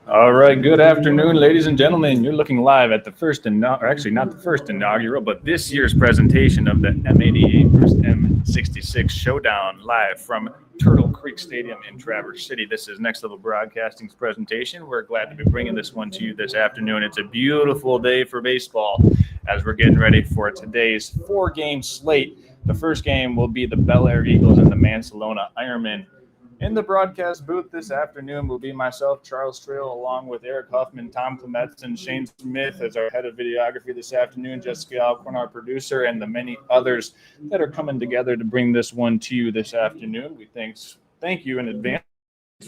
All right, good afternoon, ladies and gentlemen. You're looking live at the first, or actually not the first inaugural, but this year's presentation of the M-88 versus M-66 Showdown live from Turtle Creek Stadium in Traverse City. This is Next Level Broadcasting's presentation. We're glad to be bringing this one to you this afternoon. It's a beautiful day for baseball as we're getting ready for today's four-game slate. The first game will be the Bellaire Eagles and the Mancelona Ironmen. In the broadcast booth this afternoon will be myself, Charles Trail, along with Eric Huffman, Tom Clemetson, Shane Smith as our head of videography this afternoon, Jessica Alcorn, our producer, and the many others that are coming together to bring this one to you this afternoon. We thank you in advance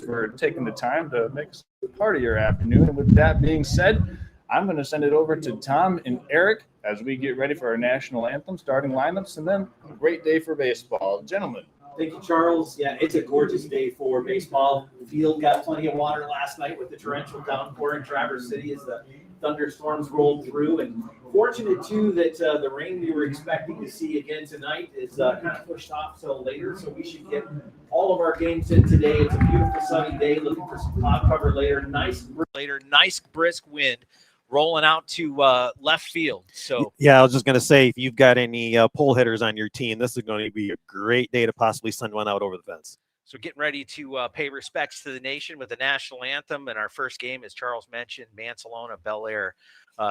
for taking the time to make us part of your afternoon. And with that being said, I'm going to send it over to Tom and Eric as we get ready for our national anthem, starting lineups, and then a great day for baseball. Gentlemen. Thank you, Charles. Yeah, it's a gorgeous day for baseball. The field got plenty of water last night with the torrential downpour in Traverse City as the thunderstorms rolled through. And fortunate, too, that the rain we were expecting to see again tonight is kind of pushed off till later. So we should get all of our games in today. It's a beautiful sunny day. Looking for some cloud cover later. Nice brisk wind rolling out to left field. So yeah, I was just going to say, if you've got any pole hitters on your team, this is going to be a great day to possibly send one out over the fence. So getting ready to pay respects to the nation with the national anthem. And our first game, as Charles mentioned, Mancelona, Bellaire,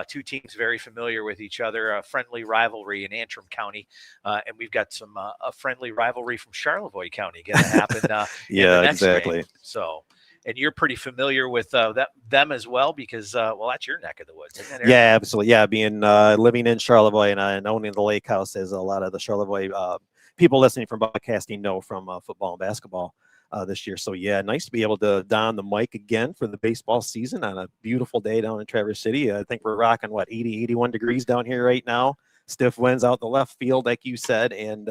two teams very familiar with each other, a friendly rivalry in Antrim County. And we've got some a friendly rivalry from Charlevoix County going to happen yeah, in the next exactly. game. So, and you're pretty familiar with them as well, because, well, that's your neck of the woods, isn't it, Eric? Yeah, absolutely. Yeah, being living in Charlevoix and owning the lake house, as a lot of the Charlevoix people listening from broadcasting know from football and basketball this year. So, yeah, nice to be able to don the mic again for the baseball season on a beautiful day down in Traverse City. I think we're rocking, 80, 81 degrees down here right now. Stiff winds out the left field, like you said, and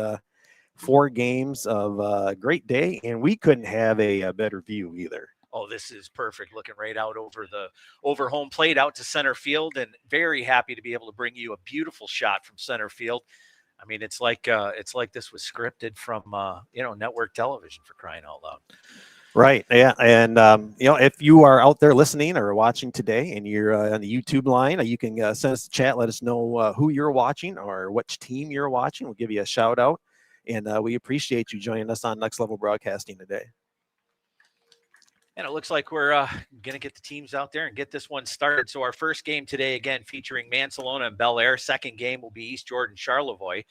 4 games of a great day. And we couldn't have a better view either. Oh, this is perfect. Looking right out over home plate out to center field, and very happy to be able to bring you a beautiful shot from center field. I mean, it's like this was scripted from network television, for crying out loud. Right. Yeah. And if you are out there listening or watching today and you're on the YouTube line, you can send us a chat. Let us know who you're watching or which team you're watching. We'll give you a shout out, and we appreciate you joining us on Next Level Broadcasting today. And it looks like we're going to get the teams out there and get this one started. So our first game today, again, featuring Mancelona and Bellaire. Second game will be East Jordan Charlevoix.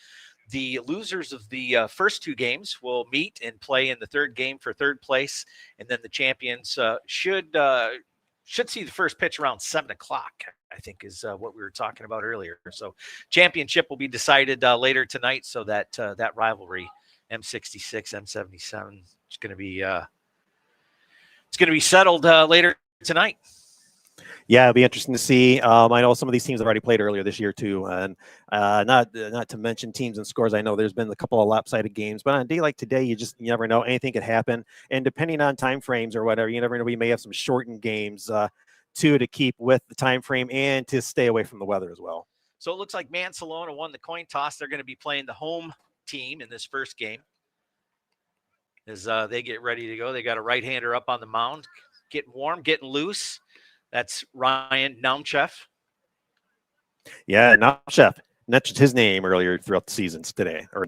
The losers of the first 2 games will meet and play in the third game for third place. And then the champions should see the first pitch around 7 o'clock, I think is what we were talking about earlier. So championship will be decided later tonight. So that rivalry, M-66, M-77, is going to be it's going to be settled later tonight. Yeah, it'll be interesting to see. I know some of these teams have already played earlier this year too, and not to mention teams and scores. I know there's been a couple of lopsided games, but on a day like today, you never know. Anything could happen, and depending on time frames or whatever, you never know. We may have some shortened games too, to keep with the time frame and to stay away from the weather as well. So it looks like Mancelona won the coin toss. They're going to be playing the home team in this first game. As they get ready to go, they got a right-hander up on the mound, getting warm, getting loose. That's Ryan Naumchef. Yeah, Naumchef mentioned his name earlier throughout the seasons today, or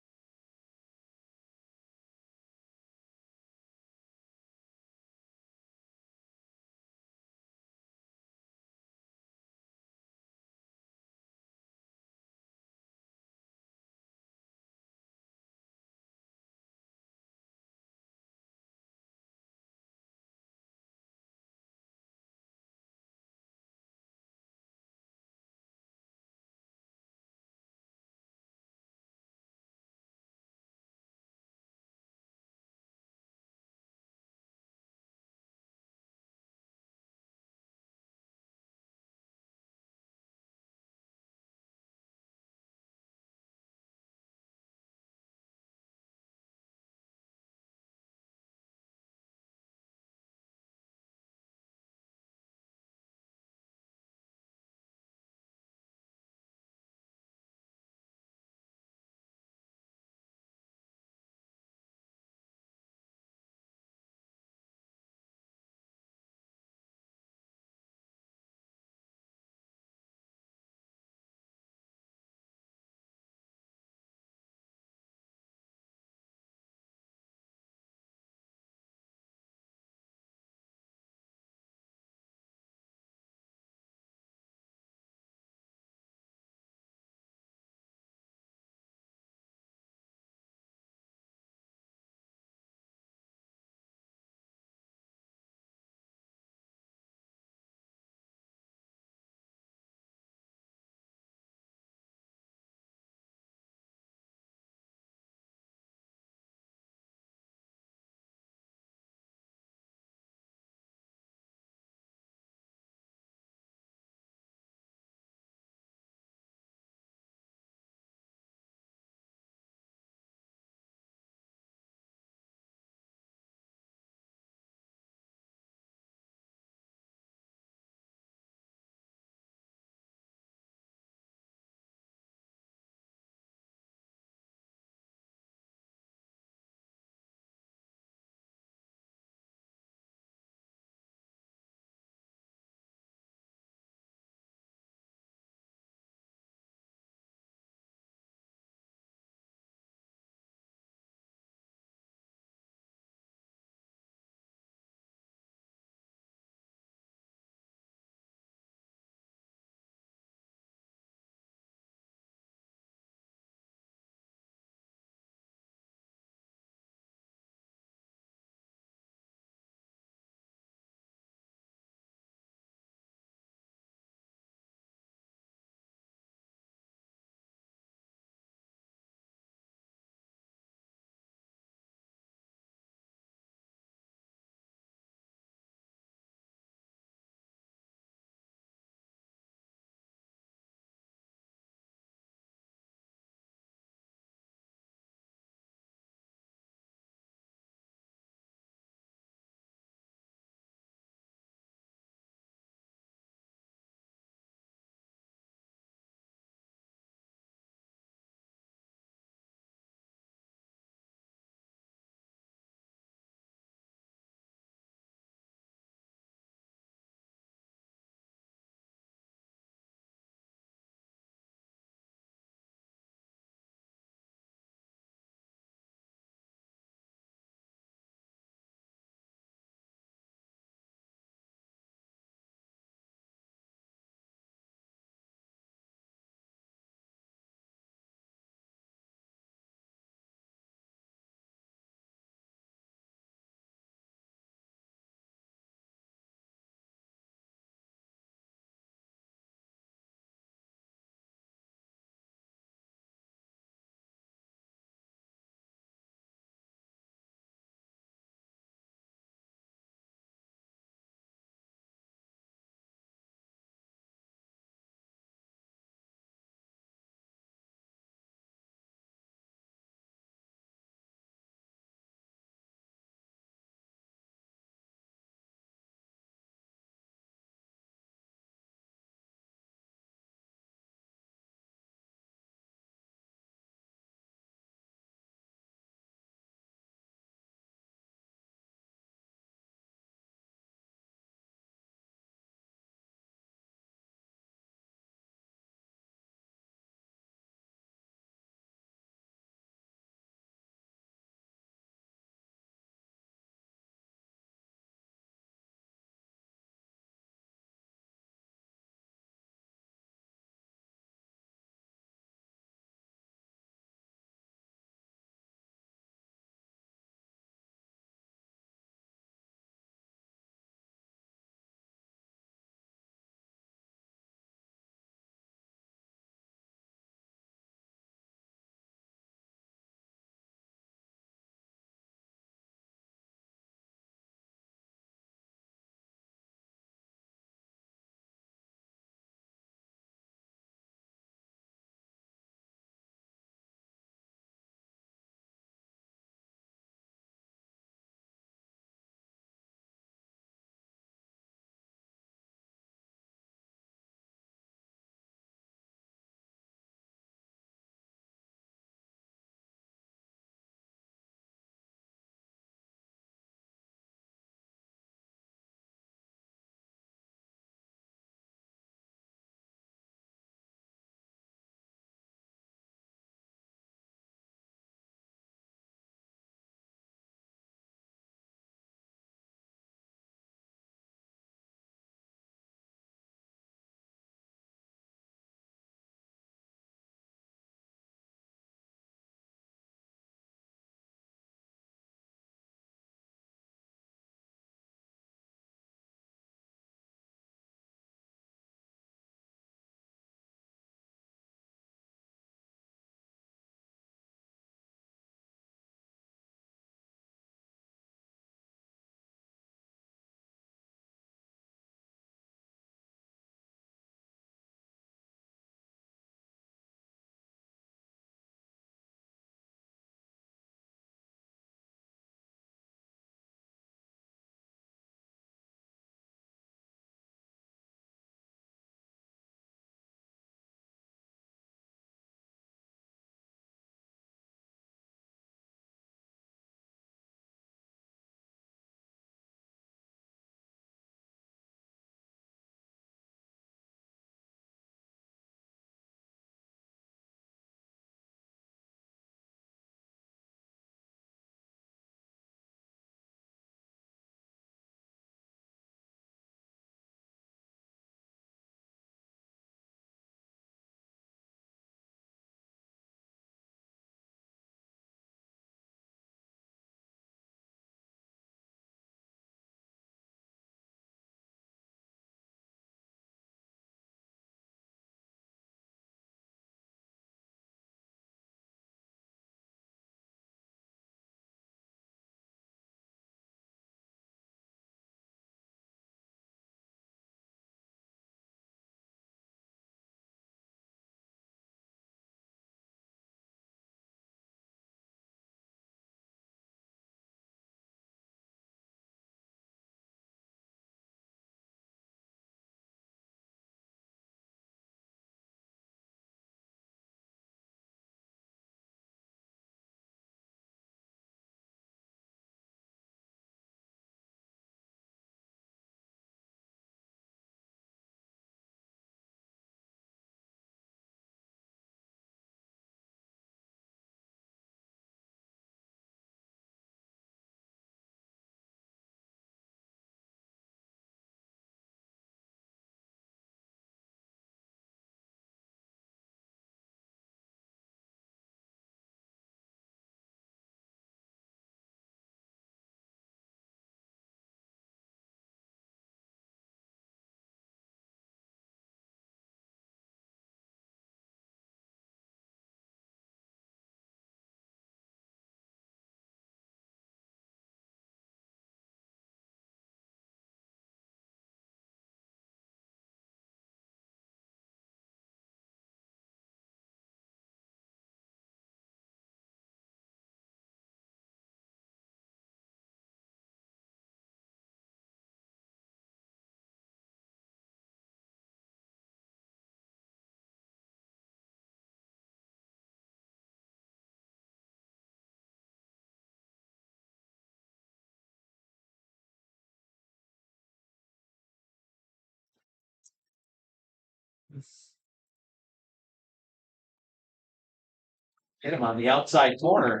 Hit him on the outside corner.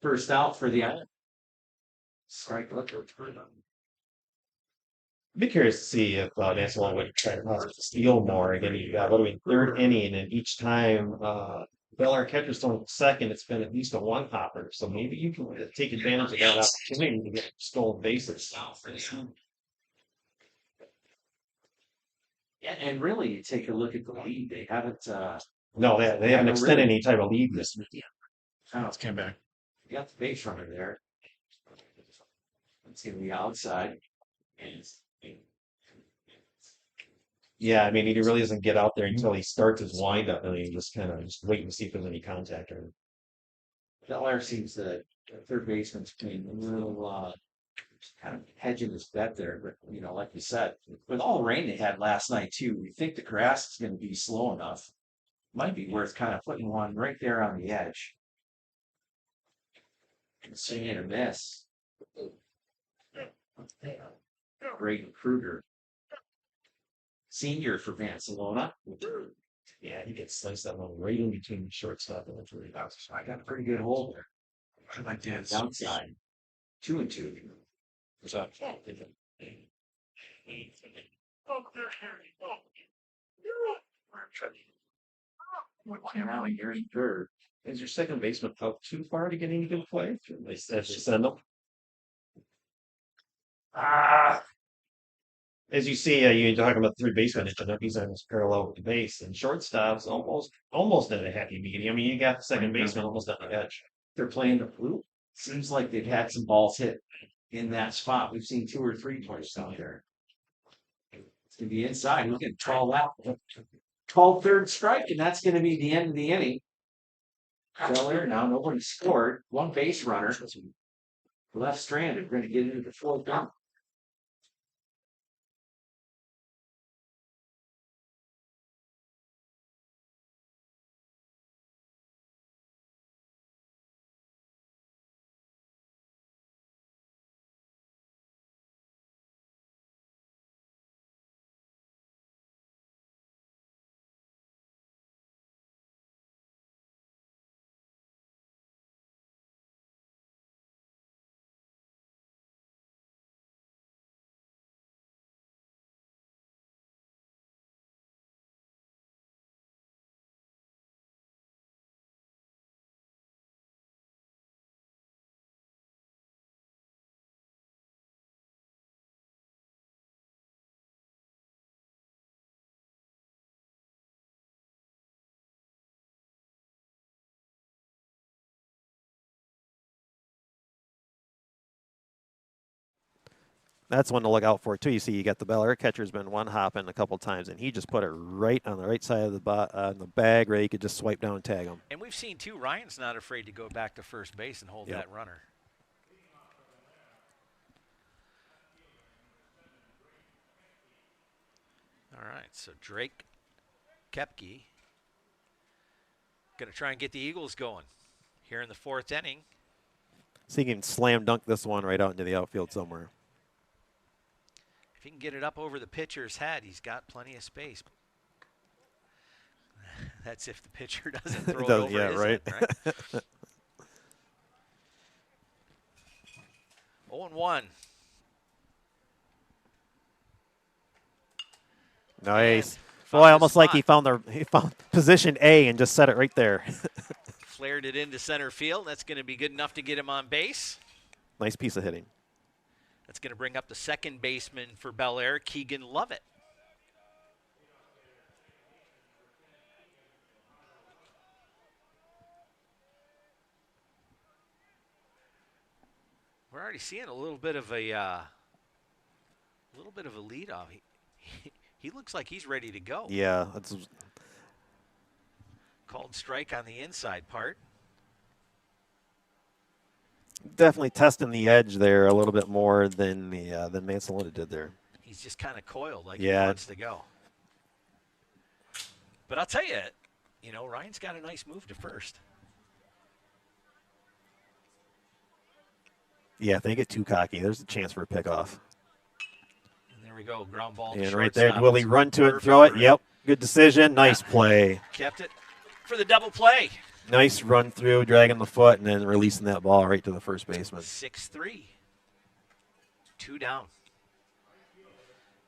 First out for the Island. Strike looker. I'd be curious to see if Mancelona would try to steal more. Again, you got what do we third inning, and each time Bellaire catcher's thrown second, it's been at least a one hopper. So maybe you can take advantage of that opportunity to get stolen bases. Yeah, and really, you take a look at the lead. They haven't. No, they haven't extended any type of lead this week. Let's come back. You got the base runner there. Let's see the outside. Yeah, I mean, he really doesn't get out there until he starts his windup, and he just kind of just waiting to see if there's any contact. Or Bellaire seems that the third baseman's playing a little kind of hedging his bet there, but like you said, with all the rain they had last night too, you think the grass is going to be slow enough. Might be worth kind of putting one right there on the edge. Swing and a miss. Braden Kruger, senior for Mancelona. yeah, he gets sliced that one right in between the shortstop and the three. I got a pretty good hold there. I like that. Downside. 2-2. What's that? Here's third. Is your second baseman out too far to get any good play? That's just send them. As you see, you're talking about three basemen. He's on his parallel with the base, and shortstop's almost at a happy medium. I mean, you got the second baseman almost at the edge. They're playing the blue. Seems like they've had some balls hit in that spot. We've seen 2 or 3 twice down there. It's going to be inside. We're going to call that 12th third strike, and that's going to be the end of the inning. Bellaire now, nobody scored. One base runner left stranded. We're going to get into the 4th inning. That's one to look out for too. You see, you got the Bellaire catcher's been one hopping a couple times, and he just put it right on the right side of the bag, where you could just swipe down and tag him. And we've seen too, Ryan's not afraid to go back to first base and hold that runner. All right, so Drake Koepke going to try and get the Eagles going here in the 4th inning. So he can slam dunk this one right out into the outfield somewhere. If he can get it up over the pitcher's head, he's got plenty of space. That's if the pitcher doesn't throw it over his head, right? 0-1. Nice. Boy, almost like he found position A and just set it right there. Flared it into center field. That's going to be good enough to get him on base. Nice piece of hitting. That's going to bring up the second baseman for Bellaire, Keegan Lovett. We're already seeing a little bit of a leadoff. He looks like he's ready to go. Yeah, that's called strike on the inside part. Definitely testing the edge there a little bit more than than Mancelona did there. He's just kind of coiled like he wants to go. But I'll tell you, Ryan's got a nice move to first. Yeah, if they get too cocky, there's a chance for a pickoff. And there we go, ground ball. And right there, will he run to it and throw it? Yep. Good decision. Nice play. Kept it for the double play. Nice run through, dragging the foot, and then releasing that ball right to the first baseman. 6-3. 2 down.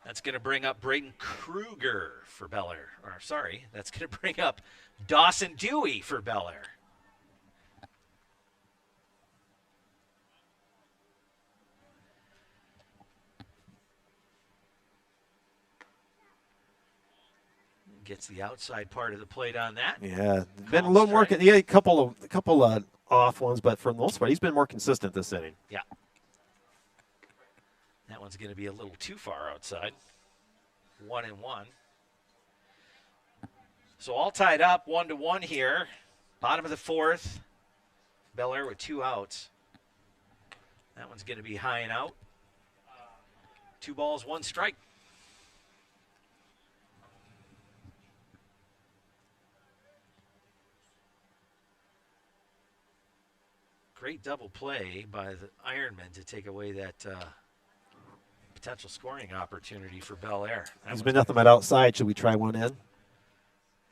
That's going to bring up Braden Kruger for Bellaire. Or, sorry, that's going to bring up Dawson Dewey for Bellaire. Gets the outside part of the plate on that. Yeah, been a little more. Yeah, a couple of off ones, but for the most part, he's been more consistent this inning. Yeah. That one's going to be a little too far outside. 1-1. So all tied up, 1-1 here. Bottom of the fourth. Bellaire with 2 outs. That one's going to be high and out. 2 balls, 1 strike. Great double play by the Ironmen to take away that potential scoring opportunity for Bellaire. He's been nothing but outside. Should we try one in?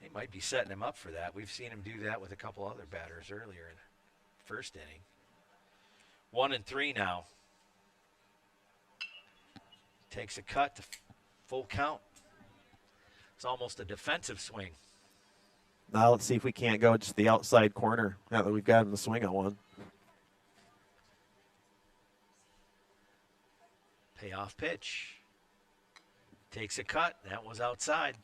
They might be setting him up for that. We've seen him do that with a couple other batters earlier in the first inning. 1-3 now. Takes a cut to full count. It's almost a defensive swing. Now let's see if we can't go just the outside corner now that we've got him to swing on one. Payoff pitch. Takes a cut. That was outside.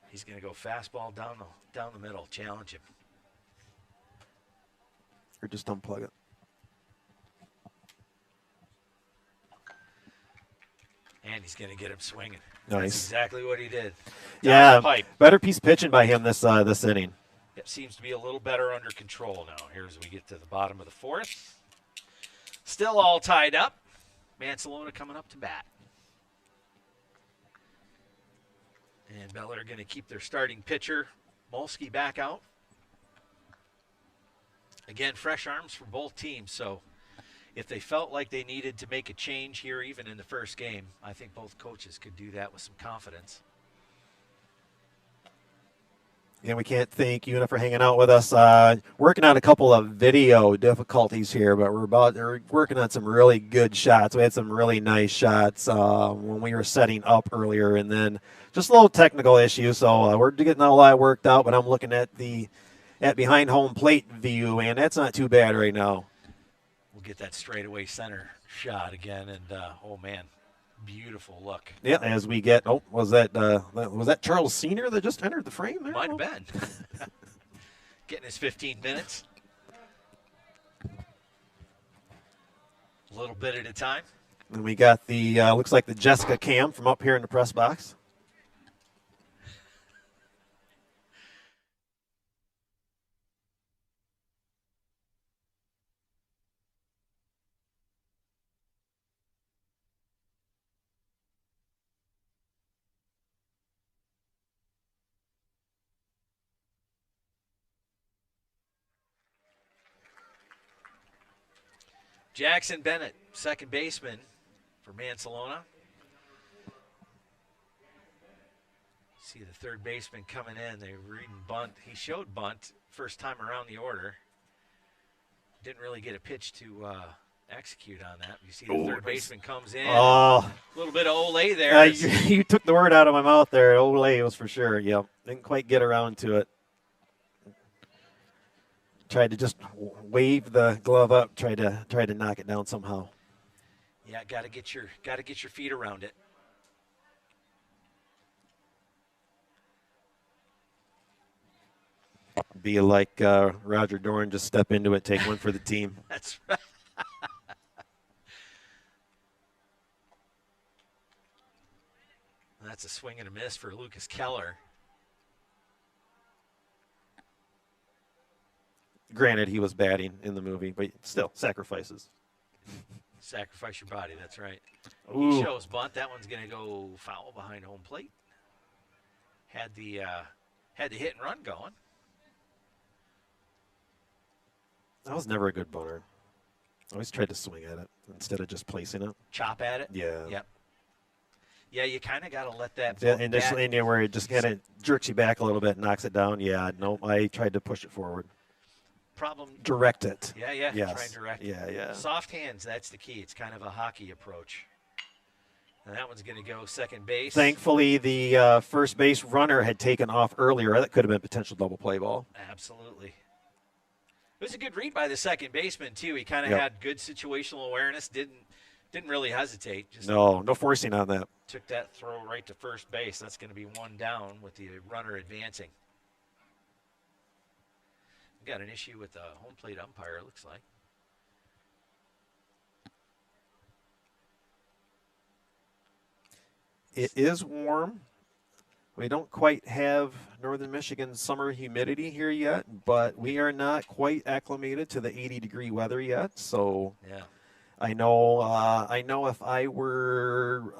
He's going to go fastball down the middle. Challenge him. Or just unplug it. And he's going to get him swinging. Nice. That's exactly what he did. Yeah, pipe. better piece pitching by him this inning. It seems to be a little better under control now. Here's we get to the bottom of the fourth. Still all tied up. Mancelona coming up to bat. And Bellaire going to keep their starting pitcher, Molsky, back out. Again, fresh arms for both teams, so if they felt like they needed to make a change here even in the first game, I think both coaches could do that with some confidence. And we can't thank you for hanging out with us. Working on a couple of video difficulties here, but we're working on some really good shots. We had some really nice shots when we were setting up earlier, and then just a little technical issues. So we're getting all that worked out. But I'm looking at behind home plate view, and that's not too bad right now. We'll get that straightaway center shot again, and oh man, beautiful look. Yeah, as we get, was that Charles Sr. that just entered the frame there? Might have been. Getting his 15 minutes. A little bit at a time. And we got the, looks like the Jessica Cam from up here in the press box. Jackson Bennett, second baseman for Mancelona. See the third baseman coming in. They're reading bunt. He showed bunt first time around the order. Didn't really get a pitch to execute on that. You see the third baseman comes in. Oh, a little bit of Olay there. You took the word out of my mouth there. Olay was for sure. Yep. Didn't quite get around to it. Tried to just wave the glove up, try to knock it down somehow. Yeah, got to get your feet around it. Be like Roger Dorn, just step into it, take one for the team. That's right. That's a swing and a miss for Lucas Keller. Granted, he was batting in the movie, but still, sacrifices. Sacrifice your body, that's right. Ooh. He shows bunt. That one's going to go foul behind home plate. Had the hit and run going. That was never a good bunter. I always tried to swing at it instead of just placing it. Chop at it. Yeah. Yep. Yeah, you kind of got to let that Initially, where it just kind of jerks you back a little bit, knocks it down. Yeah, no, I tried to push it forward. problem. Direct it. Yeah, yeah. Yes. Try and direct. Yeah. Soft hands, that's the key. It's kind of a hockey approach. And that one's going to go second base. Thankfully, the first base runner had taken off earlier. That could have been potential double play ball. Absolutely. It was a good read by the second baseman too. He kind of Yep. had good situational awareness. Didn't really hesitate. Just No forcing on that. took that throw right to first base. That's going to be one down with the runner advancing. We got an issue with the home plate umpire, it looks like. It is warm. We don't quite have northern Michigan summer humidity here yet, but we are not quite acclimated to the 80-degree weather yet. So Yeah. I know if I were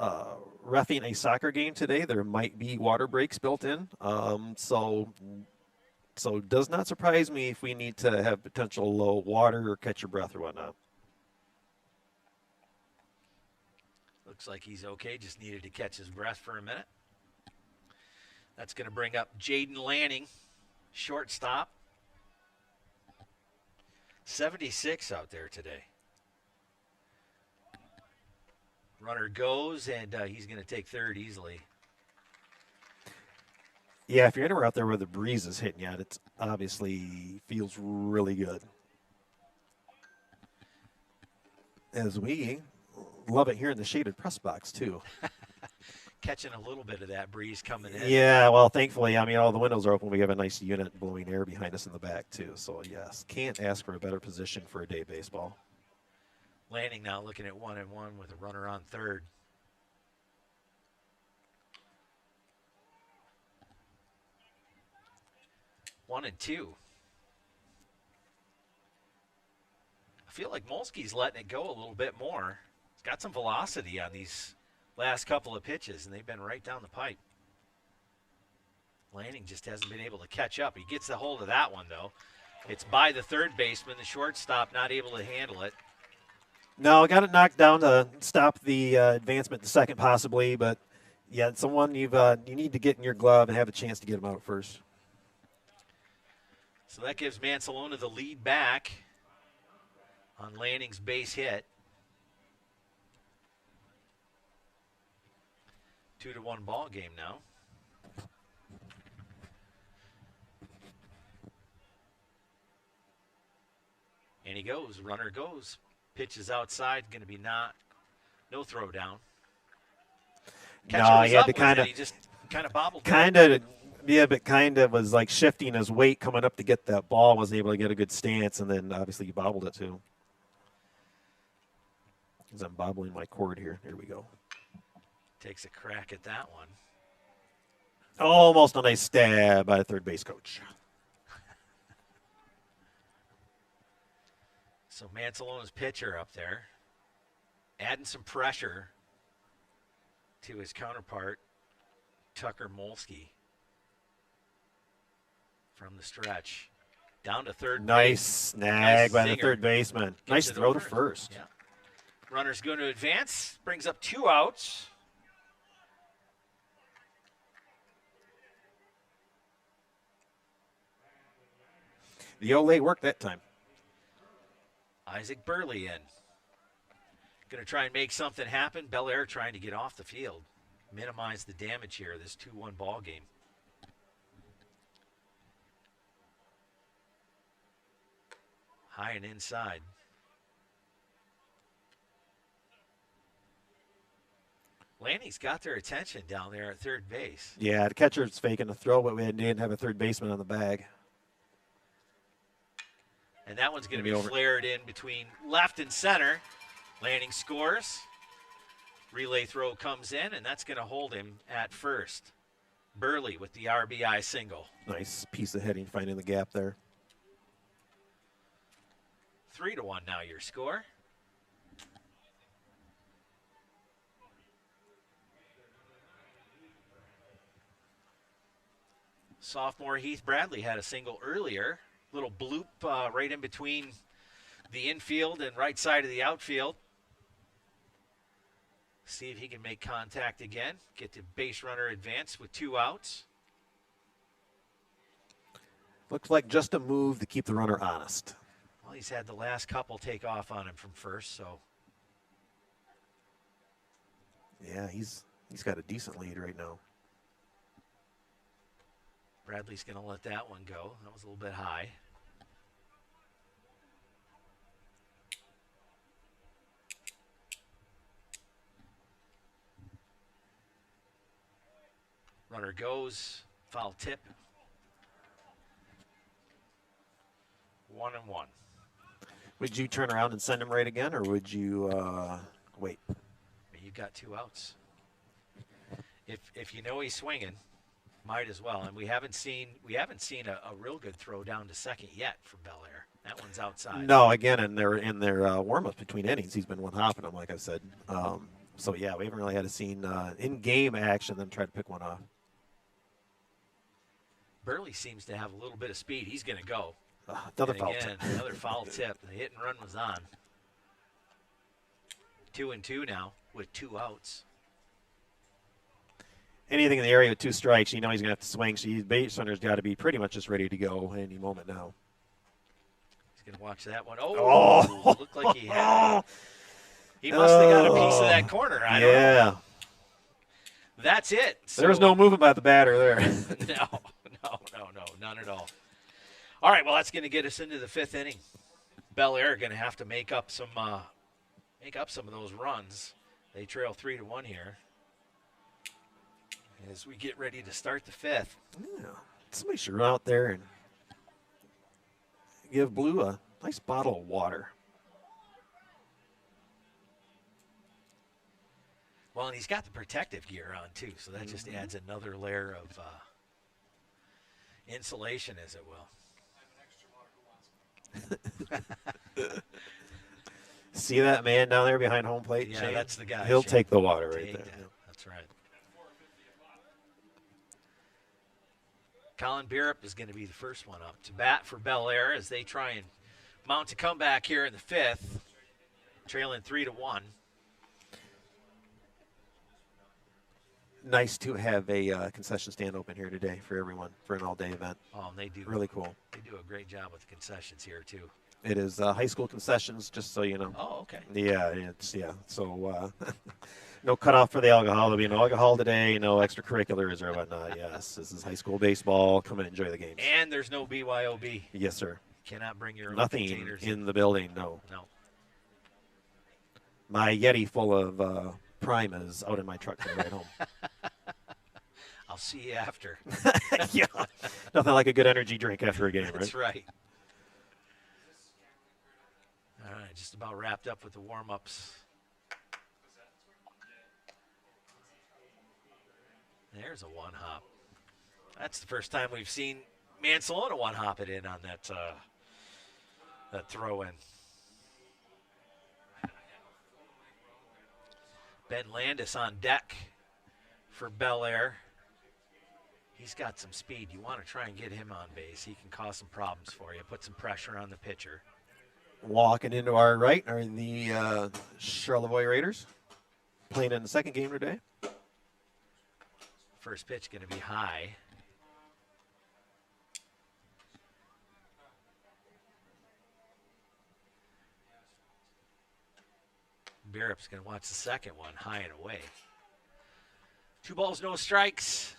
reffing a soccer game today, there might be water breaks built in. So it does not surprise me if we need to have potential low water or catch your breath or whatnot. Looks like he's okay. Just needed to catch his breath for a minute. That's going to bring up Jaden Lanning, shortstop. 76 out there today. Runner goes, and he's going to take third easily. Yeah, if you're anywhere out there where the breeze is hitting you, it obviously feels really good. As we love it here in the shaded press box, too. Catching a little bit of that breeze coming in. Yeah, well, thankfully, I mean, all the windows are open. We have a nice unit blowing air behind us in the back, too. So, yes, can't ask for a better position for a day of baseball. Lanning now looking at 1-1 with a runner on third. One and two. I feel like Molsky's letting it go a little bit more. He's got some velocity on these last couple of pitches, and they've been right down the pipe. Lanning just hasn't been able to catch up. He gets a hold of that one, though. It's by the third baseman, the shortstop not able to handle it. No, got it knocked down to stop the advancement to second, possibly. But, yeah, it's someone you need to get in your glove and have a chance to get him out first. So that gives Mancelona the lead back on Lanning's base hit. 2-1 ball game now. And he goes, runner goes. Pitch is outside, going to be no throw down. No, he had to kind of, he just kind of bobbled. but kind of was like shifting his weight coming up to get that ball. Wasn't able to get a good stance, and then obviously he bobbled it too. As I'm bobbling my cord here. Here we go. Takes a crack at that one. Almost a nice stab by the third base coach. So Mancelona's pitcher up there, adding some pressure to his counterpart, Tucker Molsky. From the stretch, down to third Nice base. snag by the zinger. third baseman. Nice Gets it throw to over. first. Yeah. Runner's going to advance, brings up 2 outs. The old late work that time. Isaac Burley in. Going to try and make something happen. Bellaire trying to get off the field. Minimize the damage here, this 2-1 ball game. High and inside. Lanning's got their attention down there at third base. Yeah, the catcher's faking the throw, but we didn't have a third baseman on the bag. And that one's going to be Over. flared in between left and center. Lanning scores. Relay throw comes in, and that's going to hold him at first. Burley with the RBI single. Nice piece of hitting, finding the gap there. 3-1 now your score. Sophomore Heath Bradley had a single earlier. Little bloop right in between the infield and right side of the outfield. See if he can make contact again. Get the base runner advance with 2 outs. Looks like just a move to keep the runner honest. Well, he's had the last couple take off on him from first, so. Yeah, he's got a decent lead right now. Bradley's going to let that one go. That was a little bit high. Runner goes, foul tip. 1-1. Would you turn around and send him right again, or would you wait? You've got 2 outs. If you know he's swinging, might as well. And we haven't seen a real good throw down to second yet from Bellaire. That one's outside. No, again, in their warm-ups between innings, he's been one-hopping them, like I said. So yeah, we haven't really had a scene in-game action them try to pick one off. Burley seems to have a little bit of speed. He's going to go. Another And foul again, tip. another foul tip. The hit and run was on. 2-2 now with 2 outs. Anything in the area with 2 strikes, you know he's going to have to swing. So his base runner's got to be pretty much just ready to go any moment now. He's going to watch that one. Oh, looked like he had. He must have got a piece of that corner. I don't know. That's it. So, There was no movement by the batter there. No, none at all. All right, well, that's going to get us into the 5th inning. Bellaire going to have to make up some of those runs. They trail 3-1 here as we get ready to start the 5th. Yeah, somebody should run out there and give Blue a nice bottle of water. Well, and he's got the protective gear on, too, so that just adds another layer of insulation, as it will. See that man down there behind home plate? Yeah, Shane? that's the guy. He'll Shane. take the water right Take there. that. That's right. Colin Bierup is going to be the first one up to bat for Bellaire as they try and mount a comeback here in the 5th, trailing 3-1. Nice to have a concession stand open here today for everyone for an all-day event. Oh, and they do Really cool. They do a great job with the concessions here too. It is high school concessions, just so you know. Oh, okay. Yeah. So no cutoff for the alcohol. There'll be no alcohol today, no extracurriculars or whatnot. Yes, this is high school baseball. Come and enjoy the games. And there's no BYOB. Yes, sir. Cannot bring your own Nothing containers in the building. No. No. My Yeti full of Prime is out in my truck on the way home. I'll see you after. Yeah, nothing like a good energy drink after a game, right? That's right. All right, just about wrapped up with the warm-ups. There's a one-hop. That's the first time we've seen Mancelona one-hop it in on that throw-in. Ben Landis on deck for Bellaire. He's got some speed. You want to try and get him on base. He can cause some problems for you. Put some pressure on the pitcher. Walking into our right are the Charlevoix Raiders, playing in the second game today. First pitch going to be high. Bierup's going to watch the second one, high and away. 2 balls, no strikes.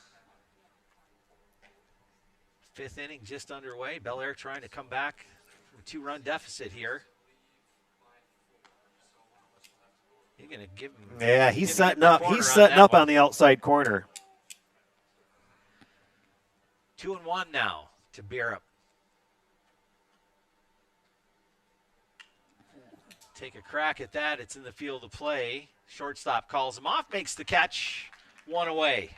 5th inning just underway. Bellaire trying to come back from a 2-run deficit here. You're going to give him. Yeah, he's setting up. He's setting up on the outside corner. 2-1 now to Bierup. Take a crack at that. It's in the field of play. Shortstop calls him off, makes the catch. 1 away.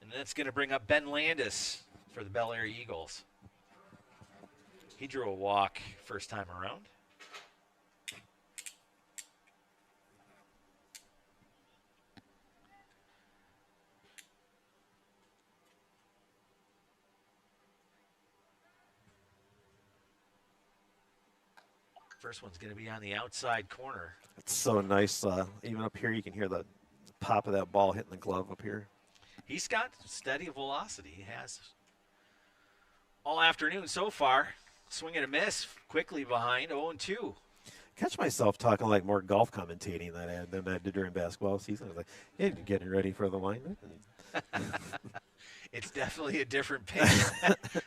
And that's going to bring up Ben Landis for the Bellaire Eagles. He drew a walk first time around. First one's going to be on the outside corner. It's so nice. Even up here, you can hear the pop of that ball hitting the glove up here. He's got steady velocity. He has all afternoon so far. Swing and a miss, quickly behind 0-2. Catch myself talking like more golf commentating than I did during basketball season. I was like, hey, getting ready for the line. It's definitely a different pace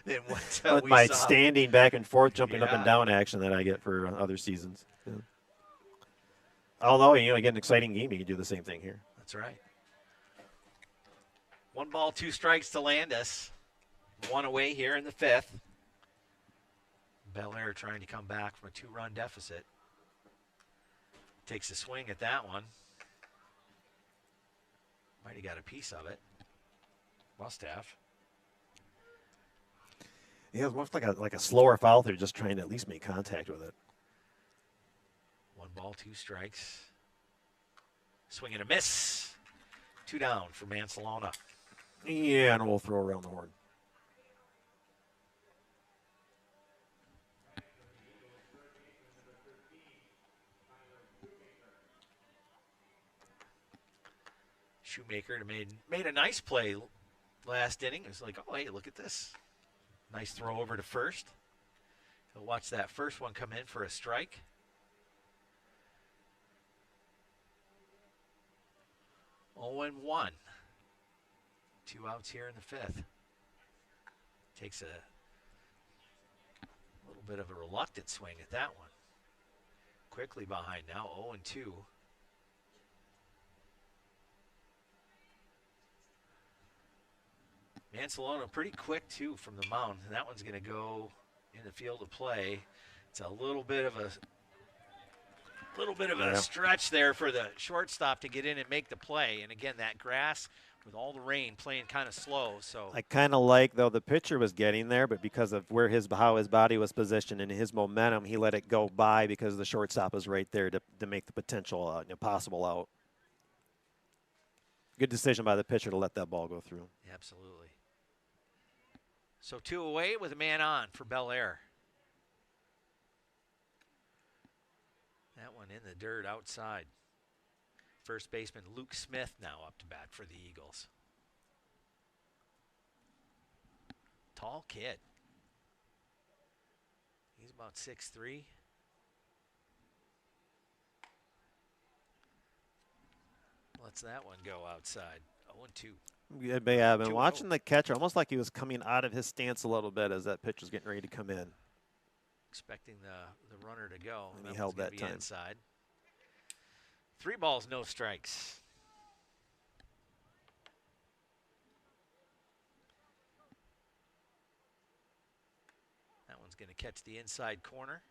than what With we my saw. standing back and forth, jumping up and Yeah. down action that I get for other seasons. Yeah. Although, you get an exciting game, you can do the same thing here. That's right. 1 ball, 2 strikes to Landis. 1 away here in the 5th. Bellaire trying to come back from a 2-run deficit. Takes a swing at that one. Might have got a piece of it. Must have. Yeah, it's almost like a slower foul through, just trying to at least make contact with it. 1 ball, 2 strikes. Swing and a miss. 2 down for Mancelona. Yeah, and we'll throw around the horn. Shoemaker made a nice play last inning. It was like, oh, hey, look at this. Nice throw over to first. He'll watch that first one come in for a strike. Oh, and 1. 2 outs here in the 5th. Takes a little bit of a reluctant swing at that one. Quickly behind now, 0-2. Mancelona pretty quick, too, from the mound. And that one's going to go in the field of play. It's a little bit of a stretch there for the shortstop to get in and make the play. And, again, that grass with all the rain playing kind of slow. So I kind of like, though, the pitcher was getting there, but because of how his body was positioned and his momentum, he let it go by because the shortstop was right there to make the potential possible out. Good decision by the pitcher to let that ball go through. absolutely. So 2 away with a man on for Bellaire. That one in the dirt outside. First baseman Luke Smith now up to bat for the Eagles. Tall kid. He's about 6'3". Lets that one go outside. 0-2. Yeah, I've been 2-0. watching the catcher almost like he was coming out of his stance a little bit as that pitch was getting ready to come in. Expecting the runner to go. And he held that time. Inside. 3 balls, no strikes. That one's going to catch the inside corner.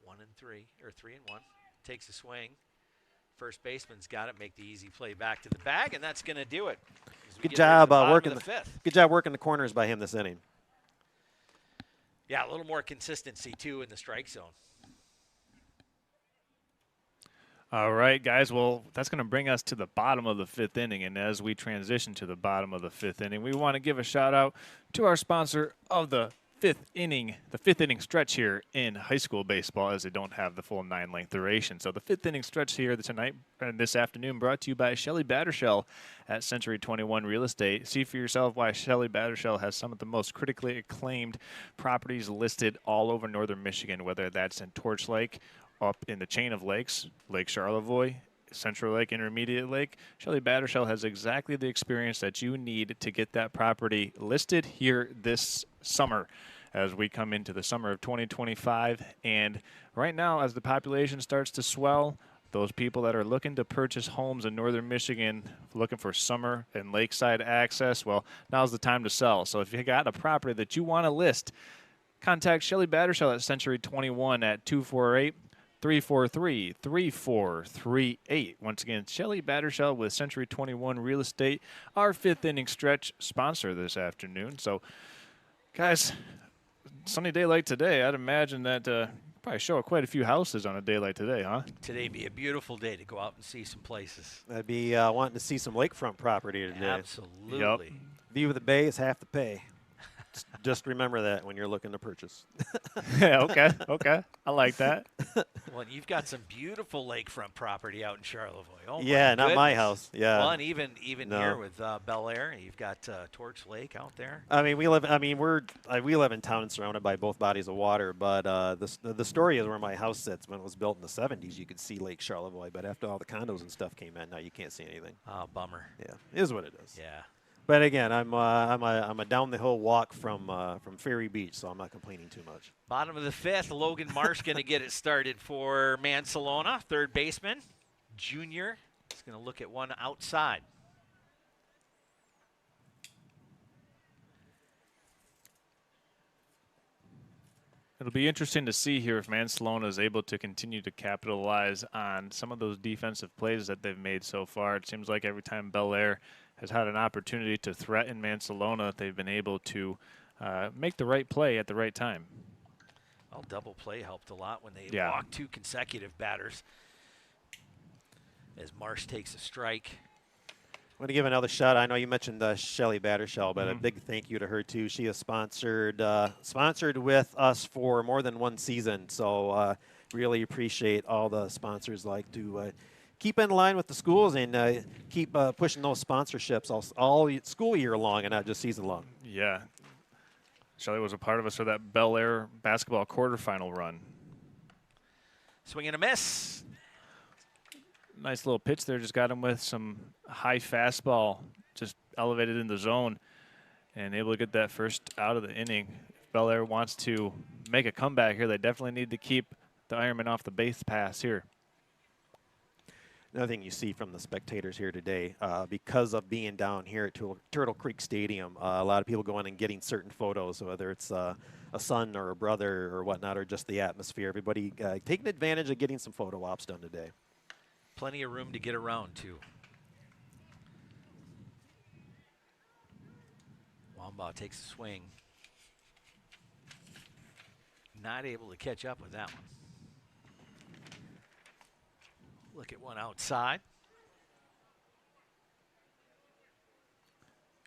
One and 3, or 3 and 1. Takes a swing. First baseman's got it. Make the easy play back to the bag, and that's going to do it. Good job working the 5th. Good job working the corners by him this inning. Yeah, a little more consistency too in the strike zone. All right, guys. Well, that's going to bring us to the bottom of the 5th inning. And as we transition to the bottom of the 5th inning, we want to give a shout out to our sponsor of the 5th inning stretch here in high school baseball, as they don't have the full 9-length duration. So the 5th inning stretch here tonight and this afternoon brought to you by Shelley Battershell at Century 21 Real Estate. See for yourself why Shelley Battershell has some of the most critically acclaimed properties listed all over northern Michigan, whether that's in Torch Lake, up in the chain of lakes, Lake Charlevoix, Central Lake, Intermediate Lake. Shelley Battershell has exactly the experience that you need to get that property listed here this summer as we come into the summer of 2025. And right now, as the population starts to swell, those people that are looking to purchase homes in northern Michigan, looking for summer and lakeside access, well, now's the time to sell. So if you got a property that you want to list, contact Shelley Battershell at Century 21 at 248-343-3438. Once again, Shelley Battershell with Century 21 Real Estate, our 5th inning stretch sponsor this afternoon. So, guys, sunny day like today, I'd imagine that probably show quite a few houses on a day like today, huh? Today be a beautiful day to go out and see some places. I'd be wanting to see some lakefront property today. Absolutely. View of the bay is half the pay. Just remember that when you're looking to purchase. Yeah, okay, okay. I like that. Well, and you've got some beautiful lakefront property out in Charlevoix. Oh, Yeah, not my goodness. house. Yeah. Well, and even No. here with Bellaire, you've got Torch Lake out there. I mean, we live in town and surrounded by both bodies of water. But the story is where my house sits. When it was built in the '70s, you could see Lake Charlevoix. But after all the condos and stuff came in, now you can't see anything. Oh, bummer. Yeah, it is what it is. Yeah. But again, I'm a down the hill walk from Ferry Beach, so I'm not complaining too much. Bottom of the fifth, Logan Marsh going to get it started for Mancelona. Third baseman, junior. He's going to look at one outside. It'll be interesting to see here if Mancelona is able to continue to capitalize on some of those defensive plays that they've made so far. It seems like every time Bellaire has had an opportunity to threaten Mancelona, they've been able to make the right play at the right time. Well, double play helped a lot when they Yeah. walked two consecutive batters. As Marsh takes a strike. I'm going to give another shout. I know you mentioned Shelly Battershell, but a big thank you to her too. She is sponsored with us for more than one season, so really appreciate all the sponsors like to keep in line with the schools and keep pushing those sponsorships all school year long and not just season long. Yeah. Shelley was a part of us for that Bellaire basketball quarterfinal run. Swing and a miss. Nice little pitch there. Just got him with some high fastball, just elevated in the zone, and able to get that first out of the inning. If Bellaire wants to make a comeback here, they definitely need to keep the Ironmen off the base pass here. Another thing you see from the spectators here today, because of being down here at Turtle Creek Stadium, a lot of people going and getting certain photos, whether it's a son or a brother or whatnot, or just the atmosphere. Everybody taking advantage of getting some photo ops done today. Plenty of room to get around, too. Wamba takes a swing. Not able to catch up with that one. Look at one outside.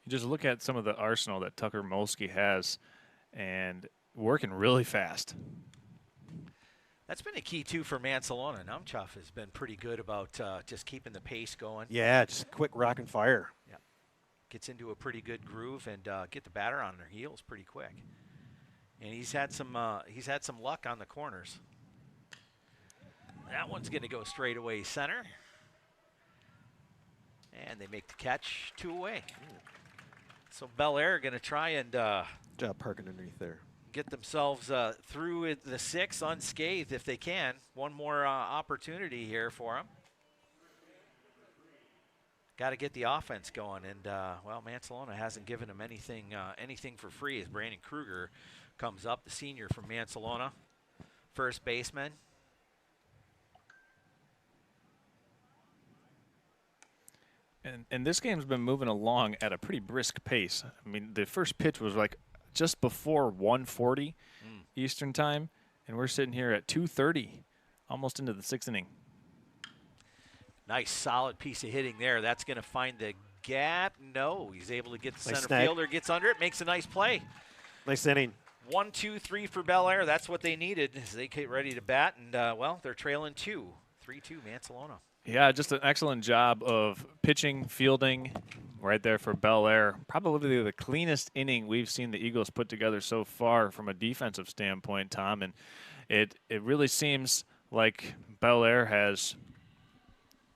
You just look at some of the arsenal that Tucker Molsky has and working really fast. That's been a key, too, for Mancelona. Numchuff has been pretty good about just keeping the pace going. Yeah, just quick rock and fire. Yeah. Gets into a pretty good groove and get the batter on their heels pretty quick. And he's had some luck on the corners. That one's going to go straight away center. And they make the catch 2 away. So Bellaire going to try and Job parking underneath there. get themselves through the 6 unscathed if they can. One more opportunity here for them. Got to get the offense going, and well, Mancelona hasn't given them anything for free as Brandon Kruger comes up, the senior from Mancelona, first baseman. And this game's been moving along at a pretty brisk pace. I mean, the first pitch was like just before 1:40 Eastern time, and we're sitting here at 2:30, almost into the 6th inning. Nice solid piece of hitting there. That's going to find the gap. No, he's able to get the Nice center snag. fielder, gets under it, makes a nice play. Nice inning. 1, 2, 3 for Bellaire. That's what they needed as they get ready to bat, and well, they're trailing 2, 3-2 Mancelona. Yeah, just an excellent job of pitching, fielding, right there for Bellaire. Probably the cleanest inning we've seen the Eagles put together so far from a defensive standpoint, Tom. And it really seems like Bellaire has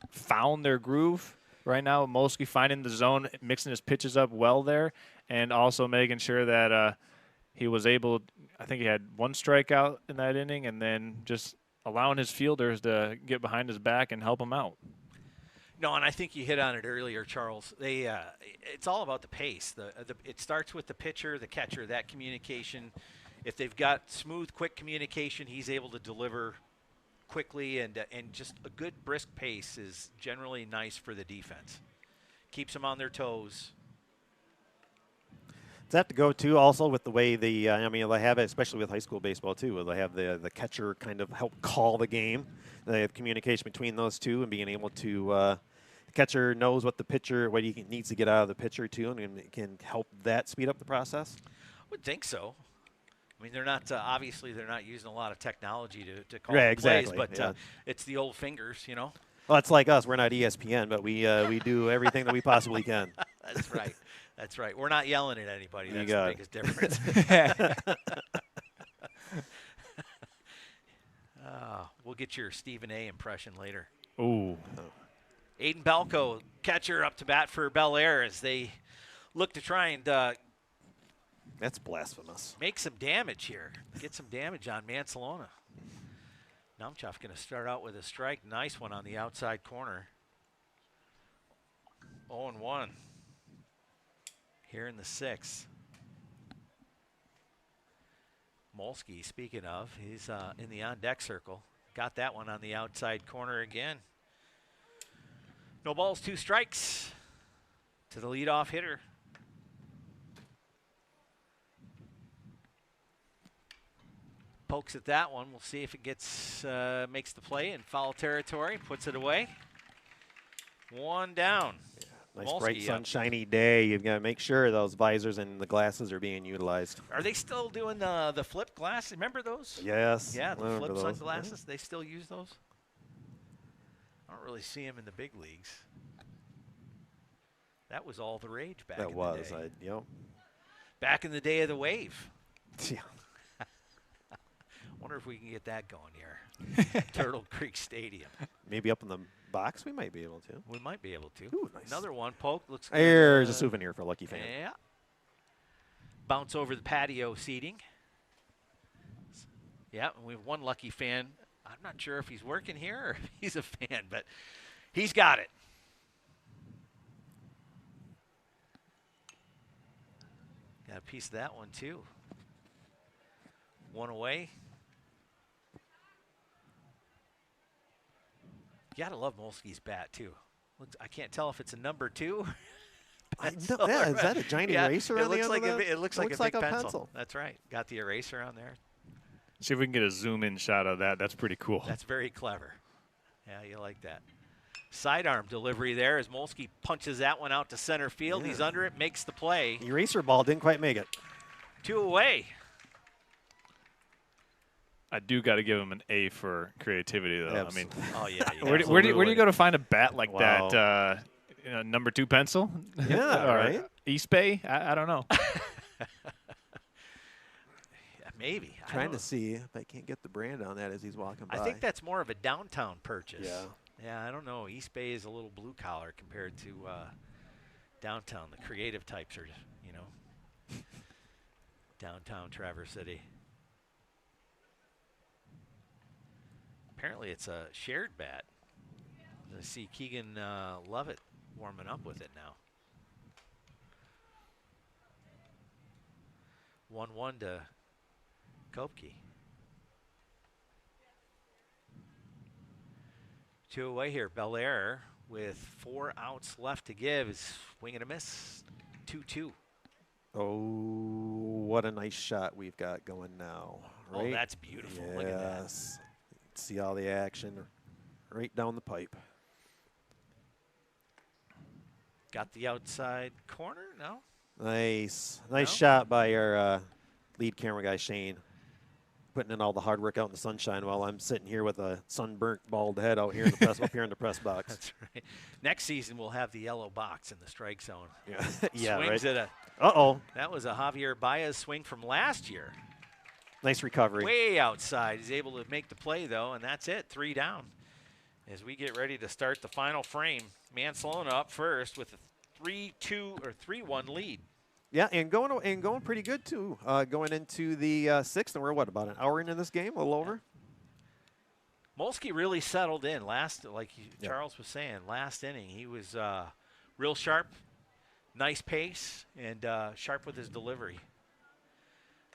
found their groove right now. Molsky finding the zone, mixing his pitches up well there, and also making sure that he was able, I think he had 1 strikeout in that inning, and then just allowing his fielders to get behind his back and help him out. No, and I think you hit on it earlier, Charles. It's all about the pace. It starts with the pitcher, the catcher, that communication. If they've got smooth, quick communication, he's able to deliver quickly, and just a good brisk pace is generally nice for the defense. Keeps them on their toes. Does that have to go too also with the way they have it, especially with high school baseball too, where they have the catcher kind of help call the game. They have communication between those two and being able to catcher knows what the pitcher, what he needs to get out of the pitcher too, and it can help that speed up the process? I would think so. I mean, they're not obviously they're not using a lot of technology to call Right, the exactly, plays, but yeah. it's the old fingers, you know. Well, it's like us. We're not ESPN, but we do everything that we possibly can. That's right. That's right. We're not yelling at anybody. You That's got the it. biggest difference. We'll get your Stephen A. impression later. Ooh. Aiden Belko, catcher, up to bat for Bellaire as they look to try and That's blasphemous. make some damage here. Get some damage on Mancelona. Numchuff going to start out with a strike. Nice one on the outside corner. 0-1 here in the 6th. Molsky, speaking of, he's in the on-deck circle. Got that one on the outside corner again. No balls, 2 strikes to the leadoff hitter. Pokes at that one. We'll see if it gets makes the play in foul territory. Puts it away. 1 down. Nice Molsky bright up. sunshiny day. You've got to make sure those visors and the glasses are being utilized. Are they still doing the flip glasses? Remember those? Yes. Yeah, the remember flip those. sunglasses. They still use those? I don't really see them in the big leagues. That was all the rage back That in was. the day. Yep. Back in the day of the wave. Yeah. Wonder if we can get that going here. Turtle Creek Stadium. Maybe up in the box we might be able to. We might be able to. Ooh, nice. Another one poke. Looks good. There's a souvenir for a lucky fan. Yeah. Bounce over the patio seating. Yeah, and we have one lucky fan. I'm not sure if he's working here or if he's a fan, but he's got it. Got a piece of that one, too. 1 away. You gotta love Molsky's bat, too. I can't tell if it's a number 2. pencil Yeah, or is that a giant yeah, eraser it on the looks end like of that? it looks like a big pencil. That's right. Got the eraser on there. See if we can get a zoom in shot of that. That's pretty cool. That's very clever. Yeah, you like that. Sidearm delivery there as Molsky punches that one out to center field. Yeah. He's under it, makes the play. Eraser ball didn't quite make it. 2 away. I do got to give him an A for creativity, though. I mean, Oh, yeah. where do you go to find a bat like Wow. that? Number 2 pencil? Yeah, Or right? East Bay? I don't know. Maybe. I Trying don't- to see if I can't get the brand on that as he's walking by. I think that's more of a downtown purchase. Yeah. Yeah, I don't know. East Bay is a little blue collar compared to downtown. The creative types are, downtown Traverse City. Apparently it's a shared bat. I see Keegan Lovett warming up with it now. 1-1 to Kopke. 2 away here. Bellaire with 4 outs left to give is swing and a miss. 2-2. Oh, what a nice shot we've got going now. Right? Oh, that's beautiful. Look at that. Yes. See all the action right down the pipe. Got the outside corner? No? Nice. Nice No? shot by our lead camera guy, Shane. Putting in all the hard work out in the sunshine while I'm sitting here with a sunburnt bald head out here in the press up here in the press box. That's right. Next season we'll have the yellow box in the strike zone. Yeah, yeah, Swings right. at Uh-oh. that was a Javier Baez swing from last year. Nice recovery. Way outside. He's able to make the play, though, and that's it. 3 down. As we get ready to start the final frame, Mancelona up first with a 3-2 or 3-1 lead. Yeah, and going pretty good too. Going into the 6th, and we're what, about an hour into this game, a little over. Molsky really settled in last, like Yeah. Charles was saying, last inning. He was real sharp, nice pace, and sharp with his delivery.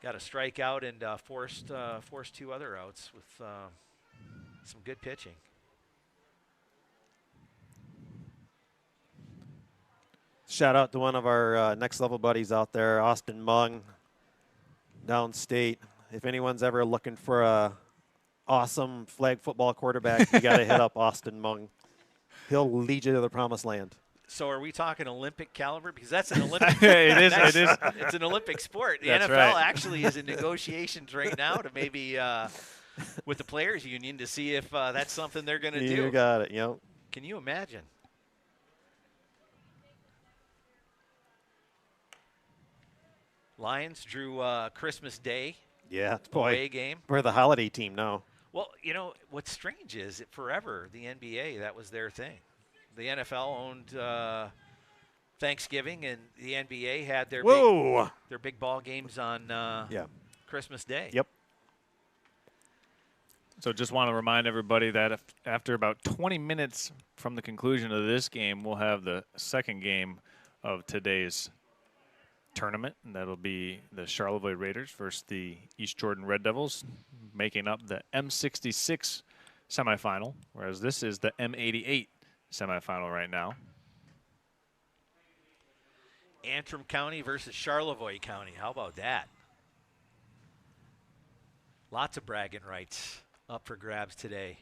Got a strikeout and forced 2 other outs with some good pitching. Shout out to one of our next level buddies out there, Austin Mung, downstate. If anyone's ever looking for a awesome flag football quarterback, you got to hit up Austin Mung. He'll lead you to the promised land. So are we talking Olympic caliber? Because that's an Olympic. It is. It's an Olympic sport. The That's NFL right. actually is in negotiations right now to maybe with the players union to see if that's something they're going to do. You got it. Yep. Can you imagine? Lions drew Christmas Day Yeah, away boy. game. We're the holiday team now. Well, you know, what's strange is forever the NBA, that was their thing. The NFL owned Thanksgiving, and the NBA had their big ball games on Christmas Day. Yep. So just want to remind everybody that after about 20 minutes from the conclusion of this game, we'll have the second game of today's tournament, and that'll be the Charlevoix Raiders versus the East Jordan Red Devils, making up the M-66 semifinal, whereas this is the M-88 semifinal right now. Antrim County versus Charlevoix County. How about that? Lots of bragging rights up for grabs today.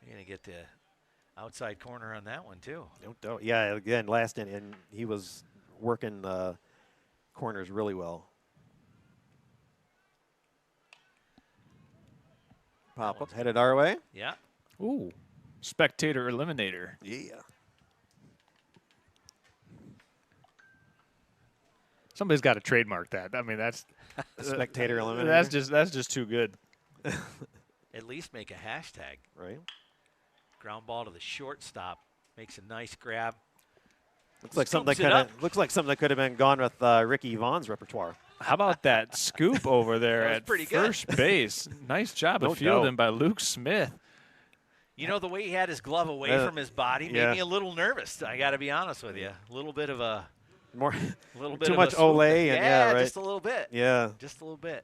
You're going to get the outside corner on that one, too. No doubt. Yeah, again, last inning, and he was working corners really well. Pop up, headed our way. Yeah. Ooh, spectator eliminator. Yeah. Somebody's got to trademark that. I mean, that's Spectator eliminator. that's just too good. At least make a hashtag. Right. Ground ball to the shortstop. Makes a nice grab. Looks like something that Scoops it could have up. looks like something that could have been gone with Ricky Vaughn's repertoire. How about that scoop over there That was at pretty good. first base? Nice job No of fielding doubt. by Luke Smith. You know, the way he had his glove away from his body made yeah. me a little nervous. I got to be honest with you. A little bit of a More little bit too of much a swoop. Olay and yeah, right. Just a little bit. Yeah. Just a little bit.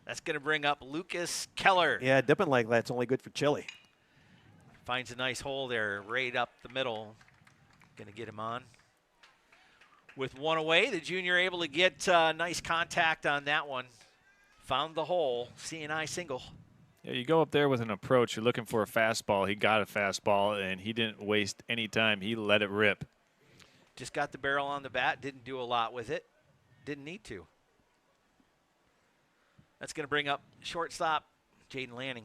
That's going to bring up Lucas Keller. Yeah, dipping like that's only good for chili. Finds a nice hole there right up the middle. Going to get him on. With one away, the junior able to get nice contact on that one. Found the hole. C&I single. Yeah, you go up there with an approach. You're looking for a fastball. He got a fastball, and he didn't waste any time. He let it rip. Just got the barrel on the bat. Didn't do a lot with it. Didn't need to. That's going to bring up shortstop Jaden Lanning.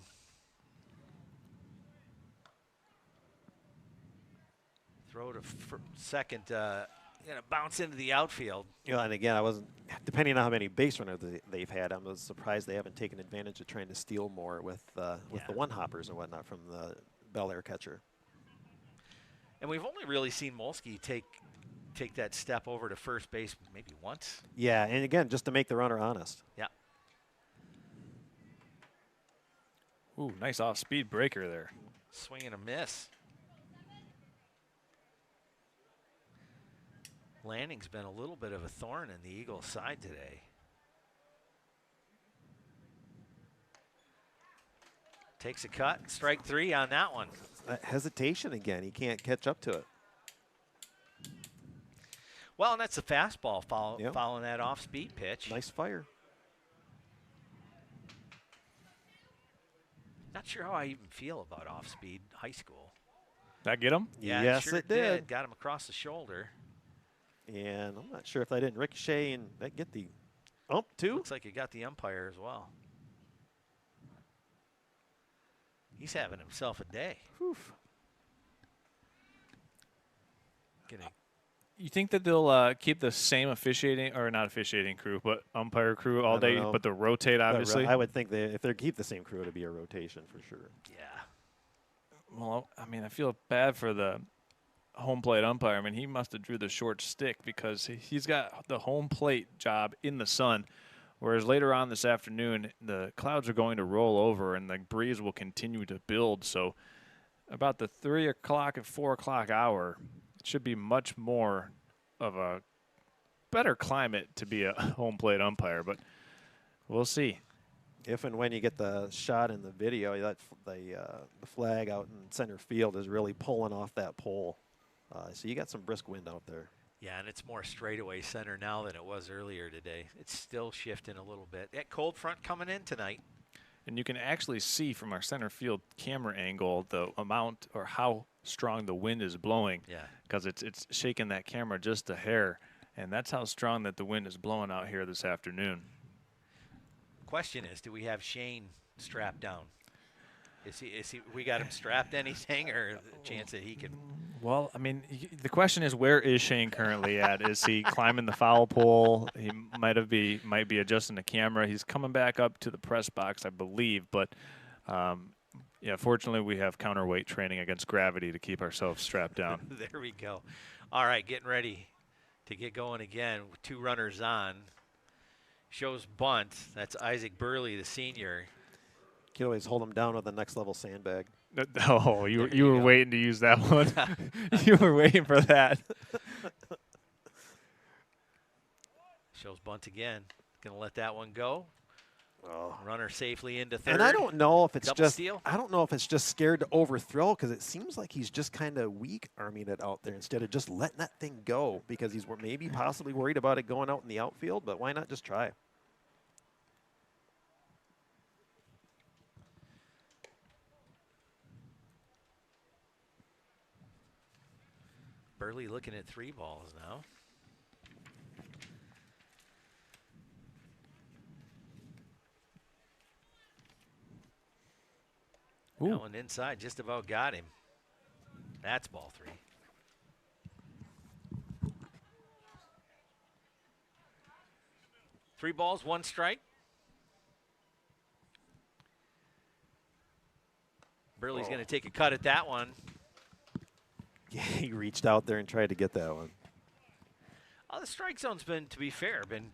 Throw to second. Going to bounce into the outfield. You know, and again, I wasn't depending on how many base runners they've had. I was surprised they haven't taken advantage of trying to steal more with the one hoppers and whatnot from the Bellaire catcher. And we've only really seen Molsky take that step over to first base maybe once. Yeah, and again, just to make the runner honest. Yeah. Ooh, nice off-speed breaker there. Swing and a miss. Lanning's been a little bit of a thorn in the Eagles' side today. Takes a cut, strike three on that one. That hesitation again. He can't catch up to it. Well, and that's a fastball Yep. following that off-speed pitch. Nice fire. Not sure how I even feel about off-speed high school. That get him? Yeah, Yes, sure it did. Got him across the shoulder. And I'm not sure if that didn't ricochet and that get the ump too. Looks like it got the umpire as well. He's having himself a day. Whew. You think that they'll keep the same officiating, or not officiating crew, but umpire crew all I don't day, know. but they'll rotate, obviously? I would think that if they keep the same crew, it'd be a rotation for sure. Yeah. Well, I mean, I feel bad for the home plate umpire. I mean, he must have drew the short stick because he's got the home plate job in the sun, whereas later on this afternoon, the clouds are going to roll over and the breeze will continue to build. So about the 3 o'clock and 4 o'clock hour, it should be much more of a better climate to be a home plate umpire, but we'll see. If and when you get the shot in the video, that the flag out in center field is really pulling off that pole. So you got some brisk wind out there. Yeah, and it's more straightaway center now than it was earlier today. It's still shifting a little bit. That cold front coming in tonight. And you can actually see from our center field camera angle the amount or how strong the wind is blowing. Yeah. Because it's shaking that camera just a hair. And that's how strong that the wind is blowing out here this afternoon. Question is, do we have Shane strapped down? Is he we got him strapped anything, or the chance that he can? Well, I mean, the question is, where is Shane currently at? Is he climbing the foul pole? He might be adjusting the camera. He's coming back up to the press box, I believe. But yeah, fortunately, we have counterweight training against gravity to keep ourselves strapped down. There we go. All right, getting ready to get going again. With 2 runners on. Shows bunt. That's Isaac Burley, the senior. You can always hold him down with the next level sandbag. Oh, you were go. waiting to use that one. You were waiting for that. Shows bunt again. Gonna let that one go. Oh. Runner safely into third. And I don't know if it's Double just steal? I don't know if it's just scared to overthrow, because it seems like he's just kind of weak arming it out there instead of just letting that thing go, because he's maybe possibly worried about it going out in the outfield. But why not just try? Burley looking at 3 balls now. Ooh. That one inside just about got him. That's ball 3. Three balls, 1 strike. Burley's going to take a cut at that one. Yeah, he reached out there and tried to get that one. Oh, the strike zone's been, to be fair, been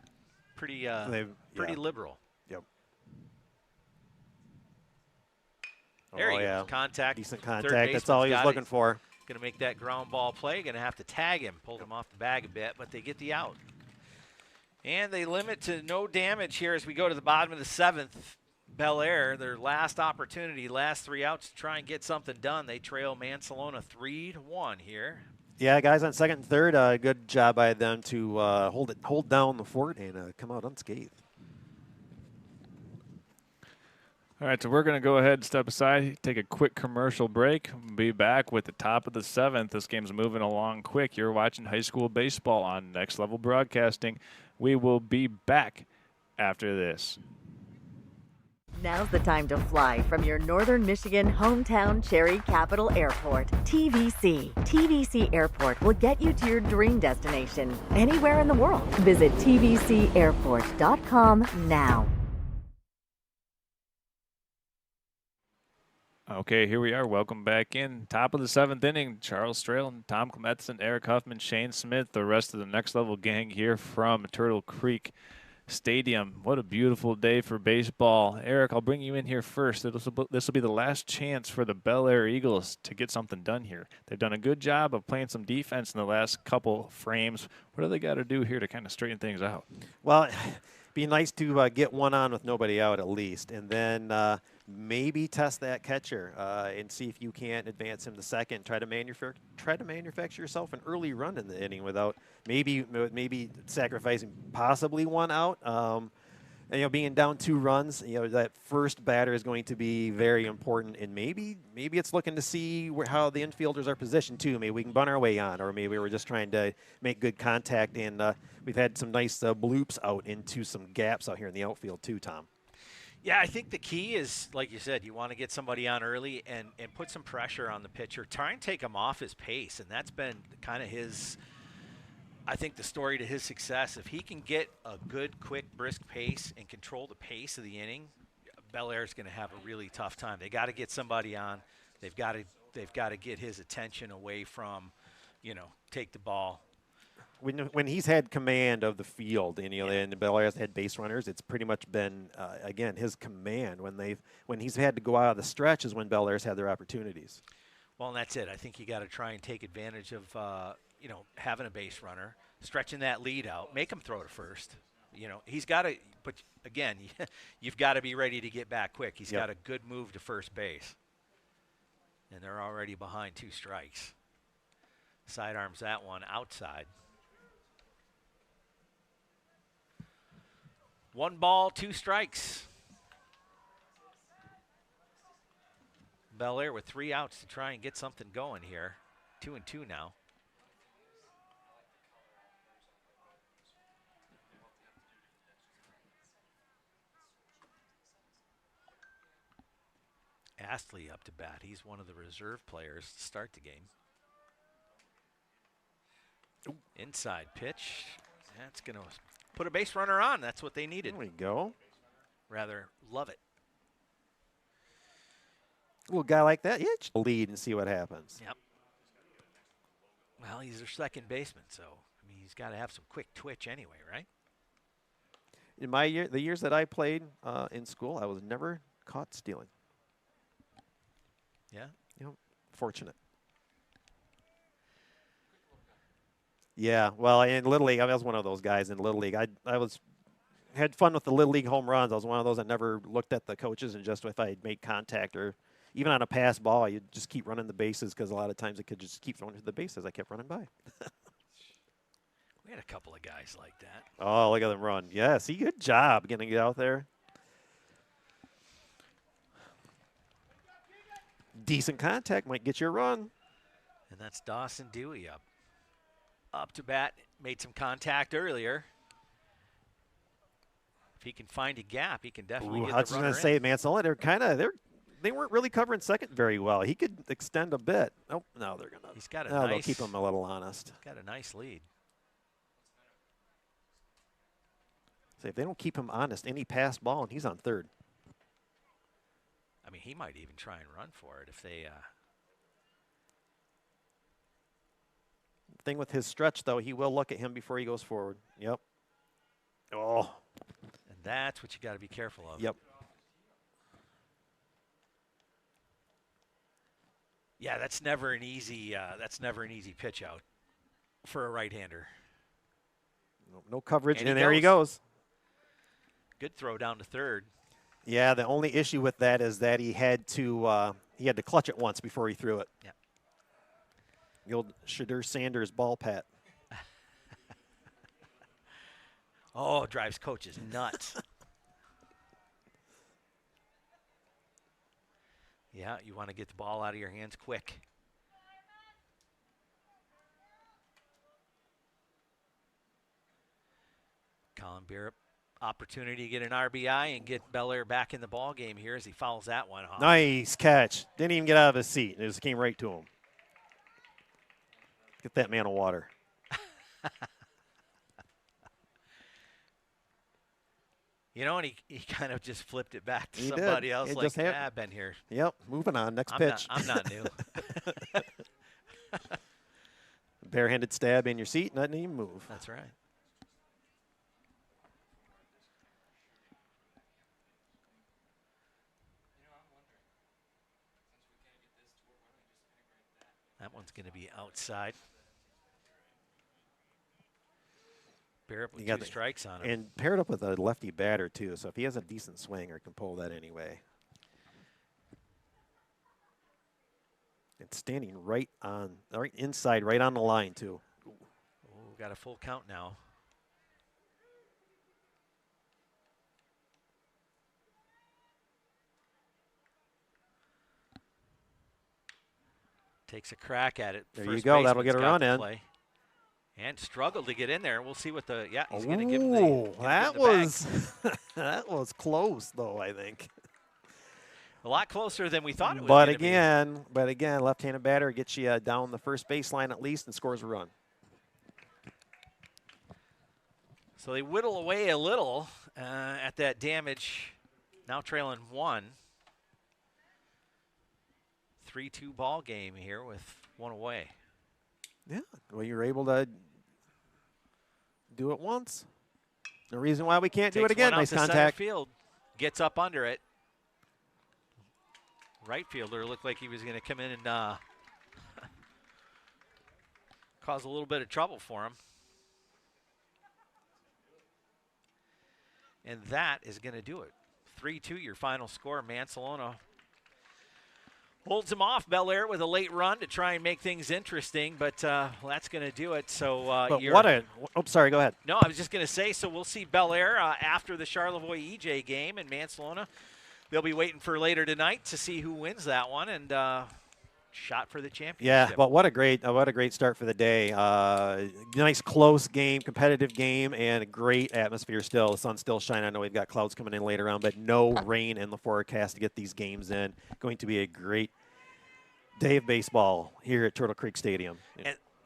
pretty They've- liberal. Yep. There Oh, he yeah. goes. Contact. Decent Third contact. That's all he was baseman's got looking it. for. Going to make that ground ball play. Going to have to tag him. Pulled him off the bag a bit, but they get the out. And they limit to no damage here as we go to the bottom of the 7th. Bellaire, their last opportunity, last 3 outs to try and get something done. They trail Mancelona 3-1 here. Yeah, guys on second and third, good job by them to hold down the fort and come out unscathed. All right, so we're going to go ahead and step aside, take a quick commercial break. We'll be back with the top of the 7th. This game's moving along quick. You're watching high school baseball on Next Level Broadcasting. We will be back after this. Now's the time to fly from your Northern Michigan hometown Cherry Capital Airport, TVC. TVC Airport will get you to your dream destination anywhere in the world. Visit tvcairport.com now. Okay, here we are. Welcome back in. Top of the 7th inning. Charles Strail, Tom Klemetson, Eric Huffman, Shane Smith, the rest of the Next Level gang here from Turtle Creek Stadium. What a beautiful day for baseball. Eric, I'll bring you in here first. This will be the last chance for the Bellaire Eagles to get something done here. They've done a good job of playing some defense in the last couple frames. What do they got to do here to kind of straighten things out? Well, be nice to get one on with nobody out at least, and then maybe test that catcher and see if you can't advance him to second. Try to manufacture yourself an early run in the inning without maybe sacrificing possibly one out. And being down 2 runs, that first batter is going to be very important. And maybe it's looking to see how the infielders are positioned too. Maybe we can bunt our way on, or maybe we're just trying to make good contact. And we've had some nice bloops out into some gaps out here in the outfield too, Tom. Yeah, I think the key is, like you said, you want to get somebody on early and put some pressure on the pitcher. Try and take him off his pace, and that's been kind of his, I think, the story to his success. If he can get a good, quick, brisk pace and control the pace of the inning, Bellaire's going to have a really tough time. They got to get somebody on. They've got to get his attention away from, take the ball. When he's had command of the field, and and Bellaire's had base runners, it's pretty much been again his command. When he's had to go out of the stretch is when Bellaire's had their opportunities. Well, and that's it. I think you got to try and take advantage of having a base runner, stretching that lead out, make him throw to first. He's got to. But again, you've got to be ready to get back quick. He's got a good move to first base, and they're already behind 2 strikes. Sidearms that one outside. 1 ball, 2 strikes. Bellaire with 3 outs to try and get something going here. 2-2 now. Astley up to bat. He's one of the reserve players to start the game. Inside pitch. That's going to put a base runner on. That's what they needed. There we go. Rather love it. A little guy like that, yeah, just lead and see what happens. Yep. Well, he's their second baseman, so I mean, he's got to have some quick twitch anyway, right? In my year, the years that I played in school, I was never caught stealing. Yeah. You know, fortunate. Yeah, well, in Little League, I was one of those guys in Little League. I had fun with the Little League home runs. I was one of those that never looked at the coaches and just if I had made contact or even on a pass ball, you'd just keep running the bases because a lot of times it could just keep throwing to the bases. I kept running by. We had a couple of guys like that. Oh, look at them run. Yeah, see, good job getting it out there. Decent contact might get you a run. And that's Dawson Dewey up to bat. Made some contact earlier. If he can find a gap, he can definitely get the runner in. I was going to say, Mancelona, they weren't really covering second very well. He could extend a bit. Oh, no, they're going to. He's got a they'll nice. keep him a little honest. Got a nice lead. Say if they don't keep him honest, any pass ball, and he's on third. I mean, he might even try and run for it if they. Thing with his stretch, though, he will look at him before he goes forward. Yep. Oh. And that's what you got to be careful of. Yep. Yeah, that's never an easy. That's never an easy pitch out for a right-hander. No coverage, And and he there he goes. goes. Good throw down to third. Yeah, the only issue with that is that he had to clutch it once before he threw it. Yeah. The old Shadur Sanders ball pat. Oh, drives coaches nuts. Yeah, you want to get the ball out of your hands quick. Colin Beer, opportunity to get an RBI and get Bellaire back in the ball game here as he fouls that one off. Nice catch. Didn't even get out of his seat. It just came right to him. Get that man of water. You know, and he kind of just flipped it back to He somebody did. else. It Like, just happened. I've been here. Yep, moving on. Next I'm pitch. I'm not new. Barehanded stab in your seat, nothing even move. That's right. That one's going to be outside. Barrett with You got 2 strikes on him. And paired up with a lefty batter, too. So if he has a decent swinger, can pull that anyway. And standing right inside, right on the line, too. Oh, got a full count now. Takes a crack at it. There you go. That'll get a run in. Play. And struggled to get in there. We'll see what the he's going to give him the. That was that was close though. I think. A lot closer than we thought it was. But again, left-handed batter gets you down the first baseline at least and scores a run. So they whittle away a little at that damage. Now trailing 1. 3-2 ball game here with 1 away. Yeah, well, you're able to do it once. No reason why we can't do it again. Nice contact. Field gets up under it. Right fielder looked like he was going to come in and cause a little bit of trouble for him. And that is going to do it. 3-2 your final score. Mancelona holds him off. Bellaire with a late run to try and make things interesting, but that's going to do it. So sorry, go ahead. No, I was just going to say, so we'll see Bellaire after the Charlevoix EJ game, and Mancelona they'll be waiting for later tonight to see who wins that one and shot for the championship. Yeah, but what a great start for the day. Nice close game, competitive game, and a great atmosphere still. The sun's still shining. I know we've got clouds coming in later on, but no rain in the forecast to get these games in. Going to be a great day of baseball here at Turtle Creek Stadium.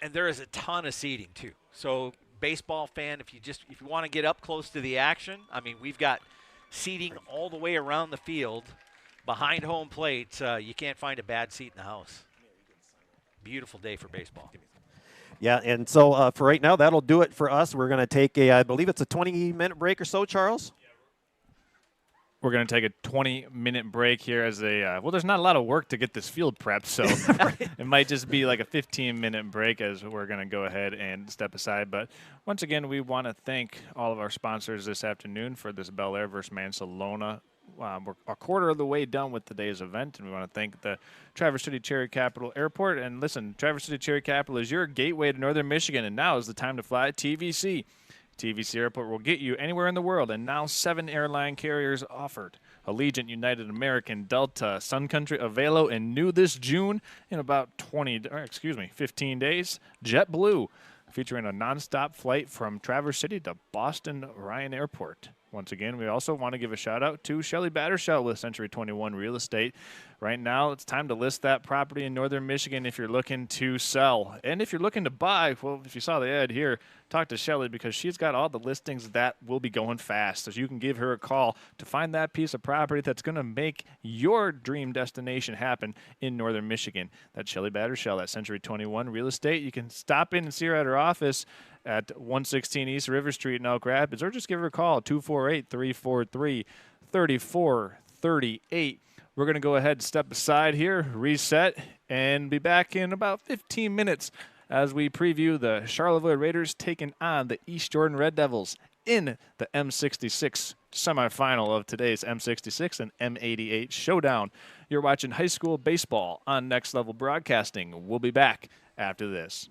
And there is a ton of seating too. So baseball fan, if you want to get up close to the action, I mean, we've got seating all the way around the field. Behind home plate, you can't find a bad seat in the house. Beautiful day for baseball. Yeah, and so for right now, that'll do it for us. We're going to take I believe it's a 20-minute break or so, Charles? We're going to take a 20-minute break here as well, there's not a lot of work to get this field prepped, so it might just be like a 15-minute break as we're going to go ahead and step aside. But once again, we want to thank all of our sponsors this afternoon for this Bellaire versus Mancelona. We're a quarter of the way done with today's event, and we want to thank the Traverse City Cherry Capital Airport. And listen, Traverse City Cherry Capital is your gateway to Northern Michigan, and now is the time to fly TVC. TVC Airport will get you anywhere in the world, and now 7 airline carriers offered. Allegiant, United American, Delta, Sun Country, Avelo, and new this June in about 15 days, JetBlue, featuring a nonstop flight from Traverse City to Boston Ryan Airport. Once again, we also want to give a shout-out to Shelley Battershell with Century 21 Real Estate. Right now, it's time to list that property in Northern Michigan if you're looking to sell. And if you're looking to buy, well, if you saw the ad here, talk to Shelley because she's got all the listings that will be going fast. So you can give her a call to find that piece of property that's going to make your dream destination happen in Northern Michigan. That's Shelley Battershell at Century 21 Real Estate. You can stop in and see her at her office at 116 East River Street in Elk Rapids, or just give her a call, 248-343-3438. We're going to go ahead and step aside here, reset, and be back in about 15 minutes as we preview the Charlevoix Rayders taking on the East Jordan Red Devils in the M-66 semifinal of today's M-66 and M-88 Showdown. You're watching high school baseball on Next Level Broadcasting. We'll be back after this.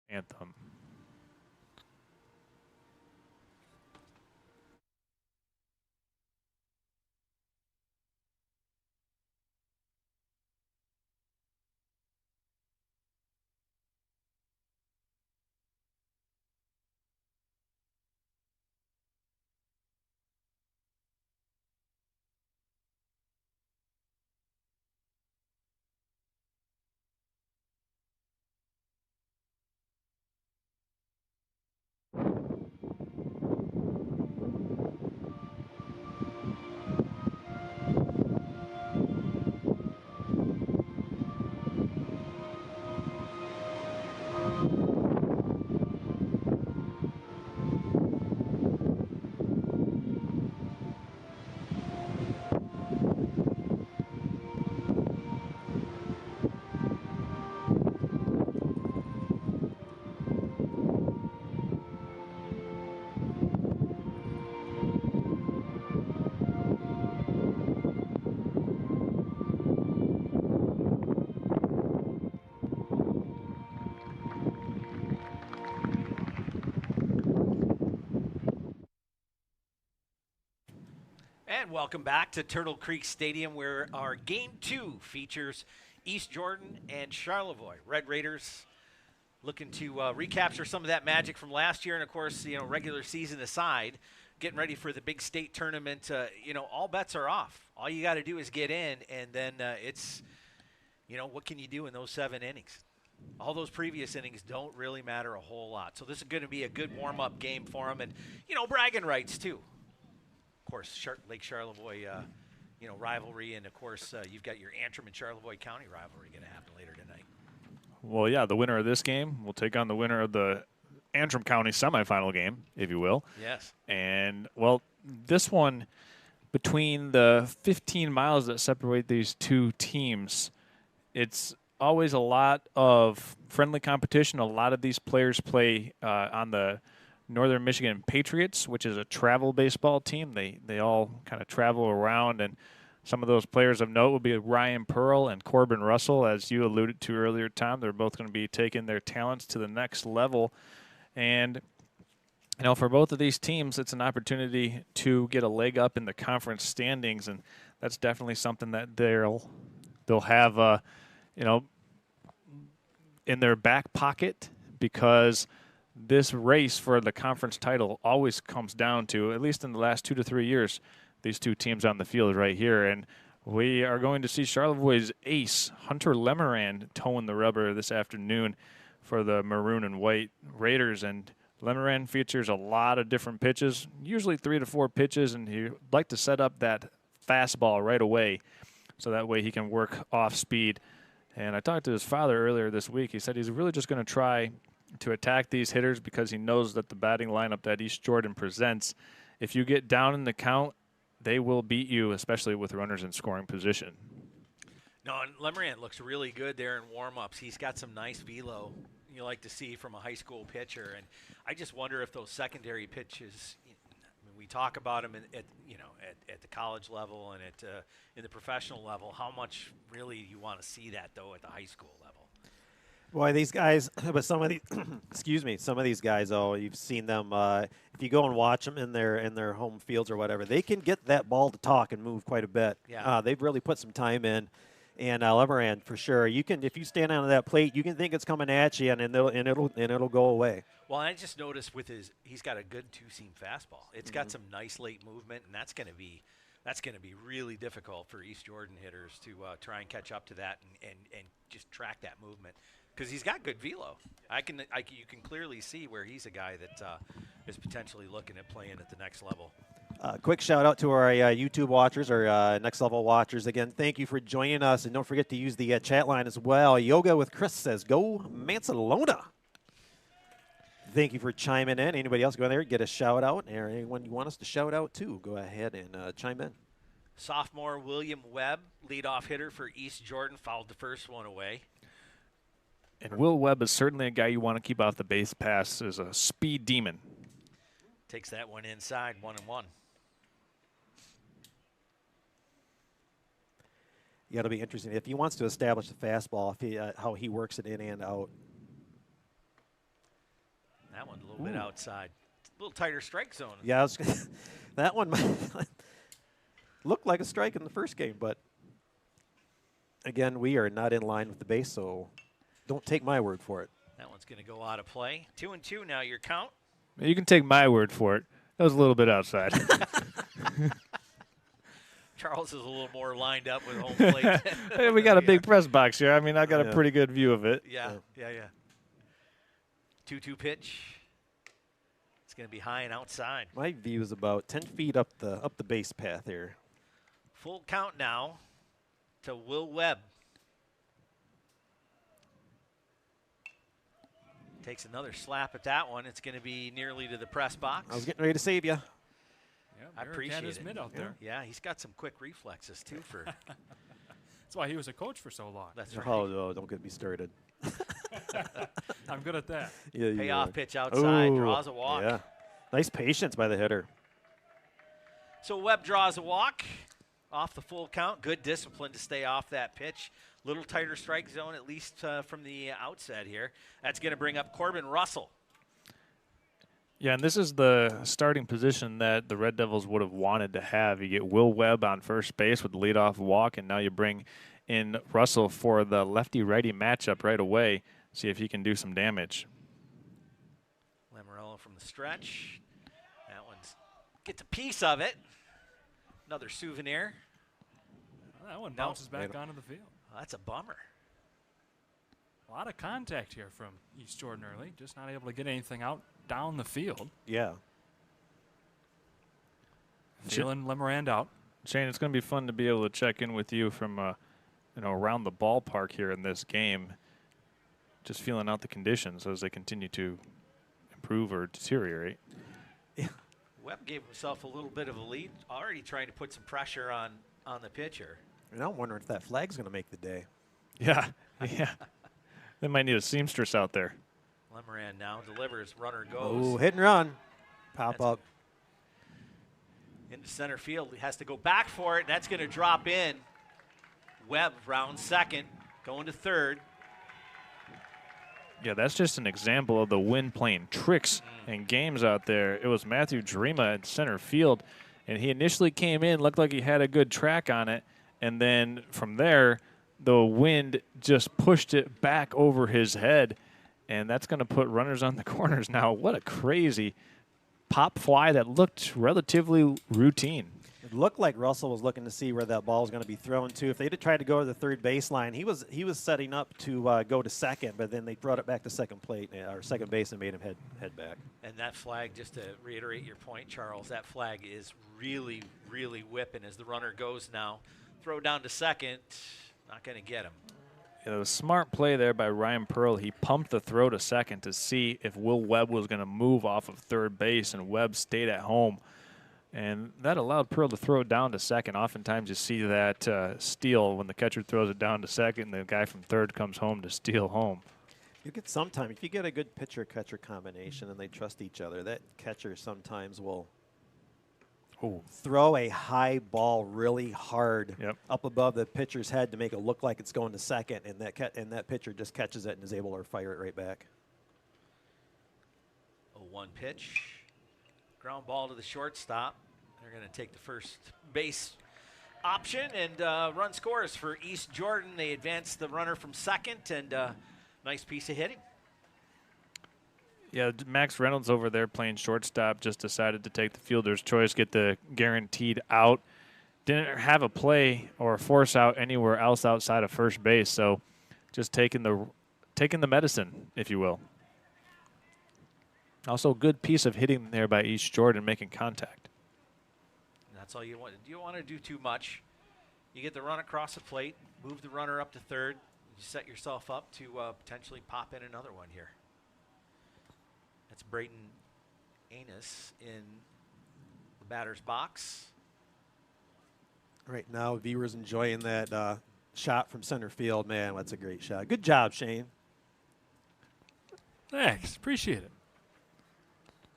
anthem. And welcome back to Turtle Creek Stadium, where our Game 2 features East Jordan and Charlevoix. Red Raiders looking to recapture some of that magic from last year, and of course, regular season aside, getting ready for the big state tournament. All bets are off. All you got to do is get in, and then it's, what can you do in those 7 innings? All those previous innings don't really matter a whole lot. So this is going to be a good warm-up game for them, and, bragging rights, too. Of course, Lake Charlevoix, rivalry, and of course, you've got your Antrim and Charlevoix County rivalry going to happen later tonight. Well, yeah, the winner of this game will take on the winner of the Antrim County semifinal game, if you will. Yes. And, well, this one, between the 15 miles that separate these two teams, it's always a lot of friendly competition. A lot of these players play on the Northern Michigan Patriots, which is a travel baseball team. They all kind of travel around, and some of those players of note will be Ryan Pearl and Corbin Russell, as you alluded to earlier, Tom. They're both going to be taking their talents to the next level. And, for both of these teams, it's an opportunity to get a leg up in the conference standings, and that's definitely something that they'll have, in their back pocket, because this race for the conference title always comes down to, at least in the last 2 to 3 years, these two teams on the field right here. And we are going to see Charlevoix's ace, Hunter Lemerand, towing the rubber this afternoon for the maroon and white Raiders. And Lemerand features a lot of different pitches, usually 3 to 4 pitches, and he'd like to set up that fastball right away so that way he can work off speed. And I talked to his father earlier this week. He said he's really just going to try to attack these hitters because he knows that the batting lineup that East Jordan presents, if you get down in the count, they will beat you, especially with runners in scoring position. No, and Lemerand looks really good there in warm-ups. He's got some nice velo you like to see from a high school pitcher, and I just wonder if those secondary pitches, we talk about them at the college level and in the professional level, how much really you want to see that, though, at the high school level. Boy, these guys, but some of these, some of these guys, you've seen them. If you go and watch them in their home fields or whatever, they can get that ball to talk and move quite a bit. Yeah. They've really put some time in, and Lemerand for sure. You can, if you stand on that plate, you can think it's coming at you, and it'll go away. Well, I just noticed he's got a good 2-seam fastball. It's got some nice late movement, and that's going to be really difficult for East Jordan hitters to try and catch up to that and just track that movement. Because he's got good velo. You can clearly see where he's a guy that is potentially looking at playing at the next level. Quick shout out to our YouTube watchers, our Next Level watchers. Again, thank you for joining us, and don't forget to use the chat line as well. Yoga with Chris says, "Go Mancelona." Thank you for chiming in. Anybody else go in there, get a shout out, or anyone you want us to shout out to, go ahead and chime in. Sophomore William Webb, leadoff hitter for East Jordan, fouled the first one away. And Will Webb is certainly a guy you want to keep off the base pass as a speed demon. Takes that one inside, 1-1. Yeah, it'll be interesting. If he wants to establish the fastball, how he works it in and out. That one a little bit outside. A little tighter strike zone. Yeah, that one looked like a strike in the first game, but again, we are not in line with the base, so don't take my word for it. That one's going to go out of play. 2-2 now, your count. You can take my word for it. That was a little bit outside. Charles is a little more lined up with home plate. Hey, we got a big press box here. I mean, I got a pretty good view of it. Yeah. 2-2 pitch. It's going to be high and outside. My view is about 10 feet up the base path here. Full count now to Will Webb. Takes another slap at that one. It's going to be nearly to the press box. I was getting ready to save you. Yeah, I appreciate his it. mid out there. Yeah, he's got some quick reflexes too. For That's why he was a coach for so long. that's right. Oh, no, don't get me started. I'm good at that. Yeah, you Payoff are. pitch outside, Ooh, draws a walk. Yeah. Nice patience by the hitter. So Webb draws a walk off the full count. Good discipline to stay off that pitch. Little tighter strike zone, at least from the outset here. That's going to bring up Corbin Russell. Yeah, and this is the starting position that the Red Devils would have wanted to have. You get Will Webb on first base with the leadoff walk, and now you bring in Russell for the lefty-righty matchup right away. See if he can do some damage. Lamorello from the stretch. That one's gets a piece of it. Another souvenir. Well, that one No. bounces back onto the field. Oh, that's a bummer. A lot of contact here from East Jordan early. Just not able to get anything out down the field. Yeah. Feeling Lemarand out. Shane, it's going to be fun to be able to check in with you from around the ballpark here in this game. Just feeling out the conditions as they continue to improve or deteriorate. Webb gave himself a little bit of a lead, already trying to put some pressure on the pitcher. And I'm wondering if that flag's going to make the day. Yeah, yeah. They might need a seamstress out there. Lemarand now delivers, runner Oh, goes hit and run. Pop That's up. into center field. He has to go back for it, and that's going to drop in. Webb round second, going to third. Yeah, that's just an example of the wind playing tricks and games out there. It was Matthew Drema at center field, and he initially came in, looked like he had a good track on it, and then from there, the wind just pushed it back over his head, and that's going to put runners on the corners now. What a crazy pop fly that looked relatively routine. It looked like Russell was looking to see where that ball was going to be thrown to. If they did try to go to the third baseline, he was setting up to go to second, but then they brought it back to second plate or second base and made him head back. And that flag, just to reiterate your point, Charles, that flag is really, really whipping as the runner goes now. Throw down to second, not going to get him. It was a smart play there by Ryan Pearl. He pumped the throw to second to see if Will Webb was going to move off of third base, and Webb stayed at home. And that allowed Pearl to throw it down to second. Oftentimes you see that steal when the catcher throws it down to second, and the guy from third comes home to steal home. You get sometime if you get a good pitcher-catcher combination and they trust each other, that catcher sometimes will throw a high ball really hard up above the pitcher's head to make it look like it's going to second, and that pitcher just catches it and is able to fire it right back. 0-1 pitch. Ground ball to the shortstop. They're going to take the first base option, and run scores for East Jordan. They advance the runner from second, and nice piece of hitting. Yeah, Max Reynolds over there playing shortstop just decided to take the fielder's choice, get the guaranteed out. Didn't have a play or a force out anywhere else outside of first base, so just taking the medicine, if you will. Also, good piece of hitting there by East Jordan, making contact. That's all you want. You don't want to do too much. You get the run across the plate, move the runner up to third. You set yourself up to potentially pop in another one here. That's Brayton Anus in the batter's box. Right now, viewers enjoying that shot from center field. Man, that's a great shot. Good job, Shane. Thanks. Appreciate it.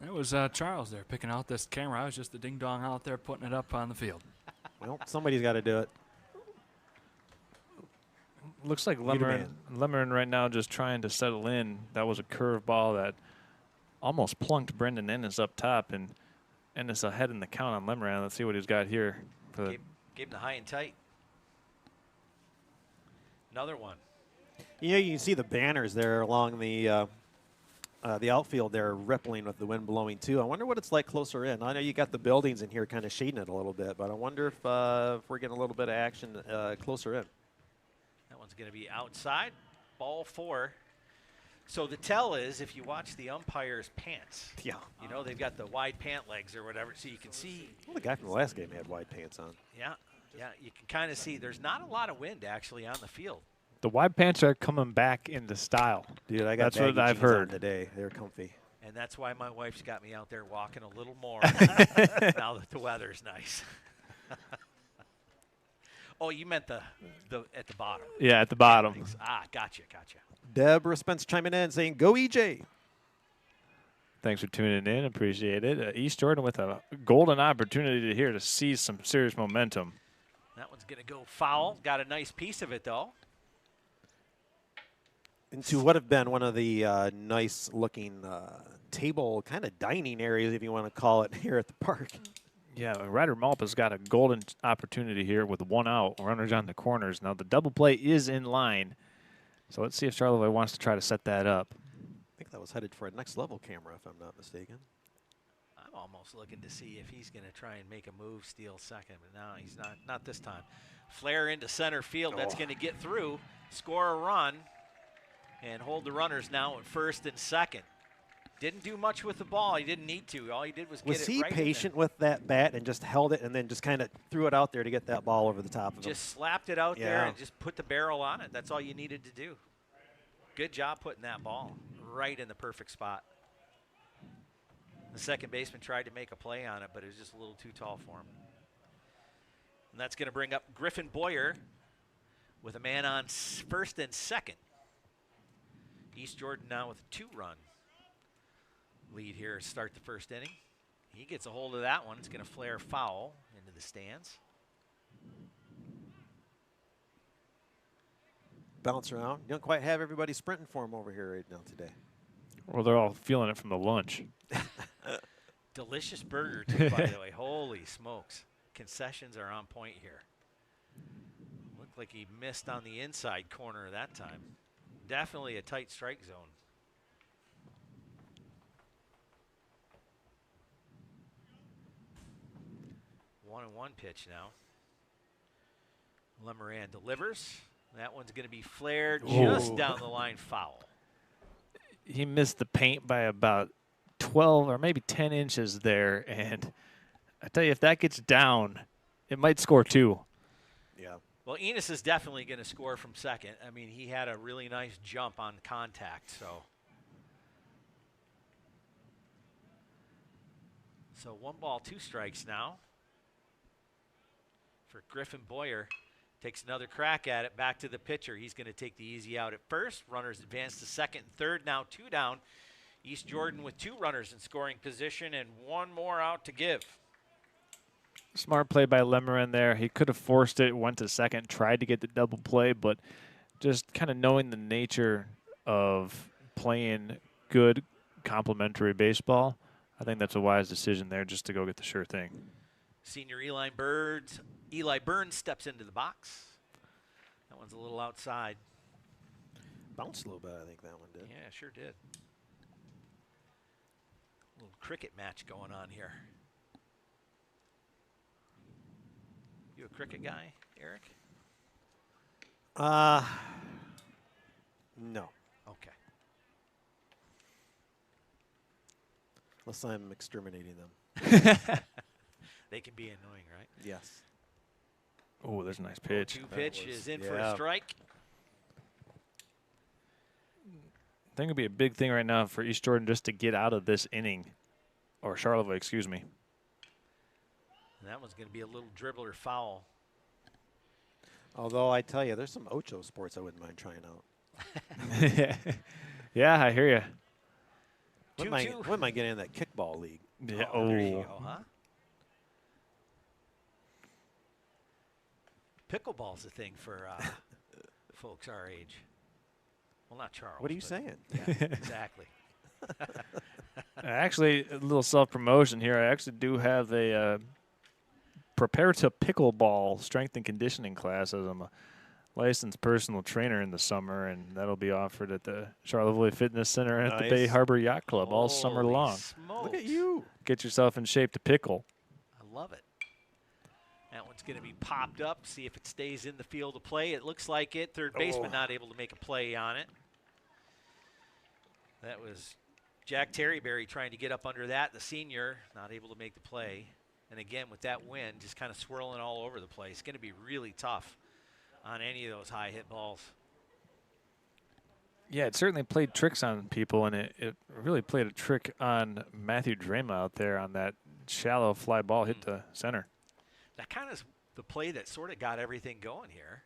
That was Charles there picking out this camera. I was just the ding-dong out there putting it up on the field. Well, somebody's got to do it. Looks like Lemerin right now just trying to settle in. That was a curveball that almost plunked Brendan Ennis up top, and Ennis ahead in the count on Lemoran. Let's see what he's got here. For the Gave him the high and tight. Another one. You know, you can see the banners there along the outfield there rippling with the wind blowing too. I wonder what it's like closer in. I know you got the buildings in here kind of shading it a little bit, but I wonder if we're getting a little bit of action closer in. That one's going to be outside. Ball 4. So the tell is, if you watch the umpire's pants, Yeah. you know, they've got the wide pant legs or whatever, so you can see. Well, the guy from the last game had wide pants on. Yeah, you can kind of see. There's not a lot of wind actually on the field. The wide pants are coming back into style. Dude, I got That's what baggy I've jeans on heard. today. They're comfy. And that's why my wife's got me out there walking a little more now that the weather's nice. Oh, you meant the at the bottom. Yeah, at the bottom. Gotcha. Deborah Spence chiming in saying, "Go EJ." Thanks for tuning in. Appreciate it. East Jordan with a golden opportunity here to seize some serious momentum. That one's going to go foul. Got a nice piece of it, though. Into what have been one of the nice-looking table kind of dining areas, if you want to call it, here at the park. Yeah, Ryder Malpa's got a golden opportunity here with 1 out, runners on the corners. Now, the double play is in line, so let's see if Charlevoix wants to try to set that up. I think that was headed for a next-level camera, if I'm not mistaken. I'm almost looking to see if he's going to try and make a move, steal second, but no, he's not this time. Flare into center field. That's going to get through, score a run, and hold the runners now at first and second. Didn't do much with the ball. He didn't need to. All he did was get it right. Was he patient with that bat and just held it and then just kind of threw it out there to get that ball over the top of him? Just slapped it out there Yeah. and just put the barrel on it. That's all you needed to do. Good job putting that ball right in the perfect spot. The second baseman tried to make a play on it, but it was just a little too tall for him. And that's going to bring up Griffin Boyer with a man on first and second. East Jordan now with a 2-run lead here to start the first inning. He gets a hold of that one. It's going to flare foul into the stands. Bounce around. You don't quite have everybody sprinting for him over here right now today. Well, they're all feeling it from the lunch. Delicious burger, too, by the way. Holy smokes. Concessions are on point here. Looked like he missed on the inside corner that time. Definitely a tight strike zone. One and one pitch now. Lemoran delivers. That one's going to be flared just down the line, foul. He missed the paint by about 12 or maybe 10 inches there, and I tell you, if that gets down, it might score 2. Yeah. Well, Enos is definitely going to score from second. I mean, he had a really nice jump on contact, so. So 1 ball, 2 strikes now for Griffin Boyer. Takes another crack at it, back to the pitcher. He's going to take the easy out at first. Runners advance to second and third, now 2 down. East Jordan with 2 runners in scoring position and 1 more out to give. Smart play by Lemoran there. He could have forced it, went to second, tried to get the double play, but just kind of knowing the nature of playing good complementary baseball, I think that's a wise decision there just to go get the sure thing. Senior Eli Burns steps into the box. That one's a little outside. Bounced a little bit, I think that one did. Yeah, sure did. A little cricket match going on here. You a cricket guy, Eric? No. Okay. Unless I'm exterminating them. They can be annoying, right? Yes. Oh, there's a nice pitch. 2 pitch is in for a strike. I think it'd be a big thing right now for East Jordan just to get out of this inning, or Charlevoix, excuse me. And that one's going to be a little dribbler foul. Although I tell you, there's some Ocho sports I wouldn't mind trying out. Yeah, I hear you. When am I getting in that kickball league? Yeah. There you go, huh? Pickleball's a thing for folks our age. Well, not Charles. What are you but saying? Yeah, exactly. Actually, a little self-promotion here. I actually do have a prepare to pickleball strength and conditioning class, as I'm a licensed personal trainer in the summer, and that'll be offered at the Charlevoix Fitness Center at the Bay Nice. Harbor Yacht Club all summer Holy long. smokes. Look at you. Get yourself in shape to pickle. I love it. That one's going to be popped up. See if it stays in the field of play. It looks like it. Third baseman not able to make a play on it. That was Jack Terryberry trying to get up under that. The senior not able to make the play. And again, with that wind, just kind of swirling all over the place. It's going to be really tough on any of those high hit balls. Yeah, it certainly played tricks on people, and it really played a trick on Matthew Drama out there on that shallow fly ball hit to center. That kind of the play that sort of got everything going here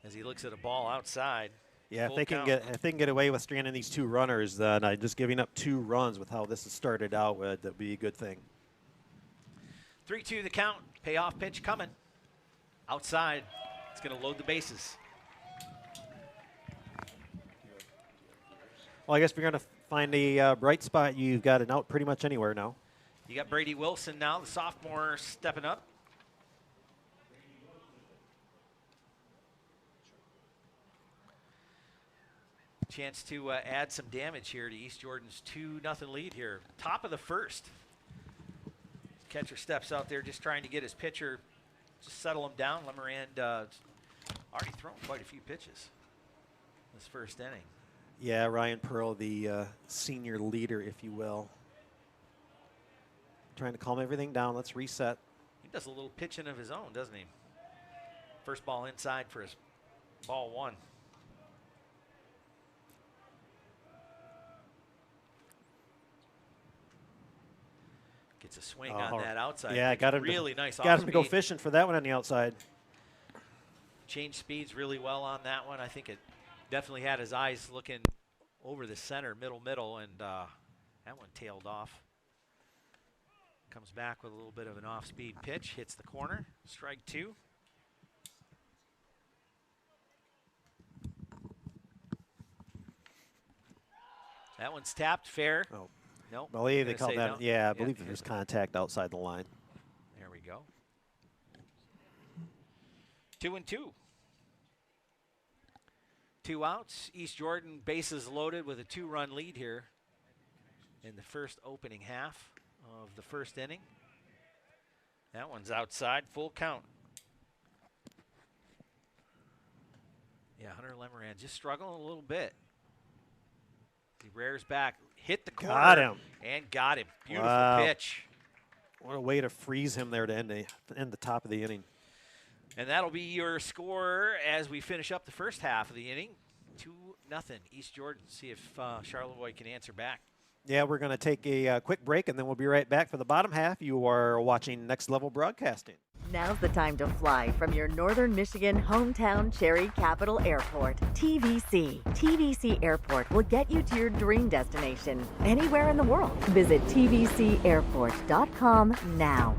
as he looks at a ball outside. Yeah, Full count. if they can get away with stranding these 2 runners, then just giving up 2 runs with how this has started out would be a good thing. 3-2 the count. Payoff pitch coming. Outside. It's going to load the bases. Well, I guess if you're going to find a bright spot, you've got an out pretty much anywhere now. You got Brady Wilson now, the sophomore, stepping up. Chance to add some damage here to East Jordan's 2-0 lead here. Top of the first. Catcher steps out there just trying to get his pitcher, just settle him down. Lemarand already thrown quite a few pitches this first inning. Yeah, Ryan Pearl, the senior leader, if you will. Trying to calm everything down. Let's reset. He does a little pitching of his own, doesn't he? First ball inside for his ball 1. Gets a swing on that outside. Yeah, got him. Really nice Got him to go off-speed. fishing for that one on the outside. Changed speeds really well on that one. I think it definitely had his eyes looking over the center, middle, and that one tailed off. Comes back with a little bit of an off-speed pitch, hits the corner, strike 2. That one's tapped, fair. Oh. No, I believe they gonna called say that. no. Yeah, I believe there's contact outside the line. There we go. 2-2. 2 outs. East Jordan bases loaded with a 2-run lead here in the first opening half of the first inning. That one's outside, full count. Yeah, Hunter Lemarand just struggling a little bit. He rears back, hit the corner. Got him. And got him. Beautiful Wow. pitch. What a way to freeze him there to end the top of the inning. And that'll be your score as we finish up the first half of the inning. 2-0 East Jordan. See if Charlevoix can answer back. Yeah, we're going to take a quick break, and then we'll be right back for the bottom half. You are watching Next Level Broadcasting. Now's the time to fly from your northern Michigan hometown Cherry Capital Airport. TVC. TVC Airport will get you to your dream destination anywhere in the world. Visit tvcairport.com now.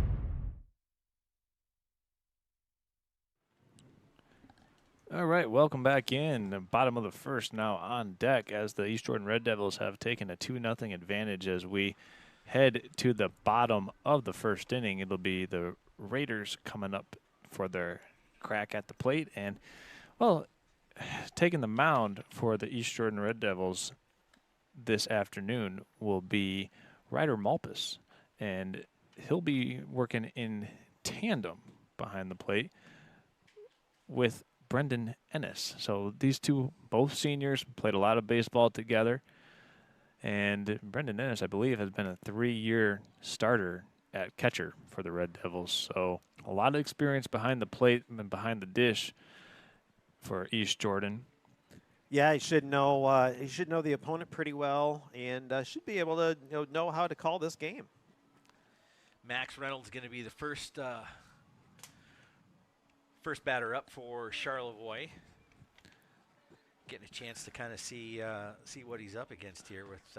All right, welcome back in. The bottom of the first now on deck as the East Jordan Red Devils have taken a 2-0 advantage as we head to the bottom of the first inning. It'll be the Raiders coming up for their crack at the plate. And, well, taking the mound for the East Jordan Red Devils this afternoon will be Ryder Malpus. And he'll be working in tandem behind the plate with Brendan Ennis. So these two, both seniors, played a lot of baseball together. And Brendan Ennis, I believe, has been a 3-year starter at catcher for the Red Devils. So a lot of experience behind the plate and behind the dish for East Jordan. Yeah, he should know the opponent pretty well, and should be able to know how to call this game. Max Reynolds going to be the first batter up for Charlevoix. Getting a chance to kind of see what he's up against here with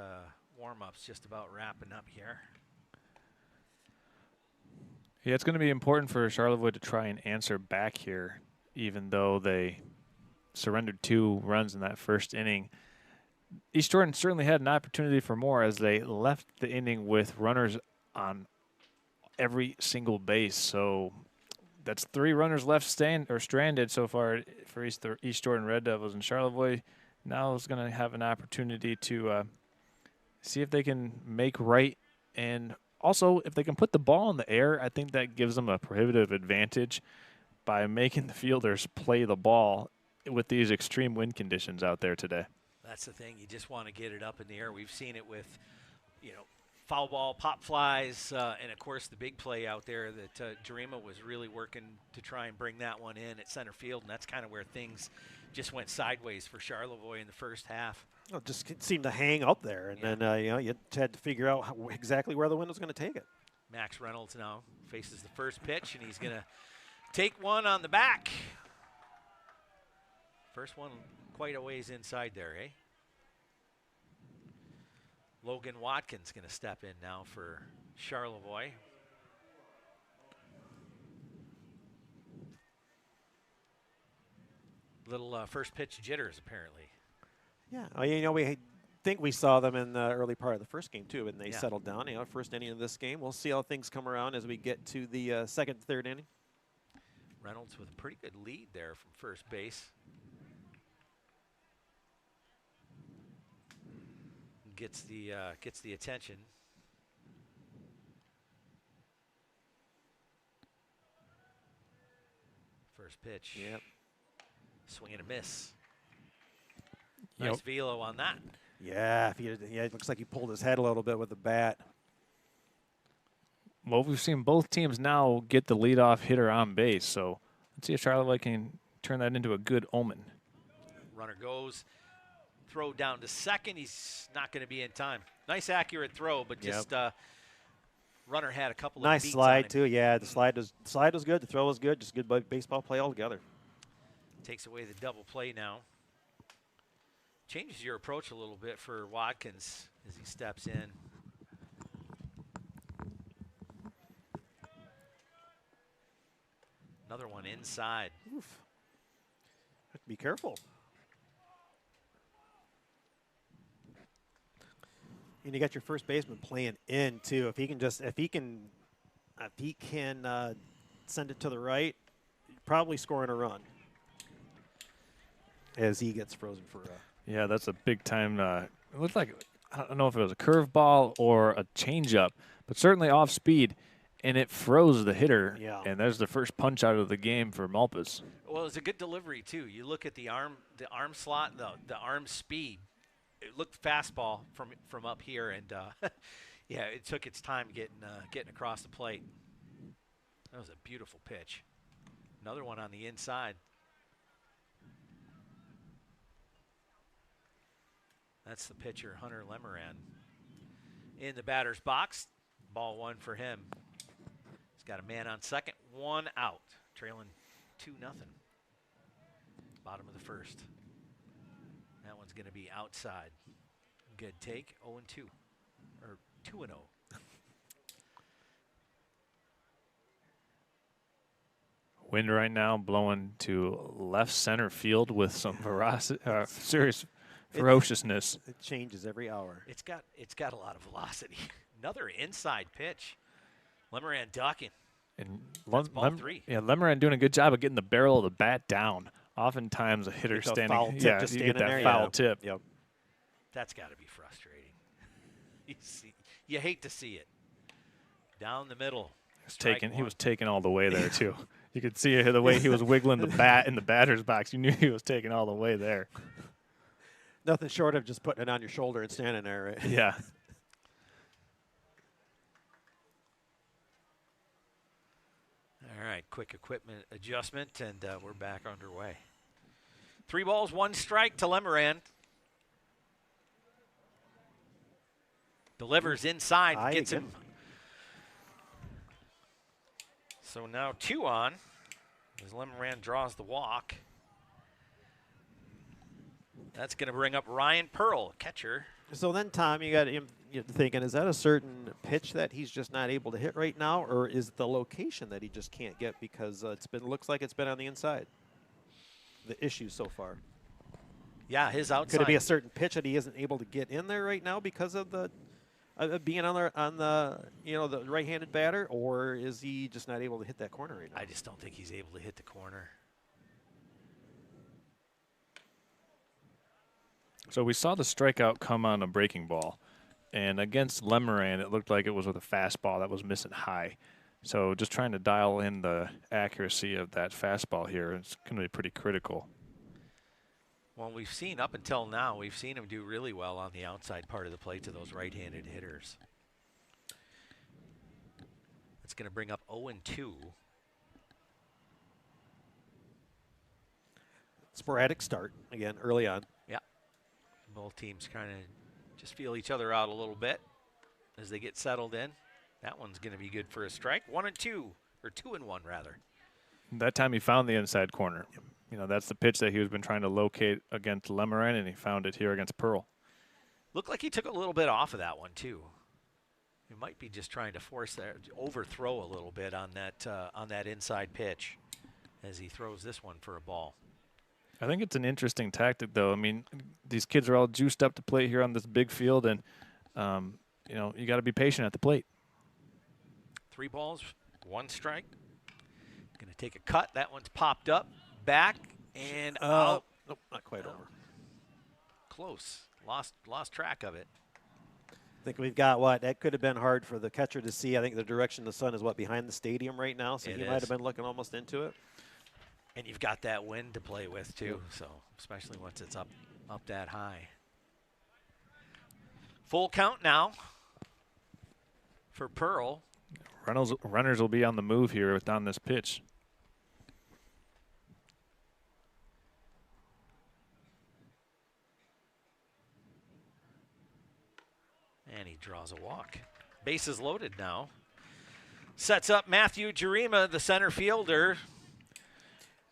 warm-ups just about wrapping up here. Yeah, it's going to be important for Charlevoix to try and answer back here, even though they surrendered 2 runs in that first inning. East Jordan certainly had an opportunity for more as they left the inning with runners on every single base. So that's 3 runners left stranded so far for East Jordan Red Devils. And Charlevoix now is going to have an opportunity to see if they can make right. And also, if they can put the ball in the air, I think that gives them a prohibitive advantage by making the fielders play the ball with these extreme wind conditions out there today. That's the thing. You just want to get it up in the air. We've seen it with, foul ball, pop flies, and, of course, the big play out there that Jarima was really working to try and bring that one in at center field, and that's kind of where things just went sideways for Charlevoix in the first half. Well, it just seemed to hang up there, and then you had to figure out exactly where the wind was going to take it. Max Reynolds now faces the first pitch, and he's going to take one on the back. First one quite a ways inside there, eh? Logan Watkins going to step in now for Charlevoix. Little first pitch jitters, apparently. Yeah, we think we saw them in the early part of the first game, too, and they settled down. First inning of this game. We'll see how things come around as we get to the second and third inning. Reynolds with a pretty good lead there from first base. Gets the attention. First pitch. Yep. Swing and a miss. Nice velo on that. Yeah, it looks like he pulled his head a little bit with the bat. Well, we've seen both teams now get the leadoff hitter on base, so let's see if Charlevoix can turn that into a good omen. Runner goes. Throw down to second. He's not going to be in time. Nice accurate throw, but just runner had a couple of nice beats slide on him. too. Yeah, the slide was good. The throw was good. Just good baseball play altogether. Takes away the double play now. Changes your approach a little bit for Watkins as he steps in. Another one inside. Oof. Have to be careful. And you got your first baseman playing in too. If he can send it to the right, probably scoring a run as he gets frozen for. Yeah, that's a big time. It looked like, I don't know if it was a curveball or a changeup, but certainly off speed, and it froze the hitter. Yeah. And there's the first punch out of the game for Malpas. Well, it was a good delivery too. You look at the arm slot, the arm speed. It looked fastball from up here, and yeah, it took its time getting across the plate. That was a beautiful pitch. Another one on the inside. That's the pitcher, Hunter Lemoran. In the batter's box, ball 1 for him. He's got a man on second, 1 out, trailing 2-0. Bottom of the first. That one's going to be outside. Good take, 0-2, or 2-0. Wind right now blowing to left center field with some serious ferociousness. It changes every hour. It's got a lot of velocity. Another inside pitch. Lemoran ducking. And That's ball 3. Yeah, Lemoran doing a good job of getting the barrel of the bat down. Oftentimes a hitter Get that standing, foul tip just you get standing that there, foul yeah. tip. Yep. That's got to be frustrating. You hate to see it. Down the middle. He was taking all the way there too. You could see the way he was wiggling the bat in the batter's box. You knew he was taking all the way there. Nothing short of just putting it on your shoulder and standing there, right? Yeah. All right, quick equipment adjustment, and we're back underway. 3 balls, 1 strike to Lemoran. Delivers inside, gets him. So now 2 on as Lemoran draws the walk. That's going to bring up Ryan Pearl, catcher. So then, Tom, you got him thinking, is that a certain pitch that he's just not able to hit right now, or is it the location that he just can't get because looks like it's been on the inside? The issue so far. Yeah, his outside. Could it be a certain pitch that he isn't able to get in there right now because of the being on the the right-handed batter, or is he just not able to hit that corner right now? I just don't think he's able to hit the corner. So we saw the strikeout come on a breaking ball, and against Lemoran, it looked like it was with a fastball that was missing high. So just trying to dial in the accuracy of that fastball here, it's going to be pretty critical. Well, we've seen up until now, we've seen him do really well on the outside part of the plate to those right-handed hitters. It's going to bring up 0-2. Sporadic start again early on. Yeah. Both teams kind of just feel each other out a little bit as they get settled in. That one's going to be good for a strike. 1-2, or 2-1 rather. That time he found the inside corner. That's the pitch that he was been trying to locate against Lemoran, and he found it here against Pearl. Looked like he took a little bit off of that one too. He might be just trying to force that overthrow a little bit on that inside pitch as he throws this one for a ball. I think it's an interesting tactic, though. I mean, these kids are all juiced up to play here on this big field, and you got to be patient at the plate. 3 balls, 1 strike. Going to take a cut. That one's popped up, back, and out. Nope, not quite over. Close. Lost track of it. I think we've got what? That could have been hard for the catcher to see. I think the direction of the sun is behind the stadium right now, so he might have been looking almost into it. And you've got that wind to play with too, so especially once it's up that high. Full count now for Pearl. Runners will be on the move here on this pitch. And he draws a walk. Bases loaded now. Sets up Matthew Jarima, the center fielder.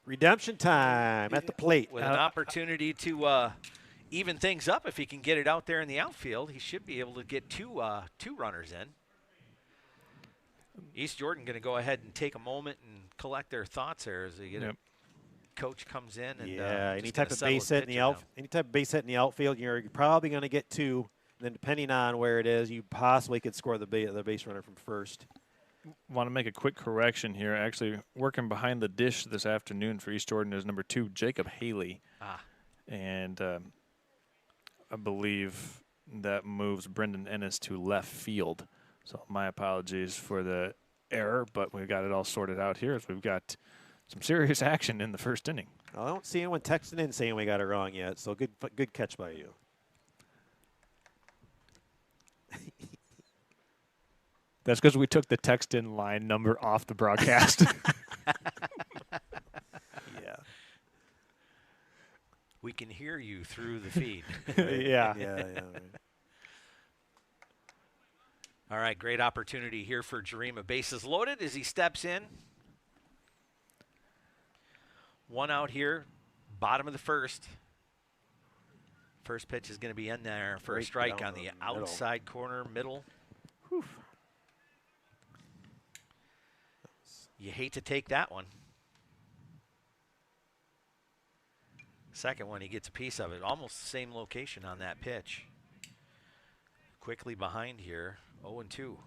Redemption time at the plate. With an opportunity to even things up if he can get it out there in the outfield. He should be able to get two runners in. East Jordan going to go ahead and take a moment and collect their thoughts there as the coach comes in. And, any type of base hit in the outfield, you're probably going to get 2. And then depending on where it is, you possibly could score the base runner from first. Want to make a quick correction here. Actually, working behind the dish this afternoon for East Jordan is number 2, Jacob Haley. And I believe that moves Brendan Ennis to left field. So my apologies for the error, but we've got it all sorted out here as we've got some serious action in the first inning. I don't see anyone texting in saying we got it wrong yet, so good catch by you. That's because we took the text-in line number off the broadcast. Yeah. We can hear you through the feed. Yeah. Right. All right, great opportunity here for Jarima. Bases loaded as he steps in. 1 out here, bottom of the first. First pitch is going to be in there for a strike on the outside corner, middle. Whew. You hate to take that one. Second one, he gets a piece of it. Almost the same location on that pitch. Quickly behind here, 0-2.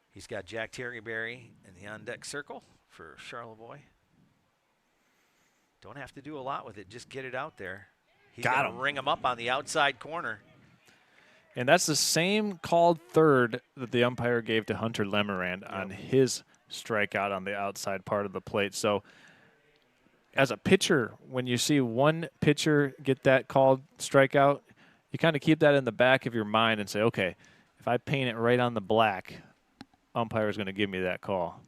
He's got Jack Terryberry in the on-deck circle for Charlevoix. Don't have to do a lot with it. Just get it out there. He's got to ring him up on the outside corner. And that's the same called third that the umpire gave to Hunter Lemoran on his strikeout on the outside part of the plate. So as a pitcher, when you see one pitcher get that called strikeout, you kind of keep that in the back of your mind and say, okay, if I paint it right on the black, umpire is going to give me that call.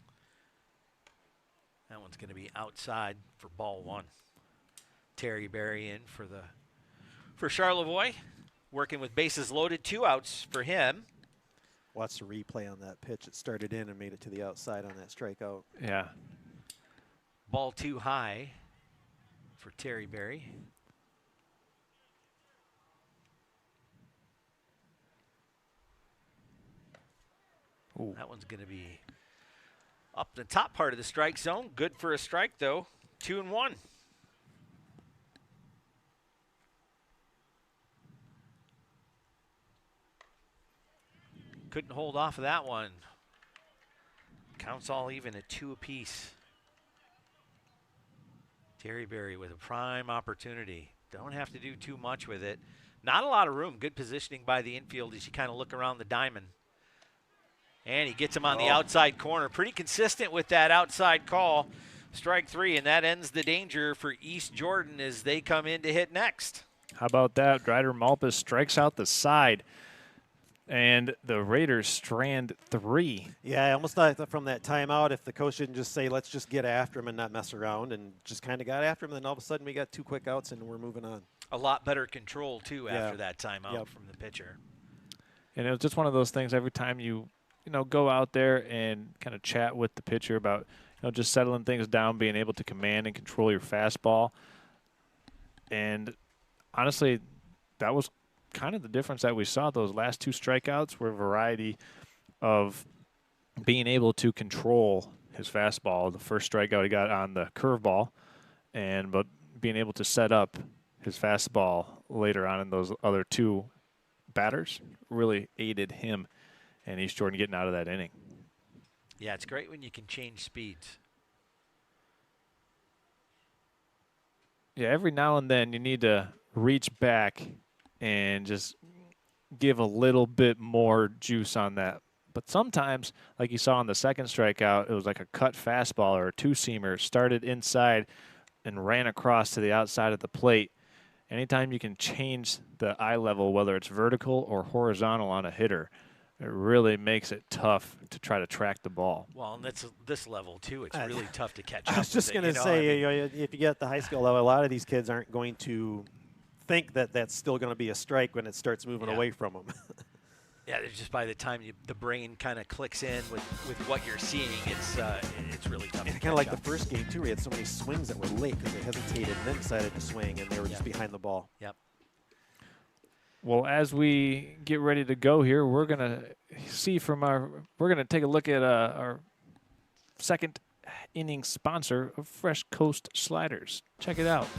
That one's going to be outside for ball 1. Terryberry in for Charlevoix. Working with bases loaded, 2 outs for him. Watch the replay on that pitch. It started in and made it to the outside on that strikeout. Yeah. Ball 2 high for Terryberry. That one's going to be Up the top part of the strike zone. Good for a strike, though. 2-1. Couldn't hold off of that one. Counts all even at 2 apiece. Terryberry with a prime opportunity. Don't have to do too much with it. Not a lot of room. Good positioning by the infield as you kind of look around the diamond. And he gets him on the outside corner. Pretty consistent with that outside call. Strike 3, and that ends the danger for East Jordan as they come in to hit next. How about that? Ryder Malpas strikes out the side, and the Raiders strand 3. Yeah, I almost thought that from that timeout, if the coach didn't just say, let's just get after him and not mess around, and just kind of got after him, then all of a sudden we got 2 quick outs and we're moving on. A lot better control, too, after that timeout from the pitcher. And it was just one of those things every time you go out there and kind of chat with the pitcher about, just settling things down, being able to command and control your fastball. And honestly, that was kind of the difference that we saw. Those last 2 strikeouts were a variety of being able to control his fastball. The first strikeout he got on the curveball, but being able to set up his fastball later on in those other 2 batters really aided him and East Jordan getting out of that inning. Yeah, it's great when you can change speeds. Yeah, every now and then you need to reach back and just give a little bit more juice on that. But sometimes, like you saw on the second strikeout, it was like a cut fastball or a 2-seamer, started inside and ran across to the outside of the plate. Anytime you can change the eye level, whether it's vertical or horizontal on a hitter, it really makes it tough to try to track the ball. Well, and that's this level, too. It's really tough to catch up. I was just going to say, if you get at the high school level, a lot of these kids aren't going to think that that's still going to be a strike when it starts moving away from them. Yeah, it's just by the time the brain kind of clicks in with what you're seeing, it's really tough. And kind of like the first game, too, we had so many swings that were late because they hesitated and then decided to swing, and they were just behind the ball. Yep. Well, as we get ready to go here, we're going to take a look at our second inning sponsor of Fresh Coast Sliders. Check it out.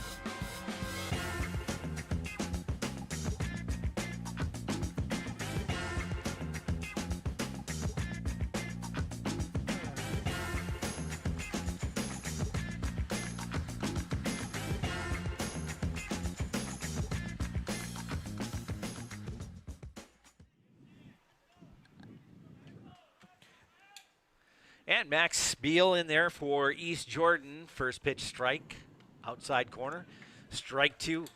And Max Beal in there for East Jordan. First pitch strike, outside corner. Strike 2.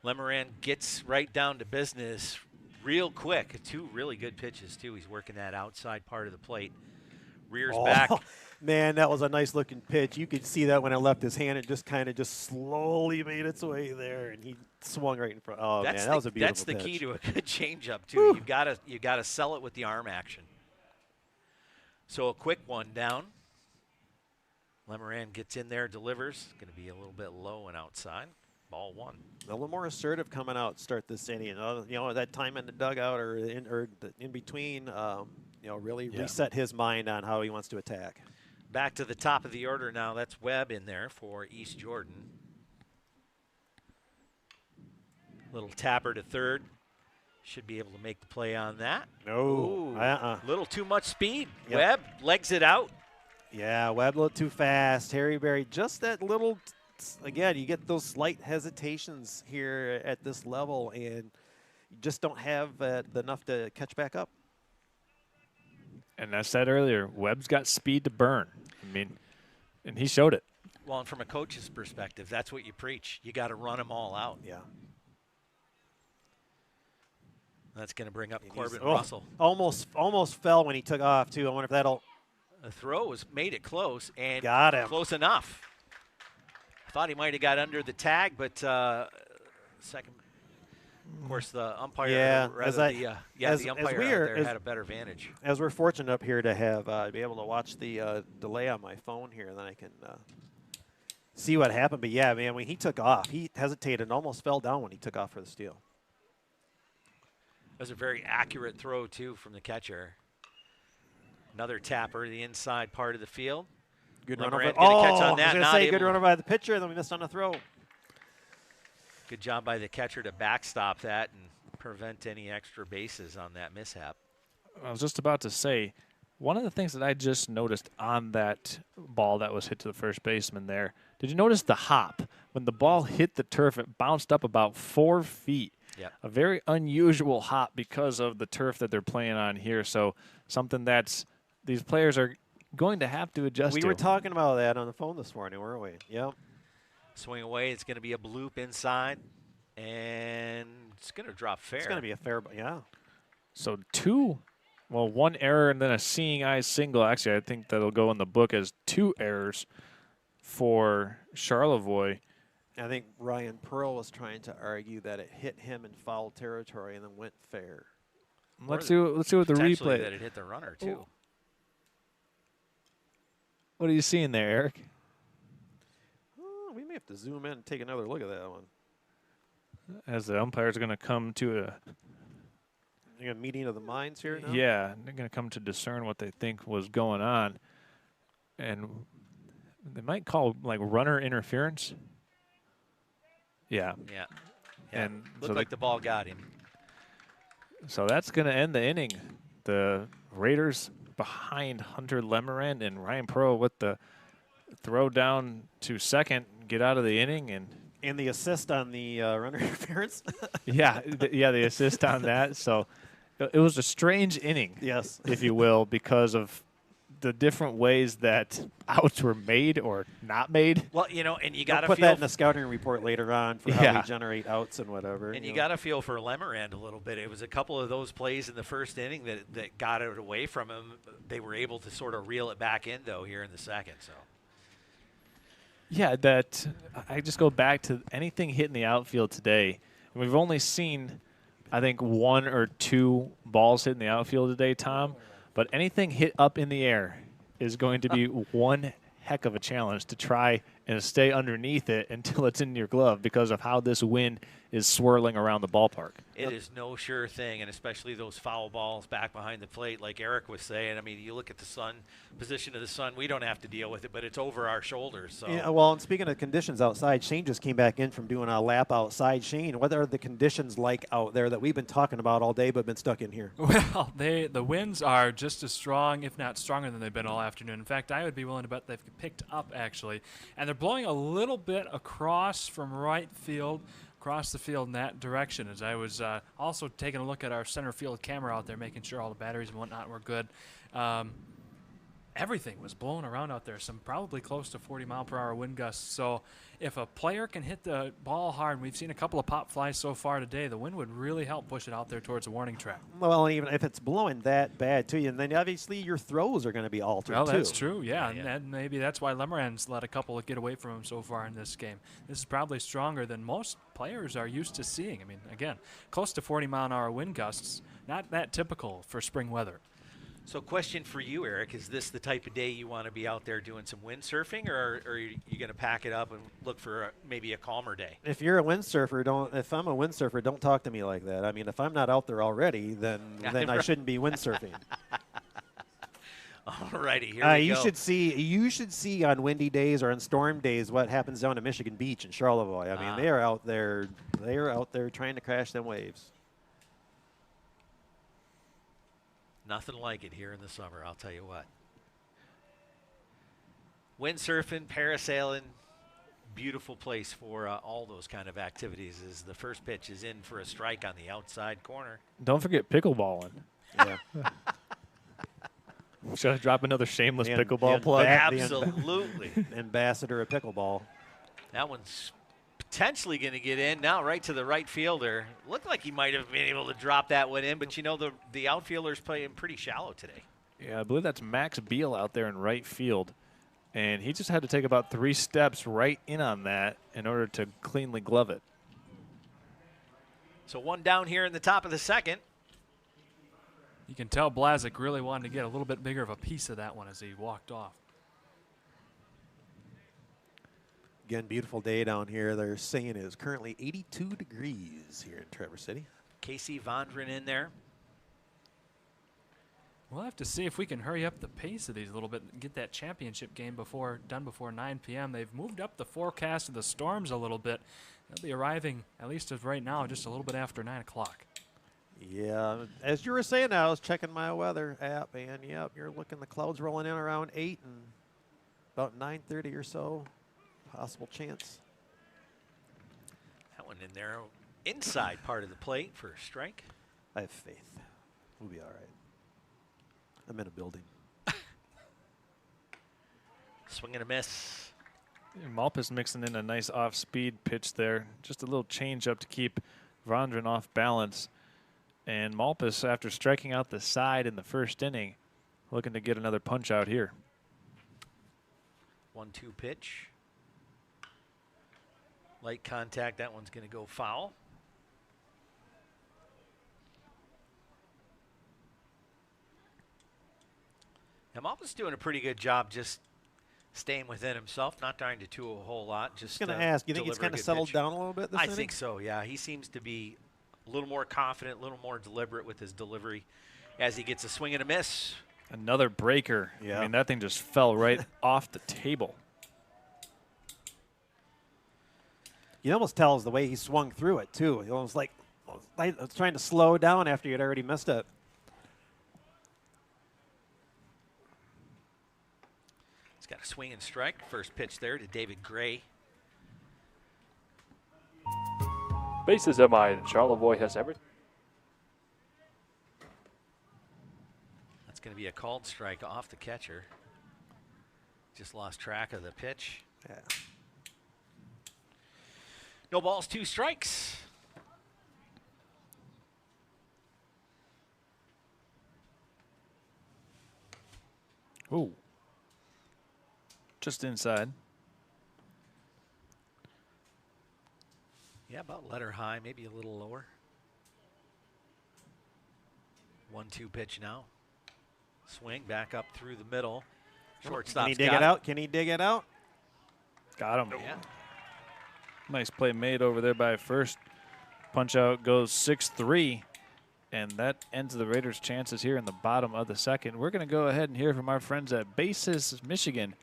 Lemoran gets right down to business real quick. 2 really good pitches, too. He's working that outside part of the plate. Rears back. Man, that was a nice looking pitch. You could see that when it left his hand, it just kind of slowly made its way there, and he swung right in front. Oh, man, that was a beautiful pitch. That's the key to a good changeup, too. You gotta sell it with the arm action. So a quick one down. Lemoran gets in there, delivers. Going to be a little bit low and outside. Ball 1. A little more assertive coming out start this inning. That time in the dugout or in between, really reset his mind on how he wants to attack. Back to the top of the order now. That's Webb in there for East Jordan. Little tapper to third. Should be able to make the play on that. No. Little too much speed. Yep. Webb legs it out. Yeah, Webb a little too fast. Terryberry, just that little, again, you get those slight hesitations here at this level, and you just don't have enough to catch back up. And I said earlier, Webb's got speed to burn. And he showed it. Well, and from a coach's perspective, that's what you preach. You got to run them all out. Yeah. That's going to bring up Corbin Russell. Almost fell when he took off, too. I wonder if that'll. The throw made it close and got him. Close enough. I thought he might have got under the tag, but second. Of course, the umpire. Yeah, the umpire out there had a better advantage. As we're fortunate up here to have be able to watch the delay on my phone here, then I can see what happened. But yeah, man, when he took off, he hesitated and almost fell down when he took off for the steal. That was a very accurate throw, too, from the catcher. Another tapper, the inside part of the field. Good run over. Lemerand gonna catch on I was that, gonna not say able good run over by the pitcher, and then we missed on the throw. Good job by the catcher to backstop that and prevent any extra bases on that mishap. I was just about to say, one of the things that I just noticed on that ball that was hit to the first baseman there, did you notice the hop? When the ball hit the turf, it bounced up about 4 feet. Yep. A very unusual hop because of the turf that they're playing on here. So something that's these players are going to have to adjust We to. were talking about that on the phone this morning, weren't we? Yep. Swing away, it's going to be a bloop inside, and it's going to drop fair. It's going to be a fair, yeah. So one error and then a seeing eye single. Actually, I think that'll go in the book as 2 errors for Charlevoix. I think Ryan Pearl was trying to argue that it hit him in foul territory and then went fair. Let's see what the Potentially replay. that it hit the runner too. What are you seeing there, Eric? Oh, we may have to zoom in and take another look at that one. As the umpires are going to come to A meeting of the minds here now? yeah, they're going to come to discern what they think was going on, and they might call like runner interference. Yeah, Yeah. and Looked so like the ball got him. So that's going to end the inning. The Raiders behind Hunter Lemerand and Ryan Pearl with the throw down to second, get out of the inning, and the assist on the runner interference. the assist on that. So it was a strange inning, Yes. if you will, because of the different ways that outs were made or not made. Well, you know, and you We'll got to put feel that in the scouting report later on for how Yeah. we generate outs and whatever. and you got to feel for Lemerand a little bit. It was a couple of those plays in the first inning that got it away from him. They were able to sort of reel it back in, though, here in the second. So Yeah, that I just go back to anything hitting the outfield today. We've only seen, I think, 1 or 2 balls hit in the outfield today, Tom. But anything hit up in the air is going to be one heck of a challenge to try and stay underneath it until it's in your glove because of how this wind is swirling around the ballpark. it is no sure thing, and especially those foul balls back behind the plate, like Eric was saying. I mean, you look at the sun, position of the sun, we don't have to deal with it, but it's over our shoulders. So. Yeah, well, and speaking of conditions outside, Shane just came back in from doing a lap outside. Shane, what are the conditions like out there that we've been talking about all day but been stuck in here? Well, the winds are just as strong, if not stronger, than they've been all afternoon. In fact, I would be willing to bet they've picked up, actually. And they're blowing a little bit across from right field, across the field in that direction. As I was also taking a look at our center field camera out there, making sure all the batteries and whatnot were good. Everything was blowing around out there, some probably close to 40-mile-per-hour wind gusts. So if a player can hit the ball hard, and we've seen a couple of pop flies so far today, the wind would really help push it out there towards the warning track. Well, even if it's blowing that bad to you, and then obviously your throws are going to be altered Well, too. that's true, yeah. Yeah. And maybe that's why Lemerand's let a couple get away from him so far in this game. This is probably stronger than most players are used to seeing. I mean, again, close to 40-mile-an-hour wind gusts, not that typical for spring weather. So question for you, Eric, is this the type of day you want to be out there doing some windsurfing, or are you going to pack it up and look for maybe a calmer day? If you're a windsurfer, if I'm a windsurfer, don't talk to me like that. I mean, if I'm not out there already, then I shouldn't be windsurfing. All righty, here we You go. should see on windy days or on storm days what happens down at Michigan Beach in Charlevoix. I mean, they are out there trying to crash them waves. Nothing like it here in the summer, I'll tell you what. Windsurfing, parasailing, beautiful place for all those kind of activities. As the first pitch is in for a strike on the outside corner. Don't forget pickleballing. Yeah. Should I drop another shameless The pickleball plug? Absolutely. Ambassador of pickleball. That one's potentially going to get in now, right to the right fielder. Looked like he might have been able to drop that one in, but you know the outfielder's playing pretty shallow today. Yeah, I believe that's Max Beal out there in right field. And he just had to take about 3 steps right in on that in order to cleanly glove it. So one down here in the top of the second. You can tell Blazik really wanted to get a little bit bigger of a piece of that one as he walked off. Again, beautiful day down here. They're saying it is currently 82 degrees here in Traverse City. Casey Vondran in there. We'll have to see if we can hurry up the pace of these a little bit and get that championship game done before 9 p.m. They've moved up the forecast of the storms a little bit. They'll be arriving, at least as right now, just a little bit after 9 o'clock. Yeah, as you were saying, I was checking my weather app, and yep, you're looking the clouds rolling in around 8 and about 9:30 or so. Possible chance. That one in there, inside part of the plate for a strike. I have faith. We'll be all right. I'm in a building. Swing and a miss. Malpas mixing in a nice off-speed pitch there. Just a little change up to keep Vondran off balance. And Malpas, after striking out the side in the first inning, looking to get another punch out here. 1-2 pitch. Light contact. That one's going to go foul. Malpas doing a pretty good job just staying within himself, not trying to do a whole lot. Just going to ask, you think he's kind of settled down a little bit this I inning? think so, yeah. He seems to be a little more confident, a little more deliberate with his delivery as he gets a swing and a miss. Another breaker. Yeah. I mean, that thing just fell right off the table. You almost tells the way he swung through it, too. He almost like trying to slow down after you'd already missed it. He's got a swing and strike. First pitch there to David Gray. Bases MI, and Charlevoix has everything. That's going to be a called strike off the catcher. Just lost track of the pitch. Yeah. No balls, 2 strikes. Ooh. Just inside. Yeah, about letter high, maybe a little lower. 1-2 pitch now. Swing back up through the middle. Shortstop's Can he dig it out? Can he dig it out? Got him. Yeah. Nice play made over there by first. Punch out goes 6-3. And that ends the Raiders' chances here in the bottom of the second. We're going to go ahead and hear from our friends at Bases, Michigan,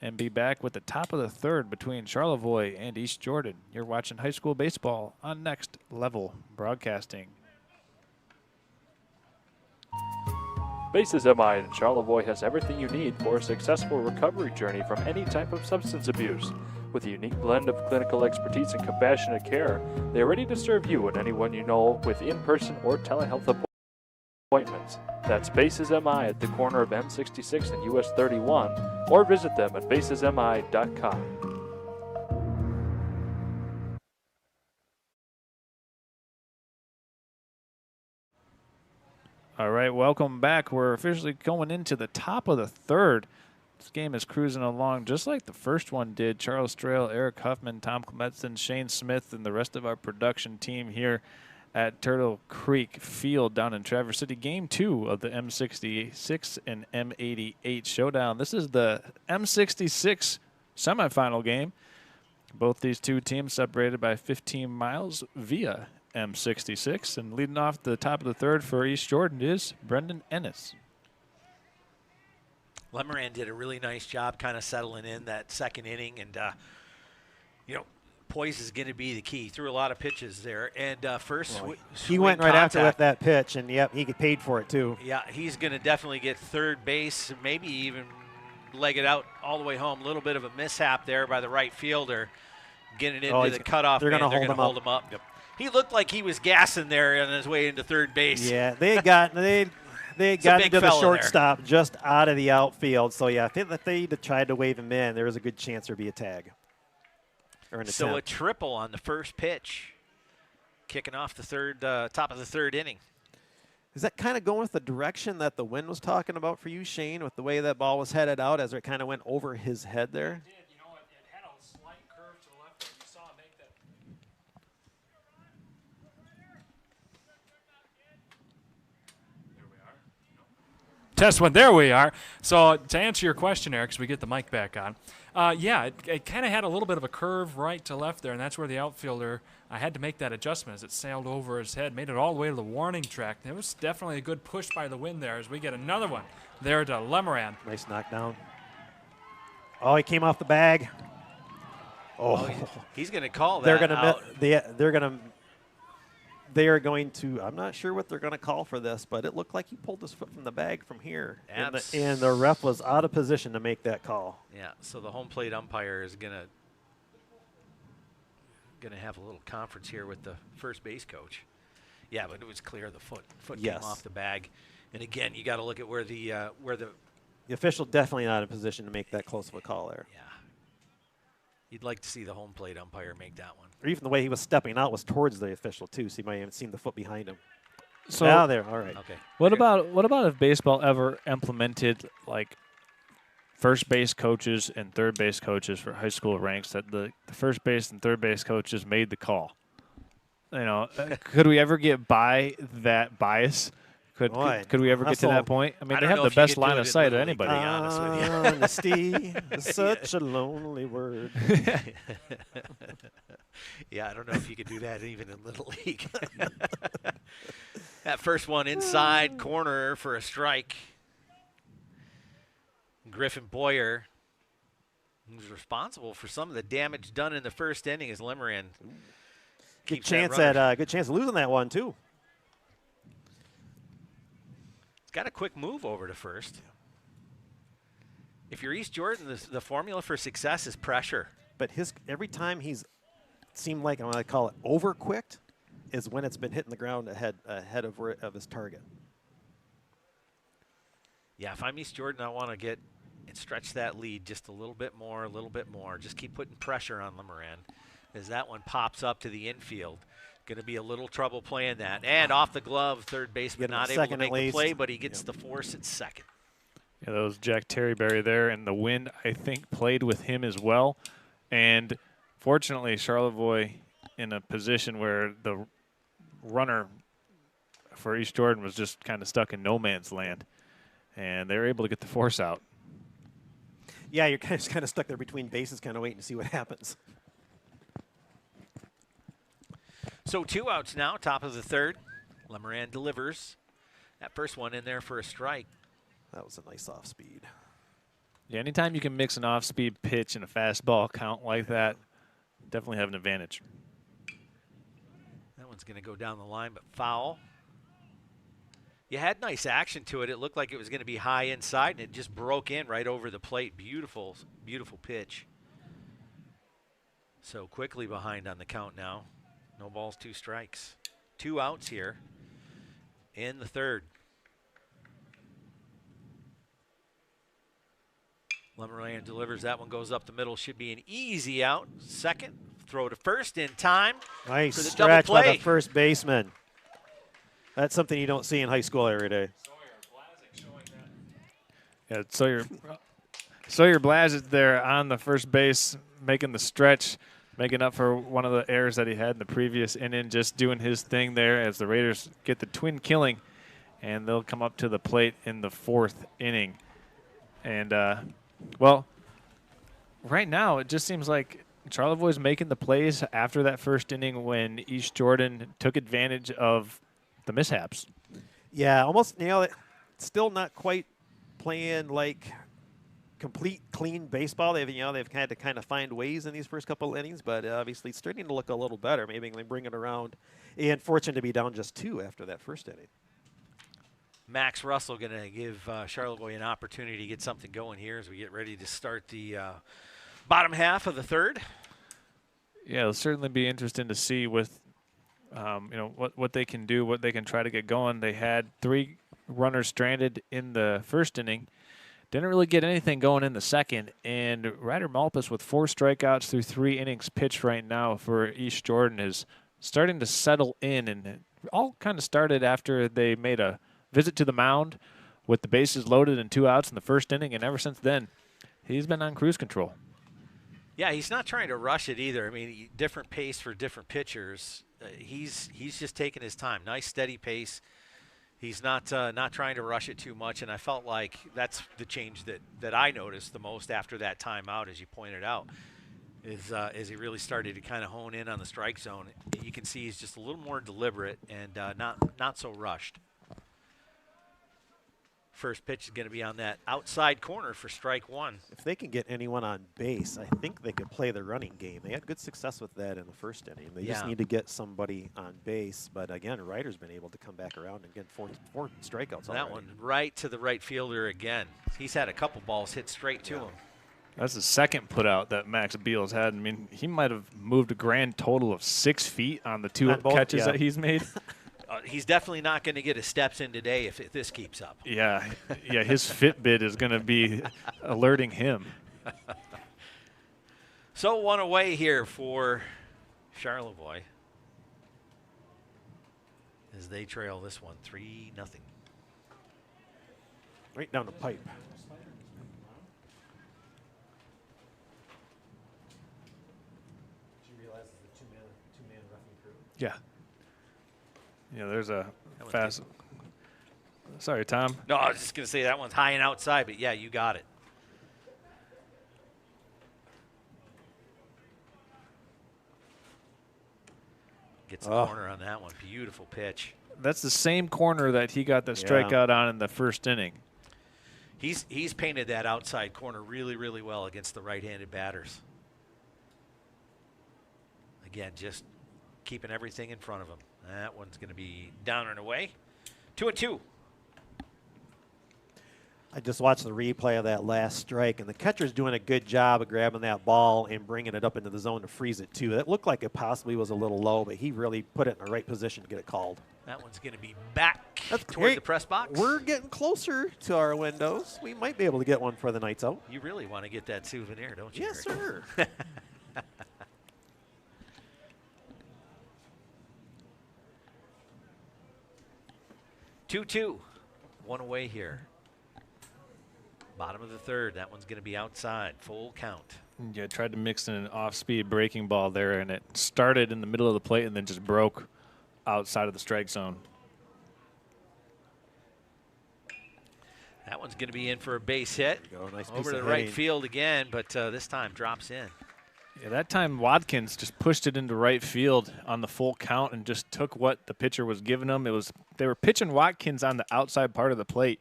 and be back with the top of the third between Charlevoix and East Jordan. You're watching high school baseball on Next Level Broadcasting. Bases MI, and Charlevoix has everything you need for a successful recovery journey from any type of substance abuse. With a unique blend of clinical expertise and compassionate care, they are ready to serve you and anyone you know with in-person or telehealth appointments. That's Bases MI at the corner of M-66 and US 31, or visit them at basesmi.com. All right, welcome back. We're officially going into the top of the third. This game is cruising along just like the first one did. Charles Strail, Eric Huffman, Tom Clementson, Shane Smith, and the rest of our production team here at Turtle Creek Field down in Traverse City. Game 2 of the M-66 and M-88 showdown. This is the M-66 semifinal game. Both these two teams separated by 15 miles via M-66. And leading off the top of the third for East Jordan is Brendan Ennis. Lemoran did a really nice job kind of settling in that second inning. And, poise is going to be the key. Threw a lot of pitches there. And first, he went right after with that pitch, and yep, he get paid for it too. Yeah, he's going to definitely get third base, maybe even leg it out all the way home. A little bit of a mishap there by the right fielder, getting into the cutoff. They're going to hold him up. Yep. He looked like he was gassing there on his way into third base. Yeah, they got into the shortstop just out of the outfield. So yeah, I think that they tried to wave him in. There was a good chance there'd be a tag. So a triple on the first pitch, kicking off the third, top of the third inning. Is that kind of going with the direction that the wind was talking about for you, Shane, with the way that ball was headed out as it kind of went over his head there? It did. It had a slight curve to the left, and you saw it make that. Here we are. Test one. There we are. So to answer your question, Eric, 'cause we get the mic back on. Yeah, it kind of had a little bit of a curve right to left there, and that's where the outfielder had to make that adjustment as it sailed over his head, made it all the way to the warning track. It was definitely a good push by the wind there as we get another one there to Lemoran. Nice knockdown. Oh, he came off the bag. Oh, He's going to call that they're gonna out. they are going to. I'm not sure what they're going to call for this, but it looked like he pulled his foot from the bag from here, and the ref was out of position to make that call. Yeah, so the home plate umpire is going to have a little conference here with the first base coach. Yeah, but it was clear the foot came off the bag. And again, you got to look at where the official definitely not in position to make that close of a call there. Yeah. You'd like to see the home plate umpire make that one. Or even the way he was stepping out was towards the official too, so you might have seen the foot behind him. So now there, all right. Okay. What about if baseball ever implemented like first base coaches and third base coaches for high school ranks, that the first base and third base coaches made the call? You know, could we ever get by that bias? Could we ever get to that point? I mean, they have the best line of sight of anybody. To be honest with you. Honesty is such a lonely word. Yeah, I don't know if you could do that even in Little League. That first one inside corner for a strike. Griffin Boyer, who's responsible for some of the damage done in the first inning, as Lemoran Good chance of losing that one too. He's got a quick move over to first. If you're East Jordan, the formula for success is pressure. But every time he's seemed like, I'm going to call it over-quicked, is when it's been hitting the ground ahead of his target. Yeah, if I'm East Jordan, I want to get and stretch that lead just a little bit more, Just keep putting pressure on Lemoran as that one pops up to the infield. Going to be a little trouble playing that. And off the glove, third baseman not able to make the play, but he gets the force at second. Yeah, that was Jack Terryberry there, and the wind, I think, played with him as well. And fortunately, Charlevoix in a position where the runner for East Jordan was just kind of stuck in no man's land, and they were able to get the force out. Yeah, you're kind of stuck there between bases, kind of waiting to see what happens. So 2 outs now, top of the third. Lemoran delivers. That first one in there for a strike. That was a nice off speed. Yeah, anytime you can mix an off-speed pitch and a fastball count like that, definitely have an advantage. That one's going to go down the line, but foul. You had nice action to it. It looked like it was going to be high inside, and it just broke in right over the plate. Beautiful, beautiful pitch. So quickly behind on the count now. No balls, 2 strikes. 2 outs here in the third. Lemoran delivers. That one goes up the middle. Should be an easy out. Second, throw to first in time. Nice for the stretch double play. by the first baseman. That's something you don't see in high school every day. Yeah, Sawyer Blazes there on the first base, making the stretch, making up for one of the errors that he had in the previous inning, just doing his thing there as the Raiders get the twin killing, and they'll come up to the plate in the 4th inning. And, well, right now it just seems like Charlevoix is making the plays after that first inning when East Jordan took advantage of the mishaps. Yeah, almost nailed it. Still not quite playing like complete clean baseball. They've had to kind of find ways in these first couple innings, but obviously it's starting to look a little better. Maybe they bring it around. And fortunate to be down just 2 after that first inning. Max Russell going to give Charlevoix an opportunity to get something going here as we get ready to start the bottom half of the third. Yeah, it'll certainly be interesting to see with what they can do, what they can try to get going. They had 3 runners stranded in the first inning. Didn't really get anything going in the second. And Ryder Malpas with 4 strikeouts through 3 innings pitched right now for East Jordan is starting to settle in. And it all kind of started after they made a visit to the mound with the bases loaded and 2 outs in the first inning. And ever since then, he's been on cruise control. Yeah, he's not trying to rush it either. I mean, different pace for different pitchers. He's just taking his time. Nice steady pace. He's not trying to rush it too much, and I felt like that's the change that I noticed the most after that timeout, as you pointed out, is he really started to kind of hone in on the strike zone. You can see he's just a little more deliberate and not so rushed. First pitch is going to be on that outside corner for strike one. If they can get anyone on base, I think they could play the running game. They had good success with that in the first inning. They just need to get somebody on base. But again, Ryder's been able to come back around and get four strikeouts. That one right to the right fielder again. He's had a couple balls hit straight to him. That's the second put out that Max Beals had. I mean, he might have moved a grand total of 6 feet on the two catches that he's made. He's definitely not going to get his steps in today if this keeps up. Yeah, his Fitbit is going to be alerting him. So one away here for Charlevoix as they trail this one 3-0. Right down the pipe. Yeah. Yeah, there's a fast. Sorry, Tom. No, I was just going to say that one's high and outside, but yeah, you got it. Gets the corner on that one. Beautiful pitch. That's the same corner that he got the strikeout on in the first inning. He's painted that outside corner really, really well against the right-handed batters. Again, just keeping everything in front of him. That one's going to be down and away. 2-2. I just watched the replay of that last strike, and the catcher's doing a good job of grabbing that ball and bringing it up into the zone to freeze it, too. That looked like it possibly was a little low, but he really put it in the right position to get it called. That one's going to be back toward great. The press box. We're getting closer to our windows. We might be able to get one for the nights out. You really want to get that souvenir, don't you? Yes, sir. 2-2. One away here. Bottom of the third. That one's going to be outside. Full count. Yeah, tried to mix in an off-speed breaking ball there, and it started in the middle of the plate and then just broke outside of the strike zone. That one's going to be in for a base hit. Nice over to the right field again, but this time drops in. Yeah, that time Watkins just pushed it into right field on the full count and just took what the pitcher was giving him. They were pitching Watkins on the outside part of the plate,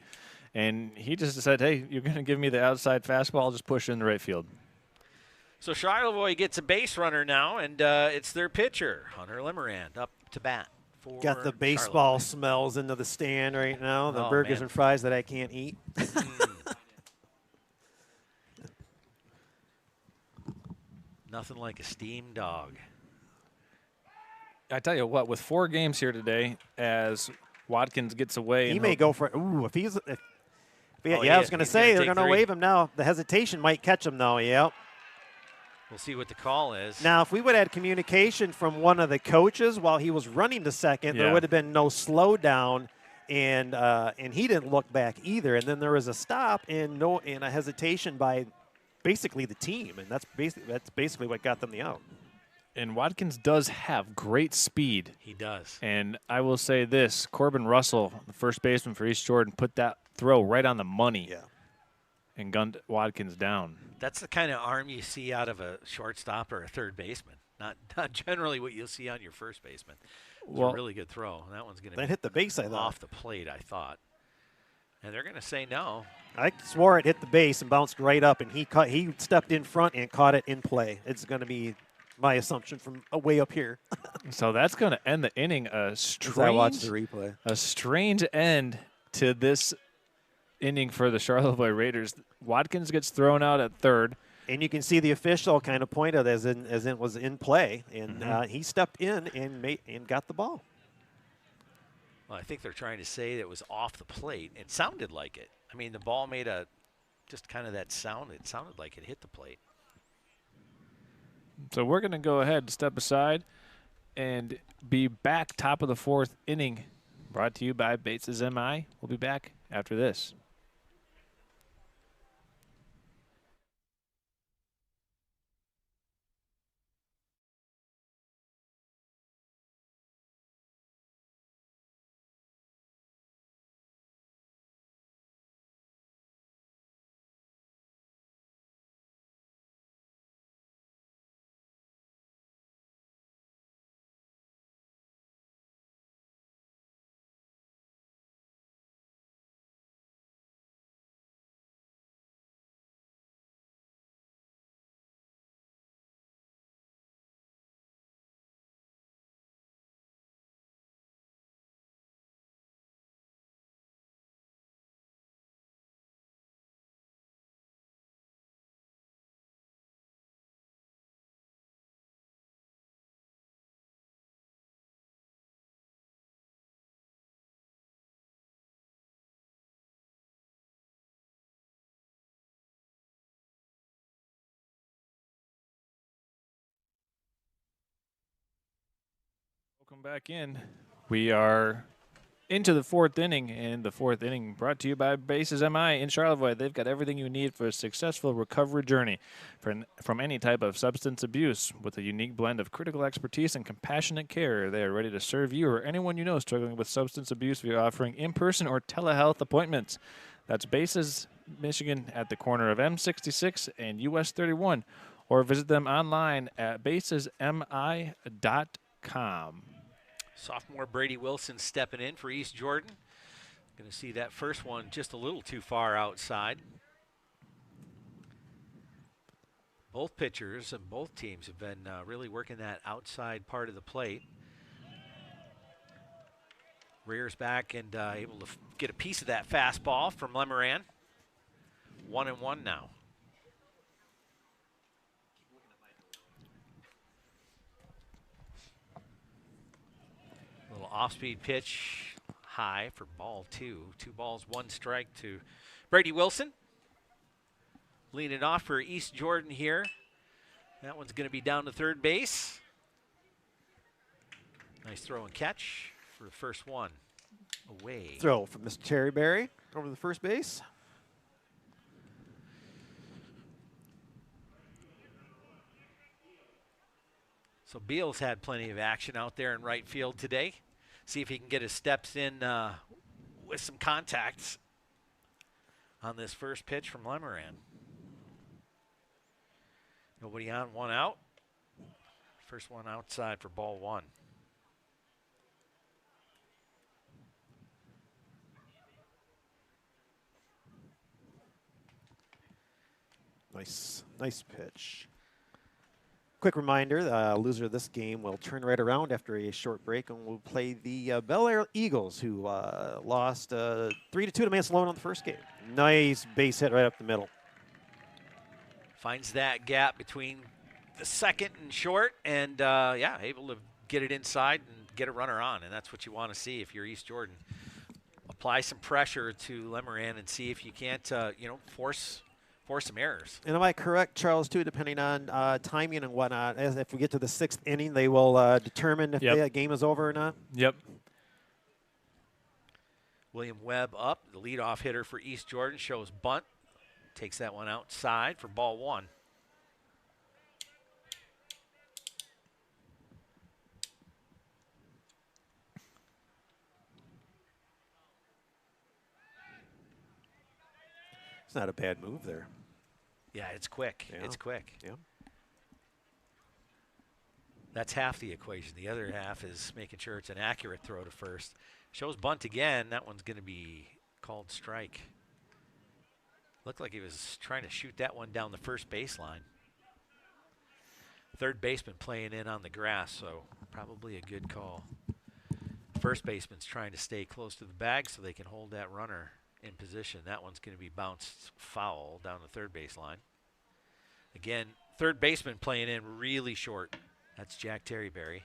and he just said, hey, you're going to give me the outside fastball, I'll just push it in the right field. So Charlevoix gets a base runner now, and it's their pitcher, Hunter Limerand, up to bat. Got the baseball smells into the stand right now, the burgers and fries that I can't eat. Nothing like a steamed dog. I tell you what, with 4 games here today, as Watkins gets away. He may go for it. Ooh, if he's. I was going to say, they're going to wave him now. The hesitation might catch him, though. Yep. We'll see what the call is. Now, if we would have had communication from one of the coaches while he was running to second, there would have been no slowdown, and he didn't look back either. And then there was a stop and a hesitation by basically the team, and that's basically what got them the out. And Watkins does have great speed. He does. And I will say this, Corbin Russell, the first baseman for East Jordan, put that throw right on the money and gunned Watkins down. That's the kind of arm you see out of a shortstop or a third baseman. Not generally what you'll see on your first baseman. It's a really good throw. That one's going to hit the base, I thought. Off the plate, I thought. And they're going to say no. I swore it hit the base and bounced right up, and he stepped in front and caught it in play. It's going to be my assumption from way up here. So that's going to end the inning. I watched the replay. A strange end to this inning for the Charlevoix Raiders. Watkins gets thrown out at third. And you can see the official kind of pointed as it was in play, and he stepped in and got the ball. Well, I think they're trying to say that it was off the plate. It sounded like it. I mean, the ball made just kind of that sound. It sounded like it hit the plate. So we're going to go ahead and step aside and be back top of the 4th inning. Brought to you by Bates' MI. We'll be back after this. Welcome back in. We are into the fourth inning, and the fourth inning brought to you by Bases MI in Charlevoix. They've got everything you need for a successful recovery journey from any type of substance abuse. With a unique blend of critical expertise and compassionate care, they are ready to serve you or anyone you know struggling with substance abuse via offering in-person or telehealth appointments. That's Bases Michigan at the corner of M-66 and US 31, or visit them online at basesmi.com. Sophomore Brady Wilson stepping in for East Jordan. Going to see that first one just a little too far outside. Both pitchers and both teams have been really working that outside part of the plate. Rears back and able to get a piece of that fastball from Lemoran. 1-1 now. Little off-speed pitch, high for ball 2. 2 balls, 1 strike to Brady Wilson. Leading off for East Jordan here. That one's going to be down to third base. Nice throw and catch for the first one. Away. Throw from Mr. Terryberry over the first base. So Beals had plenty of action out there in right field today. See if he can get his steps in with some contacts on this first pitch from Lemoran. Nobody on, 1 out. First one outside for ball 1. Nice pitch. Quick reminder, the loser of this game will turn right around after a short break and will play the Bellaire Eagles, who lost 3-2 to Mancelona in the first game. Nice base hit right up the middle. Finds that gap between the second and short, and yeah, able to get it inside and get a runner on, and that's what you want to see if you're East Jordan. Apply some pressure to Lemoran and see if you can't, force some errors. And am I correct, Charles, too, depending on timing and whatnot, as if we get to the 6th inning, they will determine if the game is over or not? Yep. William Webb up, the leadoff hitter for East Jordan, shows bunt. Takes that one outside for ball 1. It's not a bad move there. Yeah, it's quick. Yeah. It's quick. Yeah. That's half the equation. The other half is making sure it's an accurate throw to first. Shows bunt again. That one's going to be called strike. Looked like he was trying to shoot that one down the first baseline. Third baseman playing in on the grass, so probably a good call. First baseman's trying to stay close to the bag so they can hold that runner in position. That one's going to be bounced foul down the third baseline. Again, third baseman playing in really short. That's Jack Terryberry.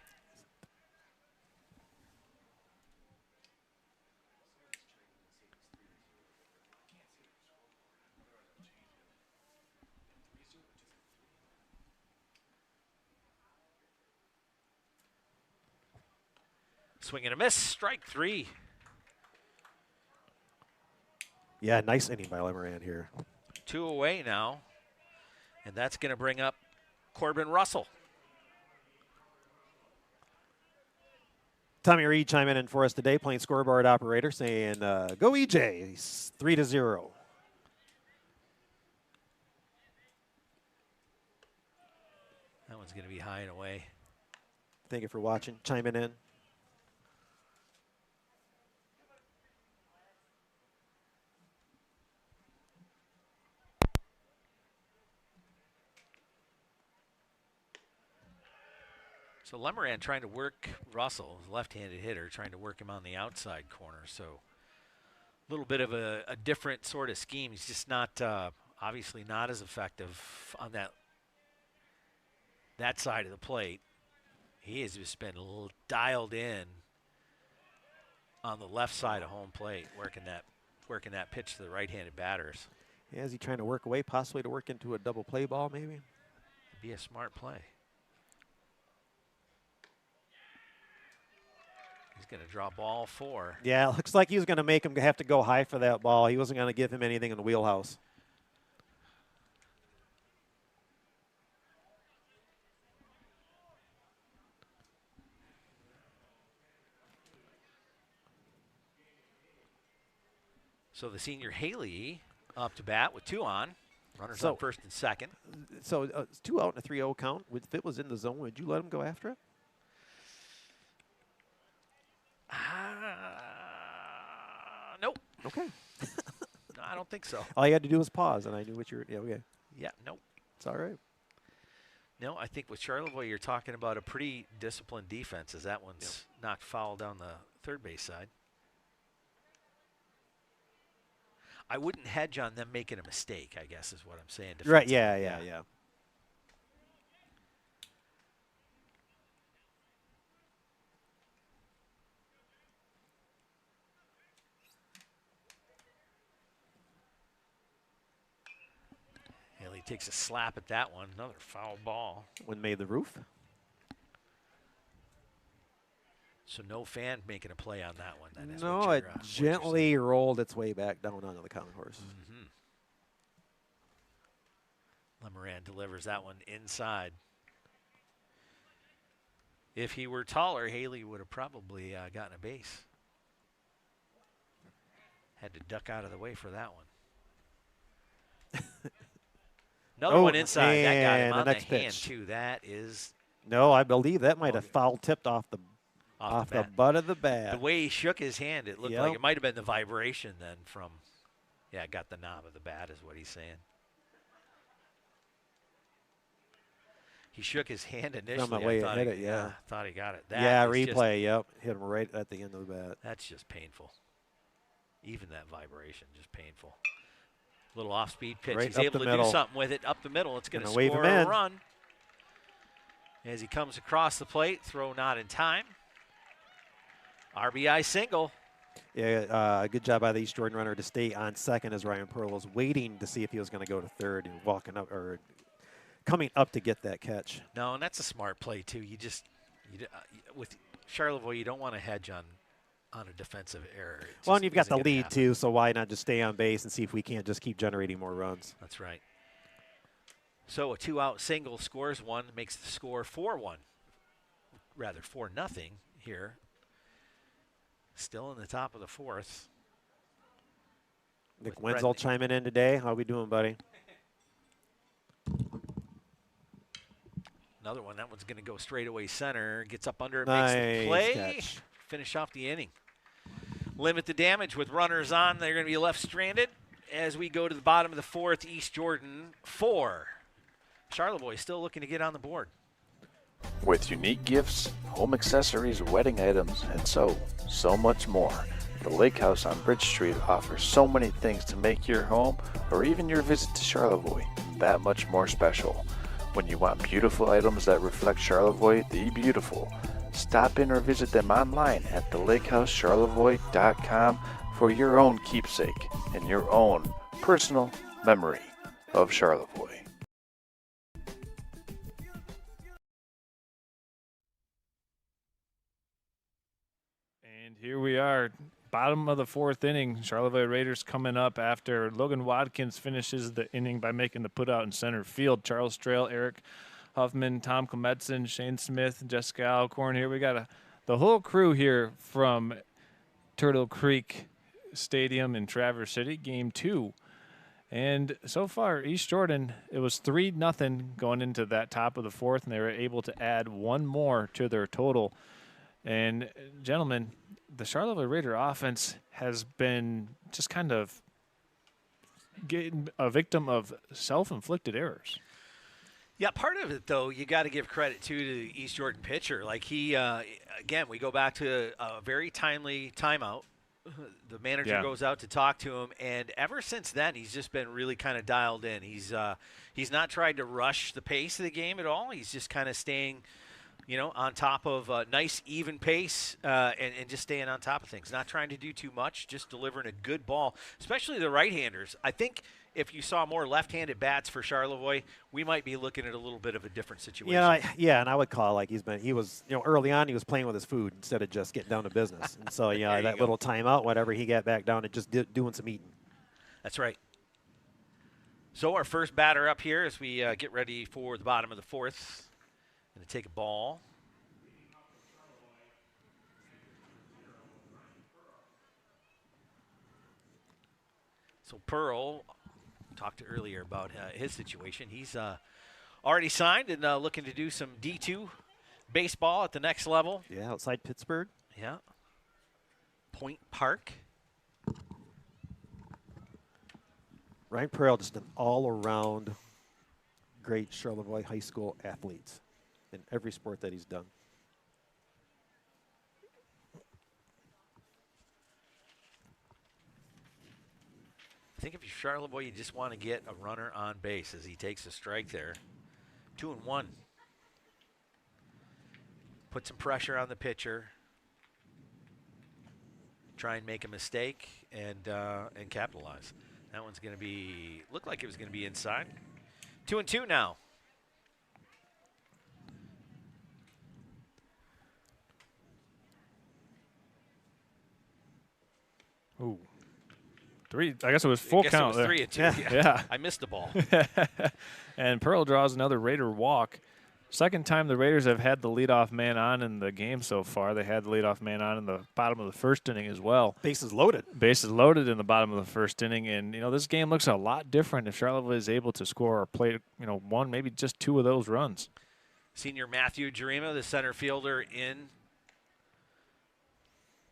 Swing and a miss, strike 3. Yeah, nice inning by Lemoran here. 2 away now, and that's going to bring up Corbin Russell. Tommy Reed chiming in for us today, playing scoreboard operator, saying, go EJ, he's 3-0. That one's going to be high and away. Thank you for watching, chiming in. So Lemoran trying to work Russell, left-handed hitter, trying to work him on the outside corner. So a little bit of a different sort of scheme. He's just not, obviously not as effective on that side of the plate. He has just been dialed in on the left side of home plate, working that pitch to the right-handed batters. Yeah, is he trying to work away, possibly to work into a double play ball, maybe? Be a smart play. He's going to drop all 4. Yeah, it looks like he was going to make him have to go high for that ball. He wasn't going to give him anything in the wheelhouse. So the senior Haley up to bat with 2 on. Runners So- on first and second. So it's 2 out and a 3-0 count. If it was in the zone, would you let him go after it? Nope. Okay. No, I don't think so. All you had to do was pause, and I knew what you were. Yeah, okay. Yeah, nope. It's all right. No, I think with Charlevoix, you're talking about a pretty disciplined defense as that one's knocked foul down the third base side. I wouldn't hedge on them making a mistake, I guess is what I'm saying. Right, defensively. yeah. Haley takes a slap at that one. Another foul ball. One made the roof. So no fan making a play on that one. Then is No, what it you're, what you're gently rolled its way back down onto the common horse. saying. Lemoran delivers that one inside. If he were taller, Haley would have probably gotten a base. Had to duck out of the way for that one. Another one inside. That got him and on the the next hand, pitch. too. That is No, I believe that might have foul tipped off the off the bat. butt of the bat. The way he shook his hand, it looked like it might have been the vibration then from, yeah, got the knob of the bat is what he's saying. He shook his hand initially. the way I it hit it, yeah. thought he got it. Yeah, is just- replay, yep. Hit him right at the end of the bat. that's just painful. Even that vibration, just painful. Little off-speed pitch. Right He's up able the to middle. do something with it up the middle. It's going to Gonna wave score him a in. run. As he comes across the plate, throw not in time. RBI single. Yeah, good job by the East Jordan runner to stay on second as Ryan Pearl was waiting to see if he was going to go to third and walking up or coming up to get that catch. No, and that's a smart play too. With Charlevoix, you don't want to hedge on a defensive error. It Well, just and you've got isn't the gonna lead happen. too, so why not just stay on base and see if we can't just keep generating more runs? That's right. So a 2-out single scores one, makes the score 4-1. Rather 4-0 here. Still in the top of the fourth. Nick With Brett Wenzel Nick. chiming in today. How we doing, buddy? Another one. That one's going to go straight away center. Gets up under it, makes the Nice play. catch. Finish off the inning. Limit the damage with runners on. They're going to be left stranded as we go to the bottom of the fourth. East Jordan 4. Charlevoix still looking to get on the board. With unique gifts, home accessories, wedding items, and so much more. The Lake House on Bridge Street offers so many things to make your home or even your visit to Charlevoix that much more special. When you want beautiful items that reflect Charlevoix the beautiful, stop in or visit them online at thelakehousecharlevoix.com for your own keepsake and your own personal memory of Charlevoix. And here we are, bottom of the fourth inning. Charlevoix Raiders coming up after Logan Watkins finishes the inning by making the put out in center field. Charles Strail, Eric Huffman, Tom Klemetson, Shane Smith, Jessica Alcorn. Here we got the whole crew here from Turtle Creek Stadium in Traverse City, game 2. And so far, East Jordan, it was 3-0 going into that top of the fourth, and they were able to add one more to their total. And, gentlemen, the Charlevoix Raider offense has been just kind of getting a victim of self-inflicted errors. Yeah, part of it, though, you got to give credit to the East Jordan pitcher. Like he, again, we go back to a very timely timeout. The manager goes out to talk to him, and ever since then, he's just been really kind of dialed in. He's not tried to rush the pace of the game at all. He's just kind of staying, on top of a nice, even pace and just staying on top of things. Not trying to do too much, just delivering a good ball, especially the right-handers. I think if you saw more left-handed bats for Charlevoix, we might be looking at a little bit of a different situation. Yeah, and I would call like he was, early on he was playing with his food instead of just getting down to business. And so, that little timeout, whatever, he got back down and just doing some eating. That's right. So our first batter up here as we get ready for the bottom of the fourth. Going to take a ball. So Pearl talked earlier about his situation. He's already signed and looking to do some D2 baseball at the next level. Yeah, outside Pittsburgh. Yeah. Point Park. Ryan Pearl, just an all-around great Charlevoix High School athlete in every sport that he's done. I think if you're Charlevoix, you just want to get a runner on base as he takes a strike there. 2-1. Put some pressure on the pitcher. Try and make a mistake and capitalize. That one's going to be, looked like it was going to be inside. 2-2 now. Ooh. 3, I guess it was full count. It was 3-2. Yeah. I missed the ball. And Pearl draws another Raider walk. Second time the Raiders have had the leadoff man on in the game so far. They had the leadoff man on in the bottom of the first inning as well. Bases loaded. Bases loaded in the bottom of the first inning. And, this game looks a lot different if Charlotte is able to score or play, one, maybe just 2 of those runs. Senior Matthew Jarima, the center fielder, in.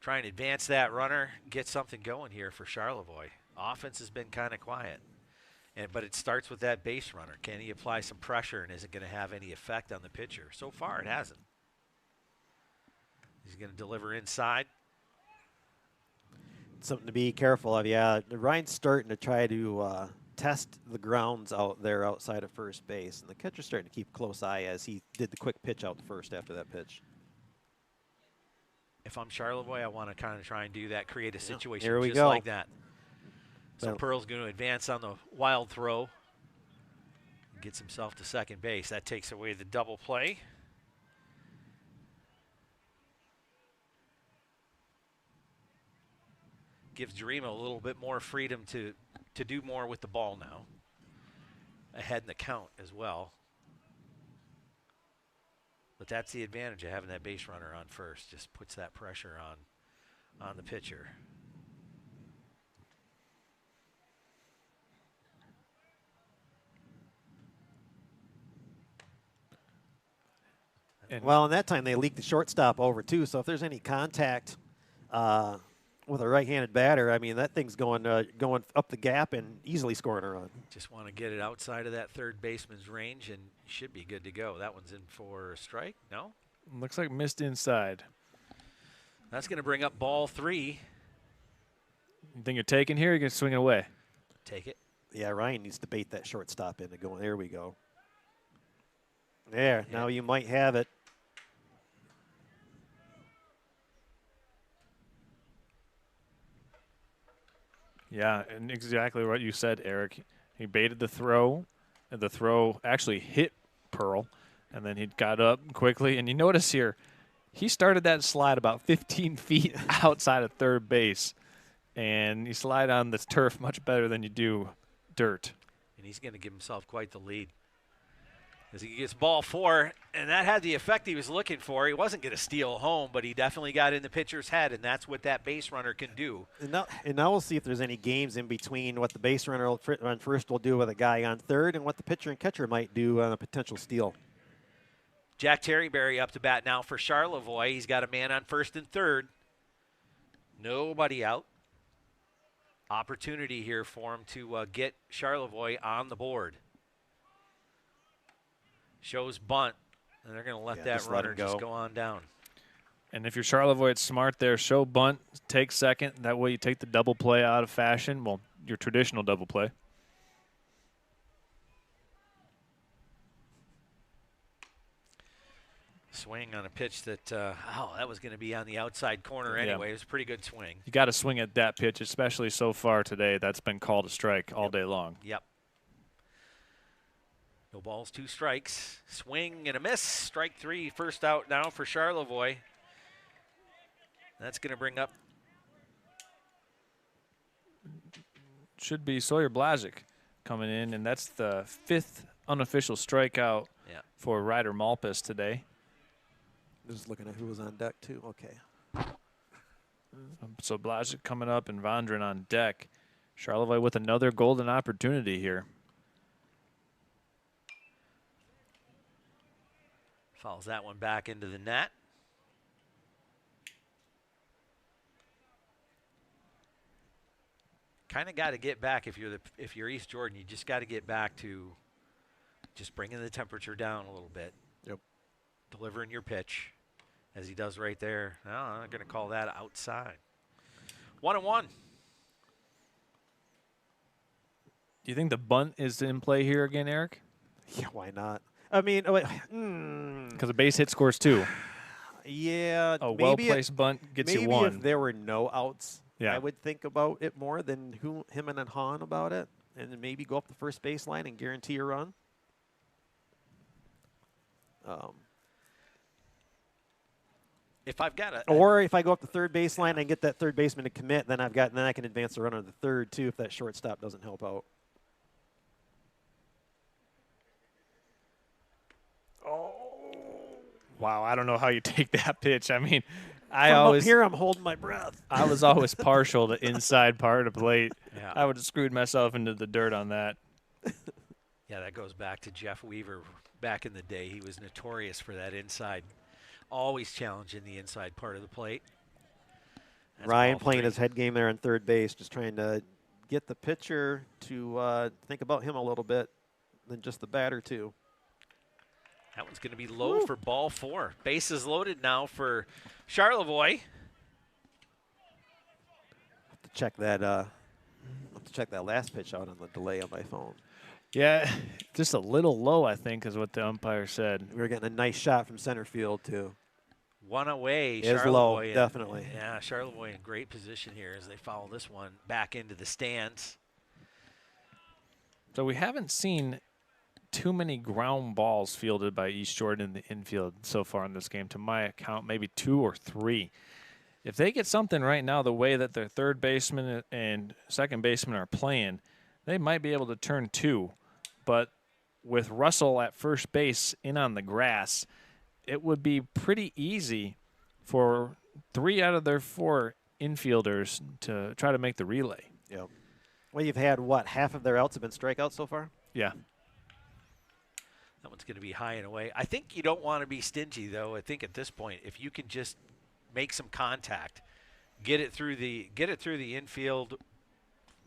Try and advance that runner, get something going here for Charlevoix. Offense has been kind of quiet. But it starts with that base runner. Can he apply some pressure and is it going to have any effect on the pitcher? So far, it hasn't. He's going to deliver inside. Something to be careful of. Yeah, Ryan's starting to try to test the grounds out there outside of first base. And the catcher's starting to keep a close eye as he did the quick pitch out first after that pitch. If I'm Charlevoix, I want to kind of try and do that, create a situation Here we just go. like that. So Well, Pearl's going to advance on the wild throw. Gets himself to second base. That takes away the double play. Gives Jarima a little bit more freedom to do more with the ball now. Ahead in the count as well. But that's the advantage of having that base runner on first. Just puts that pressure on the pitcher. Well, in that time, they leaked the shortstop over, too. So if there's any contact with a right-handed batter, I mean, that thing's going up the gap and easily scoring a run. Just want to get it outside of that third baseman's range and should be good to go. That one's in for a strike. No? Looks like missed inside. That's going to bring up ball 3. You think you're taking here? You're going to swing it away. Take it. Yeah, Ryan needs to bait that shortstop into going. There we go. There, now you might have it. Yeah, and exactly what you said, Eric. He baited the throw, and the throw actually hit Pearl, and then he got up quickly. And you notice here, he started that slide about 15 feet outside of third base, and you slide on this turf much better than you do dirt. And he's going to give himself quite the lead. As he gets ball 4, and that had the effect he was looking for. He wasn't going to steal home, but he definitely got in the pitcher's head, and that's what that base runner can do. And now we'll see if there's any games in between what the base runner on first will do with a guy on third and what the pitcher and catcher might do on a potential steal. Jack Terryberry up to bat now for Charlevoix. He's got a man on first and third. Nobody out. Opportunity here for him to get Charlevoix on the board. Shows bunt, and they're going to let that runner just go on down. And if you're Charlevoix, it's smart there. Show bunt, take second. That way you take the double play out of fashion. Well, your traditional double play. Swing on a pitch that, that was going to be on the outside corner Yeah. anyway. It was a pretty good swing. You got to swing at that pitch, especially so far today. That's been called a strike all day long. Yep. No balls, 2 strikes. Swing and a miss. Strike 3, first out now for Charlevoix. That's going to bring up. Should be Sawyer Blazic coming in, and that's the 5th unofficial strikeout for Ryder Malpas today. Just looking at who was on deck, too. Okay. So Blazic coming up and Vondran on deck. Charlevoix with another golden opportunity here. Fouls that one back into the net. Kind of got to get back if you're East Jordan. You just got to get back to just bringing the temperature down a little bit. Yep. Delivering your pitch, as he does right there. No, I'm not going to call that outside. 1-1. Do you think the bunt is in play here again, Eric? Yeah, why not? I mean, Because a base hit scores 2. Yeah. A maybe well-placed bunt gets you 1. Maybe if there were no outs, Yeah. I would think about it more than him and Han about it, and then maybe go up the first baseline and guarantee a run. If I've got a Or if I go up the third baseline and get that third baseman to commit, then I can advance the runner to the third too if that shortstop doesn't help out. Wow, I don't know how you take that pitch. I mean, Up here, I'm holding my breath. I was always partial to inside part of the plate. Yeah. I would have screwed myself into the dirt on that. Yeah, that goes back to Jeff Weaver back in the day. He was notorious for that inside, always challenging the inside part of the plate. That's Ryan ball playing 3. his head game there on third base, just trying to get the pitcher to think about him a little bit, than just the batter too. That one's going to be low for ball 4. Bases loaded now for Charlevoix. To check that. I'll have to check that last pitch out on the delay on my phone. Yeah, just a little low, I think, is what the umpire said. We were getting a nice shot from center field too. One away. It is Charlevoix low, in- definitely. Yeah, Charlevoix in great position here as they foul this one back into the stands. So we haven't seen too many ground balls fielded by East Jordan in the infield so far in this game. To my account, maybe 2 or 3. If they get something right now, the way that their third baseman and second baseman are playing, they might be able to turn 2. But with Russell at first base in on the grass, it would be pretty easy for 3 out of their 4 infielders to try to make the relay. Yep. Well, you've had, what, half of their outs have been strikeouts so far? Yeah. That one's going to be high and away. I think you don't want to be stingy, though. I think at this point, if you can just make some contact, get it through the infield,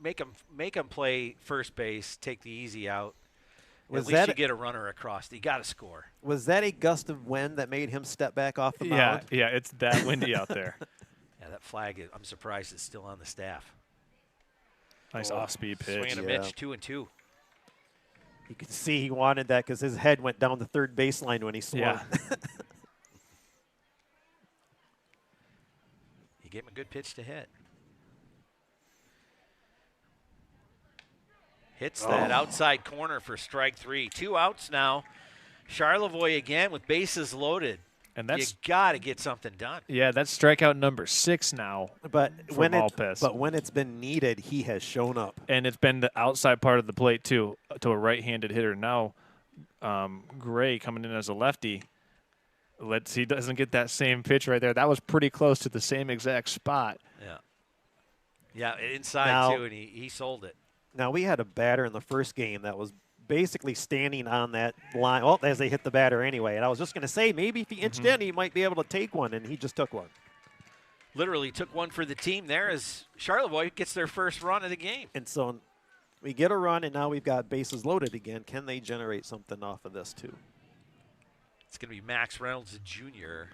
make them play first base, take the easy out. At least you get a runner across. You got to score. Was that a gust of wind that made him step back off the mound? Yeah, it's that windy out there. Yeah, that flag, I'm surprised it's still on the staff. Nice off-speed pitch. Swing and a pitch, 2-2. You could see he wanted that because his head went down the third baseline when he swung. Yeah. He gave him a good pitch to hit. Hits that outside corner for strike 3. 2 outs now. Charlevoix again with bases loaded. And You that's got to get something done. that's strikeout number 6 now. But For when Malpas. it's been needed, he has shown up. And it's been the outside part of the plate, too, to a right-handed hitter. Now, Gray coming in as a lefty. He doesn't get that same pitch right there. That was pretty close to the same exact spot. Yeah. Yeah, inside, Now- too, and he sold it. Now, we had a batter in the first game that was basically standing on that line. Well, as they hit the batter anyway. And I was just going to say, maybe if he inched in, he might be able to take one, and he just took one. Literally took one for the team there as Charlevoix gets their first run of the game. And so we get a run, and now we've got bases loaded again. Can they generate something off of this, too? It's going to be Max Reynolds Jr.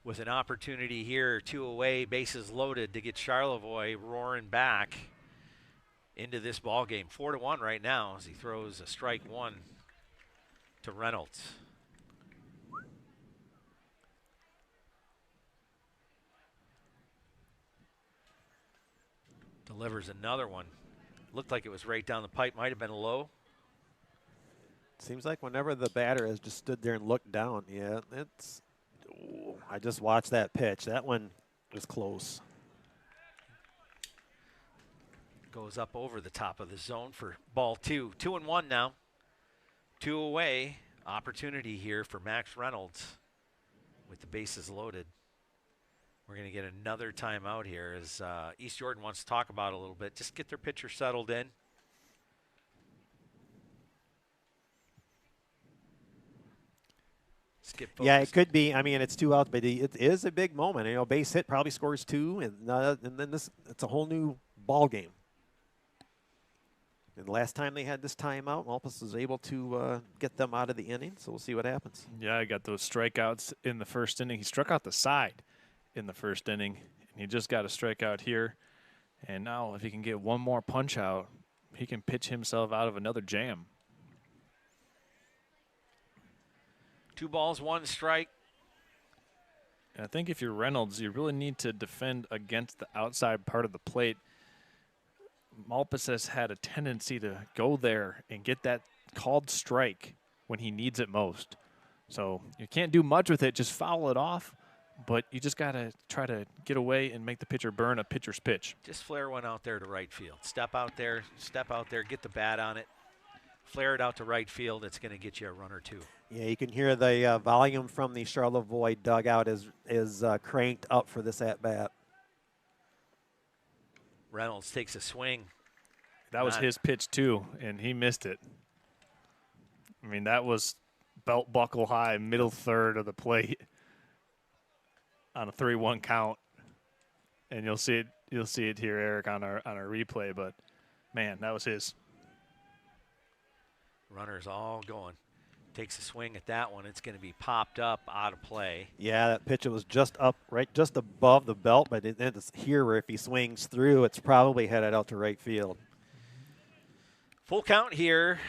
with an opportunity here, 2 away, bases loaded to get Charlevoix roaring back into this ball game. 4-1 right now as he throws a strike 1 to Reynolds. Delivers another one. Looked like it was right down the pipe. Might have been low. Seems like whenever the batter has just stood there and looked down, yeah, it's. Ooh, I just watched that pitch. That one was close. Goes up over the top of the zone for ball 2. 2-1 now. 2 away. Opportunity here for Max Reynolds with the bases loaded. We're going to get another timeout here as East Jordan wants to talk about it a little bit. Just get their pitcher settled in. Yeah, it could be. I mean, it's 2 outs, but it is a big moment. You know, base hit probably scores 2, and then it's a whole new ball game. And the last time they had this timeout, Malpas was able to get them out of the inning, so we'll see what happens. Yeah, I got those strikeouts in the first inning. He struck out the side in the first inning, and he just got a strikeout here. And now if he can get one more punch out, he can pitch himself out of another jam. 2 balls, 1 strike. And I think if you're Reynolds, you really need to defend against the outside part of the plate. Malpas has had a tendency to go there and get that called strike when he needs it most. So you can't do much with it, just foul it off, but you just got to try to get away and make the pitcher burn a pitcher's pitch. Just flare one out there to right field. Step out there, get the bat on it, flare it out to right field. It's going to get you a run or 2. Yeah, you can hear the volume from the Charlevoix dugout is cranked up for this at-bat. Reynolds takes a swing. That was his pitch, too, and he missed it. I mean, that was belt buckle high, middle third of the plate on a 3-1 count. And you'll see it here, Eric, on our replay, but man, that was his. Runners all going. Takes a swing at that one. It's going to be popped up out of play. Yeah, that pitch was just up, just above the belt, but it's here where if he swings through, it's probably headed out to right field. Full count here.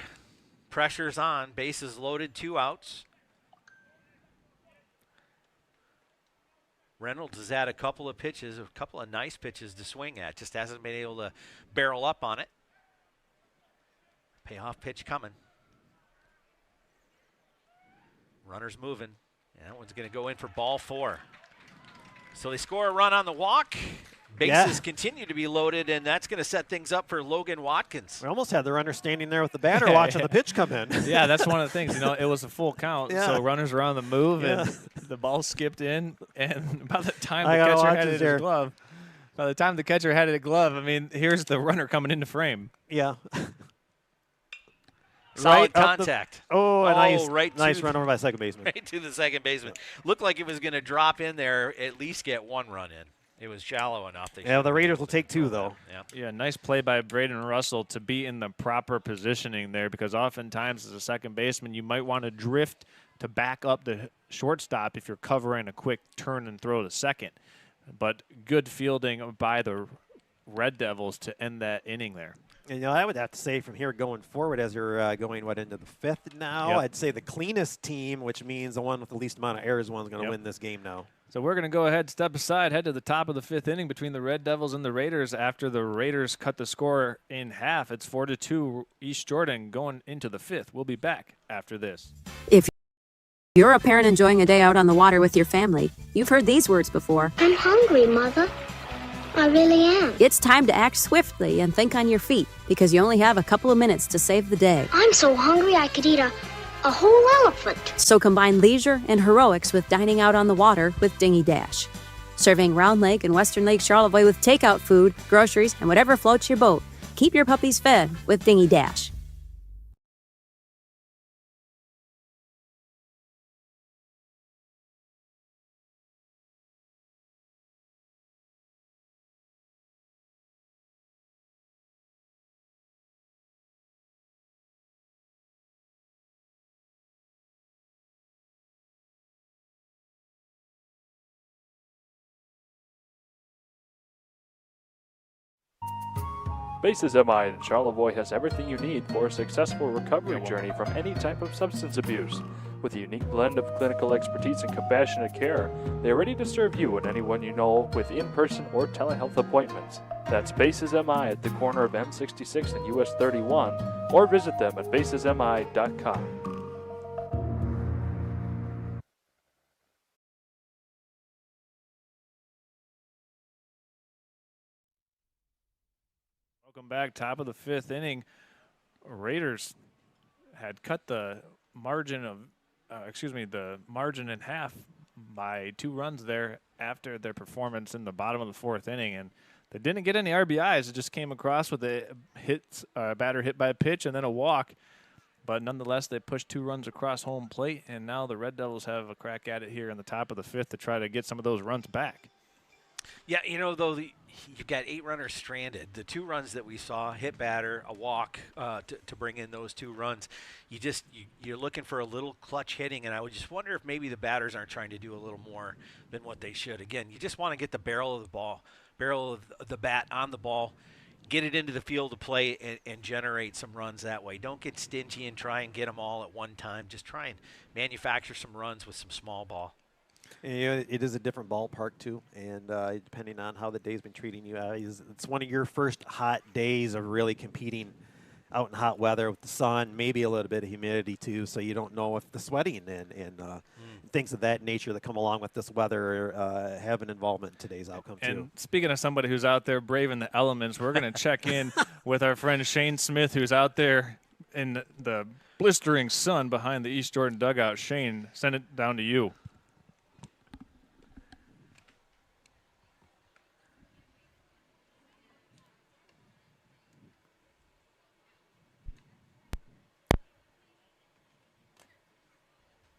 Pressure's on. Bases loaded, 2 outs. Reynolds has had a couple of nice pitches to swing at. Just hasn't been able to barrel up on it. Payoff pitch coming. Runner's moving. And that one's going to go in for ball 4. So they score a run on the walk. Bases continue to be loaded, and that's going to set things up for Logan Watkins. We almost had the runner standing there with the batter watching the pitch come in. Yeah, that's one of the things. You know, it was a full count, yeah. So runners were on the move, and the ball skipped in. And by the time the catcher had it in his glove, I mean, here's the runner coming into frame. Yeah. Solid contact. Nice run over by second baseman. Right to the second baseman. Looked like it was going to drop in there, at least get 1 run in. It was shallow enough. The Raiders will take 2, though. Yeah, nice play by Braden Russell to be in the proper positioning there, because oftentimes as a second baseman, you might want to drift to back up the shortstop if you're covering a quick turn and throw to second. But good fielding by the Red Devils to end that inning there. And, I would have to say from here going forward, as you're going, into the 5th now, I'd say the cleanest team, which means the one with the least amount of errors, one's going to win this game now. So we're going to go ahead, step aside, head to the top of the 5th inning between the Red Devils and the Raiders after the Raiders cut the score in half. It's 4-2 East Jordan going into the 5th. We'll be back after this. If you're a parent enjoying a day out on the water with your family, you've heard these words before. I'm hungry, Mother. I really am. It's time to act swiftly and think on your feet, because you only have a couple of minutes to save the day. I'm so hungry I could eat a whole elephant. So combine leisure and heroics with dining out on the water with Dingy Dash. Serving Round Lake and Western Lake Charlevoix with takeout food, groceries, and whatever floats your boat. Keep your puppies fed with Dingy Dash. Bases MI in Charlevoix has everything you need for a successful recovery journey from any type of substance abuse. With a unique blend of clinical expertise and compassionate care, they are ready to serve you and anyone you know with in-person or telehealth appointments. That's Bases MI at the corner of M-66 and US 31, or visit them at basesmi.com. Welcome back. Top of the 5th inning. Raiders had cut the margin of, the margin in half by 2 runs there after their performance in the bottom of the 4th inning, and they didn't get any RBIs. It just came across with a batter hit by a pitch and then a walk. But nonetheless, they pushed 2 runs across home plate, and now the Red Devils have a crack at it here in the top of the 5th to try to get some of those runs back. Yeah, you know, though, you've got 8 runners stranded. The 2 runs that we saw, hit batter, a walk to bring in those 2 runs, you're looking for a little clutch hitting, and I would just wonder if maybe the batters aren't trying to do a little more than what they should. Again, you just want to get the barrel of the bat on the ball, get it into the field of play, and generate some runs that way. Don't get stingy and try and get them all at one time. Just try and manufacture some runs with some small ball. And, you know, it is a different ballpark too, and depending on how the day's been treating you, it's one of your first hot days of really competing out in hot weather with the sun, maybe a little bit of humidity too, so you don't know if the sweating and things of that nature that come along with this weather have an involvement in today's outcome too. And speaking of somebody who's out there braving the elements, we're going to check in with our friend Shane Smith, who's out there in the blistering sun behind the East Jordan dugout. Shane, send it down to you.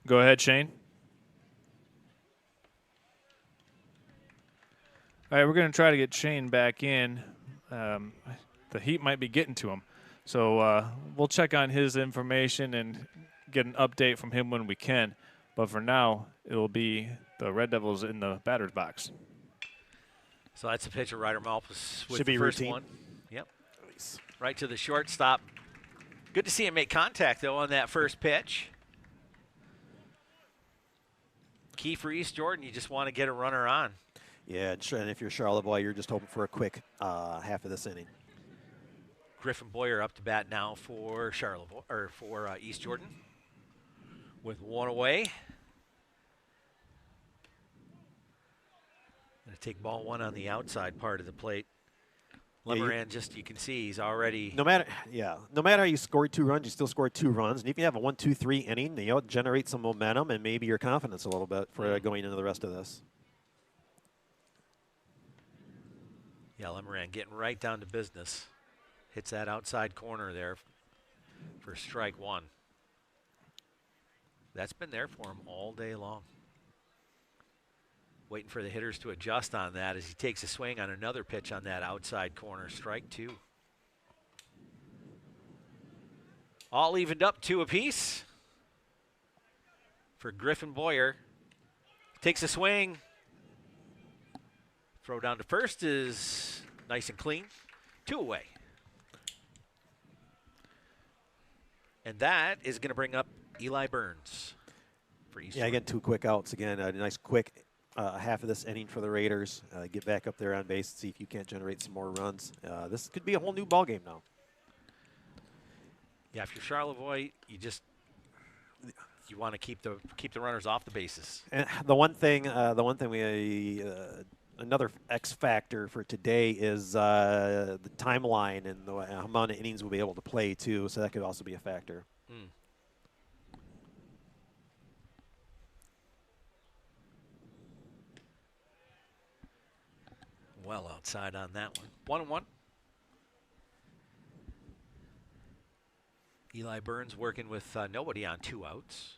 Go ahead, Shane. All right, we're going to try to get Shane back in. The heat might be getting to him. So we'll check on his information and get an update from him when we can. But for now, it'll be the Red Devils in the batter's box. So that's a pitch of Ryder Malpas with Should the be first routine. one. Yep. Right to the shortstop. Good to see him make contact, though, on that first pitch. Key for East Jordan, you just want to get a runner on. Yeah, and if you're Charlevoix, you're just hoping for a quick half of this inning. Griffin Boyer up to bat now for Charlevoix, or for East Jordan, with 1 away. Going to take ball 1 on the outside part of the plate. Lemoran, just you can see he's already. No matter how you scored 2 runs, you still scored 2 runs, and if you have a 1-2-3 inning, you know, generate some momentum and maybe your confidence a little bit for going into the rest of this. Yeah, Lemoran getting right down to business. Hits that outside corner there for strike 1. That's been there for him all day long. Waiting for the hitters to adjust on that as he takes a swing on another pitch on that outside corner. Strike 2. All evened up 2 apiece for Griffin Boyer. Takes a swing. Throw down to first is nice and clean. 2 away. And that is going to bring up Eli Burns for East. Yeah, again, 2 quick outs. Again, a nice quick half of this inning for the Raiders. Get back up there on base, see if you can't generate some more runs. This could be a whole new ball game now. Yeah, if you're Charlevoix, you want to keep the runners off the bases. And the one thing another X factor for today is the timeline and the amount of innings we'll be able to play too. So that could also be a factor. Well outside on that one. 1-1. Eli Burns working with nobody on 2 outs.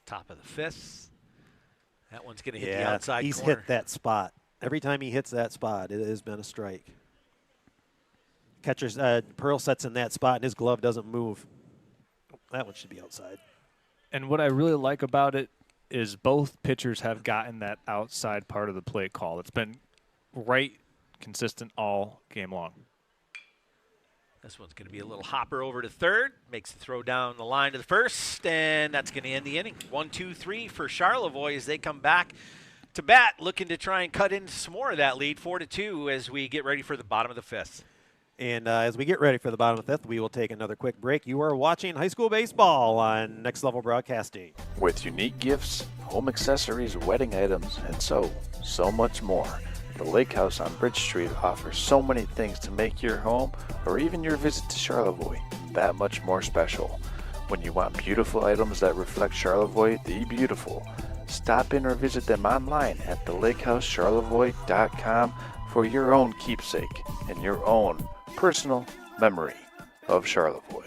Top of the 5th. That one's going to hit the outside he's corner. hit that spot. Every time he hits that spot, it has been a strike. Catcher's Pearl sets in that spot, and his glove doesn't move. That one should be outside. And what I really like about it is both pitchers have gotten that outside part of the plate call. It's been right consistent all game long. This one's going to be a little hopper over to third. Makes the throw down the line to the first, and that's going to end the inning. 1-2-3 for Charlevoix as they come back to bat, looking to try and cut into some more of that lead, 4-2, as we get ready for the bottom of the fifth. And as we get ready for the bottom of the fifth, we will take another quick break. You are watching high school baseball on Next Level Broadcasting. With unique gifts, home accessories, wedding items, and so much more. The Lake House on Bridge Street offers so many things to make your home or even your visit to Charlevoix that much more special. When you want beautiful items that reflect Charlevoix the beautiful, stop in or visit them online at thelakehousecharlevoix.com for your own keepsake and your own personal memory of Charlevoix.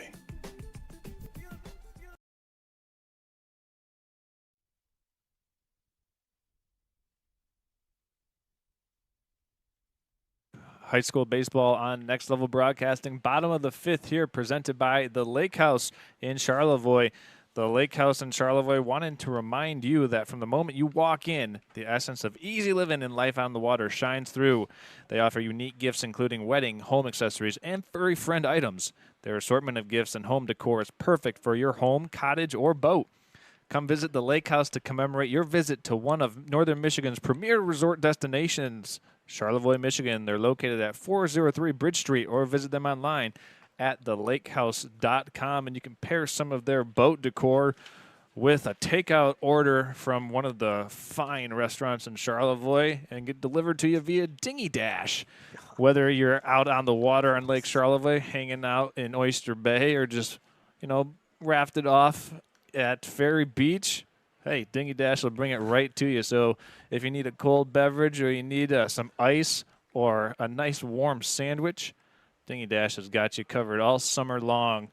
High school baseball on Next Level Broadcasting. Bottom of the fifth here, presented by the Lake House in Charlevoix. The Lake House in Charlevoix wanting to remind you that from the moment you walk in, the essence of easy living and life on the water shines through. They offer unique gifts including wedding, home accessories, and furry friend items. Their assortment of gifts and home decor is perfect for your home, cottage, or boat. Come visit the Lake House to commemorate your visit to one of Northern Michigan's premier resort destinations, Charlevoix, Michigan. They're located at 403 Bridge Street, or visit them online at thelakehouse.com. And you can pair some of their boat decor with a takeout order from one of the fine restaurants in Charlevoix and get delivered to you via Dinghy Dash. Whether you're out on the water on Lake Charlevoix, hanging out in Oyster Bay, or just, rafted off at Ferry Beach, hey, Dinghy Dash will bring it right to you. So if you need a cold beverage or you need some ice or a nice warm sandwich, Dinghy Dash has got you covered all summer long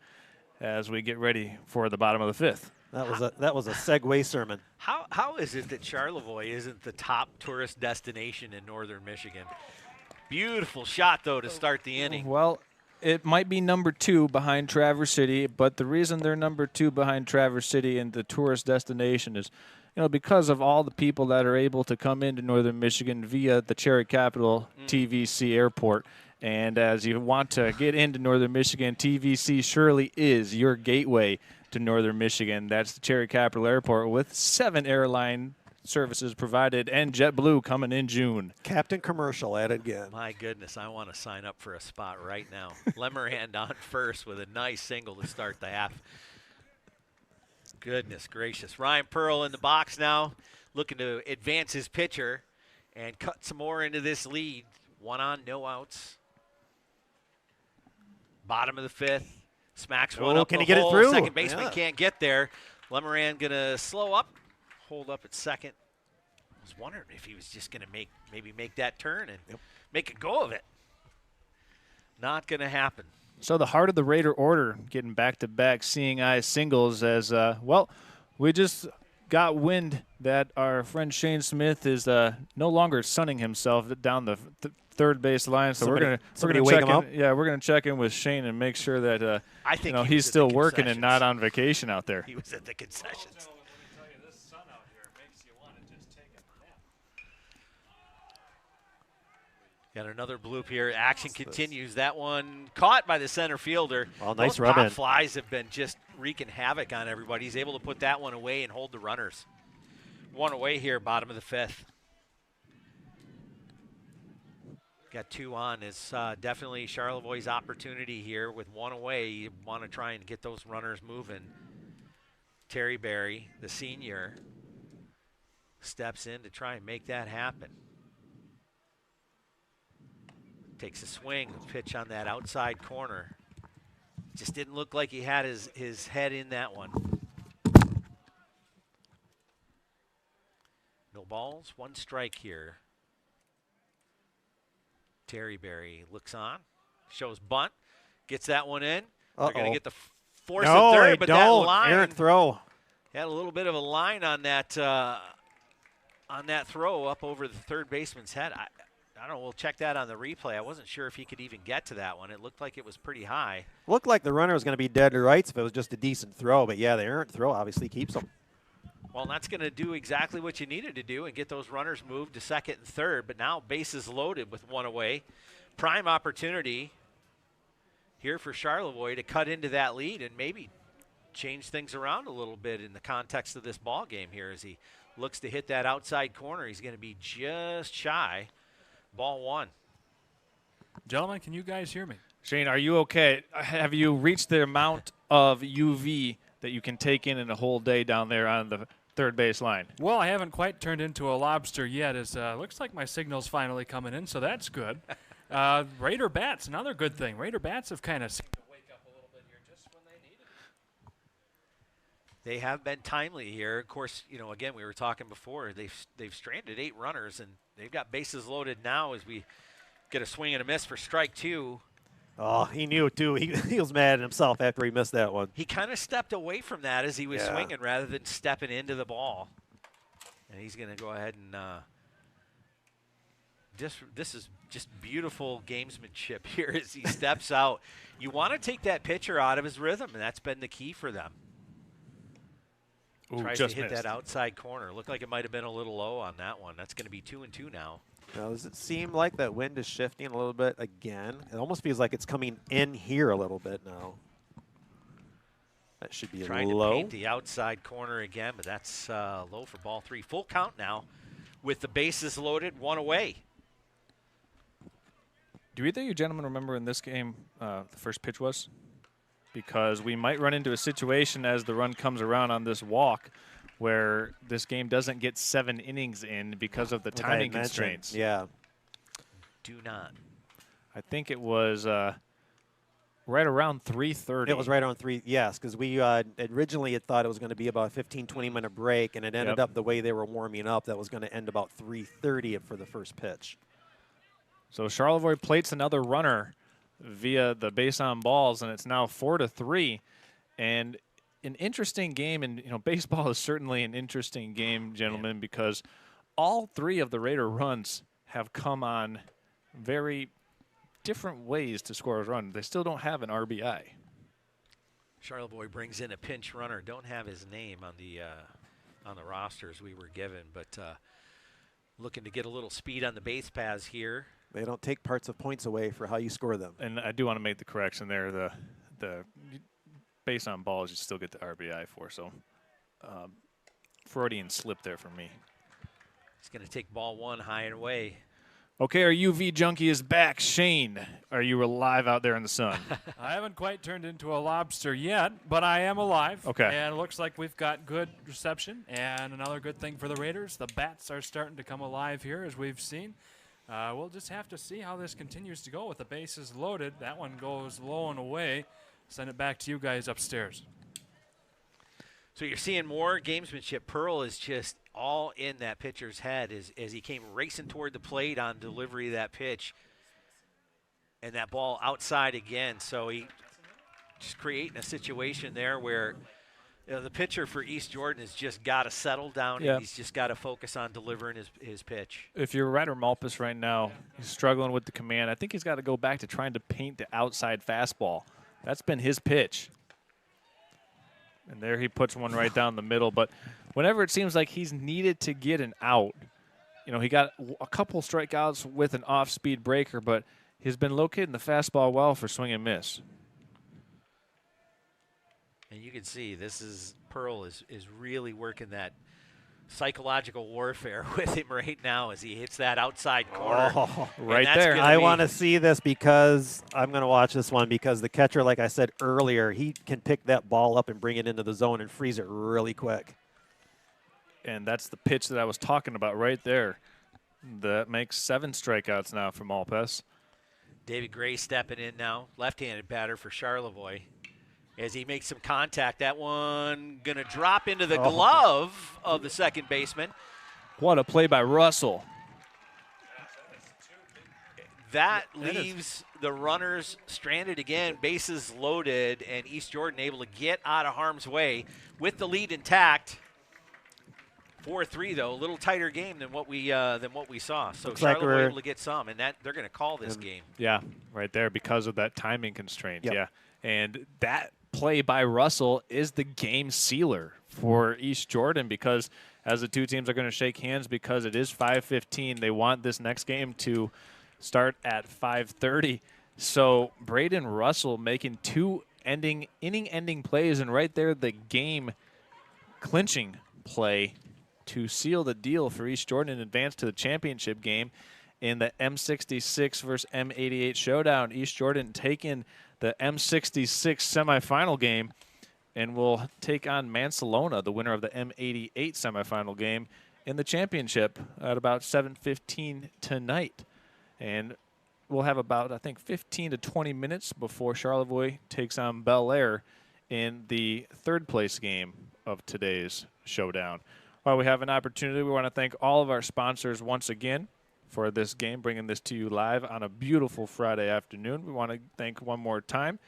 as we get ready for the bottom of the fifth. That was a segue sermon. How is it that Charlevoix isn't the top tourist destination in northern Michigan? Beautiful shot, though, to start the inning. Well, it might be number 2 behind Traverse City, but the reason they're number 2 behind Traverse City and the tourist destination is, because of all the people that are able to come into northern Michigan via the Cherry Capital TVC Airport. And as you want to get into northern Michigan, TVC surely is your gateway to northern Michigan. That's the Cherry Capital Airport with 7 airline services provided and JetBlue coming in June. Captain Commercial at it again. My goodness, I want to sign up for a spot right now. Lemerand on first with a nice single to start the half. Goodness gracious. Ryan Pearl in the box now, looking to advance his pitcher and cut some more into this lead. 1 on, no outs. Bottom of the fifth. Smacks one up. Can the he get hole. it through? Second baseman can't get there. Lemerand going to slow up, hold up at second. I was wondering if he was just going to maybe make that turn and make a go of it. Not going to happen. So the heart of the Raider order getting back-to-back seeing eye singles as, we just got wind that our friend Shane Smith is no longer sunning himself down the third base line. So we're gonna check in. Yeah, we're gonna check in with Shane and make sure that I think he's still working and not on vacation out there. He was at the concessions. Got another bloop here. Action continues. That one caught by the center fielder. Oh, nice Those rub pop in. flies have been just wreaking havoc on everybody. He's able to put that one away and hold the runners. 1 away here, bottom of the fifth. Got 2 on. It's definitely Charlevoix's opportunity here with 1 away. You want to try and get those runners moving. Terry Berry, the senior, steps in to try and make that happen. Takes a swing, pitch on that outside corner. Just didn't look like he had his head in that one. No balls, 1 strike here. Terry Berry looks on, shows bunt, gets that one in. They're going to get the force at third, but that line. Errant throw. Had a little bit of a line on that throw up over the third baseman's head. I don't know. We'll check that on the replay. I wasn't sure if he could even get to that one. It looked like it was pretty high. Looked like the runner was going to be dead to rights if it was just a decent throw. But, yeah, the errant throw obviously keeps him. Well, that's going to do exactly what you needed to do and get those runners moved to second and third. But now bases loaded with 1 away. Prime opportunity here for Charlevoix to cut into that lead and maybe change things around a little bit in the context of this ball game here as he looks to hit that outside corner. He's going to be just shy. Ball 1. Gentlemen, can you guys hear me? Shane, are you okay? Have you reached the amount of UV that you can take in a whole day down there on the third base line? Well, I haven't quite turned into a lobster yet. It looks like my signal's finally coming in, so that's good. Raider bats, another good thing. Raider bats have kind of seemed to wake up a little bit here just when they needed it. They have been timely here. Of course, you know, again, we were talking before. They've stranded 8 runners, and they've got bases loaded now as we get a swing and a miss for strike 2. Oh, he knew it too. He was mad at himself after he missed that one. He kind of stepped away from that as he was swinging rather than stepping into the ball. And he's going to go ahead and this is just beautiful gamesmanship here as he steps out. You want to take that pitcher out of his rhythm, and that's been the key for them. Ooh, Tries just to hit missed. that outside corner. Looked like it might have been a little low on that one. That's going to be 2-2 now. Now, does it seem like that wind is shifting a little bit again? It almost feels like it's coming in here a little bit now. That should be Trying low. to paint the outside corner again, but that's low for ball 3. Full count now with the bases loaded, 1 away. Do either of you gentlemen remember in this game the first pitch was? Because we might run into a situation as the run comes around on this walk where this game doesn't get 7 innings in because of the Like I timing had mentioned, constraints. Yeah. Do not. I think it was right around 3:30. It was right on 3, yes, because we originally had thought it was going to be about a 15, 20-minute break, and it ended up the way they were warming up, that was going to end about 3:30 for the first pitch. So Charlevoix plates another runner via the base on balls, and it's now 4-3. And an interesting game, and you know, baseball is certainly an interesting game, gentlemen, because all 3 of the Raider runs have come on very different ways to score a run. They still don't have an RBI. Charlevoix brings in a pinch runner. Don't have his name on the rosters we were given, but looking to get a little speed on the base paths here. They don't take parts of points away for how you score them. And I do want to make the correction there. The base on balls you still get the RBI for. So Freudian slip there for me. He's going to take ball 1 high and away. Okay, our UV junkie is back. Shane, are you alive out there in the sun? I haven't quite turned into a lobster yet, but I am alive. Okay. And it looks like we've got good reception. And another good thing for the Raiders, the bats are starting to come alive here, as we've seen. We'll just have to see how this continues to go with the bases loaded. That one goes low and away. Send it back to you guys upstairs. So you're seeing more gamesmanship. Pearl is just all in that pitcher's head as he came racing toward the plate on delivery of that pitch. And that ball outside again. So he just creating a situation there where the pitcher for East Jordan has just got to settle down, and he's just got to focus on delivering his pitch. If you're Ryder Malpas right now, he's struggling with the command. I think he's got to go back to trying to paint the outside fastball. That's been his pitch. And there he puts one right down the middle. But whenever it seems like he's needed to get an out, you know, he got a couple strikeouts with an off-speed breaker, but he's been locating the fastball well for swing and miss. And you can see Pearl is really working that psychological warfare with him right now as he hits that outside corner. Oh, right there. I want to see this because I'm going to watch this one because the catcher, like I said earlier, he can pick that ball up and bring it into the zone and freeze it really quick. And that's the pitch that I was talking about right there. That makes 7 strikeouts now for Malpas. David Gray stepping in now, left-handed batter for Charlevoix. As he makes some contact, that one going to drop into the glove of the second baseman. What a play by Russell. That leaves the runners stranded again, bases loaded, and East Jordan able to get out of harm's way with the lead intact. 4-3 though, a little tighter game than what we saw. So Charlotte able to get some, and that they're going to call this game. Yeah, right there because of that timing constraint. Yep. Yeah, and that play by Russell is the game sealer for East Jordan because as the two teams are going to shake hands because it is 5:15, they want this next game to start at 5:30. So Braden Russell making 2 inning-ending plays, and right there the game clinching play to seal the deal for East Jordan and advance to the championship game in the M-66 versus M-88 showdown. East Jordan taking the M-66 semifinal game and will take on Mancelona, the winner of the M-88 semifinal game, in the championship at about 7:15 tonight. And we'll have about, I think, 15 to 20 minutes before Charlevoix takes on Bellaire in the third place game of today's showdown. While we have an opportunity, we want to thank all of our sponsors once again for this game, bringing this to you live on a beautiful Friday afternoon. We want to thank one more time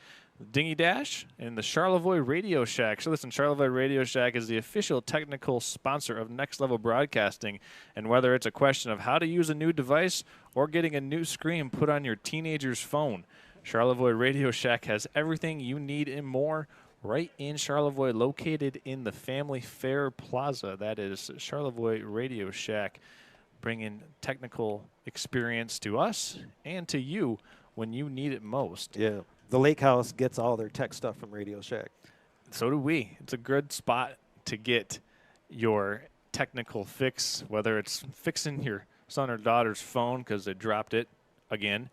Dingy Dash and the Charlevoix Radio Shack. So listen, Charlevoix Radio Shack is the official technical sponsor of Next Level Broadcasting. And whether it's a question of how to use a new device or getting a new screen put on your teenager's phone, Charlevoix Radio Shack has everything you need and more right in Charlevoix, located in the Family Fair Plaza. That is Charlevoix Radio Shack, bringing technical experience to us and to you when you need it most. Yeah. The Lake House gets all their tech stuff from Radio Shack. So do we. It's a good spot to get your technical fix, whether it's fixing your son or daughter's phone because they dropped it again.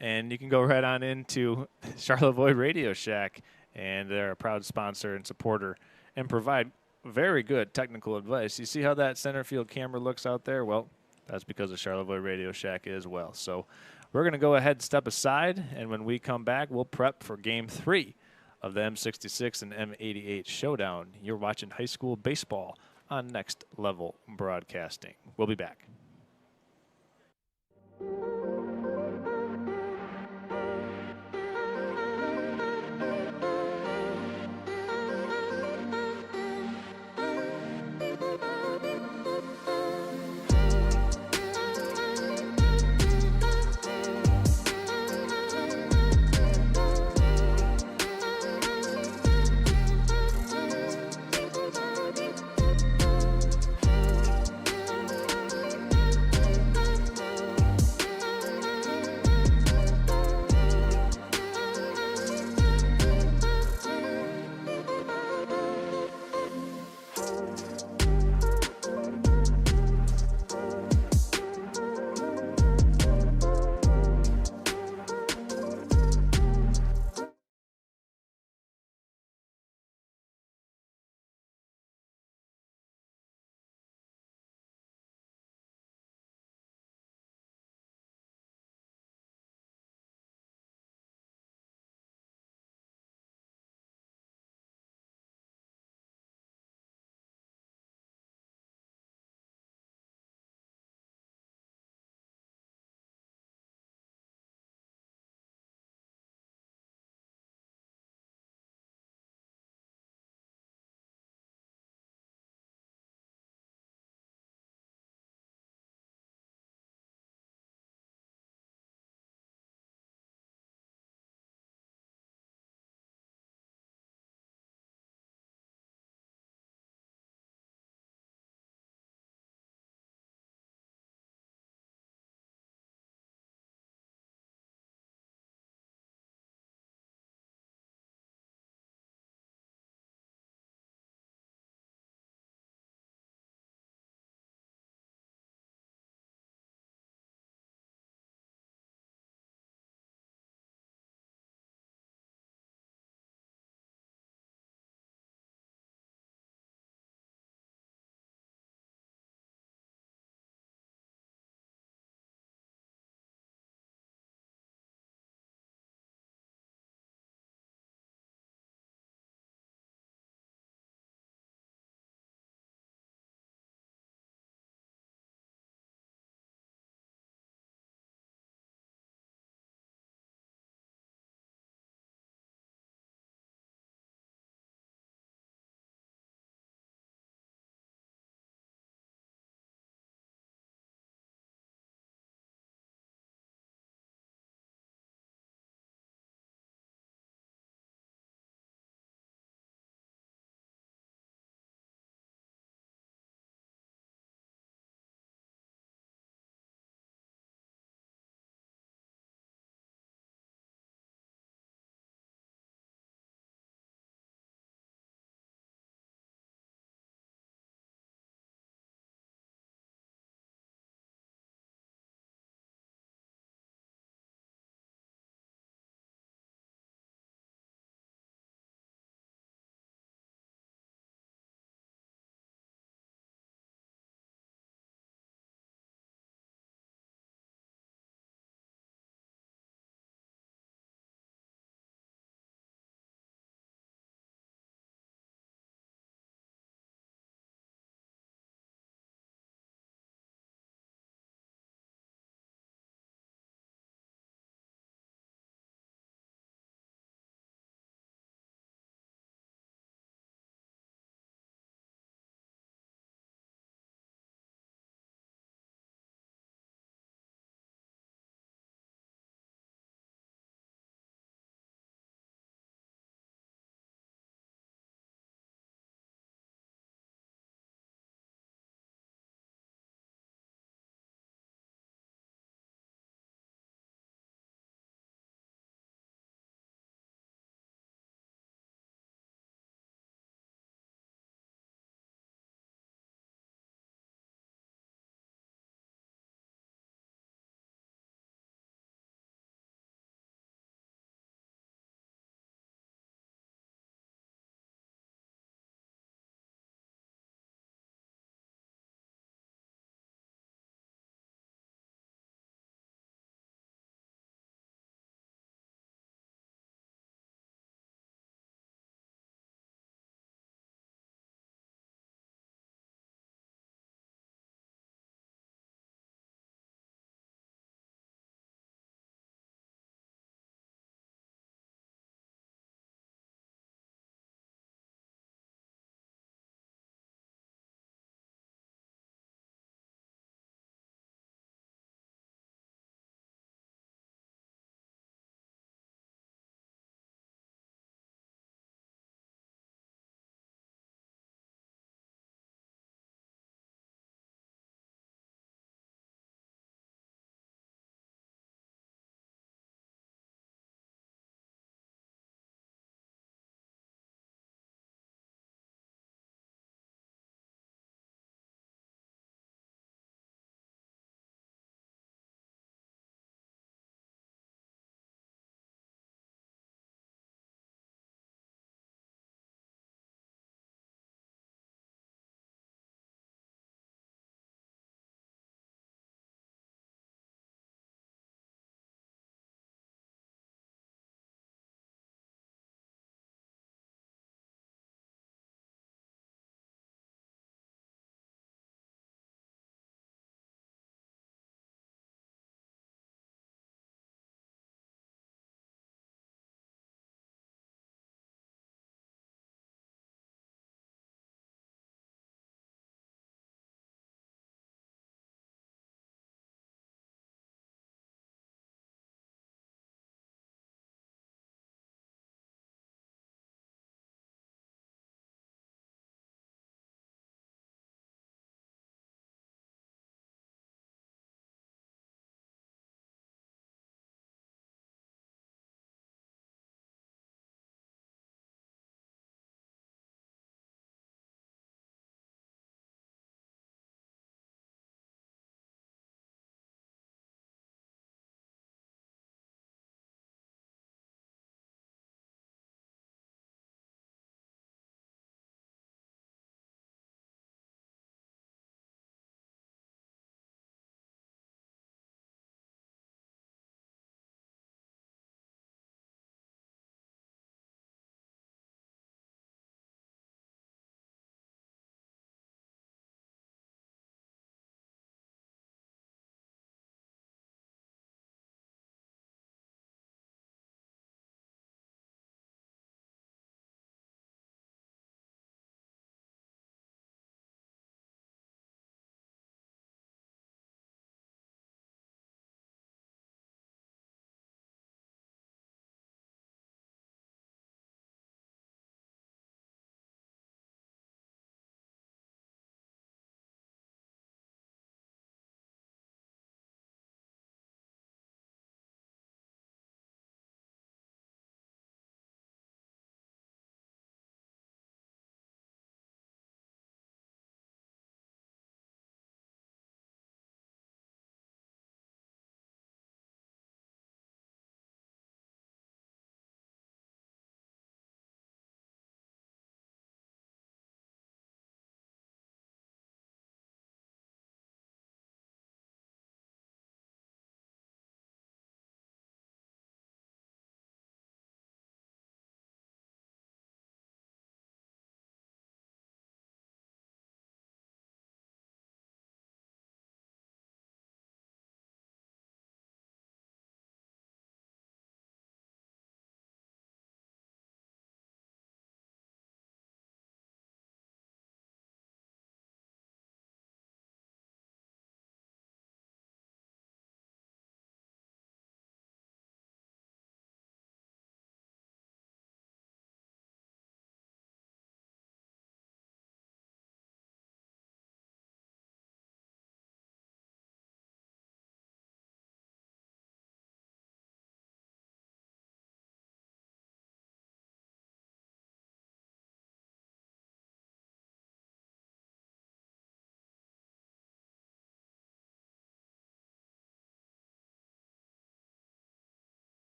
And you can go right on into Charlevoix Radio Shack, and they're a proud sponsor and supporter and provide very good technical advice. You see how that center field camera looks out there? Well, that's because of Charlevoix Radio Shack as well. So we're going to go ahead and step aside, and when we come back, we'll prep for Game 3 of the M-66 and M-88 showdown. You're watching high school baseball on Next Level Broadcasting. We'll be back.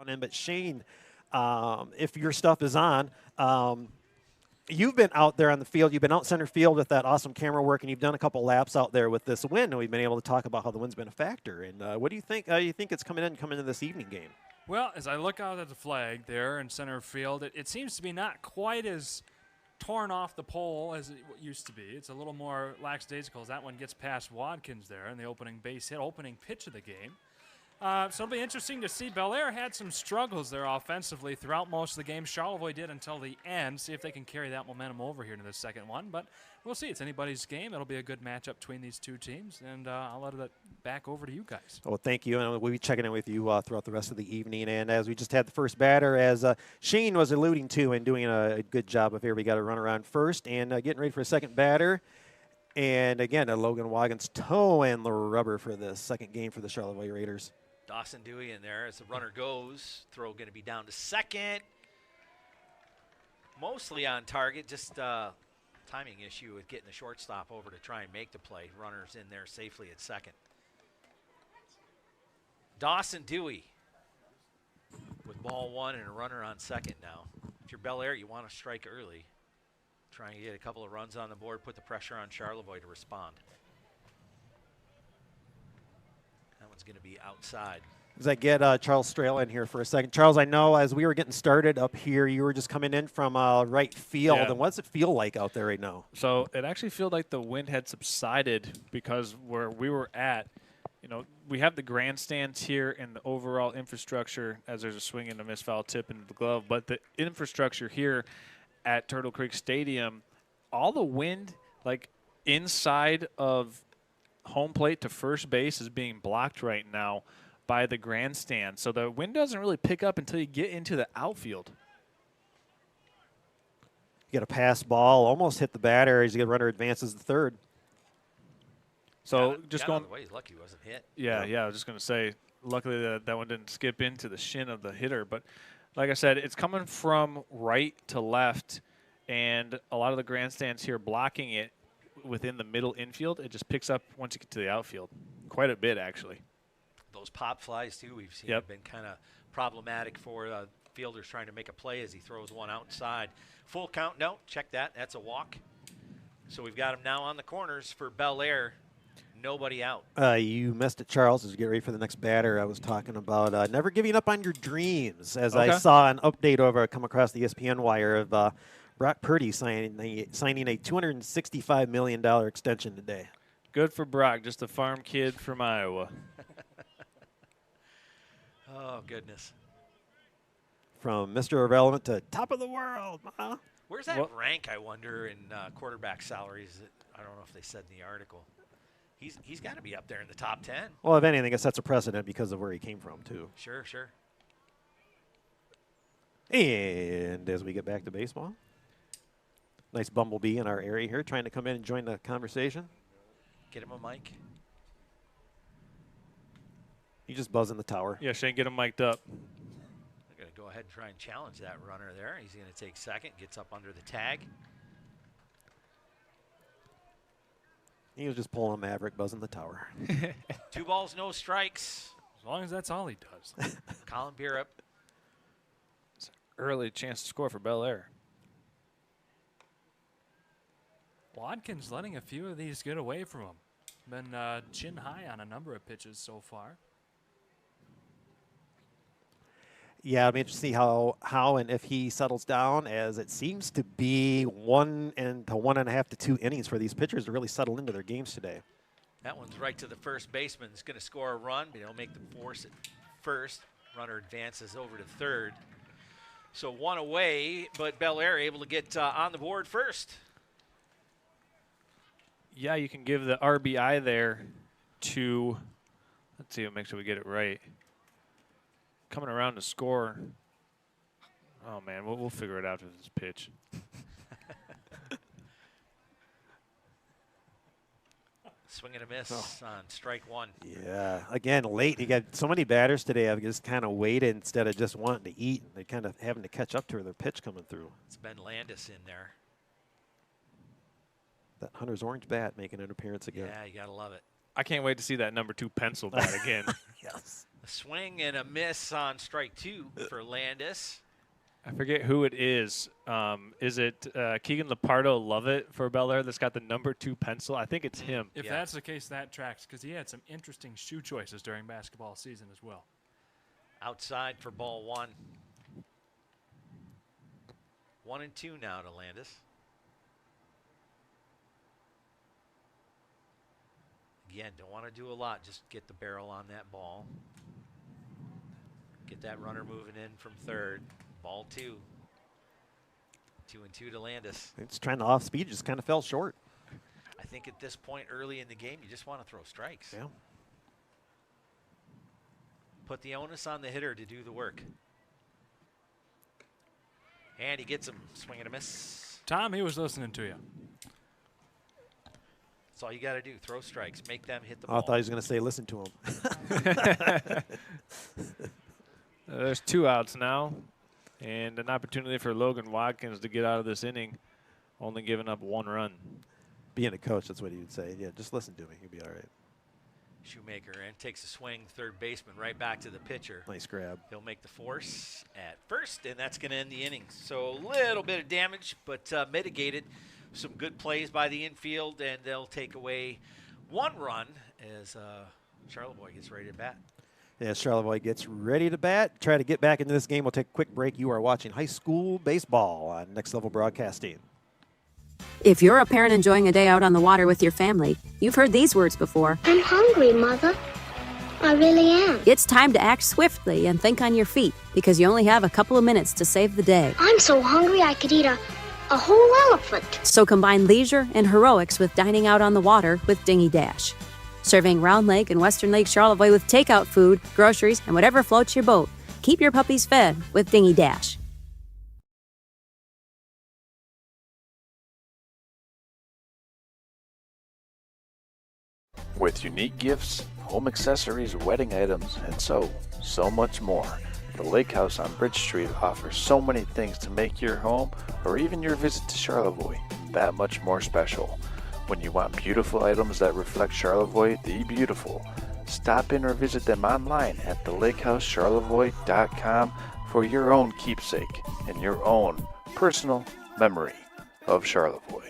But Shane, if your stuff is on, you've been out there on the field. You've been out center field with that awesome camera work, and you've done a couple laps out there with this wind, and we've been able to talk about how the wind's been a factor. And what do you think? You think it's coming into this evening game? Well, as I look out at the flag there in center field, it seems to be not quite as torn off the pole as it used to be. It's a little more lackadaisical as that one gets past Watkins there in the opening base hit, opening pitch of the game. So it'll be interesting to see. Bellaire had some struggles there offensively throughout most of the game. Charlevoix did until the end. See if they can carry that momentum over here to the second one. But we'll see. It's anybody's game. It'll be a good matchup between these two teams. And I'll let it back over to you guys. Well, thank you. And we'll be checking in with you throughout the rest of the evening. And as we just had the first batter, as Shane was alluding to and doing a good job of here, we got a run around first and getting ready for a second batter. And again, Logan Waggins toe-in the rubber for the second game for the Charlevoix Raiders. Dawson Dewey in there as the runner goes. Throw going to be down to second. Mostly on target, just timing issue with getting the shortstop over to try and make the play. Runner's in there safely at second. Dawson Dewey with ball one and a runner on second now. If you're Bellaire, you want to strike early. Try and get a couple of runs on the board, put the pressure on Charlevoix to respond. That one's going to be outside. As I get Charles Strela in here for a second. Charles, I know as we were getting started up here, you were just coming in from right field. Yeah. And what does it feel like out there right now? So it actually felt like the wind had subsided because where we were at, you know, we have the grandstands here and the overall infrastructure as there's a swing and a missed foul tip into the glove. But the infrastructure here at Turtle Creek Stadium, all the wind, like inside of home plate to first base, is being blocked right now by the grandstand. So the wind doesn't really pick up until you get into the outfield. You got a pass ball, almost hit the batter as the runner advances the third. So got out of the way. He's lucky he wasn't hit. Yeah, I was just going to say, luckily that one didn't skip into the shin of the hitter. But like I said, it's coming from right to left, and a lot of the grandstands here blocking it within the middle infield. It just picks up once you get to the outfield. Quite a bit, actually. Those pop flies, too, we've seen Yep. have been kind of problematic for fielders trying to make a play as he throws one outside. Full count, no, check that. That's a walk. So we've got him now on the corners for Bellaire. Nobody out. You missed it, Charles, as you get ready for the next batter. I was talking about never giving up on your dreams, as I Okay. saw an update come across the ESPN wire of Brock Purdy signing a $265 million extension today. Good for Brock, just a farm kid from Iowa. Oh, goodness. From Mr. Irrelevant to top of the world. Huh? Where's that Well- rank, I wonder, in quarterback salaries? I don't know if they said in the article. He's got to be up there in the top 10. Well, if anything, it sets a precedent because of where he came from, too. Sure, sure. And as we get back to baseball, nice bumblebee in our area here trying to come in and join the conversation. Get him a mic. He just buzzing the tower. Yeah, Shane, get him mic'd up. They're going to go ahead and try and challenge that runner there. He's going to take second, gets up under the tag. He was just pulling a Maverick, buzzing the tower. 2 balls, no strikes. As long as that's all he does. Colin Bierup. Early chance to score for Bellaire. Watkins letting a few of these get away from him. Been chin high on a number of pitches so far. Yeah, it'll be interesting to see how and if he settles down, as it seems to be 1 to 1.5 to 2 innings for these pitchers to really settle into their games today. That one's right to the first baseman. He's going to score a run, but he'll make the force at first. Runner advances over to third. So 1 away, but Bellaire able to get on the board first. Yeah, you can give the RBI there to, let's see, make sure we get it right. Coming around to score. Oh, man, we'll figure it out with this pitch. Swing and a miss on strike 1. Yeah, again, late. He got so many batters today. I've just kind of waited instead of just wanting to eat. They kind of having to catch up to their pitch coming through. It's Ben Landis in there. That Hunter's orange bat making an appearance again. Yeah, you got to love it. I can't wait to see that number 2 pencil bat again. Yes. The swing and a miss on strike 2 for Landis. I forget who it is. Is it Keegan Lepardo Lovett for Bellaire that's got the number 2 pencil? I think it's him. If that's the case, that tracks because he had some interesting shoe choices during basketball season as well. Outside for ball 1. 1-2 now to Landis. Again, don't want to do a lot. Just get the barrel on that ball. Get that runner moving in from third. Ball 2. 2-2 to Landis. It's trying to off speed, just kind of fell short. I think at this point early in the game, you just want to throw strikes. Yeah. Put the onus on the hitter to do the work. And he gets him. Swing and a miss. Tom, he was listening to you. That's all you got to do. Throw strikes. Make them hit the Oh, ball. I thought he was going to say listen to him. There's 2 outs now, and an opportunity for Logan Watkins to get out of this inning, only giving up 1 run. Being a coach, that's what he would say. Yeah, just listen to me. You'll be all right. Shoemaker and takes a swing, third baseman right back to the pitcher. Nice grab. He'll make the force at first, and that's going to end the inning. So a little bit of damage, but mitigated. Some good plays by the infield, and they'll take away 1 run as Charlevoix gets ready to bat. Yeah, Charlevoix gets ready to bat. Try to get back into this game. We'll take a quick break. You are watching high school baseball on Next Level Broadcasting. If you're a parent enjoying a day out on the water with your family, you've heard these words before. I'm hungry, Mother. I really am. It's time to act swiftly and think on your feet because you only have a couple of minutes to save the day. I'm so hungry I could eat a whole elephant. So combine leisure and heroics with dining out on the water with Dingy Dash. Serving Round Lake and Western Lake Charlevoix with takeout food, groceries, and whatever floats your boat. Keep your puppies fed with Dingy Dash. With unique gifts, home accessories, wedding items, and so much more. The Lake House on Bridge Street offers so many things to make your home or even your visit to Charlevoix that much more special. When you want beautiful items that reflect Charlevoix the beautiful, stop in or visit them online at thelakehousecharlevoix.com for your own keepsake and your own personal memory of Charlevoix.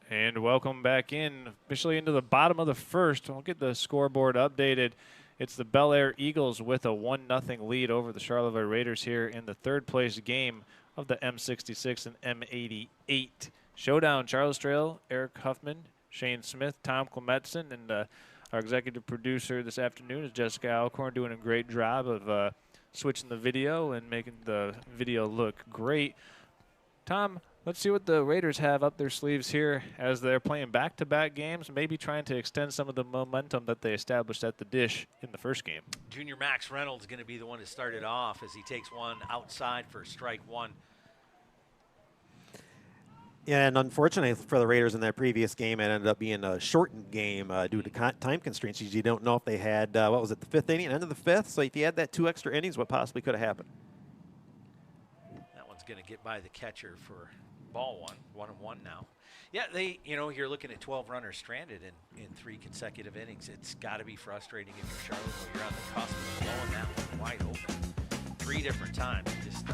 And welcome back in, officially into the bottom of the first. I'll get the scoreboard updated. It's the Bellaire Eagles with a 1-0 lead over the Charlevoix Raiders here in the 3rd place game of the M-66 and M-88 Showdown. Charles Trail, Eric Huffman, Shane Smith, Tom Clementson, and our executive producer this afternoon is Jessica Alcorn, doing a great job of switching the video and making the video look great. Tom, let's see what the Raiders have up their sleeves here as they're playing back-to-back games, maybe trying to extend some of the momentum that they established at the dish in the first game. Junior Max Reynolds is going to be the one to start it off as he takes one outside for strike 1. Yeah, and unfortunately for the Raiders in that previous game, it ended up being a shortened game due to time constraints. You don't know if they had, what was it, the 5th inning, end of the 5th? So if you had that 2 extra innings, what possibly could have happened? That one's going to get by the catcher for ball 1, 1-1 now. Yeah, you're looking at 12 runners stranded in 3 consecutive innings. It's got to be frustrating if you're Charlotte. You're on the cusp of blowing that one wide open 3 different times. Just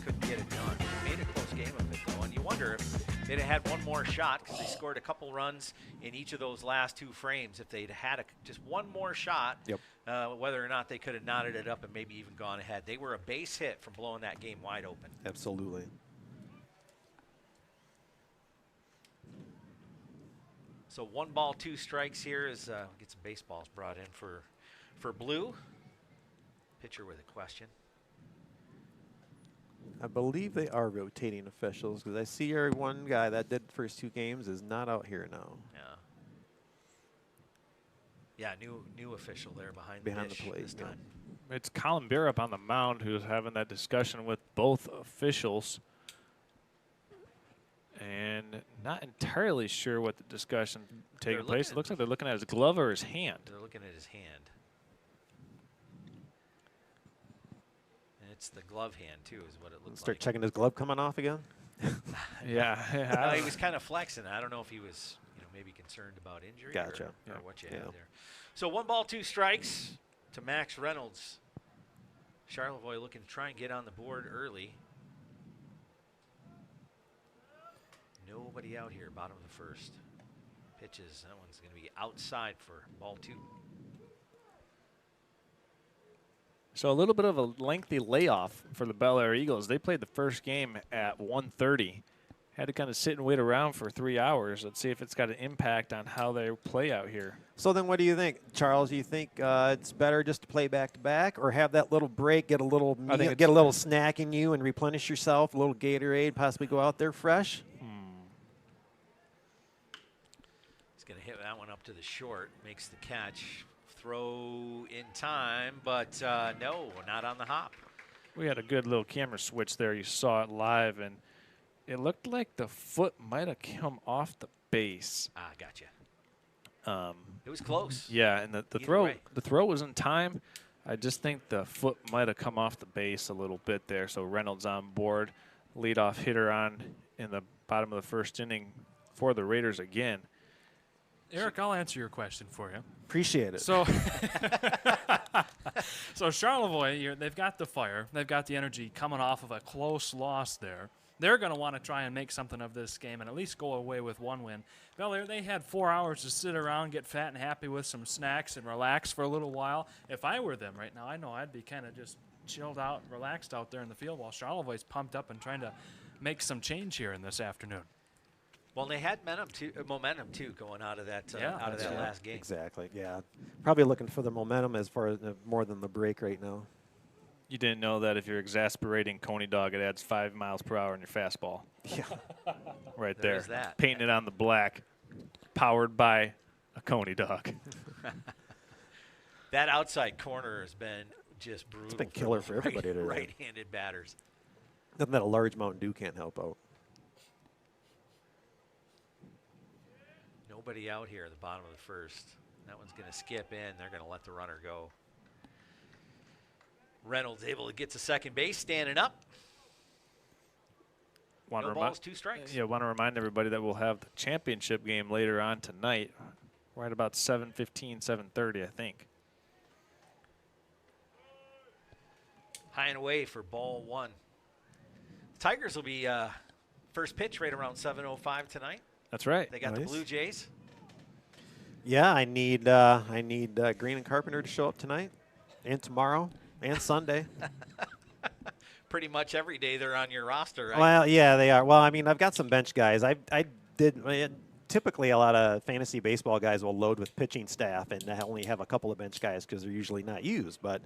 couldn't get it done. Made a close game of it, though, and you wonder if they'd have had one more shot because they scored a couple runs in each of those last 2 frames. If they'd had just one more shot, whether or not they could have knotted it up and maybe even gone ahead. They were a base hit from blowing that game wide open. Absolutely. So 1 ball, 2 strikes here as get some baseballs brought in for Blue. Pitcher with a question. I believe they are rotating officials because I see our one guy that did the first 2 games is not out here now. Yeah, new official there behind the dish plate this time. It's Colin Beer up on the mound who's having that discussion with both officials. And not entirely sure what the discussion taking place. It looks like they're looking at his glove or his hand. They're looking at his hand. And it's the glove hand, too, is what it looks Start like. checking his glove coming off again? Yeah. He was kind of flexing. I don't know if he was, maybe concerned about injury Gotcha. or what you Yeah. have there. So 1 ball, 2 strikes to Max Reynolds. Charlevoix looking to try and get on the board early. Nobody out here, bottom of the first. Pitches, that one's going to be outside for ball 2. So a little bit of a lengthy layoff for the Bellaire Eagles. They played the first game at 1:30. Had to kind of sit and wait around for 3 hours. Let's see if it's got an impact on how they play out here. So then what do you think, Charles? Do you think it's better just to play back-to-back or have that little break, get a little meal, get a little snack in you and replenish yourself, a little Gatorade, possibly go out there fresh? He's going to hit that one up to the short, makes the catch. Throw in time, but no, not on the hop. We had a good little camera switch there. You saw it live, and it looked like the foot might have come off the base. Ah, gotcha. It was close. Yeah, and the Either throw was in time. I just think the foot might have come off the base a little bit there. So Reynolds on board, leadoff hitter on in the bottom of the first inning for the Raiders again. Eric, I'll answer your question for you. Appreciate it. So, so Charlevoix, they've got the fire. They've got the energy coming off of a close loss there. They're going to want to try and make something of this game and at least go away with 1 win. Bellaire, they had 4 hours to sit around, get fat and happy with some snacks and relax for a little while. If I were them right now, I know I'd be kind of just chilled out, relaxed out there in the field while Charlevoix's pumped up and trying to make some change here in this afternoon. Well, they had momentum too going out of that last game. Exactly, yeah. Probably looking for the momentum as far as more than the break right now. You didn't know that if you're exasperating Coney Dog, it adds 5 miles per hour in your fastball. Yeah. Right There there. is that. Painting it on the black, powered by a Coney Dog. That outside corner has been just brutal. It's been killer for everybody today. Right-handed batters. Nothing that a large Mountain Dew can't help out. Nobody out here at the bottom of the first. That one's going to skip in. They're going to let the runner go. Reynolds able to get to second base, standing up. No balls, 2 strikes. Yeah, want to remind everybody that we'll have the championship game later on tonight, right about 7:15, 7:30, I think. High and away for ball 1. The Tigers will be first pitch right around 7:05 tonight. That's right. They got the Nice. Blue Jays. Yeah, I need Green and Carpenter to show up tonight and tomorrow and Sunday. Pretty much every day they're on your roster, right? Well, yeah, they are. Well, I mean, I've got some bench guys. Typically, a lot of fantasy baseball guys will load with pitching staff, and I only have a couple of bench guys because they're usually not used. But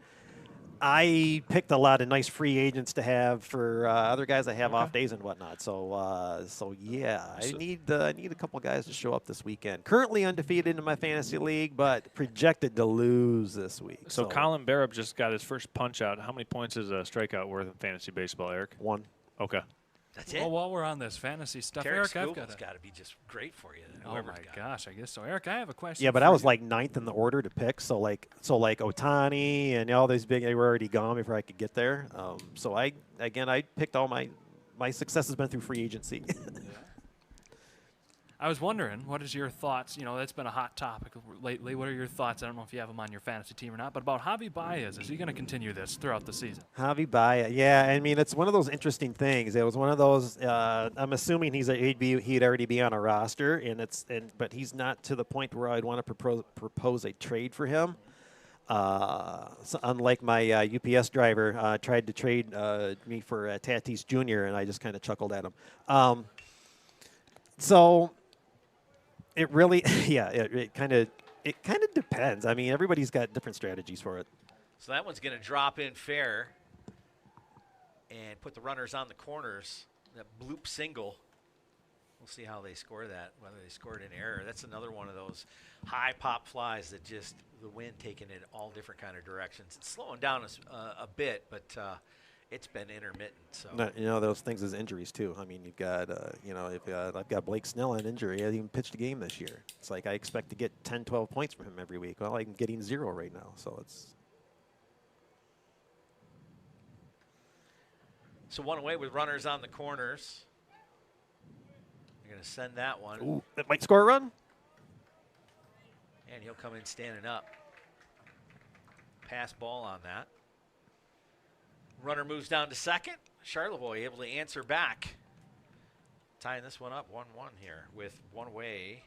I picked a lot of nice free agents to have for other guys that have off days and whatnot. So yeah, I need a couple guys to show up this weekend. Currently undefeated in my fantasy league, but projected to lose this week. So Colin Barab just got his first punch out. How many points is a strikeout worth in fantasy baseball, Eric? 1. Okay. That's it. Well, while we're on this fantasy stuff, Terry Eric, I've Scooble's got got to be just great for you. Oh whoever's my got it. gosh, I guess so. Eric, I have a question. Yeah, but for I was you. like 9th in the order to pick. So like Ohtani and all these big, they were already gone before I could get there. So I picked all my success has been through free agency. I was wondering, what is your thoughts? You know, that's been a hot topic lately. What are your thoughts? I don't know if you have him on your fantasy team or not, but about Javi Baez. Is he going to continue this throughout the season? Javi Baez, yeah. I mean, it's one of those interesting things. It was one of those. I'm assuming he'd already be on a roster, but he's not to the point where I'd want to propose a trade for him. So unlike my UPS driver, tried to trade me for Tatis Jr., and I just kind of chuckled at him. So it really, yeah, it kind of depends. I mean, everybody's got different strategies for it. So that one's going to drop in fair and put the runners on the corners. That bloop single. We'll see how they score that, whether they scored in error. That's another one of those high pop flies that just the wind taking it all different kind of directions. It's slowing down a bit, but it's been intermittent. So those things as injuries too. I mean, you've got I've got Blake Snell on injury. He hasn't even pitched a game this year. It's like I expect to get 10, 12 points from him every week. Well, I'm getting 0 right now, so it's. So one away with runners on the corners. They're going to send that one. Ooh, that might score a run. And he'll come in standing up. Pass ball on that. Runner moves down to second. Charlevoix able to answer back. Tying this one up 1-1 here with one away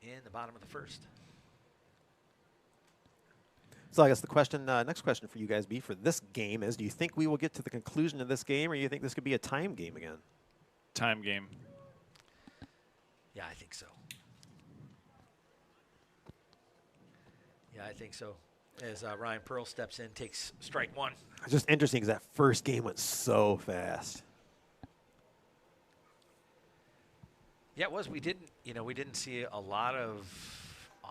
in the bottom of the first. So I guess the question, next question for you guys be for this game is, do you think we will get to the conclusion of this game, or do you think this could be a time game again? Time game. Yeah, I think so. Yeah, I think so. As Ryan Pearl steps in, takes strike one. It's just interesting because that first game went so fast. Yeah, it was. We didn't see a lot of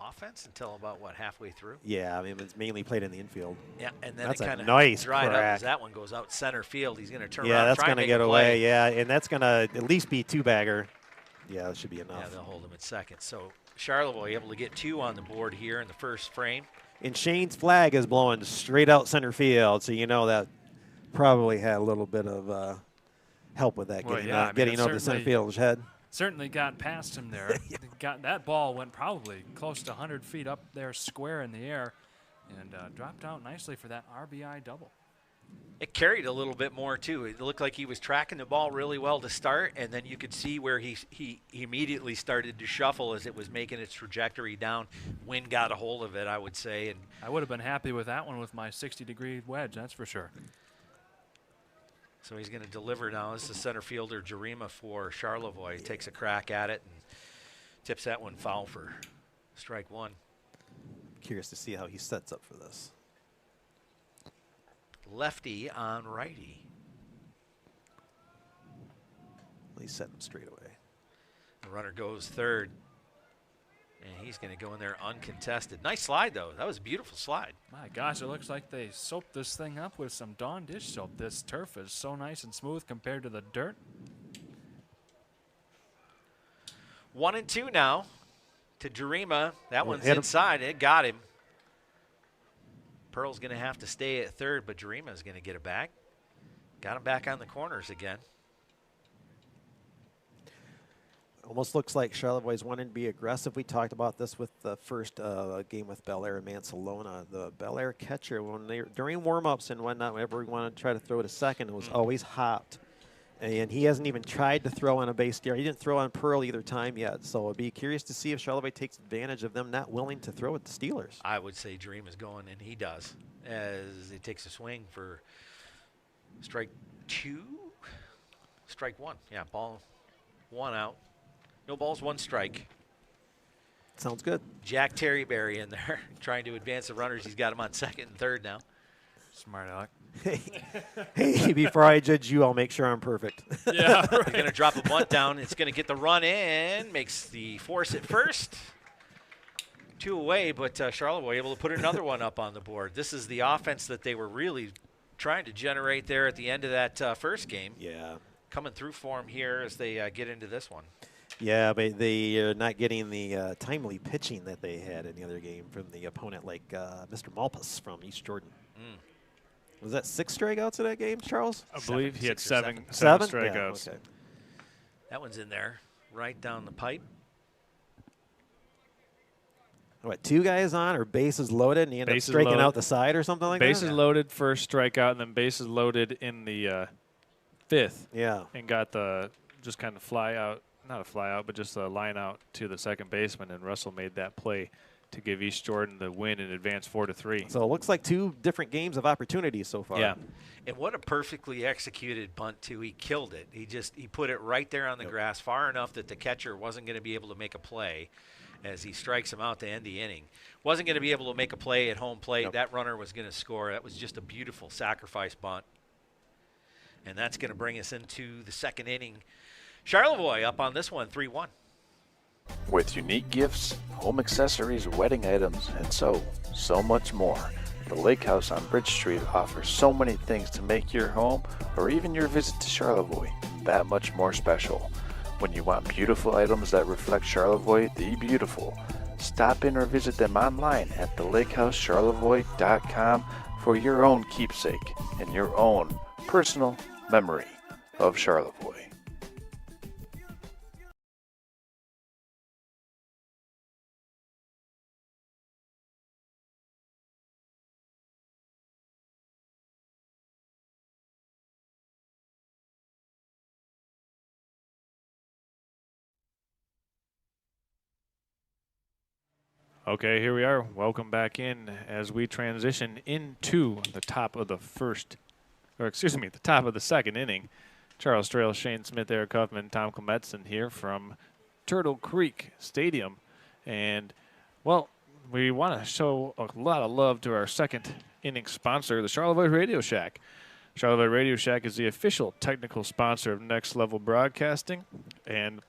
offense until about halfway through. Yeah, I mean, it's mainly played in the infield. Yeah, and then That's it a kind of nice dried up crack. as that one goes out center field. He's going to turn Yeah, around. that's try going and to make get a play. away. Yeah, and that's going to at least be two-bagger. Yeah, that should be enough. Yeah, they'll hold him at second. So Charlevoix able to get two on the board here in the first frame. And Shane's flag is blowing straight out center field, so you know that probably had a little bit of help with that, Well, getting, yeah, I mean, getting it over the center certainly- fielder's head. Certainly got past him there. Got that ball went probably close to 100 feet up there, square in the air, and dropped out nicely for that RBI double. It carried a little bit more too. It looked like he was tracking the ball really well to start, and then you could see where he immediately started to shuffle as it was making its trajectory down. Wind got a hold of it, I would say, and I would have been happy with that one with my 60-degree wedge, that's for sure. so he's going to deliver now. This is center fielder Jarima for Charlevoix. He takes a crack at it and tips that one foul for strike one. Curious to see how he sets up for this. Lefty on righty. He's setting him straight away. The runner goes third, and he's going to go in there uncontested. Nice slide, though. That was a beautiful slide. My gosh, it looks like they soaped this thing up with some Dawn dish soap. This turf is so nice and smooth compared to the dirt. 1-2 now to Jarima. That one's hit him. inside. It got him. Pearl's going to have to stay at third, but Jarima's going to get it back. Got him back on the corners again. Almost looks like Charlevoix is wanting to be aggressive. We talked about this with the first game with Bellaire and Mancelona. The Bellaire catcher, during warm-ups and whatnot, whenever we wanted to try to throw to second, it was always hopped. And he hasn't even tried to throw on a base steer. He didn't throw on Pearl either time yet. So I'd be curious to see if Charlevoix takes advantage of them not willing to throw at the Steelers. I would say Jarima's going, and he does, as he takes a swing for strike two. Strike one. Yeah, ball one out. No balls, one strike. Sounds good. Jack Terryberry in there trying to advance the runners. He's got him on second and third now. Smart aleck. Hey, before I judge you, I'll make sure I'm perfect. Yeah, He's going to drop a bunt down. It's going to get the run in. Makes the force at first. Two away, but Charlevoix able to put another one up on the board. This is the offense that they were really trying to generate there at the end of that first game. Yeah. Coming through for him here as they get into this one. Yeah, but they are not getting the timely pitching that they had in the other game from the opponent, like Mr. Malpas from East Jordan. Was that 6 strikeouts in that game, Charles? I believe he had seven Seven? strikeouts. Yeah, okay. That one's in there, right down the pipe. What, 2 guys on or bases loaded and he ended up Bases striking loaded. out the side or something like Bases that? loaded, first strikeout, and then bases loaded in the fifth. Yeah. And got the just kind of fly out, not a fly out, but just a line out to the second baseman, and Russell made that play to give East Jordan the win and advance 4-3. So it looks like 2 different games of opportunities so far. Yeah. And what a perfectly executed bunt, too. He killed it. He put it right there on the grass far enough that the catcher wasn't going to be able to make a play as he strikes him out to end the inning. Wasn't going to be able to make a play at home plate. Nope. That runner was going to score. That was just a beautiful sacrifice bunt. And that's going to bring us into the second inning. Charlevoix up on this one, 3-1. With unique gifts, home accessories, wedding items, and so much more, the Lake House on Bridge Street offers so many things to make your home or even your visit to Charlevoix that much more special. When you want beautiful items that reflect Charlevoix the beautiful, stop in or visit them online at thelakehousecharlevoix.com for your own keepsake and your own personal memory of Charlevoix. Okay, here we are. Welcome back in as we transition into the top of the the top of the second inning. Charles Trail, Shane Smith, Eric Huffman, Tom Klemetson here from Turtle Creek Stadium. And, well, we want to show a lot of love to our second inning sponsor, the Charlevoix Radio Shack. Charlevoix Radio Shack is the official technical sponsor of Next Level Broadcasting. And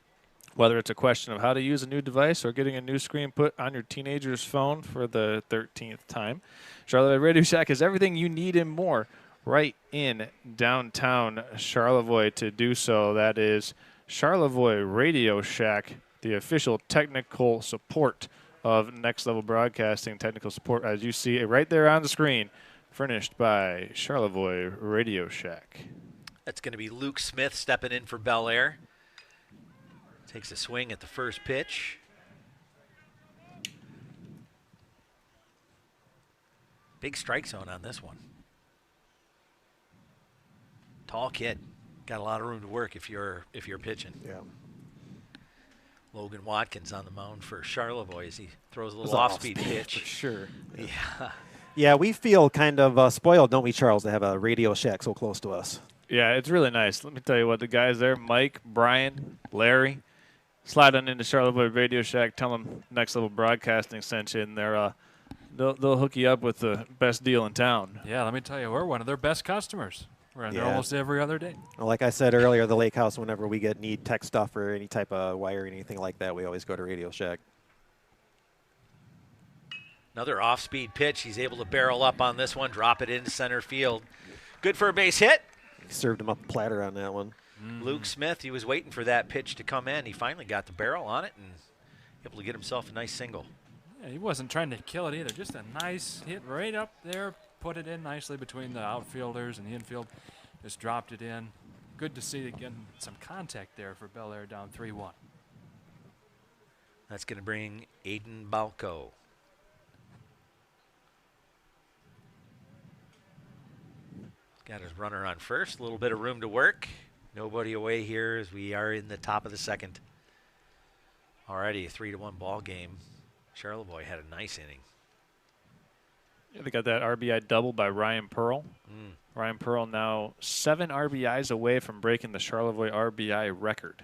whether it's a question of how to use a new device or getting a new screen put on your teenager's phone for the 13th time, Charlevoix Radio Shack is everything you need and more right in downtown Charlevoix to do so. That is Charlevoix Radio Shack, the official technical support of Next Level Broadcasting. Technical support, as you see it right there on the screen, furnished by Charlevoix Radio Shack. That's going to be Luke Smith stepping in for Bellaire. Takes a swing at the first pitch. Big strike zone on this one. Tall kid. Got a lot of room to work if you're pitching. Yeah. Logan Watkins on the mound for Charlevoix as he throws a little off-speed pitch. For sure. Yeah. Yeah, we feel kind of spoiled, don't we, Charles, to have a Radio Shack so close to us. Yeah, it's really nice. Let me tell you what, the guys there, Mike, Brian, Larry, slide on into Charlevoix Radio Shack, tell them Next Level Broadcasting sent you, and they'll hook you up with the best deal in town. Yeah, let me tell you, we're one of their best customers. We're in there almost every other day. Well, like I said earlier, the Lake House, whenever we need tech stuff or any type of wire or anything like that, we always go to Radio Shack. Another off-speed pitch. He's able to barrel up on this one, drop it into center field. Good for a base hit. He served him up a platter on that one. Luke Smith, he was waiting for that pitch to come in. He finally got the barrel on it and able to get himself a nice single. Yeah, he wasn't trying to kill it either. Just a nice hit right up there. Put it in nicely between the outfielders and the infield. Just dropped it in. Good to see again some contact there for Bellaire down 3-1. That's going to bring Aiden Balco. Got his runner on first. A little bit of room to work. Nobody away here as we are in the top of the second. Already a 3-1 ball game. Charlevoix had a nice inning. Yeah, they got that RBI double by Ryan Pearl. Ryan Pearl now 7 RBIs away from breaking the Charlevoix RBI record.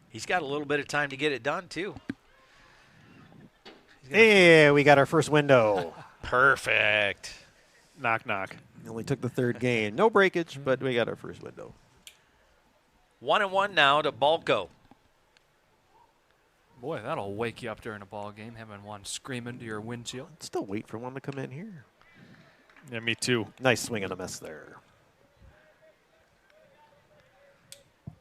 He's got a little bit of time to get it done, too. Hey, we got our first window. Perfect. Knock, knock. Only took the third game. No breakage, but we got our first window. 1-1 now to Balco. Boy, that'll wake you up during a ball game, having one scream into your windshield. I'd still wait for one to come in here. Yeah, me too. Nice swing and a miss there.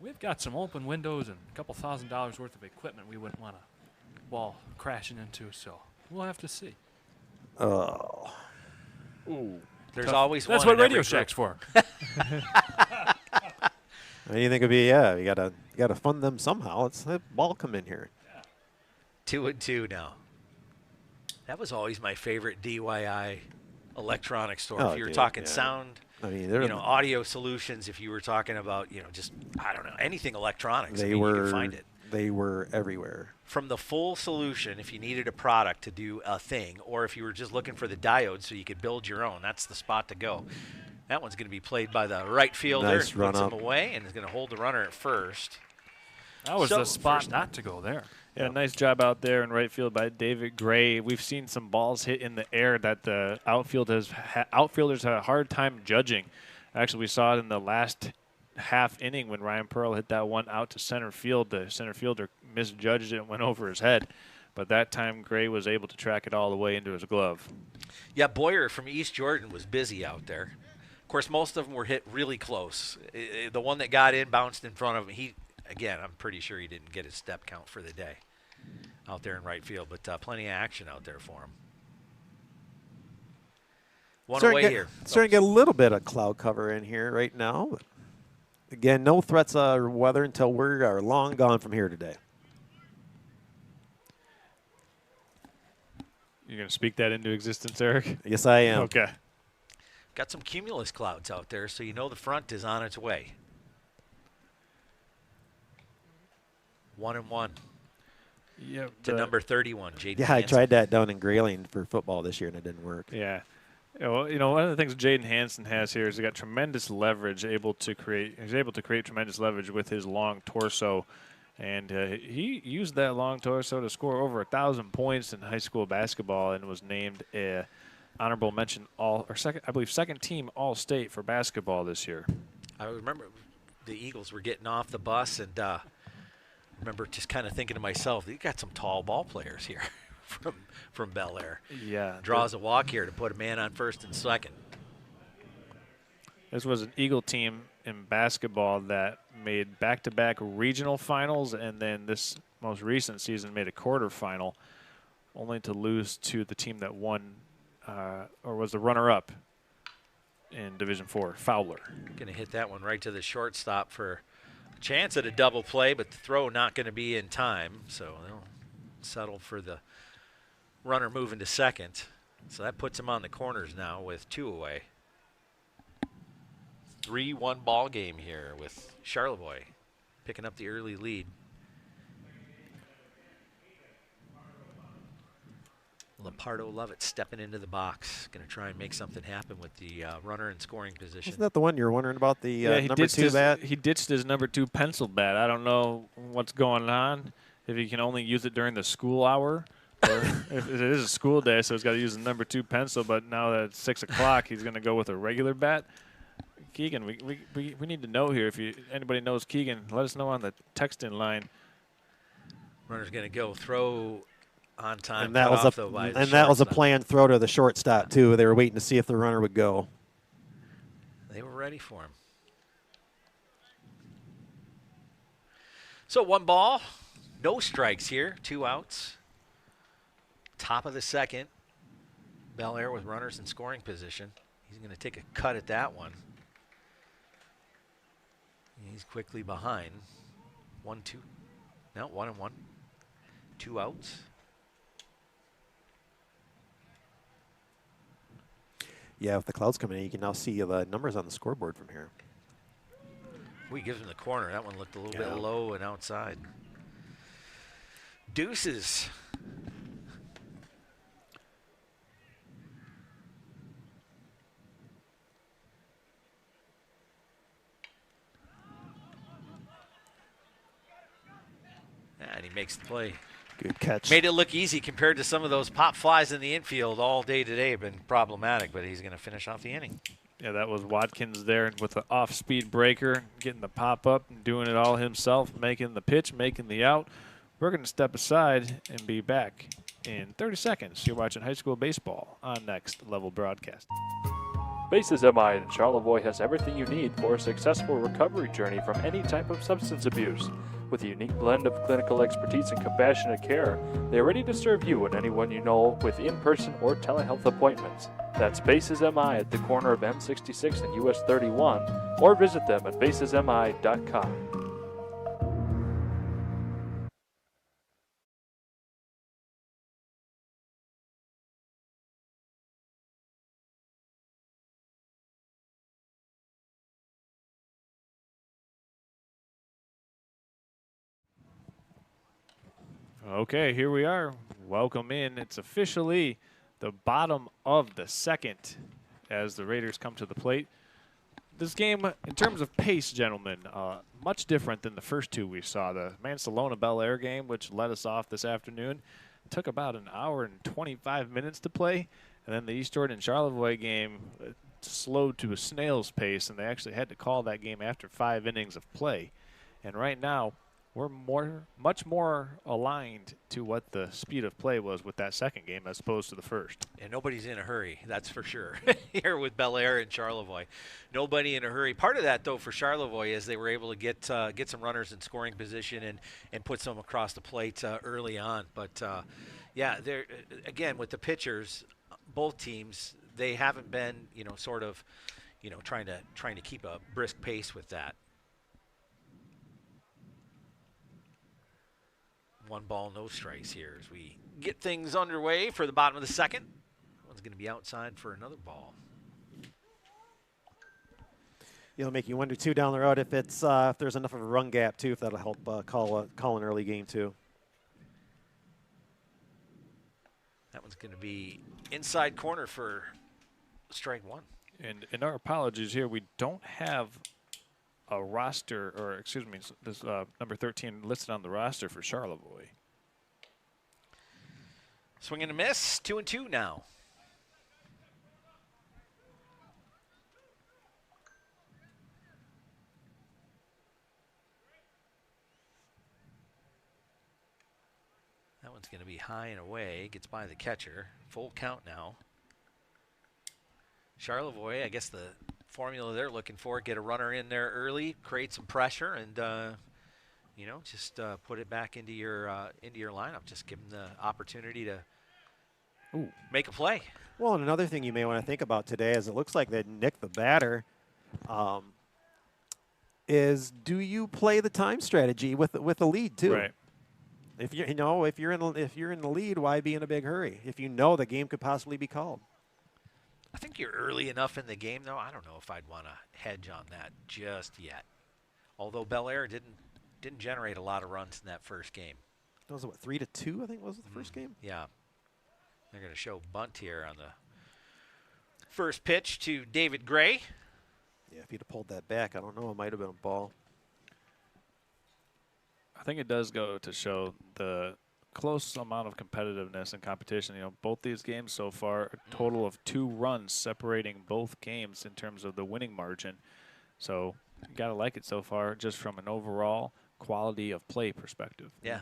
We've got some open windows and a couple $1,000s worth of equipment we wouldn't want a ball crashing into, so we'll have to see. Oh. Ooh. There's always That's one what in Radio every Shack's for. Anything could be, yeah, you gotta fund them somehow. Let's have the ball come in here. 2-2 now. That was always my favorite DIY electronics store. Oh, if you were dude, talking yeah. sound, I mean, they're audio solutions, if you were talking about, just, I don't know, anything electronics, They you were could find it. They were everywhere. From the full solution, if you needed a product to do a thing, or if you were just looking for the diodes so you could build your own, that's the spot to go. That one's going to be played by the right fielder. Nice run puts up. him away, and is going to hold the runner at first. That was So, the spot first- not to go there. Yeah, nice job out there in right field by David Gray. We've seen some balls hit in the air that the outfielders had a hard time judging. Actually, we saw it in the last half inning when Ryan Pearl hit that one out to center field. The center fielder misjudged it and went over his head. But that time, Gray was able to track it all the way into his glove. Yeah, Boyer from East Jordan was busy out there. Of course, most of them were hit really close. The one that got in bounced in front of him. Again, I'm pretty sure he didn't get his step count for the day out there in right field, but plenty of action out there for him. One away here. Starting to get a little bit of cloud cover in here right now. But again, no threats of weather until we are long gone from here today. You're going to speak that into existence, Eric? Yes, I am. Okay. Got some cumulus clouds out there, so you know the front is on its way. 1-1. Yeah, to number 31, Jaden. Yeah, I Hansen. tried that down in Grayling for football this year, and it didn't work. Yeah. Well, one of the things Jaden Hansen has here is he got tremendous leverage, he's able to create tremendous leverage with his long torso. And he used that long torso to score over 1,000 points in high school basketball and was named a honorable mention second team All-State for basketball this year. I remember the Eagles were getting off the bus, and I remember just kind of thinking to myself, you got some tall ball players here from Bellaire. Yeah. Draws a walk here to put a man on first and second. This was an Eagle team in basketball that made back-to-back regional finals, and then this most recent season made a quarterfinal, only to lose to the team that won or was the runner-up in Division IV, Fowler. Going to hit that one right to the shortstop for a chance at a double play, but the throw not going to be in time, so they'll settle for the runner moving to second. So that puts him on the corners now with 2 away. 3-1 ball game here with Charlevoix picking up the early lead. Lepardo Lovett stepping into the box. Going to try and make something happen with the runner in scoring position. Isn't that the one you were wondering about, the he number 2 bat? He ditched his number 2 pencil bat. I don't know what's going on, if he can only use it during the school hour. Or if it is a school day, so he's got to use the number 2 pencil, but now that it's 6 o'clock, he's going to go with a regular bat. Keegan, we need to know here. If anybody knows Keegan, let us know on the text-in line. Runner's going to go throw on time. And that was a planned throw to the shortstop, too. They were waiting to see if the runner would go. They were ready for him. So 1 ball, no strikes here, 2 outs. Top of the second. Bellaire with runners in scoring position. He's going to take a cut at that one. He's quickly behind. 1-2. No, 1-1. 2 outs. Yeah, with the clouds coming in, you can now see the numbers on the scoreboard from here. We gives him the corner. That one looked a little bit low and outside. Deuces. And he makes the play. Good catch. Made it look easy compared to some of those pop flies in the infield all day today. Have been problematic, but he's going to finish off the inning. Yeah, that was Watkins there with the off-speed breaker, getting the pop-up and doing it all himself, making the pitch, making the out. We're going to step aside and be back in 30 seconds. You're watching high school baseball on Next Level Broadcast. Bases MI in Charlevoix has everything you need for a successful recovery journey from any type of substance abuse. With a unique blend of clinical expertise and compassionate care, they are ready to serve you and anyone you know with in-person or telehealth appointments. That's Bases MI at the corner of M-66 and US 31, or visit them at basesmi.com. Okay, here we are. Welcome in. It's officially the bottom of the second as the Raiders come to the plate. This game, in terms of pace, gentlemen, much different than the first 2 we saw. The Mancelona Bellaire game, which led us off this afternoon, took about an hour and 25 minutes to play. And then the East Jordan Charlevoix game slowed to a snail's pace, and they actually had to call that game after 5 innings of play. And right now, we're much more aligned to what the speed of play was with that second game as opposed to the first. And nobody's in a hurry, that's for sure, here with Bellaire and Charlevoix. Nobody in a hurry. Part of that, though, for Charlevoix is they were able to get some runners in scoring position and put some across the plate early on. But, yeah, they're, again, with the pitchers, both teams, they haven't been, sort of, trying to keep a brisk pace with that. 1 ball, no strikes here as we get things underway for the bottom of the second. One's going to be outside for another ball. It'll make you wonder, too, down the road if it's if there's enough of a run gap, too, if that'll help call an early game, too. That one's going to be inside corner for strike one. And our apologies here. We don't have a roster, or excuse me, this number 13 listed on the roster for Charlevoix. Swing and a miss. 2-2 now. That one's going to be high and away. Gets by the catcher. Full count now. Charlevoix, I guess the formula they're looking for, get a runner in there early, create some pressure, and just put it back into your lineup. Just give them the opportunity to make a play. Well, and another thing you may want to think about today is it looks like that Nick the batter is, do you play the time strategy with the lead too? Right. If you're in the lead, why be in a big hurry? If you know the game could possibly be called. I think you're early enough in the game, though. I don't know if I'd want to hedge on that just yet. Although Bellaire didn't generate a lot of runs in that first game. That was what, 3-2? I think was the first game. Yeah, they're going to show bunt here on the first pitch to David Gray. Yeah, if he'd have pulled that back, I don't know. It might have been a ball. I think it does go to show the close amount of competitiveness and competition. You know, both these games so far, a total of 2 runs separating both games in terms of the winning margin. So you got to like it so far just from an overall quality of play perspective. Yeah.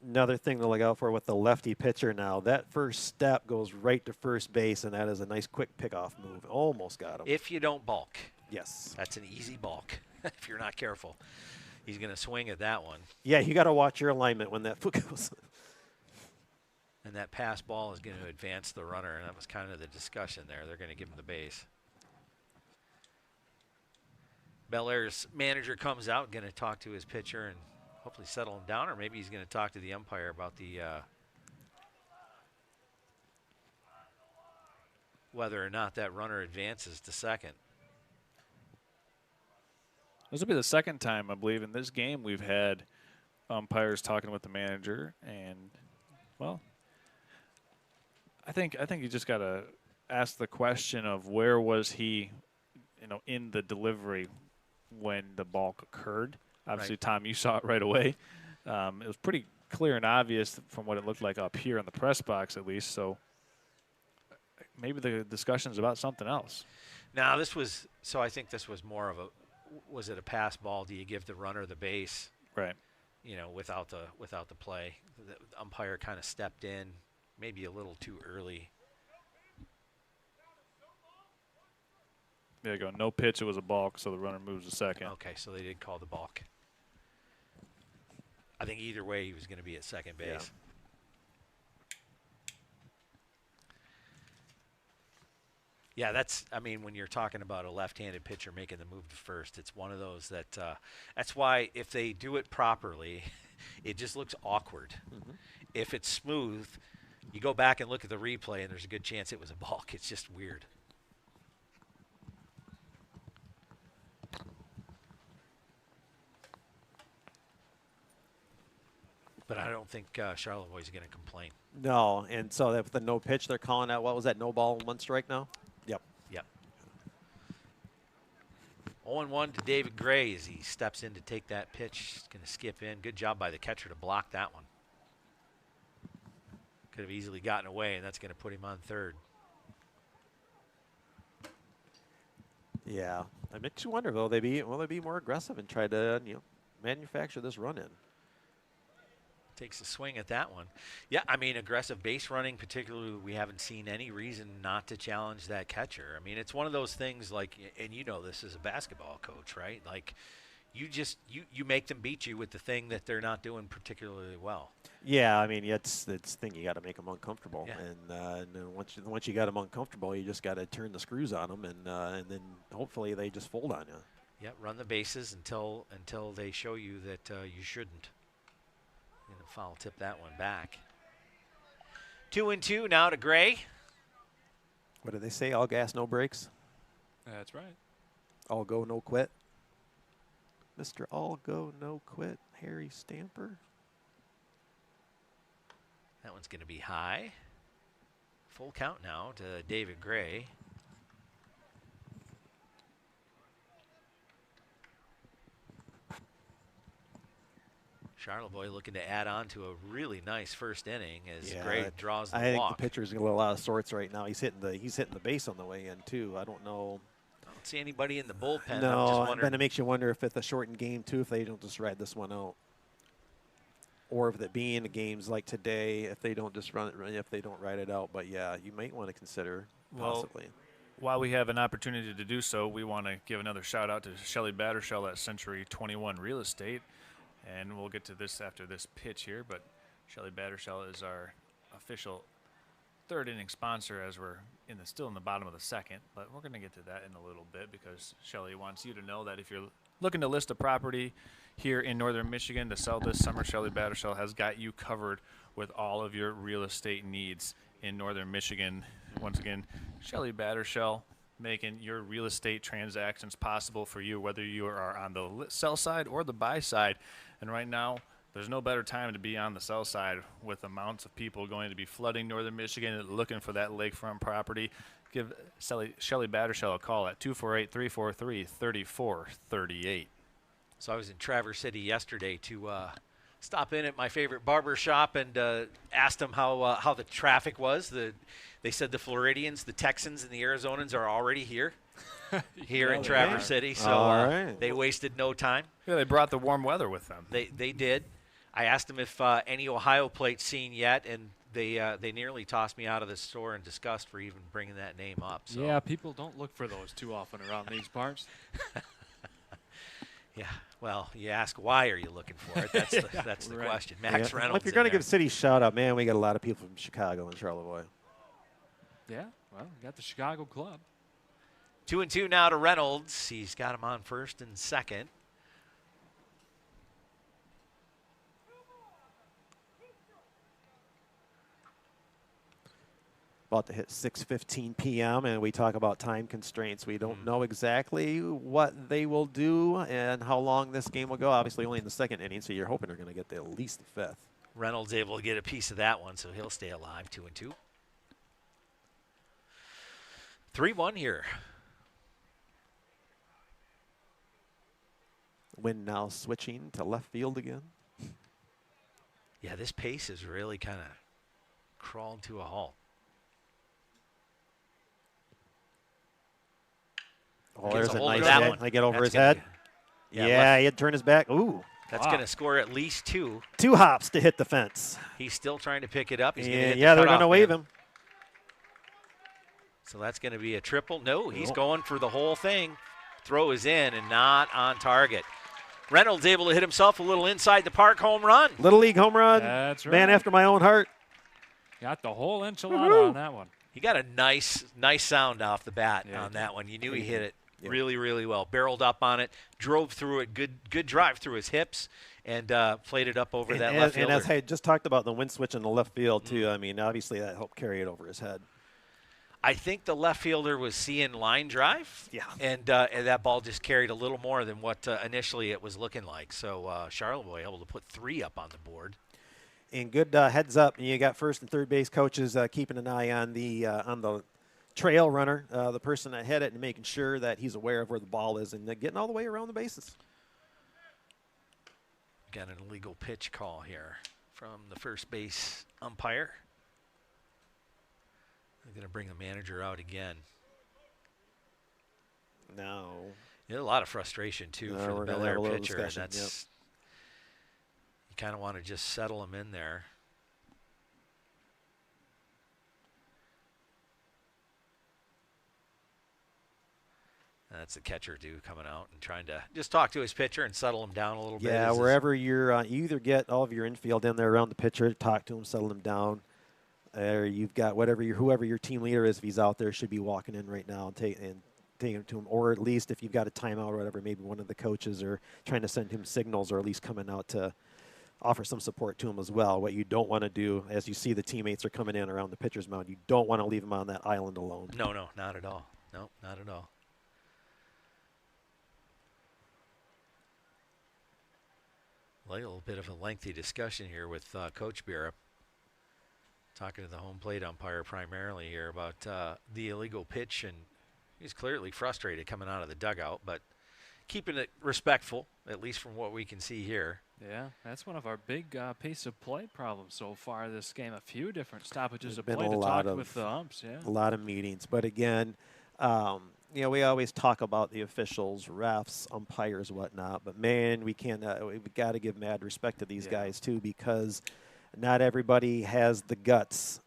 Another thing to look out for with the lefty pitcher now, that first step goes right to first base, and that is a nice quick pickoff move. Almost got him. If you don't balk. Yes. That's an easy balk if you're not careful. He's going to swing at that one. Yeah, you got to watch your alignment when that foot goes. And that pass ball is going to advance the runner, and that was kind of the discussion there. They're going to give him the base. Bellaire's manager comes out, going to talk to his pitcher and hopefully settle him down, or maybe he's going to talk to the umpire about the whether or not that runner advances to second. This will be the second time, I believe, in this game we've had umpires talking with the manager, and, well, I think you just got to ask the question of where was he, in the delivery when the balk occurred. Obviously, Right. Tom, you saw it right away. It was pretty clear and obvious from what it looked like up here in the press box, at least. So maybe the discussion's about something else. Now, I think this was more of was it a pass ball? Do you give the runner the base? Right. Without the play. The umpire kind of stepped in, maybe a little too early. There you go. No pitch. It was a balk, so the runner moves to second. Okay, so they did call the balk. I think either way he was going to be at second base. Yeah. Yeah, when you're talking about a left-handed pitcher making the move to first, it's one of those that's why if they do it properly, it just looks awkward. Mm-hmm. If it's smooth, you go back and look at the replay, and there's a good chance it was a balk. It's just weird. But I don't think Charlevoix is going to complain. No, and so with the no pitch, they're calling out, what was that, no ball, 1 strike now? Yep. Yep. 0-1 to David Gray as he steps in to take that pitch. He's going to skip in. Good job by the catcher to block that one. Could have easily gotten away, and that's going to put him on third. Yeah. I makes you wonder, will they be more aggressive and try to, manufacture this run in? Takes a swing at that one. Yeah, aggressive base running, particularly, we haven't seen any reason not to challenge that catcher. It's one of those things like, and this as a basketball coach, right? Like, you make them beat you with the thing that they're not doing particularly well. Yeah, it's the thing, you got to make them uncomfortable, Yeah. and then once you got them uncomfortable, you just got to turn the screws on them, and then hopefully they just fold on you. Yeah, run the bases until they show you that you shouldn't. Going to foul tip that one back. 2-2 now to Gray. What do they say? All gas, no brakes. That's right. All go, no quit. Mr. All go, no quit, Harry Stamper. That one's going to be high. Full count now to David Gray. Charlevoix looking to add on to a really nice first inning as Gray draws the I think walk. the pitcher's a little out of sorts right now. He's hitting the base on the way in too. I don't know. I don't see anybody in the bullpen. No, I'm just wondering. then it makes you wonder if it's a shortened game too, if they don't just ride this one out, or if it being games like today, if they don't just run it, if they don't ride it out. But yeah, you might want to consider possibly. While we have an opportunity to do so, we want to give another shout out to Shelly Battershell at Century 21 Real Estate. And we'll get to this after this pitch here, but Shelly Battershell is our official third inning sponsor as we're still in the bottom of the second. But we're going to get to that in a little bit because Shelly wants you to know that if you're looking to list a property here in northern Michigan to sell this summer, Shelly Battershell has got you covered with all of your real estate needs in northern Michigan. Once again, Shelly Battershell, making your real estate transactions possible for you, whether you are on the sell side or the buy side. And right now, there's no better time to be on the sell side with amounts of people going to be flooding northern Michigan looking for that lakefront property. Give Shelly Battershell a call at 248-343-3438. So I was in Traverse City yesterday to stop in at my favorite barber shop and asked them how the traffic was. They said the Floridians, the Texans, and the Arizonans are already here in Traverse City. So they wasted no time. Yeah, they brought the warm weather with them. They did. I asked them if any Ohio plates seen yet, and they nearly tossed me out of the store in disgust for even bringing that name up. So. Yeah, people don't look for those too often around these parts. Yeah, well, you ask why are you looking for it? That's the question. Max Reynolds. Well, if you're going to give City a shout out, man, we got a lot of people from Chicago and Charlevoix. Yeah, well, we got the Chicago club. 2-2 now to Reynolds. He's got him on first and second. About to hit 6:15 p.m. and we talk about time constraints. We don't know exactly what they will do and how long this game will go. Obviously, only in the second inning, so you're hoping they're going to get to at least the fifth. Reynolds able to get a piece of that one, so he'll stay alive. 2-2. 3-1 here. Wind now switching to left field again. Yeah, this pace has really kind of crawled to a halt. Oh, there's a nice hit. One. I get over his head. Yeah, he had turned his back. Ooh. That's going to score at least 2. 2 hops to hit the fence. He's still trying to pick it up. He's they're going to wave him. So that's going to be a triple. No, he's going for the whole thing. Throw is in and not on target. Reynolds able to hit himself a little inside the park home run. Little league home run. That's right. Man after my own heart. Got the whole enchilada on that one. He got a nice sound off the bat on that one. You knew he hit it really, really well. Barreled up on it, drove through it, good drive through his hips, and played it up over that left fielder. And as I just talked about the wind switch in the left field, too, I mean, obviously that helped carry it over his head. I think the left fielder was seeing line drive, and that ball just carried a little more than what initially it was looking like. So Charlevoix able to put 3 up on the board. And good heads up, you got first and third base coaches keeping an eye on the trail runner, the person that hit it, and making sure that he's aware of where the ball is and getting all the way around the bases. Got an illegal pitch call here from the first base umpire. They're going to bring the manager out again. No. Yeah, a lot of frustration, too, for the Bellaire pitcher. That's you kind of want to just settle him in there. That's the catcher, too, coming out and trying to just talk to his pitcher and settle him down a little bit. Yeah, wherever you're, you either get all of your infield in there around the pitcher, talk to him, settle him down, or you've got whoever your team leader is, if he's out there, should be walking in right now and taking him to him, or at least if you've got a timeout or whatever, maybe one of the coaches are trying to send him signals, or at least coming out to offer some support to him as well. What you don't want to do, as you see the teammates are coming in around the pitcher's mound, you don't want to leave him on that island alone. No, not at all. No, not at all. Like a little bit of a lengthy discussion here with Coach Bira. talking to the home plate umpire primarily here about the illegal pitch, and he's clearly frustrated coming out of the dugout, but keeping it respectful, at least from what we can see here. Yeah, that's one of our big pace of play problems so far this game. A few different stoppages of There's play been to a lot talk with the umps. Yeah. a lot of meetings. But again, you know, we always talk about the officials, refs, umpires, whatnot. But man, we can't. We got to give mad respect to these guys too, because not everybody has the guts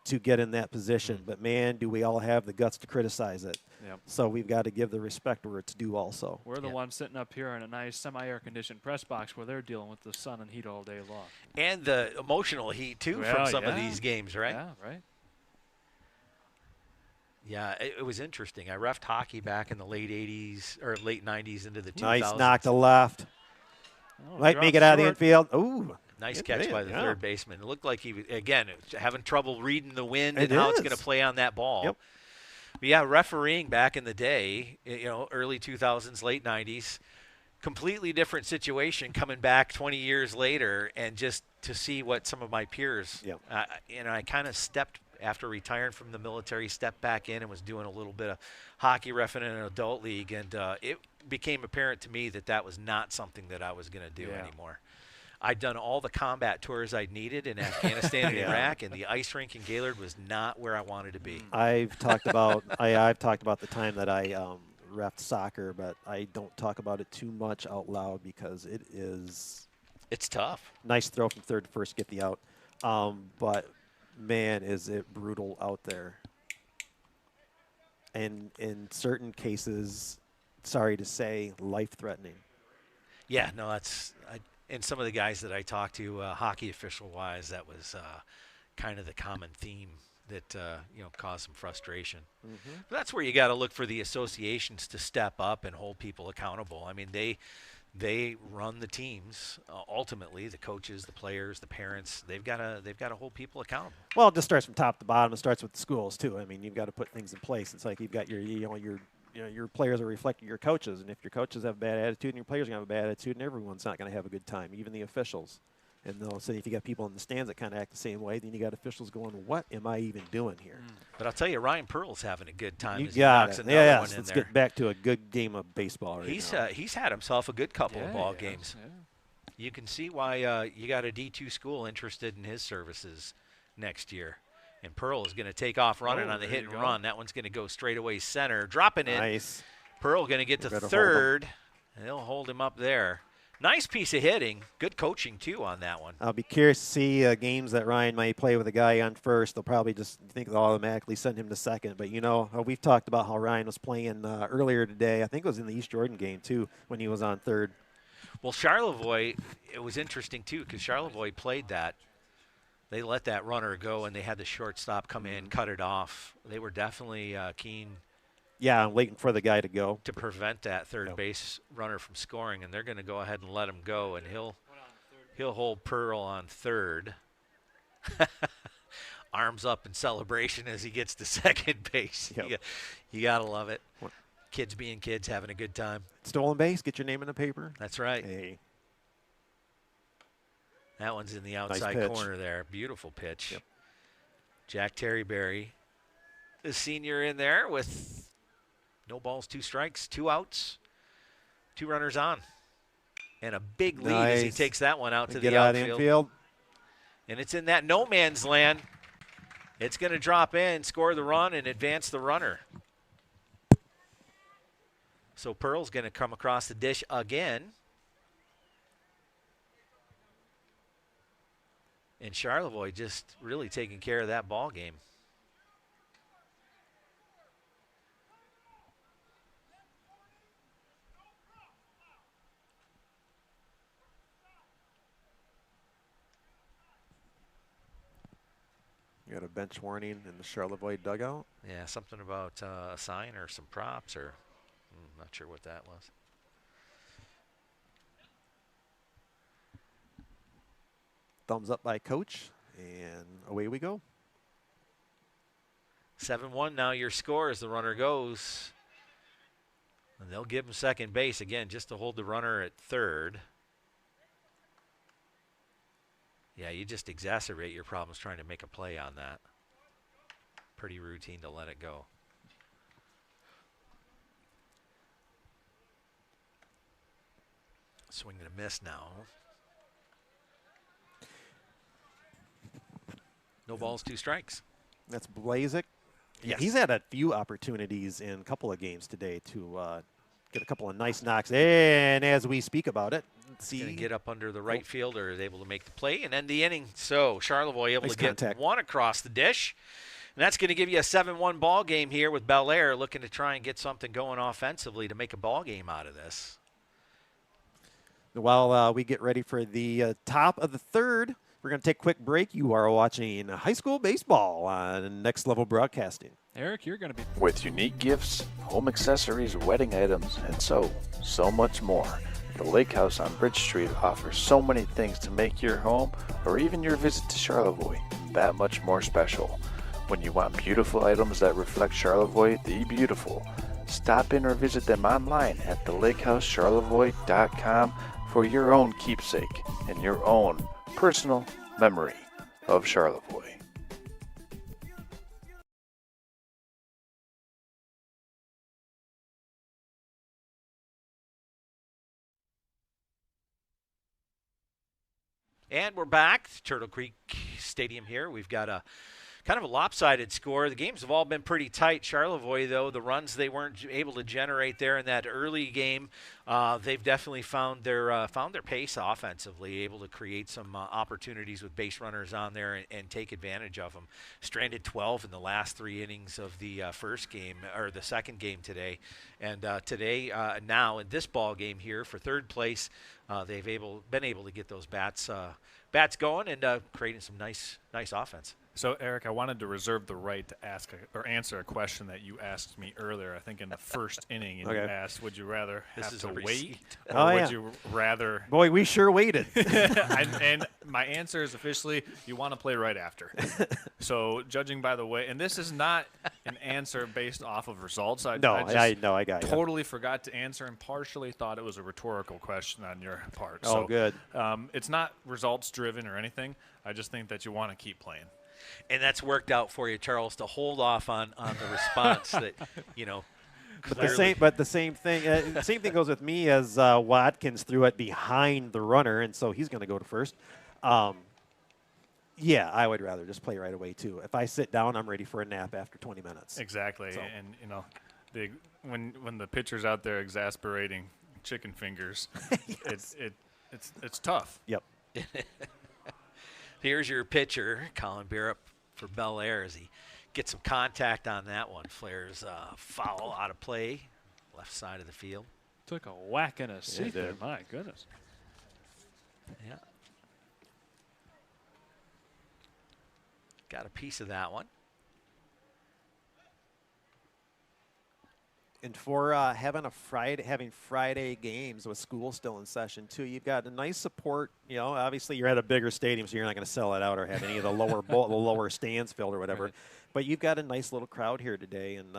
to get in that position. But man, do we all have the guts to criticize it? Yep. So we've got to give the respect where it's due. Also, We're the ones sitting up here in a nice semi-air conditioned press box where they're dealing with the sun and heat all day long. And the emotional heat, too, from some of these games, right? Yeah, right. Yeah, it was interesting. I reffed hockey back in the late 80s or late 90s into the 2000s. nice knock to left. Oh, Might make it out of the infield. Ooh. Nice Good catch man, by the yeah. third baseman. It looked like he, again, having trouble reading the wind It and how it's is. going to play on that ball. Yep. But yeah, refereeing back in the day, you know, early 2000s, late 90s, completely different situation coming back 20 years later, and just to see what some of my peers, Yep. you know, I kind of stepped after retiring from the military, stepped back in and was doing a little bit of hockey reffing in an adult league, and it became apparent to me that that was not something that I was going to do anymore. I'd done all the combat tours I'd needed in Afghanistan and Iraq, and the ice rink in Gaylord was not where I wanted to be. I've talked about I've talked about the time that I reffed soccer, but I don't talk about it too much out loud because It's tough. Nice throw from third to first, get the out. But man, is it brutal out there. And in certain cases, sorry to say, life-threatening. Yeah, no, and some of the guys that I talked to, hockey official-wise, that was kind of the common theme that you know, caused some frustration. But that's where you got to look for the associations to step up and hold people accountable. I mean, they run the teams. Ultimately, the coaches, the players, the parents, they've got to hold people accountable. Well, it just starts from top to bottom. It starts with the schools too. I mean, you've got to put things in place. It's like you've got your players are reflecting your coaches, and if your coaches have a bad attitude and your players are going to have a bad attitude, and everyone's not going to have a good time, even the officials. And they'll say if you got people in the stands that kind of act the same way, then you got officials going, "What am I even doing here?" But I'll tell you, Ryan Pearl's having a good time. You as he got knocks it. another Yeah, one in let's there. get back to a good game of baseball right now. He's had himself a good couple of ball Yeah. games. You can see why you got a D2 school interested in his services next year. And Pearl is going to take off running on the hit and run. That one's going to go straight away center, dropping it. Nice. Pearl going to get to third. And they'll hold him up there. Nice piece of hitting. Good coaching, too, on that one. I'll be curious to see games that Ryan might play with a guy on first. They'll probably just think they'll automatically send him to second. But, you know, we've talked about how Ryan was playing earlier today. I think it was in the East Jordan game, too, when he was on third. Well, Charlevoix, it was interesting, too, because Charlevoix played that. They let that runner go, and they had the shortstop come in, cut it off. They were definitely keen. Yeah, I'm waiting for the guy to go. To prevent that third base runner from scoring, and they're going to go ahead and let him go, and he'll hold Pearl on third. Arms up in celebration as he gets to second base. Yep. You got to love it. Kids being kids, having a good time. Stolen base, get your name in the paper. That's right. Hey. That one's in the outside corner there. Beautiful pitch. Yep. Jack Terryberry, the senior, in there with no balls, 2 strikes, 2 outs, 2 runners on. And a big lead as he takes that one out to the outfield. And it's in that no man's land. It's going to drop in, score the run, and advance the runner. So Pearl's going to come across the dish again. And Charlevoix just really taking care of that ball game. You got a bench warning in the Charlevoix dugout. Yeah, something about a sign or some props, or I'm not sure what that was. Thumbs up by coach, and away we go. 7-1 now your score as the runner goes. And they'll give him second base again just to hold the runner at third. Yeah, you just exacerbate your problems trying to make a play on that. Pretty routine to let it go. Swing and a miss now. No balls, 2 strikes. That's Blazek. Yes. He's had a few opportunities in a couple of games today to get a couple of nice knocks. And as we speak about it, see, Going to get up under the right fielder, is able to make the play and end the inning. So Charlevoix able Nice to get contact. one across the dish. And that's going to give you a 7-1 ball game here with Bellaire looking to try and get something going offensively to make a ball game out of this. While we get ready for the top of the third, we're going to take a quick break. You are watching high school baseball on Next Level Broadcasting. Eric, you're going to be With unique gifts, home accessories, wedding items, and so much more. The Lake House on Bridge Street offers so many things to make your home or even your visit to Charlevoix that much more special. When you want beautiful items that reflect Charlevoix the beautiful, stop in or visit them online at thelakehousecharlevoix.com for your own keepsake and your own personal memory of Charlevoix. And we're back. Turtle Creek Stadium here. We've got a kind of a lopsided score. The games have all been pretty tight. Charlevoix, though, the runs they weren't able to generate there in that early game, they've definitely found their pace offensively, able to create some opportunities with base runners on there and take advantage of them. Stranded 12 in the last 3 innings of the first game, or the second game today. And today, now in this ball game here for third place, they've been able to get those bats going and creating some nice offense. So, Eric, I wanted to reserve the right to ask or answer a question that you asked me earlier, I think in the first inning, and you asked, would you rather have to wait or would you rather... Boy, we sure waited. and my answer is officially, you want to play right after. So, judging by the way, and this is not an answer based off of results. I got totally forgot to answer and partially thought it was a rhetorical question on your part. Oh, so, good. It's not results-driven or anything. I just think that you want to keep playing. And that's worked out for you, Charles, to hold off on the response that, you know. But the same thing goes with me as Watkins threw it behind the runner, and so he's going to go to first. Yeah, I would rather just play right away too. If I sit down, I'm ready for a nap after 20 minutes. Exactly, So. and you know, when the pitcher's out there exasperating chicken fingers, Yes. it's tough. Yep. Here's your pitcher, Colin Bearup for Bellaire, as he gets some contact on that one. Flares foul out of play, left side of the field. took a whack in a seat there. My goodness. Yeah. Got a piece of that one. And for having Friday games with school still in session too, you've got a nice support. You know, obviously you're at a bigger stadium, so you're not going to sell it out or have any of the lower the lower stands filled or whatever. Right. But you've got a nice little crowd here today, and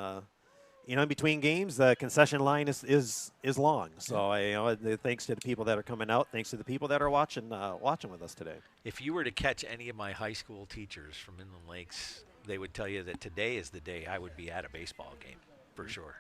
you know, in between games, the concession line is long. So you know, thanks to the people that are coming out, thanks to the people that are watching with us today. If you were to catch any of my high school teachers from Inland Lakes, they would tell you that today is the day I would be at a baseball game, for sure.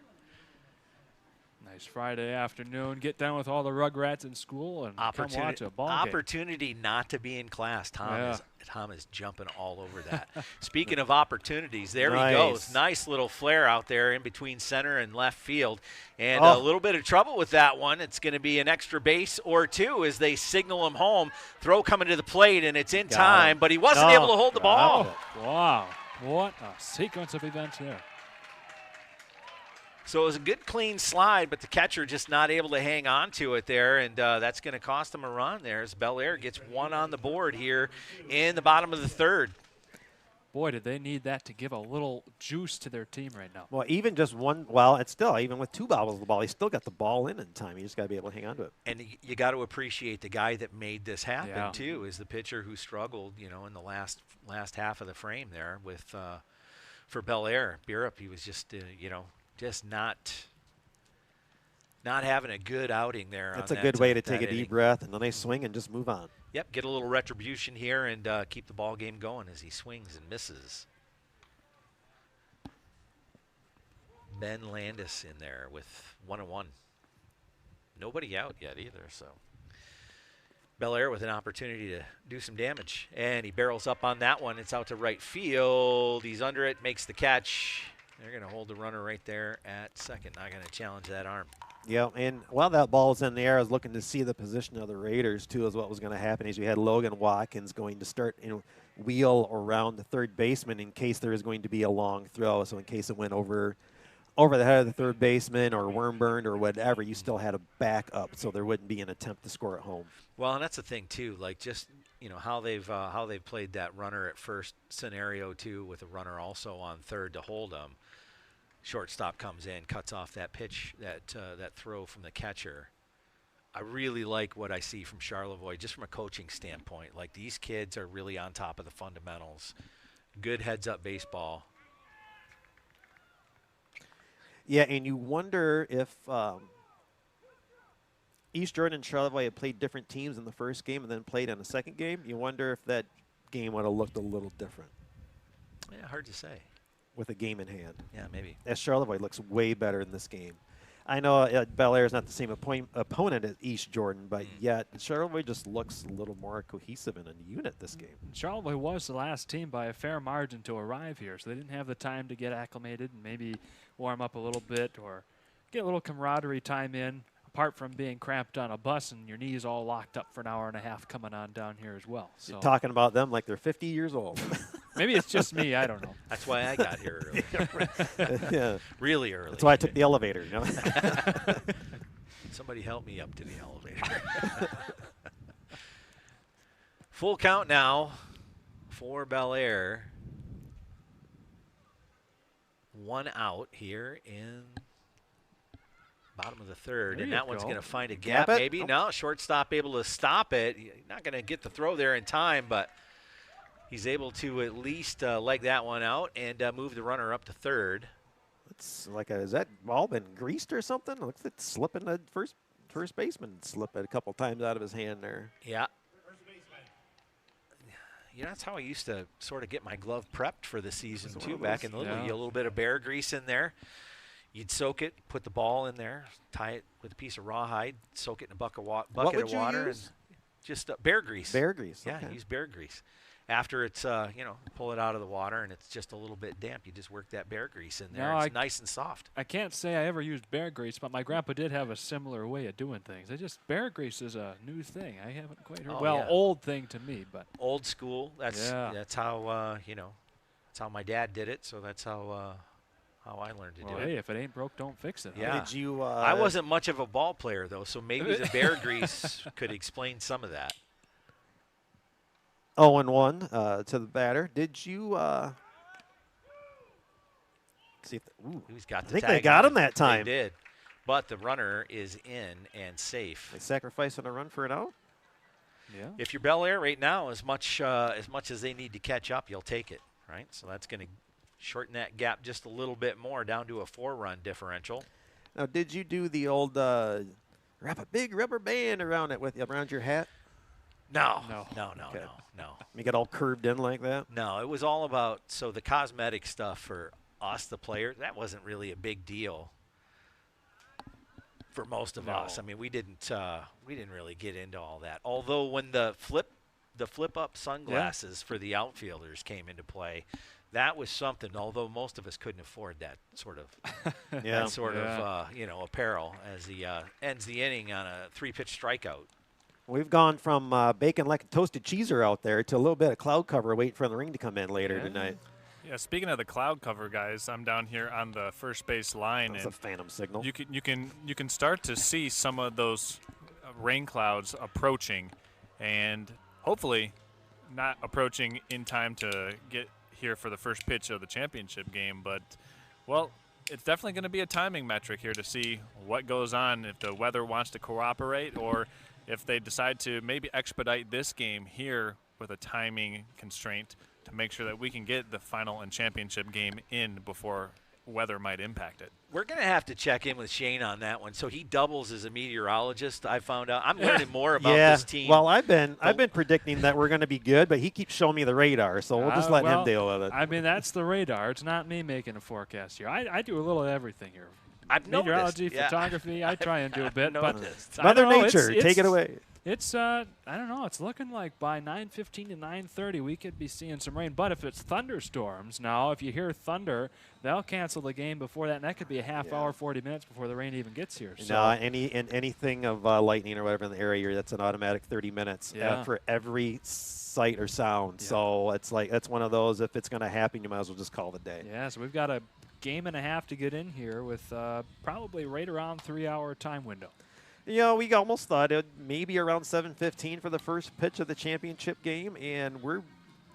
Nice Friday afternoon. Get down with all the Rugrats in school and come watch a ball game. Opportunity not to be in class. Tom is jumping all over that. Speaking of opportunities, there he goes. Nice little flare out there in between center and left field. And a little bit of trouble with that one. It's going to be an extra base or two as they signal him home. Throw coming to the plate, and it's in time, but he wasn't able to hold the ball. Wow. What a sequence of events there. So it was a good, clean slide, but the catcher just not able to hang on to it there, and that's going to cost them a run there as Bellaire gets one on the board here in the bottom of the third. Boy, did they need that to give a little juice to their team right now. Well, even just one, well, it's still, even with two bobbles of the ball, he still got the ball in time. You just got to be able to hang on to it. And you got to appreciate the guy that made this happen, too, is the pitcher who struggled, you know, in the last half of the frame there with for Bellaire. Bearup, he was just, you know, just not not having a good outing there. That's on a good way to that take a inning. deep breath and a nice swing and just move on. Yep, get a little retribution here and keep the ball game going as he swings and misses. Ben Landis in there with 1-1. Nobody out yet either, so Bellaire with an opportunity to do some damage. And he barrels up on that one. It's out to right field. He's under it, makes the catch. They're going to hold the runner right there at second. Not going to challenge that arm. Yeah, and while that ball's in the air, I was looking to see the position of the Raiders, too, as what was going to happen. Is we had Logan Watkins going to start, wheel around the third baseman in case there is going to be a long throw. So in case it went over the head of the third baseman or worm burned or whatever, you still had a back up, so there wouldn't be an attempt to score at home. Well, and that's the thing too. Like just how they've played that runner at first scenario too, with a runner also on third to hold them. Shortstop comes in, cuts off that pitch, that throw from the catcher. I really like what I see from Charlevoix, just from a coaching standpoint. Like these kids are really on top of the fundamentals. Good heads-up baseball. Yeah, and you wonder if East Jordan and Charlevoix had played different teams in the first game and then played in the second game. You wonder if that game would have looked a little different. Yeah, hard to say. With a game in hand. Yeah, maybe. As Charlevoix looks way better in this game. I know Bellaire is not the same opponent as East Jordan, but yet Charlevoix just looks a little more cohesive in a unit this game. Charlevoix was the last team by a fair margin to arrive here, so they didn't have the time to get acclimated and maybe warm up a little bit or get a little camaraderie time in, apart from being cramped on a bus and your knees all locked up for an hour and a half coming on down here as well. So you're talking about them like they're 50 years old. Maybe it's just me. I don't know. That's why I got here early. Yeah. Really early. That's why I took the elevator. Somebody help me up to the elevator. Full count now for Bellaire. 1 out here in bottom of the third, and that one's going to find a gap maybe. No, shortstop able to stop it. He's not going to get the throw there in time, but he's able to at least leg that one out and move the runner up to third. It's like has that ball been greased or something? It looks like it's slipping. The first baseman slipped it a couple times out of his hand there. Yeah. That's how I used to sort of get my glove prepped for the season too. Back in the league, a little bit of bear grease in there. You'd soak it, put the ball in there, tie it with a piece of rawhide, soak it in a bucket of water, and just bear grease. Bear grease. Yeah, okay. use bear grease. After it's, pull it out of the water and it's just a little bit damp, you just work that bear grease in there. It's nice and soft. I can't say I ever used bear grease, but my grandpa did have a similar way of doing things. Bear grease is a new thing. I haven't quite heard. Old thing to me, but old school. That's how that's how my dad did it. So that's how I learned to do it. Hey, if it ain't broke, don't fix it. Yeah. Did you? I wasn't much of a ball player though, so maybe the bear grease could explain some of that. 0-1 to the batter. Did you see if he's got the I think tag they got on him that time. They did. But the runner is in and safe. They sacrificing a run for an out? Yeah. If you're Bellaire right now, as much as they need to catch up, you'll take it, right? So that's going to shorten that gap just a little bit more down to a 4-run differential. Now, did you do the old wrap a big rubber band around your hat? No. Okay. You get all curved in like that? No, it was all about the cosmetic stuff for us, the players. That wasn't really a big deal for most of us. I mean, we didn't really get into all that. Although when the flip up sunglasses for the outfielders came into play, that was something. Although most of us couldn't afford that sort of apparel as he ends the inning on a 3-pitch strikeout. We've gone from bacon like a toasted cheeser out there to a little bit of cloud cover waiting for the ring to come in later tonight. Yeah, speaking of the cloud cover, guys, I'm down here on the first base line. That's a phantom signal. You can start to see some of those rain clouds approaching, and hopefully not approaching in time to get here for the first pitch of the championship game. But, well, it's definitely going to be a timing metric here to see what goes on, if the weather wants to cooperate or if they decide to maybe expedite this game here with a timing constraint to make sure that we can get the final and championship game in before weather might impact it. We're going to have to check in with Shane on that one. So he doubles as a meteorologist. I found out. I'm learning more about this team. Well, I've been predicting that we're going to be good, but he keeps showing me the radar, so we'll just let him deal with it. I mean, that's the radar. It's not me making a forecast here. I do a little of everything here. I've Meteorology, noticed, yeah. photography, I try and do a bit. But Mother Nature, take it away. It's I don't know. It's looking like by 9:15 to 9:30 we could be seeing some rain. But if it's thunderstorms, now if you hear thunder, they'll cancel the game before that, and that could be a half hour, 40 minutes before the rain even gets here. So No, anything of lightning or whatever in the area, that's an automatic 30 minutes for every sight or sound. Yeah. So it's like that's one of those. If it's going to happen, you might as well just call it a day. Yeah, so we've got a game and a half to get in here with probably right around 3-hour time window. You know, we almost thought it maybe around 7:15 for the first pitch of the championship game, and we're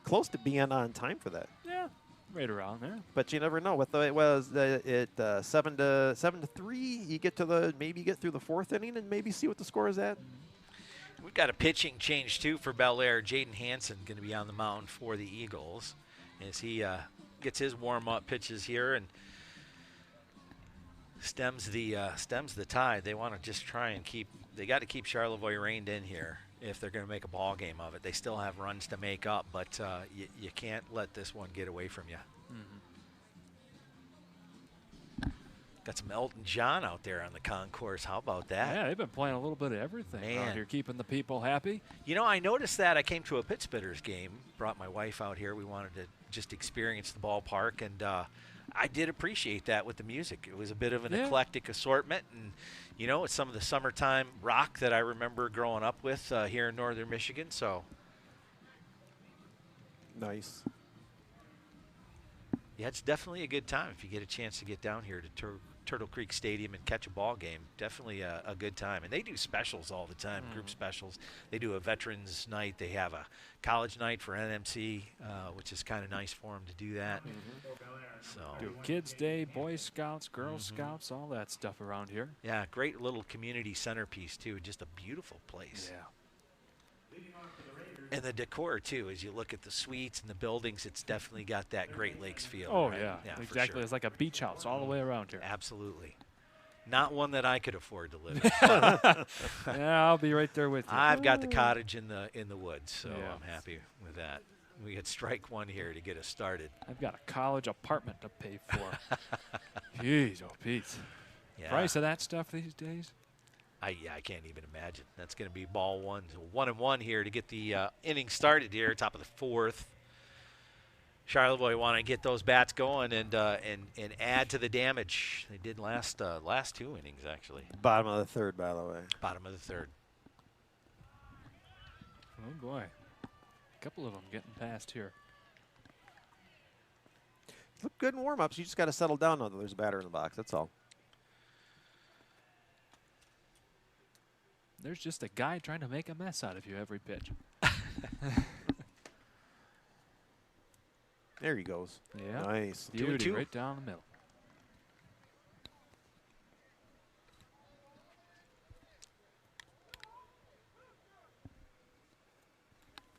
close to being on time for that. Yeah, right around there. But you never know. With it was 7 to 3, you get to maybe get through the fourth inning and maybe see what the score is at. We've got a pitching change, too, for Bellaire. Jaden Hansen going to be on the mound for the Eagles as he gets his warm-up pitches here and stems the tide. They want to just try and they got to keep Charlevoix reined in here if they're going to make a ball game of it. They still have runs to make up, but you can't let this one get away from you. Got some Elton John out there on the concourse. How about that? Yeah, they've been playing a little bit of everything out here, keeping the people happy. You know, I noticed that. I came to a Pittsburghers game, brought my wife out here. We wanted to just experience the ballpark, and I did appreciate that with the music. It was a bit of an eclectic assortment, and, you know, it's some of the summertime rock that I remember growing up with here in northern Michigan. So nice. Yeah, it's definitely a good time if you get a chance to get down here to Turtle Creek Stadium and catch a ball game. Definitely a good time. And they do specials all the time, group specials. They do a veterans night. They have a college night for NMC, which is kind of nice for them to do that. So do Kids Day, Boy Scouts, Girl Scouts, all that stuff around here. Yeah, great little community centerpiece, too. Just a beautiful place. Yeah. And the decor, too, as you look at the suites and the buildings, it's definitely got that Great Lakes feel. Oh, right? yeah, exactly. For sure. It's like a beach house all the way around here. Absolutely. Not one that I could afford to live in. Yeah, I'll be right there with you. I've got the cottage in the woods, so Yeah. I'm happy with that. We could strike one here to get us started. I've got a college apartment to pay for. Jeez, oh, Pete. Yeah. Price of that stuff these days? I can't even imagine. That's going to be ball one. So 1-1 here to get the inning started here, top of the fourth. Charlevoix want to get those bats going and add to the damage. They did last two innings, actually. Bottom of the third, by the way. Bottom of the third. Oh, boy. A couple of them getting past here. Look good in warm-ups. You just got to settle down now that there's a batter in the box. That's all. There's just a guy trying to make a mess out of you every pitch. There he goes. Yeah. Nice. Beauty right down the middle.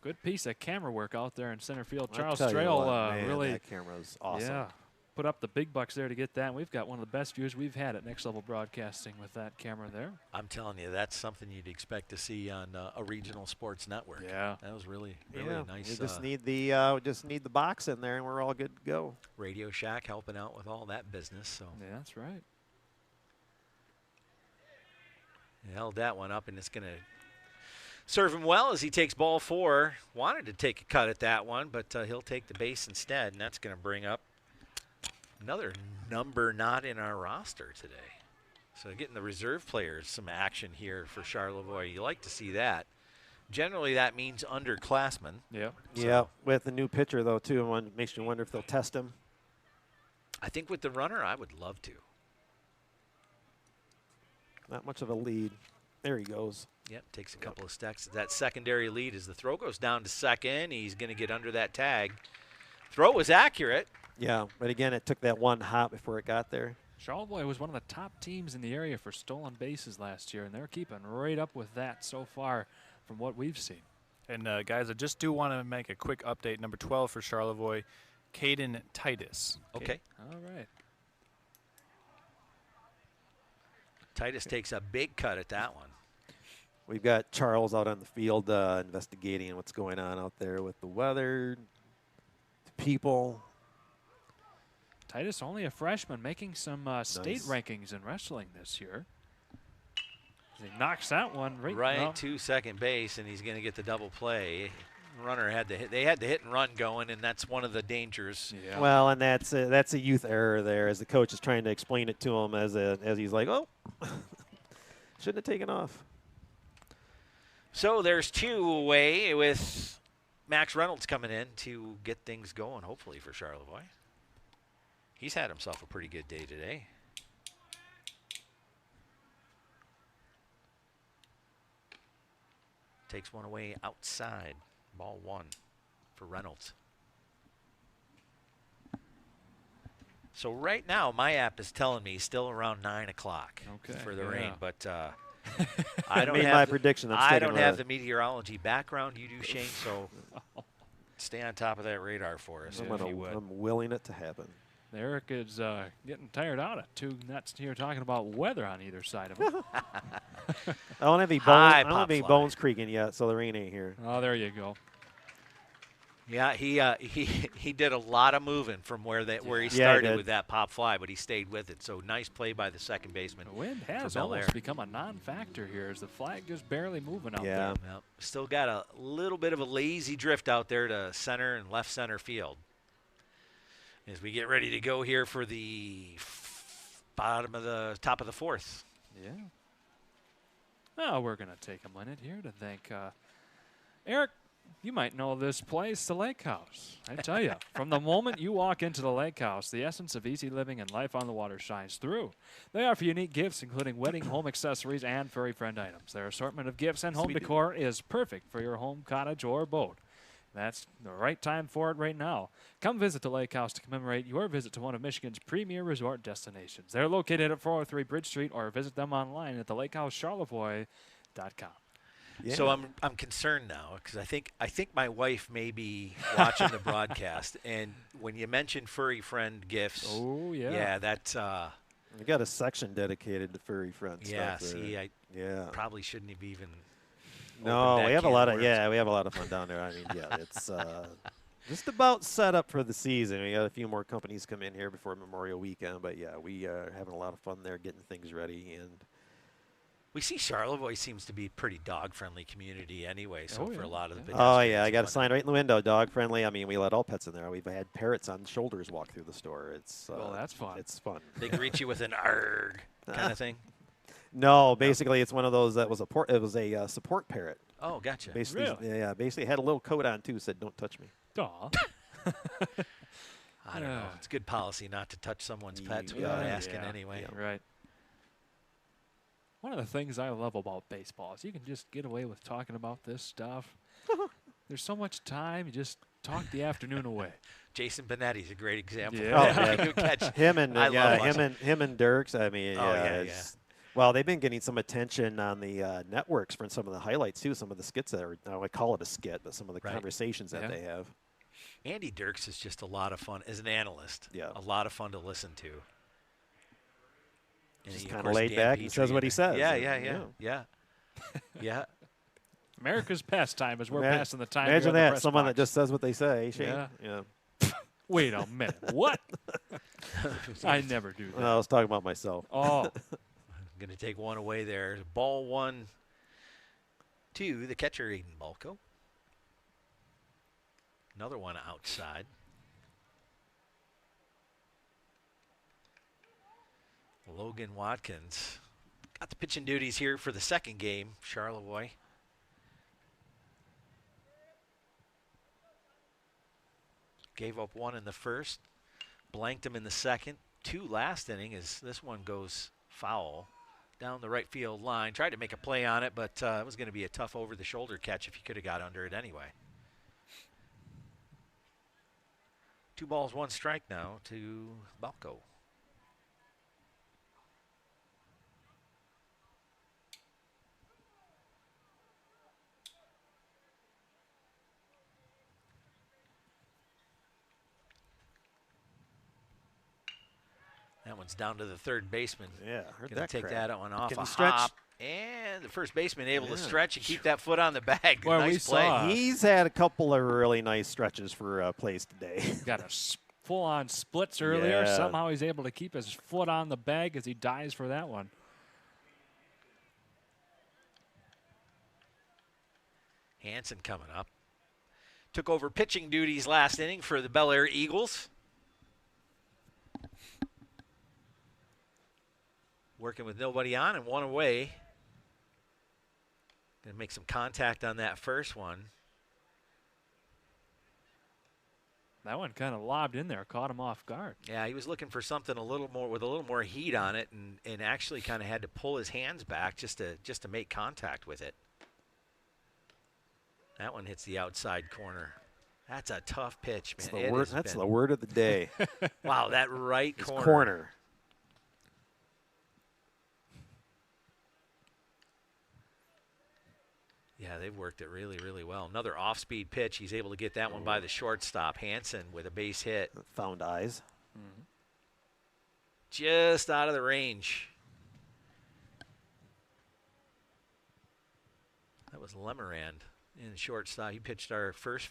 Good piece of camera work out there in center field. Charles Strail really, that camera's awesome. Yeah, put up the big bucks there to get that. And we've got one of the best views we've had at Next Level Broadcasting with that camera there. I'm telling you, that's something you'd expect to see on a regional sports network. Yeah, that was really nice. We just need the box in there, and we're all good to go. Radio Shack helping out with all that business. So yeah, that's right. He held that one up, and it's going to serve him well as he takes ball 4. Wanted to take a cut at that one, but he'll take the base instead, and that's going to bring up another number not in our roster today. So getting the reserve players some action here for Charlevoix. You like to see that. Generally, that means underclassmen. Yeah. So yeah, with the new pitcher, though, too, it makes you wonder if they'll test him. I think with the runner, I would love to. Not much of a lead. There he goes. Yep, takes a couple of steps. That secondary lead as the throw goes down to second. He's going to get under that tag. Throw was accurate. Yeah, but again, it took that one hop before it got there. Charlevoix was one of the top teams in the area for stolen bases last year, and they're keeping right up with that so far from what we've seen. And, guys, I just do want to make a quick update. Number 12 for Charlevoix, Caden Titus. Okay. All right. Titus takes a big cut at that one. We've got Charles out on the field investigating what's going on out there with the weather, the people. Titus, only a freshman, making some state rankings in wrestling this year. He knocks that one right to second base, and he's going to get the double play. Runner had to hit. They had the hit and run going, and that's one of the dangers. Yeah. Well, and that's a youth error there, as the coach is trying to explain it to him as he's like, oh, shouldn't have taken off. So there's 2 away with Max Reynolds coming in to get things going, hopefully, for Charlevoix. He's had himself a pretty good day today. Takes one away outside. Ball 1 for Reynolds. So right now, my app is telling me still around 9 o'clock for the rain, but I don't have my prediction. I don't have the meteorology background you do, Shane, so stay on top of that radar for us, if you would. I'm willing it to happen. Eric is getting tired out of 2 nuts here talking about weather on either side of him. I don't have any bones creaking yet, so the rain ain't here. Oh, there you go. Yeah, he did a lot of moving from where he started with that pop fly, but he stayed with it. So nice play by the second baseman. The wind has almost become a non-factor here as the flag just barely moving out there. Well, still got a little bit of a lazy drift out there to center and left center field. As we get ready to go here for the top of the 4th. Yeah. Well, we're going to take a minute here to thank Eric. You might know this place, the Lake House. I tell you, from the moment you walk into the Lake House, the essence of easy living and life on the water shines through. They offer unique gifts, including wedding, home accessories, and furry friend items. Their assortment of gifts and home decor is perfect for your home, cottage, or boat. That's the right time for it right now. Come visit the Lake House to commemorate your visit to one of Michigan's premier resort destinations. They're located at 403 Bridge Street, or visit them online at thelakehouseCharlevoix.com. Yeah. So I'm concerned now because I think my wife may be watching the broadcast, and when you mentioned furry friend gifts, that's we got a section dedicated to furry friends. Yeah, I probably shouldn't have even. No, we have a lot of fun down there. I mean, it's just about set up for the season. We got a few more companies come in here before Memorial Weekend, but we are having a lot of fun there, getting things ready. And we see Charlevoix seems to be a pretty dog-friendly community anyway. So for a lot of the I got a sign right in the window, dog-friendly. I mean, we let all pets in there. We've had parrots on shoulders walk through the store. It's that's fun. It's fun. They greet you with an "arg" kind of thing. No, basically it's one of those that was a support parrot. Oh, gotcha. Basically, really? Basically had a little coat on too, said "Don't touch me." Aw. I don't know. It's good policy not to touch someone's pets without asking anyway. Yeah. Right. One of the things I love about baseball is you can just get away with talking about this stuff. There's so much time, you just talk the afternoon away. Jason Benetti's a great example. Yeah. Him and Dirks. I mean, well, they've been getting some attention on the networks for some of the highlights too. Some of the skits that are, I call it a skit, but some of the conversations that they have. Andy Dirks is just a lot of fun as an analyst. Yeah, a lot of fun to listen to. And he's kind of laid back and says what he says. Yeah. America's pastime is we're passing the time. Imagine that, someone that just says what they say. Yeah. Yeah. Wait a minute. What? I never do that. I was talking about myself. Oh. I'm going to take one away there. Ball 1 to the catcher, Aiden Balco. Another one outside. Logan Watkins got the pitching duties here for the second game, Charlevoix. Gave up 1 in the first, blanked him in the second. 2 last inning as this one goes foul down the right field line. Tried to make a play on it, but it was going to be a tough over-the-shoulder catch if he could have got under it anyway. 2 balls, 1 strike now to Balco. That one's down to the third baseman. Yeah, heard Gonna that take crack. that one off Can a he stretch? hop. And the first baseman able to Yeah. stretch and keep that foot on the bag. Boy, we Nice play. saw- He's had a couple of really nice stretches for plays today. Got a full-on splits earlier. Yeah. Somehow he's able to keep his foot on the bag as he dives for that one. Hansen coming up. Took over pitching duties last inning for the Bellaire Eagles. Working with nobody on and one away. Gonna make some contact on that first one. That one kind of lobbed in there, caught him off guard. Yeah, he was looking for something a little more with a little more heat on it, and actually kind of had to pull his hands back just to make contact with it. That one hits the outside corner. That's a tough pitch, man. That's the word. That's the word of the day. Wow, that right It's corner. corner. Yeah, they've worked it really, really well. Another off-speed pitch. He's able to get that one by the shortstop. Hansen with a base hit. Found eyes. Just out of the range. That was Lemerand in shortstop. He pitched our first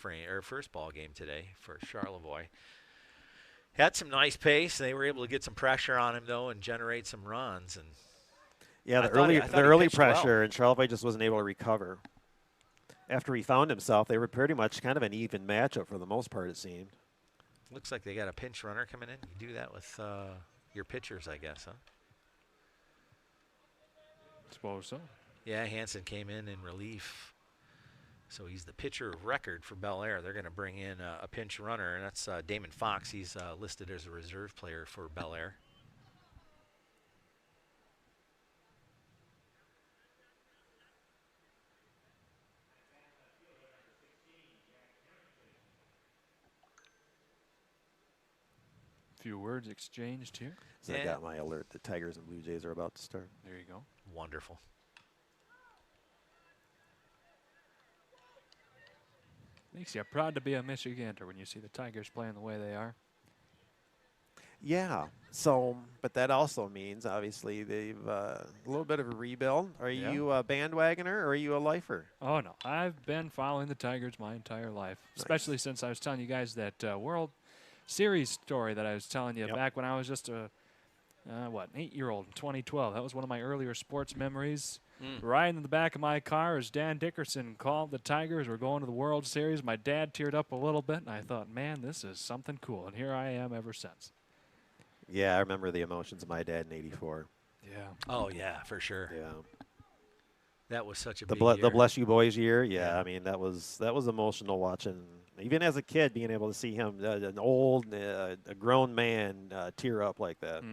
ball game today for Charlevoix. Had some nice pace. They were able to get some pressure on him though and generate some runs. And Yeah, I the thought he early pitched well. pressure, and Charlevoix just wasn't able to recover. After he found himself, they were pretty much kind of an even matchup for the most part, it seemed. Looks like they got a pinch runner coming in. You do that with your pitchers, I guess, huh? Suppose so. Yeah, Hansen came in relief. So he's the pitcher of record for Bellaire. They're going to bring in a pinch runner, and that's Damon Fox. He's listed as a reserve player for Bellaire. Few words exchanged here. So I got my alert. The Tigers and Blue Jays are about to start. There you go. Wonderful. Makes you proud to be a Michigander when you see the Tigers playing the way they are. Yeah. So, but that also means obviously they've a little bit of a rebuild. Are you a bandwagoner or are you a lifer? Oh no, I've been following the Tigers my entire life, especially since I was telling you guys that World Series story that I was telling you back when I was just a an 8-year-old in 2012. That was one of my earlier sports memories. Riding in the back of my car as Dan Dickerson called the Tigers. We're going to the World Series. My dad teared up a little bit, and I thought, man, this is something cool. And here I am ever since. Yeah, I remember the emotions of my dad in '84. Yeah. Oh, yeah, for sure. Yeah. That was such a The big year. the Bless You Boys year. Yeah, I mean that was emotional watching. Even as a kid, being able to see him, an old, a grown man, tear up like that.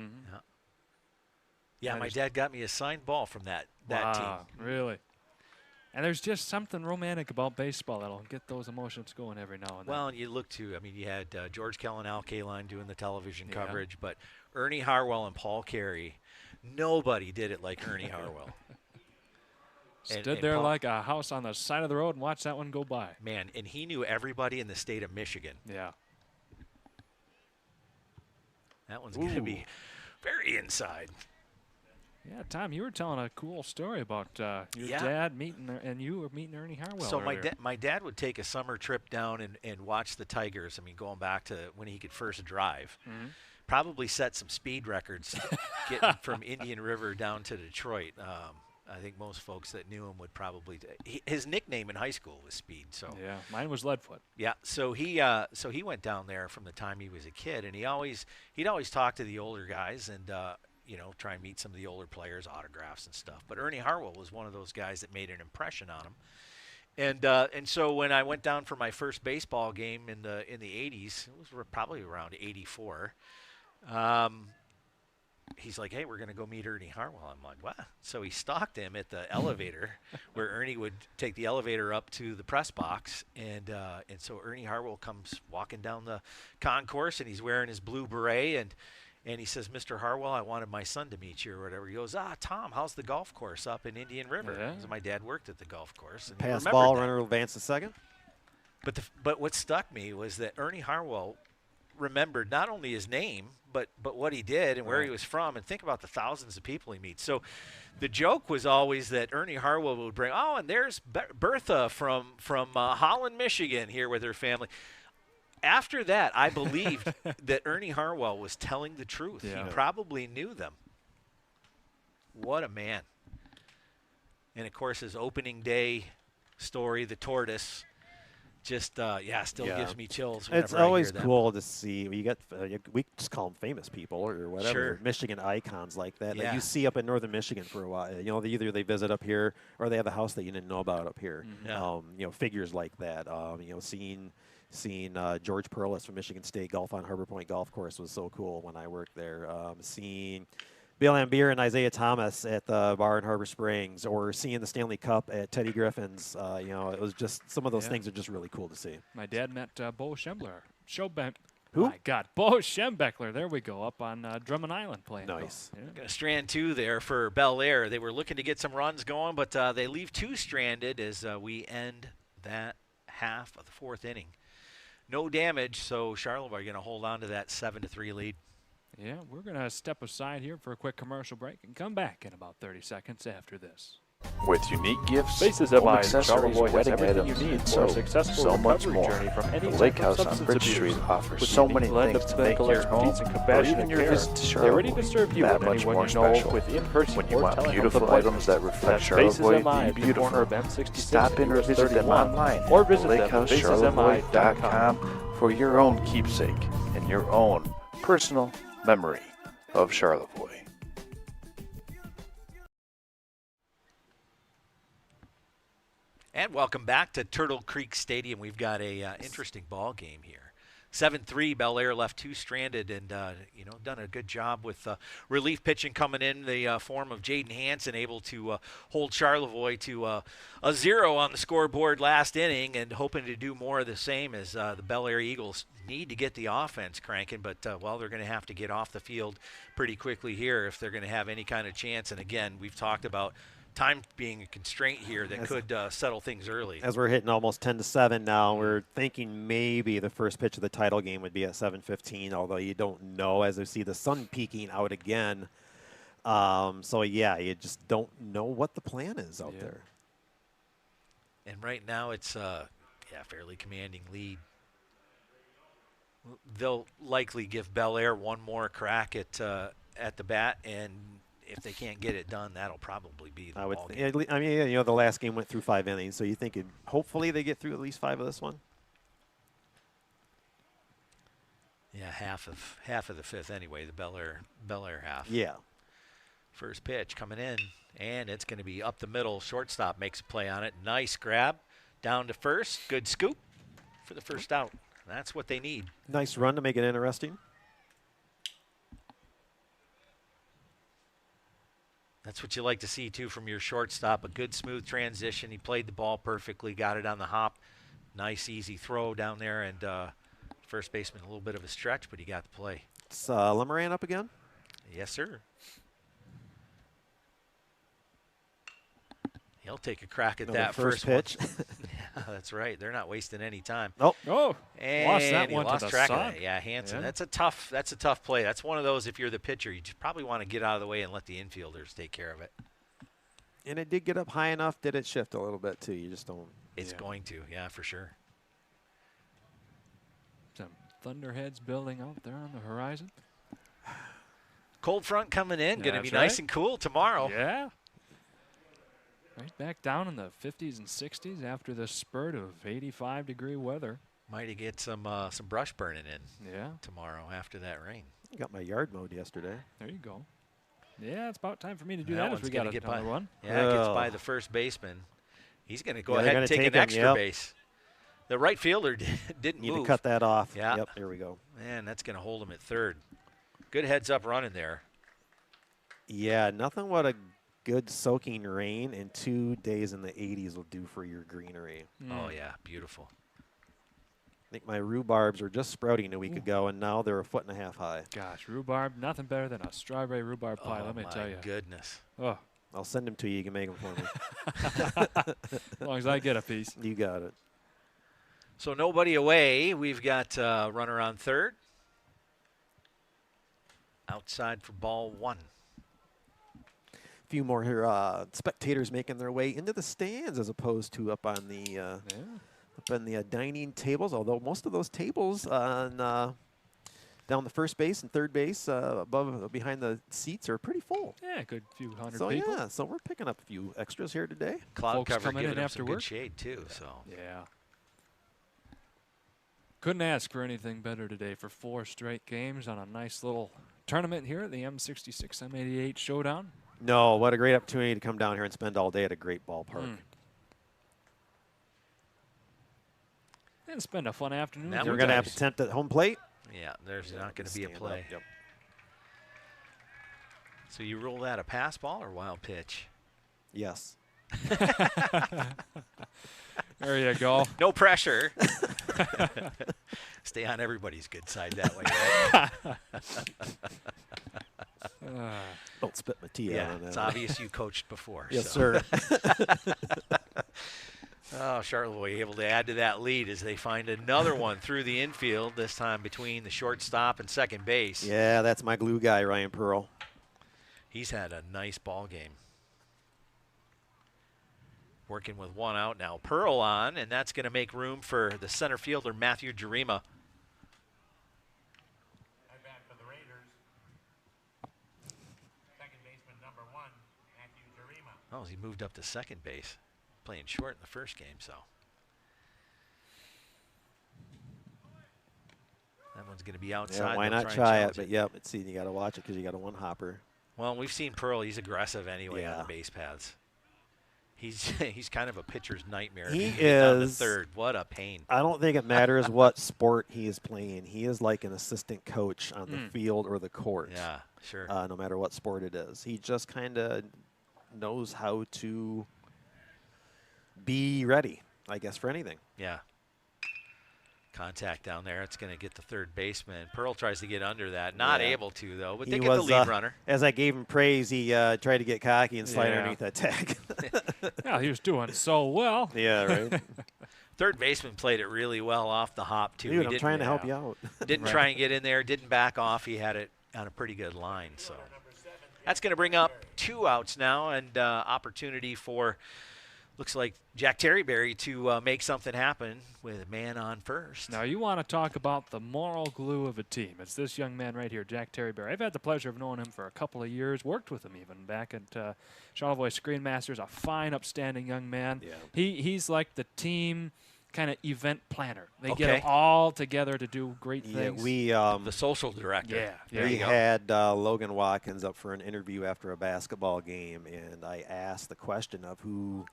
Yeah, my dad got me a signed ball from that team. Really? And there's just something romantic about baseball that'll get those emotions going every now and then. Well, and you look to, I mean, you had George Kell and Al Kaline doing the television coverage, but Ernie Harwell and Paul Carey, nobody did it like Ernie Harwell. Stood there like a house on the side of the road and watched that one go by. Man, and he knew everybody in the state of Michigan. Yeah. That one's going to be very inside. Yeah, Tom, you were telling a cool story about your dad meeting, and you were meeting Ernie Harwell. So earlier. my dad would take a summer trip down and watch the Tigers. I mean, going back to when he could first drive. Probably set some speed records getting from Indian River down to Detroit. I think most folks that knew him would probably his nickname in high school was Speed. So yeah, mine was Leadfoot. Yeah, so he went down there from the time he was a kid, and he'd always talk to the older guys and try and meet some of the older players, autographs and stuff. But Ernie Harwell was one of those guys that made an impression on him. And so when I went down for my first baseball game in the 80s, it was probably around 84. He's like, hey, we're going to go meet Ernie Harwell. I'm like, what? So he stalked him at the elevator where Ernie would take the elevator up to the press box. And so Ernie Harwell comes walking down the concourse, and he's wearing his blue beret. And he says, Mr. Harwell, I wanted my son to meet you or whatever. He goes, Tom, how's the golf course up in Indian River? Yeah. So my dad worked at the golf course. And Pass he ball, that. runner advance to second. But what stuck me was that Ernie Harwell remembered not only his name, but what he did and where he was from, and think about the thousands of people he meets. So the joke was always that Ernie Harwell would bring, and there's Bertha from Holland, Michigan, here with her family. After that, I believed that Ernie Harwell was telling the truth. Yeah. He probably knew them. What a man. And, of course, his opening day story, the tortoise, just, still gives me chills whenever It's I hear always them. cool to see. You get we just call them famous people or whatever, Sure. Michigan icons like that. Yeah. That you see up in northern Michigan for a while. Either they visit up here or they have a house that you didn't know about up here. Yeah. Figures like that. Seeing George Perlis from Michigan State golf on Harbor Point Golf Course was so cool when I worked there. Seeing Bill Ambier and Isaiah Thomas at the bar in Harbor Springs, or seeing the Stanley Cup at Teddy Griffin's. It was just some of those things are just really cool to see. My dad met Bo Schembler. Who? My God, Bo Schembechler. There we go, up on Drummond Island playing. Nice. Yeah. Going to strand 2 there for Bellaire. They were looking to get some runs going, but they leave 2 stranded as we end that half of the 4th inning. No damage, so Charlevoix are going to hold on to that 7-3 lead. Yeah, we're going to step aside here for a quick commercial break and come back in about 30 seconds after this. With unique gifts, Faces home MI in accessories, Charlevoix has wedding everything items, you need and for so, a successful so much recovery more. journey from any The type Lake of House on substance Bridge abuse. Street offers With so unique many blend things of to make clinical your home expertise and or compassionate even your care. visit to They're ready to Charlevoix serve you that and much anyone more you know special. with in-person When you or want telehealth beautiful items that reflect That's Faces Charlevoix MI being at the corner of beautiful, M-66 stop in or US visit them 31, online or at visit them at lakehouscharlevoix.com for your own keepsake and your own personal memory of Charlevoix. And welcome back to Turtle Creek Stadium. We've got a interesting ball game here. 7-3, Bellaire left 2 stranded and, done a good job with relief pitching coming in the form of Jaden Hansen, able to hold Charlevoix to a 0 on the scoreboard last inning, and hoping to do more of the same as the Bellaire Eagles need to get the offense cranking. But, they're going to have to get off the field pretty quickly here if they're going to have any kind of chance. And, again, we've talked about time being a constraint here that could settle things early. As we're hitting almost 10-7 now, we're thinking maybe the first pitch of the title game would be at 7:15, although you don't know as we see the sun peeking out again. You just don't know what the plan is out there. And right now it's fairly commanding lead. They'll likely give Bellaire one more crack at the bat, and if they can't get it done, that'll probably be the ball game. The last game went through 5 innings, so you think hopefully they get through at least 5 of this one. Yeah, half of the 5th anyway. The Bellaire half. Yeah. First pitch coming in, and it's going to be up the middle. Shortstop makes a play on it. Nice grab down to first. Good scoop for the first out. That's what they need. Nice run to make it interesting. That's what you like to see, too, from your shortstop. A good, smooth transition. He played the ball perfectly, got it on the hop. Nice, easy throw down there, and first baseman a little bit of a stretch, but he got the play. It's Lemoran up again? Yes, sir. He'll take a crack at that first pitch. Yeah, that's right. They're not wasting any time. Oh, and lost that he one lost to the track sun. of that. Yeah, Hansen. Yeah. That's a tough play. That's one of those, if you're the pitcher, you just probably want to get out of the way and let the infielders take care of it. And it did get up high enough. Did it shift a little bit, too? You just don't. It's going to, yeah, for sure. Some thunderheads building out there on the horizon. Cold front coming in. Going to be That's nice right. and cool tomorrow. Yeah. Right back down in the 50s and 60s after the spurt of 85-degree weather. Might get some brush burning in tomorrow after that rain. Got my yard mowed yesterday. There you go. Yeah, it's about time for me to do That that if one's we gonna got get another by. one. Yeah, it gets by the first baseman. He's going to go Yeah, ahead they're and gonna take take an him, extra base. The right fielder didn't Need move. to cut that off. Yeah. Yep, there we go. Man, that's going to hold him at third. Good heads-up running there. Yeah, nothing what a good soaking rain and 2 days in the 80s will do for your greenery. Oh, yeah, beautiful. I think my rhubarbs were just sprouting a week ago, and now they're 1.5 feet high. Gosh, rhubarb, nothing better than a strawberry rhubarb pie, let me tell you. Oh, my goodness. Oh, I'll send them to you. You can make them for me. as long as I get a piece. You got it. So nobody away. We've got runner on third. outside for ball 1. A few more here, spectators making their way into the stands as opposed to up on the dining tables. Although most of those tables on down the first base and third base behind the seats are pretty full. Yeah, a good few hundred So people. yeah, so we're picking up a few extras here today. Cloud Folks cover coming in giving them after some work. good shade too. So Yeah. Couldn't ask for anything better today for 4 straight games on a nice little tournament here at the M-66 M-88 Showdown. No, what a great opportunity to come down here and spend all day at a great ballpark. And spend a fun afternoon. That We're would going to have nice. to attempt at home plate. yeah, there's not going to be a Stand up, play. yep. So you roll that a pass ball or wild pitch? Yes. There you go. No pressure. Stay on everybody's good side that way, right? Don't spit my tea Yeah, out on that. it's obvious you coached before. Yes, so. sir. Oh, Charlevoix able to add to that lead as they find another one through the infield, this time between the shortstop and second base. Yeah, that's my glue guy, Ryan Pearl. He's had a nice ball game. Working with 1 out now. Pearl on, and that's going to make room for the center fielder, Matthew Jarima. Back for the Raiders. Second baseman number 1, Matthew Jarima. Oh, he moved up to second base, playing short in the first game, so. That one's going to be outside. Yeah, why They'll not and try it? challenge But yep, see, you got to watch it because you got a 1-hopper. Well, we've seen Pearl. He's aggressive anyway on Yeah. the base paths. He's kind of a pitcher's nightmare. He If he gets down to is. third. What a pain. I don't think it matters what sport he is playing. He is like an assistant coach on the field or the court. Yeah, sure. No matter what sport it is. He just kind of knows how to be ready, I guess, for anything. Yeah. Contact down there. It's going to get the third baseman. Pearl tries to get under that. Not Yeah. able to, though, but He they get the was, lead runner. As I gave him praise, he tried to get cocky and slide Yeah. underneath that tag. Yeah, he was doing so well. Yeah, right. Third baseman played it really well off the hop, too. Dude, He I'm didn't- trying to help you out. Didn't try and get in there, didn't back off. He had it on a pretty good line. So that's going to bring up 2 outs now and opportunity for, looks like, Jack Terryberry to make something happen with a man on first. Now, you want to talk about the moral glue of a team. It's this young man right here, Jack Terryberry. I've had the pleasure of knowing him for a couple of years, worked with him even back at Charlevoix Screen Masters, a fine, upstanding young man. Yeah. He's like the team kind of event planner. They get Okay. them all together to do great Yeah, things. we The social director. Yeah, There we you go. had Logan Watkins up for an interview after a basketball game, and I asked the question of who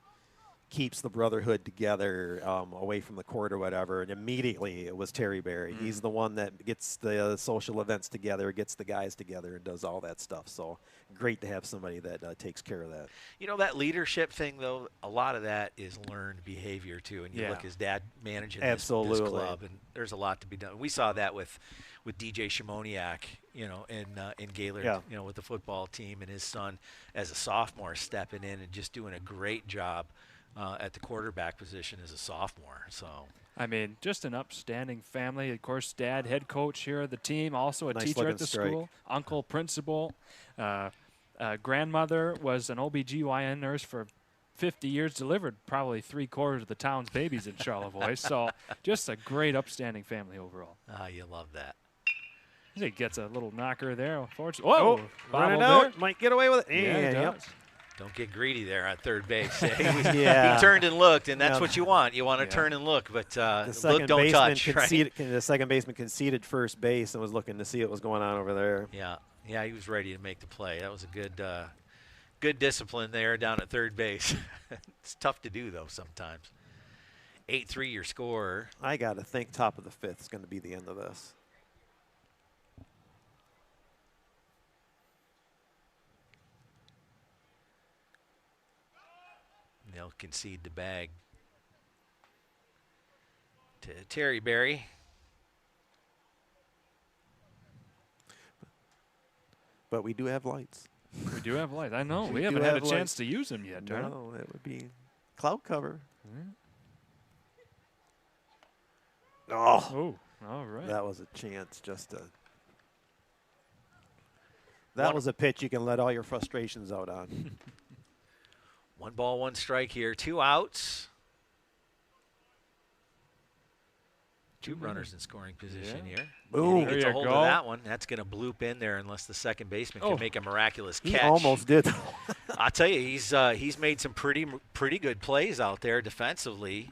keeps the brotherhood together away from the court or whatever, and immediately it was Terryberry. He's the one that gets the social events together, gets the guys together, and does all that stuff. So great to have somebody that takes care of that. You know, that leadership thing, though, a lot of that is learned behavior, too. And you Yeah. look, his dad managing this Absolutely. club, and there's a lot to be done. We saw that with DJ Shimoniak, you know, in Gaylord, Yeah. you know, with the football team, and his son as a sophomore stepping in and just doing a great job at the quarterback position as a sophomore. So I mean, just an upstanding family. Of course, dad, head coach here at the team, also a Nice teacher looking at the strike. school, uncle, principal. Grandmother was an OBGYN nurse for 50 years, delivered probably 3/4 of the town's babies in Charlevoix. So just a great, upstanding family overall. you love that. He gets a little knocker there. Unfortunately. Whoa! Running bobbled out, there. might get away with it. Yeah, he yep. does. Don't get greedy there at third base. Yeah. He turned and looked, and that's Yeah. what you want. You want to Yeah. turn and look, but The look, second don't baseman touch. Right? conceded. The second baseman conceded first base and was looking to see what was going on over there. Yeah, he was ready to make the play. That was a good discipline there down at third base. It's tough to do, though, sometimes. 8-3 your score. I got to think top of the fifth is going to be the end of this. They'll concede the bag to Terryberry. But we do have lights. We do have lights. I know. We do haven't had a have chance lights. to use them yet, Turner. No, it would be cloud cover. Oh, Oh, all right. that was a chance just to. That was a pitch you can let all your frustrations out on. 1 ball, 1 strike here. 2 outs. 2 runners in scoring position here. Boom. He gets There a you hold go. of that one. That's going to bloop in there unless the second baseman can make a miraculous catch. He almost did. I'll tell you, he's made some pretty good plays out there defensively.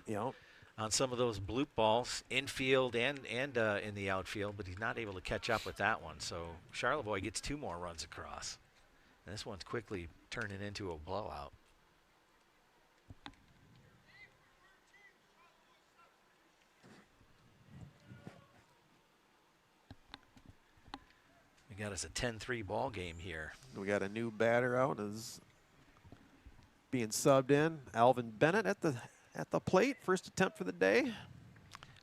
On some of those bloop balls, infield and in the outfield, but he's not able to catch up with that one. So Charlevoix gets 2 more runs across. And this one's quickly turning into a blowout. We got us a 10-3 ball game here. We got a new batter out, is being subbed in. Alvin Bennett at the plate, first attempt for the day.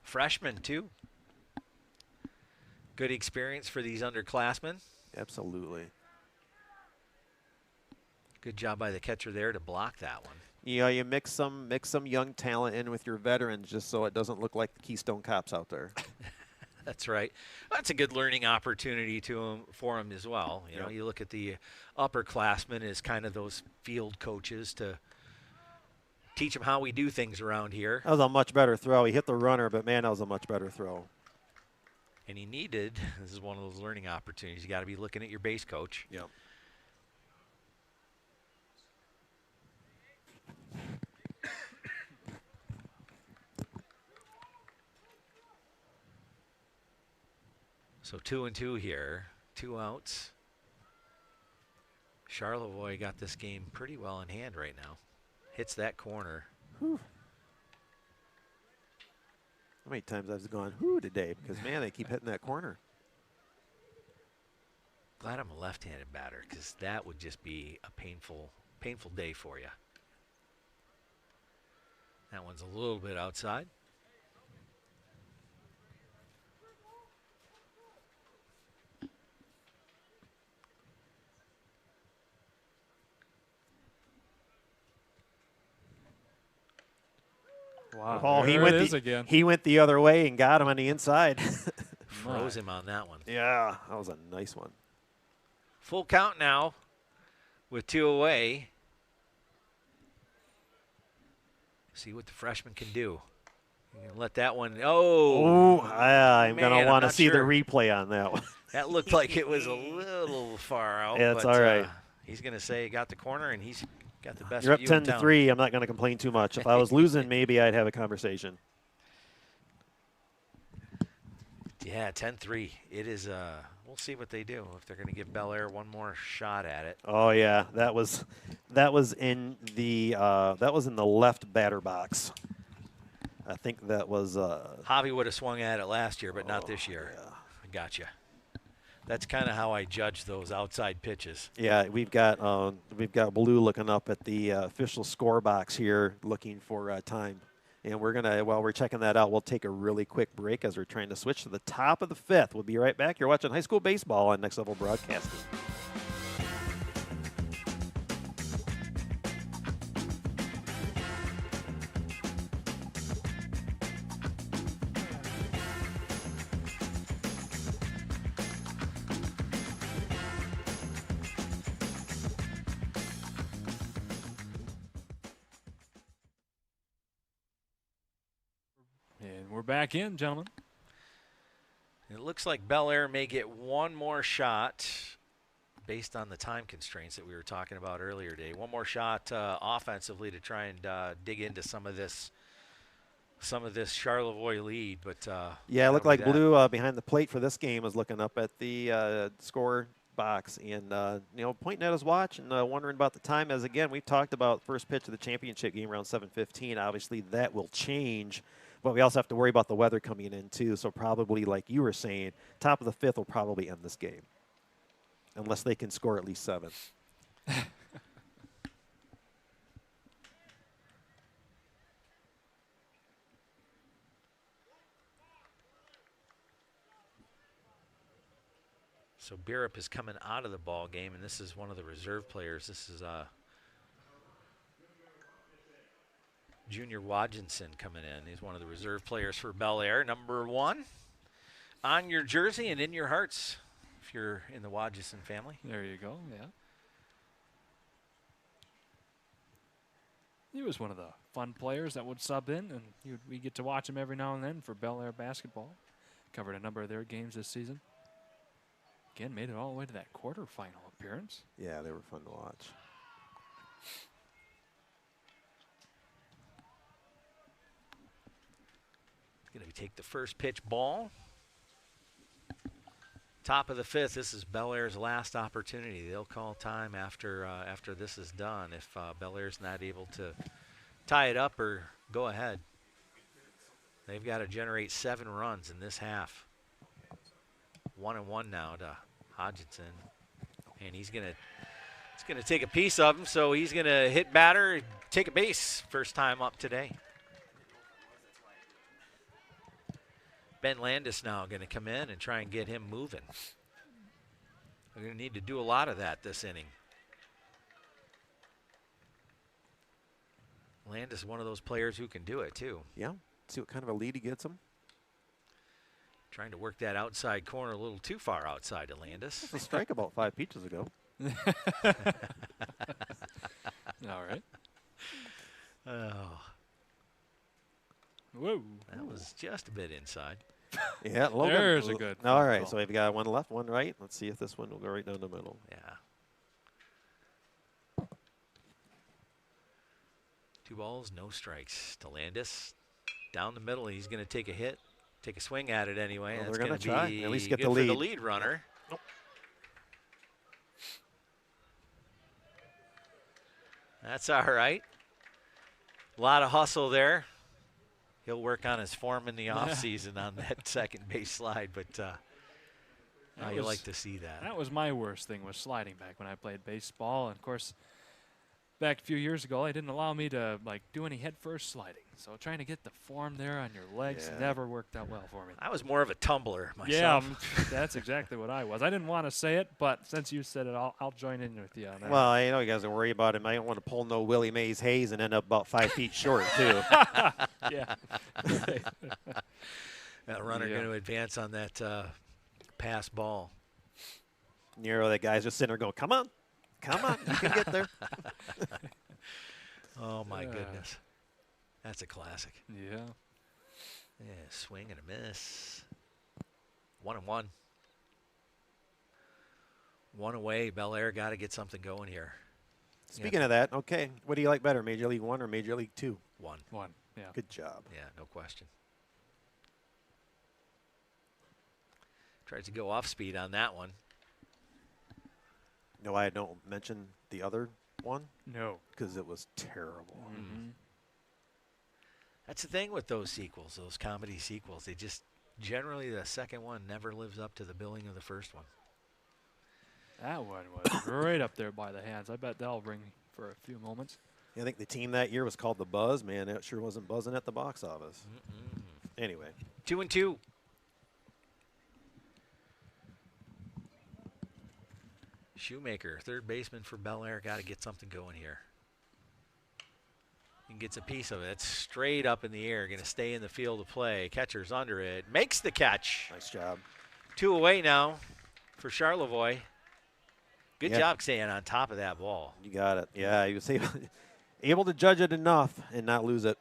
Freshman too. Good experience for these underclassmen. Absolutely. Good job by the catcher there to block that one. Yeah, you mix some young talent in with your veterans just so it doesn't look like the Keystone Cops out there. That's right. That's a good learning opportunity for him as well. You know, you look at the upperclassmen as kind of those field coaches to teach them how we do things around here. That was a much better throw. He hit the runner, but man, that was a much better throw. And he needed, this is one of those learning opportunities. You got to be looking at your base coach. Yep. So 2-2 here, 2 outs. Charlevoix got this game pretty well in hand right now. Hits that corner. Whew. How many times I've gone whoo today? Because man, they keep hitting that corner. Glad I'm a left-handed batter because that would just be a painful day for you. That one's a little bit outside. Wow. Oh, Again. he went the other way and got him on the inside. Froze him on that one. Yeah, that was a nice one. Full count now with 2 away. See what the freshman can do. You can let that one. Oh, I'm man, going to want to see the sure. replay on that one. That looked like it was a little far out. Yeah, it's but, all right. He's going to say he got the corner, and he's got the best You're up view in 10-3. I'm not going to complain too much. If I was losing, maybe I'd have a conversation. Yeah, 10-3. It is. We'll see what they do if they're going to give Bellaire one more shot at it. Oh yeah, that was in the left batter box. I think that was. Javi would have swung at it last year, but not this year. Yeah. I gotcha. That's kind of how I judge those outside pitches. Yeah, we've got Blue looking up at the official score box here, looking for time. And we're gonna, while we're checking that out, we'll take a really quick break as we're trying to switch to the top of the 5th. We'll be right back. You're watching high school baseball on Next Level Broadcasting. And we're back in, gentlemen. It looks like Bellaire may get one more shot based on the time constraints that we were talking about earlier today. One more shot offensively to try and dig into some of this Charlevoix lead. But yeah, it looked like Blue behind the plate for this game is looking up at the score box and pointing at his watch and wondering about the time. As again, we've talked about first pitch of the championship game around 7:15. Obviously, that will change. But we also have to worry about the weather coming in, too. So probably, like you were saying, top of the 5th will probably end this game. Unless they can score at least 7. So Birup is coming out of the ball game, and this is one of the reserve players. This is Junior Wadgenson coming in. He's one of the reserve players for Bellaire. Number 1 on your jersey and in your hearts if you're in the Wadgeson family. There you go. Yeah. He was one of the fun players that would sub in, and we get to watch him every now and then for Bellaire basketball. Covered a number of their games this season. Again, made it all the way to that quarterfinal appearance. Yeah, they were fun to watch. Going to take the first pitch ball. Top of the 5th. This is Bellaire's last opportunity. They'll call time after this is done if Bellaire's not able to tie it up or go ahead. They've got to generate 7 runs in this half. 1-1 now to Hodgson, and it's gonna take a piece of him. So he's gonna hit batter, take a base, first time up today. Ben Landis now going to come in and try and get him moving. We're going to need to do a lot of that this inning. Landis is one of those players who can do it too. Yeah, see what kind of a lead he gets him. Trying to work that outside corner a little too far outside of Landis. That's a strike about 5 pitches ago. All right. Oh. Whoa. That was just a bit inside. Yeah, Logan. There's a good All right, call. so we've got one left, one right. Let's see if this one will go right down the middle. Yeah. 2 balls, no strikes to Landis. Down the middle, he's going to take a hit, take a swing at it anyway. Well, That's they're going to try. be At least get good the for lead. the lead runner. Nope. That's all right. A lot of hustle there. He'll work on his form in the offseason on that second base slide, but you like to see that. That was my worst thing, was sliding back when I played baseball. And of course, back a few years ago, they didn't allow me to do any head first sliding. So trying to get the form there on your legs never worked out well for me. I was more of a tumbler myself. Yeah, that's exactly what I was. I didn't want to say it, but since you said it, I'll join in with you on that. Well, I know you guys are worried about him. I don't want to pull no Willie Mays Hayes and end up about 5 feet short, too. Yeah. That runner going to advance on that pass ball. Nero, that guy's just sitting there going, come on, you can get there. Oh, my goodness. That's a classic. Yeah. Yeah, swing and a miss. 1-1. 1 away. Bellaire got to get something going here. Speaking of that, okay, what do you like better, Major League 1 or Major League 2? 1. Yeah. Good job. Yeah, no question. Tries to go off speed on that one. No, I don't mention the other one. No. Because it was terrible. Mm-hmm. That's the thing with those sequels, those comedy sequels. They just, generally the second one never lives up to the billing of the first one. That one was right up there by the hands. I bet that'll ring for a few moments. I think the team that year was called The Buzz. Man, it sure wasn't buzzing at the box office. Anyway. 2-2. Shoemaker, third baseman for Bellaire, got to get something going here. And gets a piece of it. It's straight up in the air, going to stay in the field of play. Catcher's under it, makes the catch. Nice job. 2 away now for Charlevoix. Good job staying on top of that ball. You got it. Yeah, he was able to judge it enough and not lose it.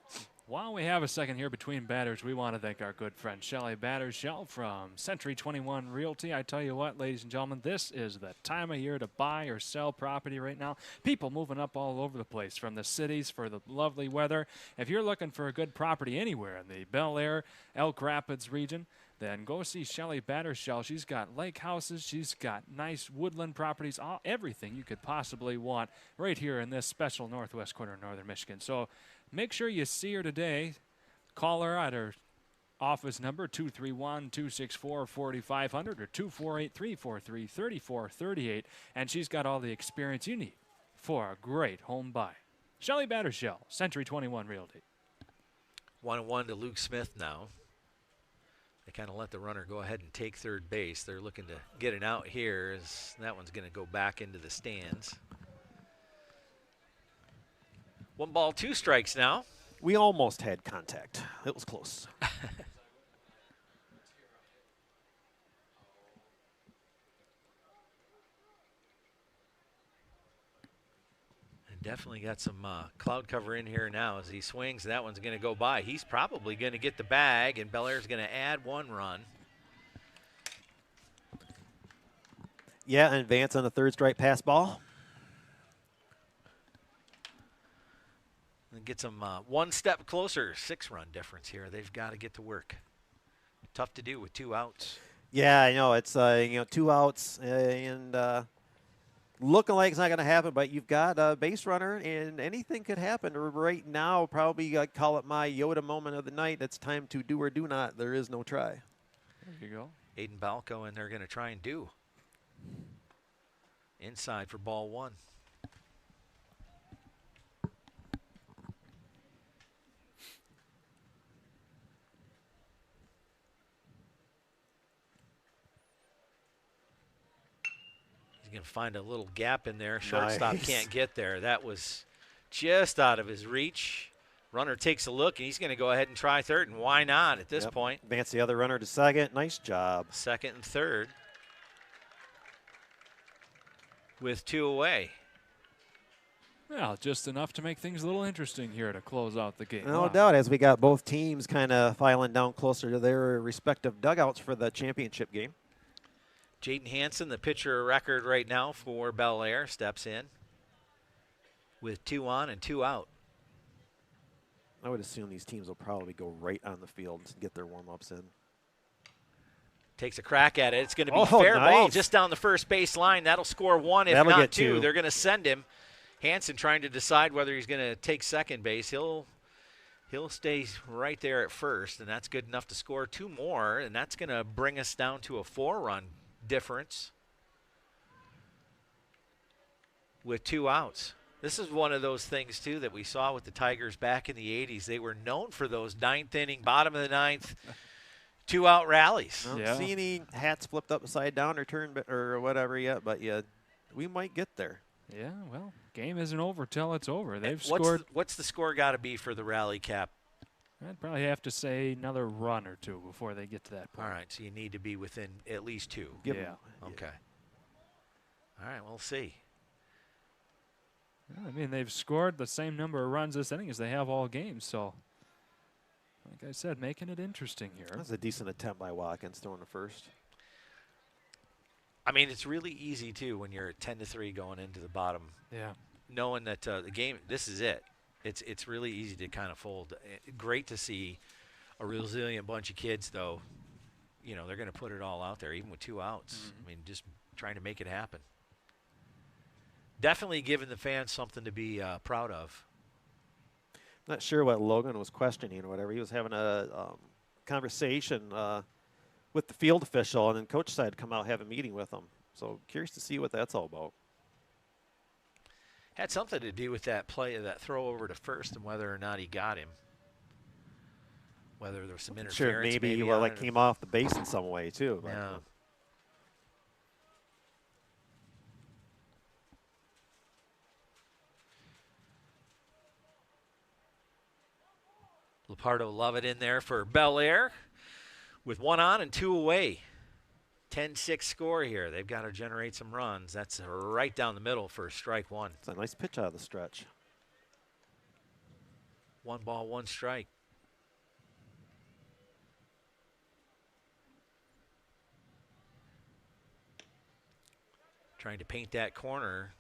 While we have a second here between batters, we want to thank our good friend Shelley Battershell from Century 21 Realty. I tell you what, ladies and gentlemen, this is the time of year to buy or sell property right now. People moving up all over the place from the cities for the lovely weather. If you're looking for a good property anywhere in the Bellaire, Elk Rapids region, then go see Shelley Battershell. She's got lake houses. She's got nice woodland properties, everything you could possibly want right here in this special northwest corner of northern Michigan. So make sure you see her today. Call her at her office number, 231-264-4500 or 248-343-3438. And she's got all the experience you need for a great home buy. Shelley Battershell, Century 21 Realty. 1-1 to Luke Smith now. They kind of let the runner go ahead and take third base. They're looking to get it out here as that one's going to go back into the stands. 1 ball, 2 strikes now. We almost had contact. It was close. definitely got some cloud cover in here now as he swings. That one's going to go by. He's probably going to get the bag, and Bellaire's going to add 1 run. Yeah, and advance on the third strike pass ball. And get them 1 step closer. 6-run difference here. They've got to get to work. Tough to do with 2 outs. Yeah, I know. It's, 2 outs and looking like it's not going to happen, but you've got a base runner, and anything could happen. Right now, probably call it my Yoda moment of the night. It's time to do or do not. There is no try. There you go. Aiden Balco, and they're going to try and do. Inside for ball 1. He's going to find a little gap in there. Shortstop can't get there. That was just out of his reach. Runner takes a look, and he's going to go ahead and try third, and why not at this point? Advance the other runner to second. Nice job. Second and third with 2 away. Well, just enough to make things a little interesting here to close out the game. No doubt, as we got both teams kind of filing down closer to their respective dugouts for the championship game. Jaden Hansen, the pitcher record right now for Bellaire, steps in with 2 on and 2 out. I would assume these teams will probably go right on the field to get their warm-ups in. Takes a crack at it. It's going to be fair ball just down the first base line. That'll score 1, if That'll not get 2. 2. They're going to send him. Hansen trying to decide whether he's going to take second base. He'll stay right there at first, and that's good enough to score 2 more, and that's going to bring us down to a 4-run difference with 2 outs. This is one of those things, too, that we saw with the Tigers back in the 80s. They were known for those 9th inning, bottom of the 9th, 2-out rallies. I don't see any hats flipped upside down or turned or whatever yet, but yeah, we might get there. Yeah, well, game isn't over till it's over. They've scored. What's the score got to be for the rally cap? I'd probably have to say another run or 2 before they get to that point. All right, so you need to be within at least 2. Yeah. Okay. All right, we'll see. I mean, they've scored the same number of runs this inning as they have all games, so like I said, making it interesting here. That's a decent attempt by Watkins throwing the first. I mean, it's really easy, too, when you're at 10-3 going into the bottom. Yeah. Knowing that the game, this is it. It's really easy to kind of fold. Great to see a resilient bunch of kids, though. You know, they're going to put it all out there, even with 2 outs. I mean, just trying to make it happen. Definitely giving the fans something to be proud of. Not sure what Logan was questioning or whatever. He was having a conversation with the field official, and then coach decided to come out and have a meeting with him. So curious to see what that's all about. Had something to do with that play, that throw over to first, and whether or not he got him. Whether there was some interference. Sure, maybe he came off the base in some way too. But, yeah. Lepardo Lovett in there for Bellaire with 1 on and 2 away. 10-6 score here. They've got to generate some runs. That's right down the middle for strike 1. It's a nice pitch out of the stretch. 1 ball, 1 strike. Trying to paint that corner.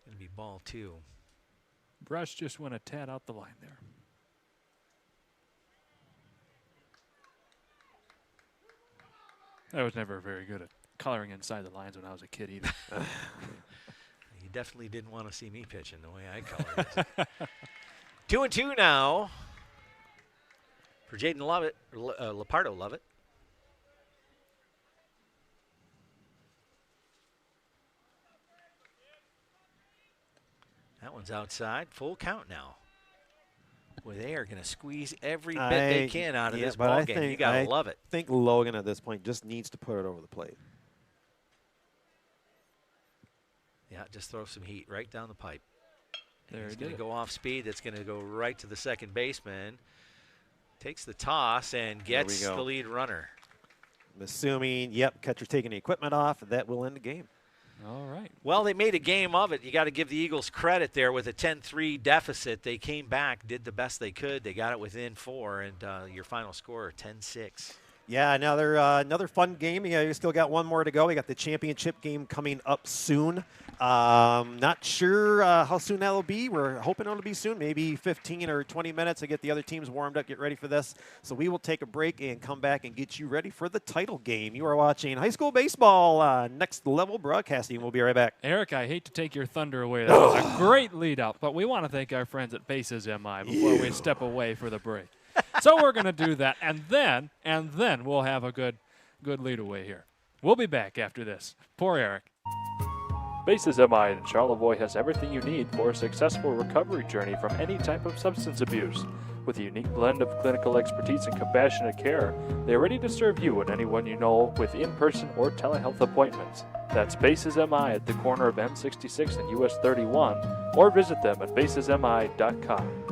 Going to be ball 2. Brush just went a tad out the line there. I was never very good at coloring inside the lines when I was a kid either. You definitely didn't want to see me pitching the way I colored it. 2-2 now for Jaden Lovett, Lepardo Lovett. That one's outside. Full count now. Boy, they are going to squeeze every bit they can out of this ball game. You got to love it. I think Logan at this point just needs to put it over the plate. Yeah, just throw some heat right down the pipe. There He's going to go off speed. That's going to go right to the second baseman. Takes the toss and gets the lead runner. I'm assuming, yep, catcher taking the equipment off, and that will end the game. All right. Well, they made a game of it. You got to give the Eagles credit there with a 10-3 deficit. They came back, did the best they could. They got it within 4, and your final score 10-6. Yeah, another fun game. You still got one more to go. We got the championship game coming up soon. Not sure how soon that'll be. We're hoping it'll be soon, maybe 15 or 20 minutes to get the other teams warmed up, get ready for this. So we will take a break and come back and get you ready for the title game. You are watching high school baseball, Next Level Broadcasting. We'll be right back. Eric, I hate to take your thunder away. That was a great lead up, but we want to thank our friends at Bases MI before we step away for the break. So we're going to do that, and then we'll have a good lead away here. We'll be back after this. Poor Eric. Bases MI in Charlevoix has everything you need for a successful recovery journey from any type of substance abuse. With a unique blend of clinical expertise and compassionate care, they are ready to serve you and anyone you know with in-person or telehealth appointments. That's Bases MI at the corner of M-66 and US 31, or visit them at basesmi.com.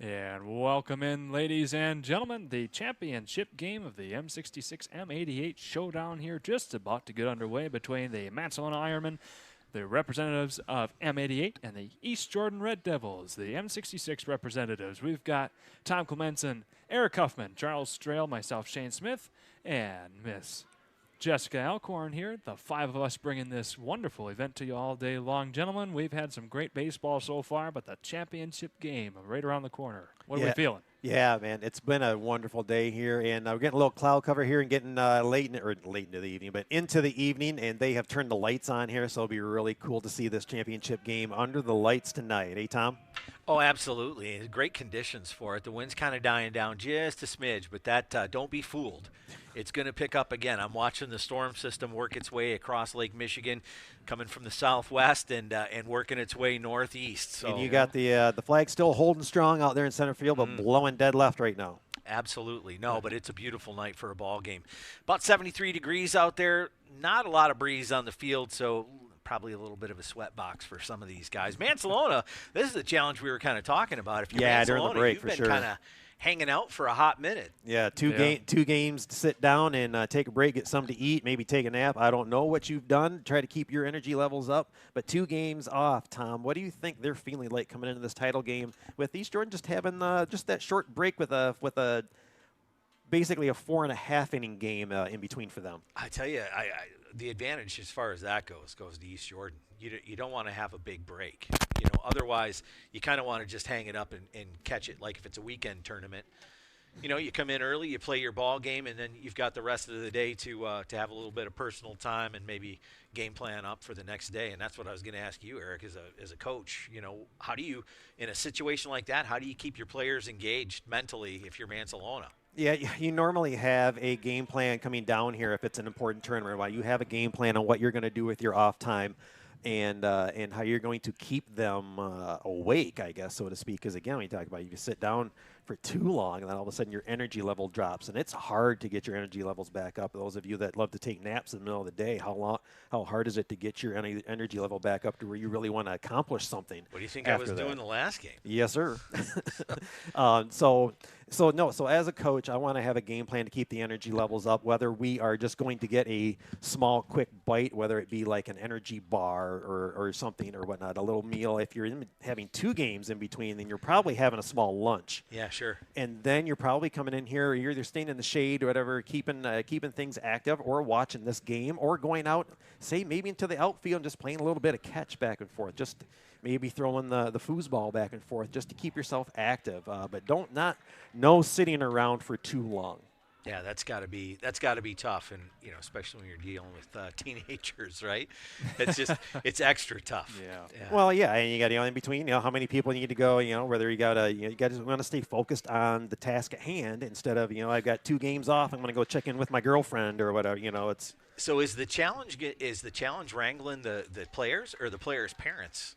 And welcome in, ladies and gentlemen, the championship game of the M-66 M-88 Showdown here, just about to get underway between the Mancelona Ironmen, the representatives of M-88, and the East Jordan Red Devils, the M-66 representatives. We've got Tom Clemenson, Eric Huffman, Charles Strail, myself, Shane Smith, and Miss Jessica Alcorn here, the five of us bringing this wonderful event to you all day long. Gentlemen, we've had some great baseball so far, but the championship game right around the corner. What are we feeling? Yeah, man, it's been a wonderful day here, and we're getting a little cloud cover here and getting late into the evening, but into the evening, and they have turned the lights on here, so it'll be really cool to see this championship game under the lights tonight. Eh, Tom? Oh, absolutely. Great conditions for it. The wind's kind of dying down just a smidge, but that don't be fooled. It's going to pick up again. I'm watching the storm system work its way across Lake Michigan, coming from the southwest and working its way northeast. So, and you got the flag still holding strong out there in center field, but blowing dead left right now. Absolutely. No, but it's a beautiful night for a ball game. About 73 degrees out there. Not a lot of breeze on the field, so probably a little bit of a sweat box for some of these guys. Mancelona, this is the challenge we were kind of talking about. If you're Mancelona, during the break, you've for been sure. kind of hanging out for a hot minute. Yeah, two games to sit down and take a break, get something to eat, maybe take a nap. I don't know what you've done. Try to keep your energy levels up. But 2 games off, Tom. What do you think they're feeling like coming into this title game with East Jordan just having just that short break with a basically a 4.5 inning game in between for them? I tell you, the advantage as far as that goes to East Jordan. You don't want to have a big break. Otherwise you kind of want to just hang it up and catch it like if it's a weekend tournament. You come in early, you play your ball game, and then you've got the rest of the day to have a little bit of personal time and maybe game plan up for the next day. And that's what I was going to ask you, Eric, as a coach. How do you, in a situation like that, how do you keep your players engaged mentally if you're Mancelona? Yeah, you normally have a game plan coming down here if it's an important tournament. Right? You have a game plan on what you're going to do with your off time and how you're going to keep them awake, I guess, so to speak. Because, again, when you talk about you sit down for too long, and then all of a sudden your energy level drops. And it's hard to get your energy levels back up. Those of you that love to take naps in the middle of the day, how hard is it to get your energy level back up to where you really want to accomplish something? What do you think I was doing the last game? Yes, sir. So as a coach, I want to have a game plan to keep the energy levels up, whether we are just going to get a small, quick bite, whether it be like an energy bar or something or whatnot, a little meal. If you're having 2 games in between, then you're probably having a small lunch. Yeah, sure. And then you're probably coming in here, you're either staying in the shade or whatever, keeping things active, or watching this game, or going out, say maybe into the outfield and just playing a little bit of catch back and forth, just maybe throwing the foosball back and forth just to keep yourself active. But no sitting around for too long. Yeah, that's got to be tough, and especially when you're dealing with teenagers, right? It's extra tough. Yeah. Well, yeah, and you got in between. How many people need to go? Whether you got to want to stay focused on the task at hand instead of I've got 2 games off. I'm going to go check in with my girlfriend or whatever. It's. So is the challenge wrangling the players or the players' parents?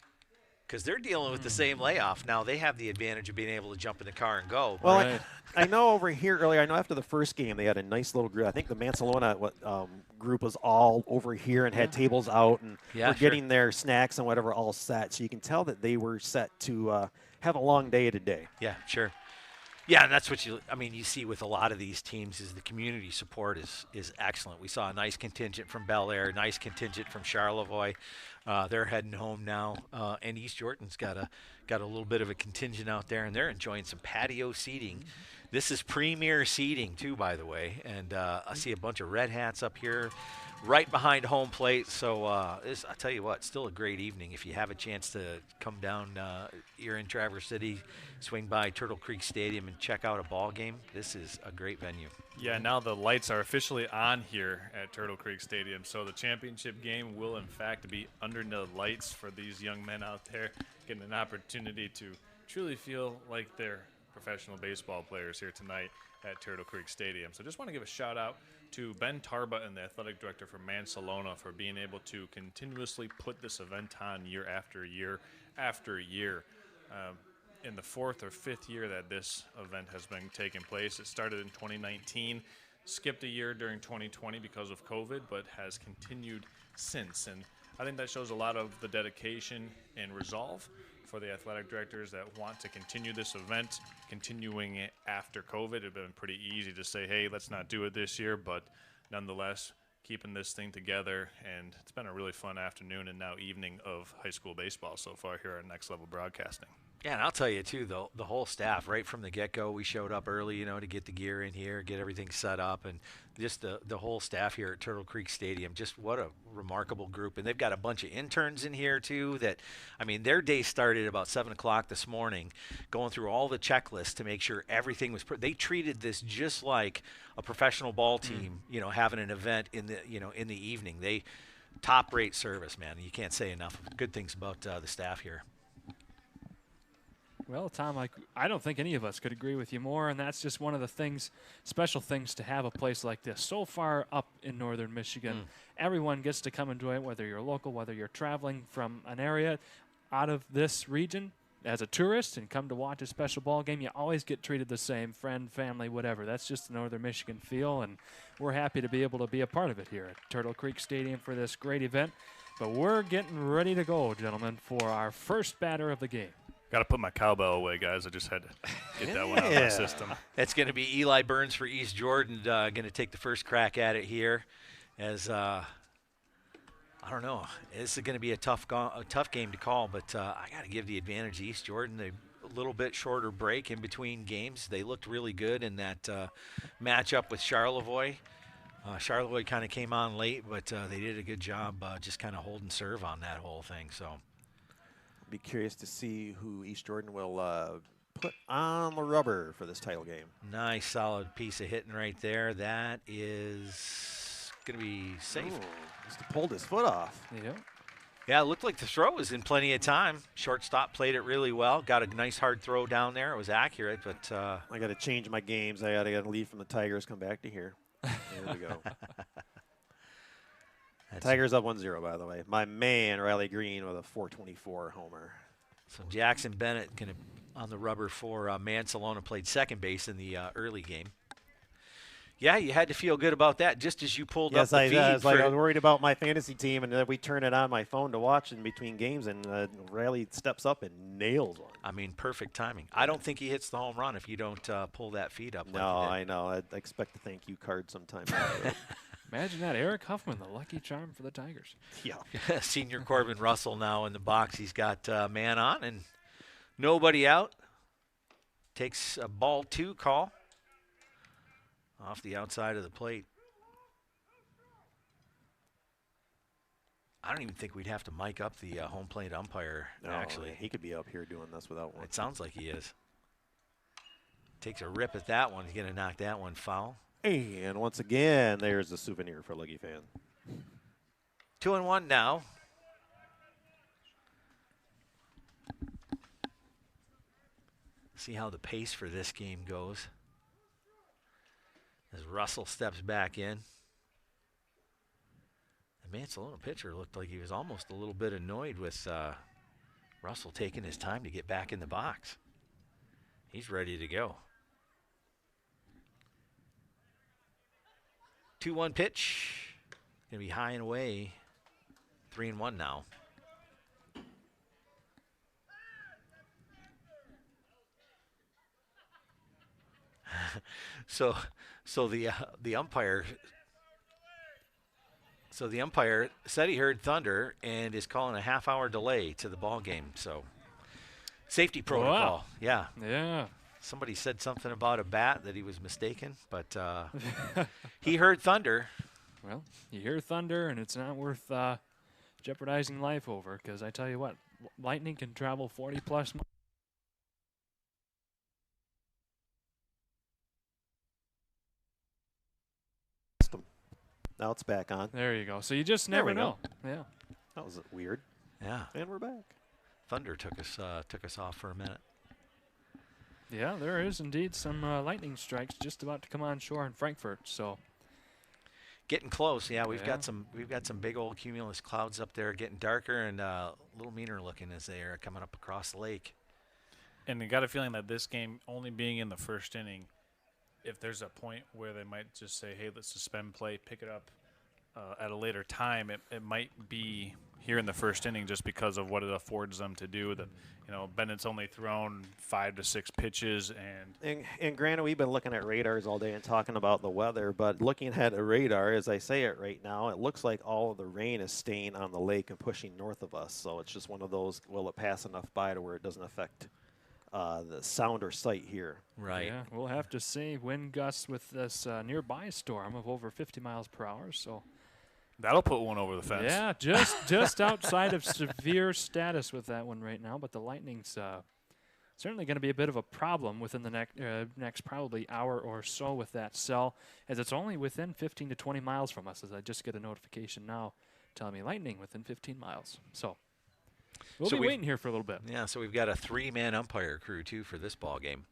Because they're dealing with the same layoff. Now they have the advantage of being able to jump in the car and go. Well, right. I know over here earlier, I know after the first game they had a nice little group. I think the Mancelona group was all over here and had tables out and were getting their snacks and whatever all set. So you can tell that they were set to have a long day today. Yeah, sure. Yeah, and that's what you see with a lot of these teams is the community support is excellent. We saw a nice contingent from Bellaire, nice contingent from Charlevoix. They're heading home now, and East Jordan's got a little bit of a contingent out there, and they're enjoying some patio seating. This is premier seating too, by the way, and I see a bunch of red hats up here right behind home plate. So I tell you what, still a great evening. If you have a chance to come down, you're in Traverse City, swing by Turtle Creek Stadium and check out a ball game. This is a great venue. Yeah, now the lights are officially on here at Turtle Creek Stadium. So the championship game will, in fact, be under the lights for these young men out there, getting an opportunity to truly feel like they're professional baseball players here tonight at Turtle Creek Stadium. So just want to give a shout out to Ben Tarba and the athletic director for Mancelona for being able to continuously put this event on year after year after year. In the 4th or 5th year that this event has been taking place. It started in 2019, skipped a year during 2020 because of COVID, but has continued since. And I think that shows a lot of the dedication and resolve for the athletic directors that want to continue this event, continuing it after COVID. It'd been pretty easy to say, hey, let's not do it this year, but nonetheless, keeping this thing together. And it's been a really fun afternoon and now evening of high school baseball so far here at Next Level Broadcasting. Yeah, and I'll tell you, too, the whole staff, right from the get-go, we showed up early, to get the gear in here, get everything set up, and just the whole staff here at Turtle Creek Stadium, just what a remarkable group. And they've got a bunch of interns in here, too, that, their day started about 7 o'clock this morning, going through all the checklists to make sure everything was they treated this just like a professional ball team, having an event in the evening. They top-rate service, man. You can't say enough good things about the staff here. Well, Tom, I don't think any of us could agree with you more, and that's just one of the special things to have a place like this. So far up in northern Michigan, everyone gets to come enjoy it, whether you're local, whether you're traveling from an area out of this region as a tourist and come to watch a special ball game. You always get treated the same, friend, family, whatever. That's just the northern Michigan feel, and we're happy to be able to be a part of it here at Turtle Creek Stadium for this great event. But we're getting ready to go, gentlemen, for our first batter of the game. Got to put my cowbell away, guys. I just had to get that one out of my system. That's going to be Eli Burns for East Jordan, going to take the first crack at it here. As I don't know, this is going to be a tough game to call, but I got to give the advantage to East Jordan. A little bit shorter break in between games. They looked really good in that matchup with Charlevoix. Charlevoix kind of came on late, but they did a good job just kind of holding serve on that whole thing. So. Be curious to see who East Jordan will put on the rubber for this title game. Nice, solid piece of hitting right there. That is going to be safe. Ooh, just pulled his foot off. Yeah. Yeah, it looked like the throw was in plenty of time. Shortstop played it really well. Got a nice hard throw down there. It was accurate, but I got to change my games. I got to leave from the Tigers, come back to here. There we go. Tigers up 1-0, by the way. My man, Riley Green, with a 424 homer. So Jackson Bennett going to on the rubber for Mancelona, played second base in the early game. Yeah, you had to feel good about that just as you pulled up the feed. Yes, I was worried about my fantasy team, and then we turn it on my phone to watch in between games, and Riley steps up and nails one. Perfect timing. I don't think he hits the home run if you don't pull that feed up. No, I know. I expect a thank you card sometime. Imagine that, Eric Huffman, the lucky charm for the Tigers. Yeah. Senior Corbin Russell now in the box. He's got man on and nobody out. Takes a ball 2 call off the outside of the plate. I don't even think we'd have to mic up the home plate umpire, actually. He could be up here doing this without one. It sounds like he is. Takes a rip at that one. He's going to knock that one foul. And once again, there's a souvenir for Luggy fan. 2-1 now. See how the pace for this game goes. As Russell steps back in. The Mancelona pitcher looked like he was almost a little bit annoyed with Russell taking his time to get back in the box. He's ready to go. 2-1 pitch. Going to be high and away. 3-1 now. So the umpire said he heard thunder and is calling a half-hour delay to the ball game. So safety protocol. Wow. Yeah. Yeah. Somebody said something about a bat that he was mistaken, but he heard thunder. Well, you hear thunder, and it's not worth jeopardizing life over, because I tell you what, lightning can travel 40-plus miles. Now it's back on. There you go. So you just never know. Yeah. That was weird. Yeah. And we're back. Thunder took us off for a minute. Yeah, there is indeed some lightning strikes just about to come on shore in Frankfurt. So getting close. Yeah, we've got some big old cumulus clouds up there, getting darker and a little meaner looking as they are coming up across the lake. And I got a feeling that this game, only being in the first inning, if there's a point where they might just say, hey, let's suspend play, pick it up at a later time, it might be here in the first inning just because of what it affords them to do. That, you know, Bennett's only thrown 5 to 6 pitches, And granted, we've been looking at radars all day and talking about the weather, but looking at a radar, as I say it right now, it looks like all of the rain is staying on the lake and pushing north of us. So it's just one of those, will it pass enough by to where it doesn't affect the sound or sight here? Right. Yeah, we'll have to see wind gusts with this nearby storm of over 50 miles per hour. So that'll put one over the fence. yeah, just outside of severe status with that one right now. But the lightning's certainly going to be a bit of a problem within the next probably hour or so with that cell, as it's only within 15 to 20 miles from us, as I just get a notification now telling me lightning within 15 miles. So we'll be waiting here for a little bit. Yeah, so we've got a 3-man umpire crew, too, for this ball game.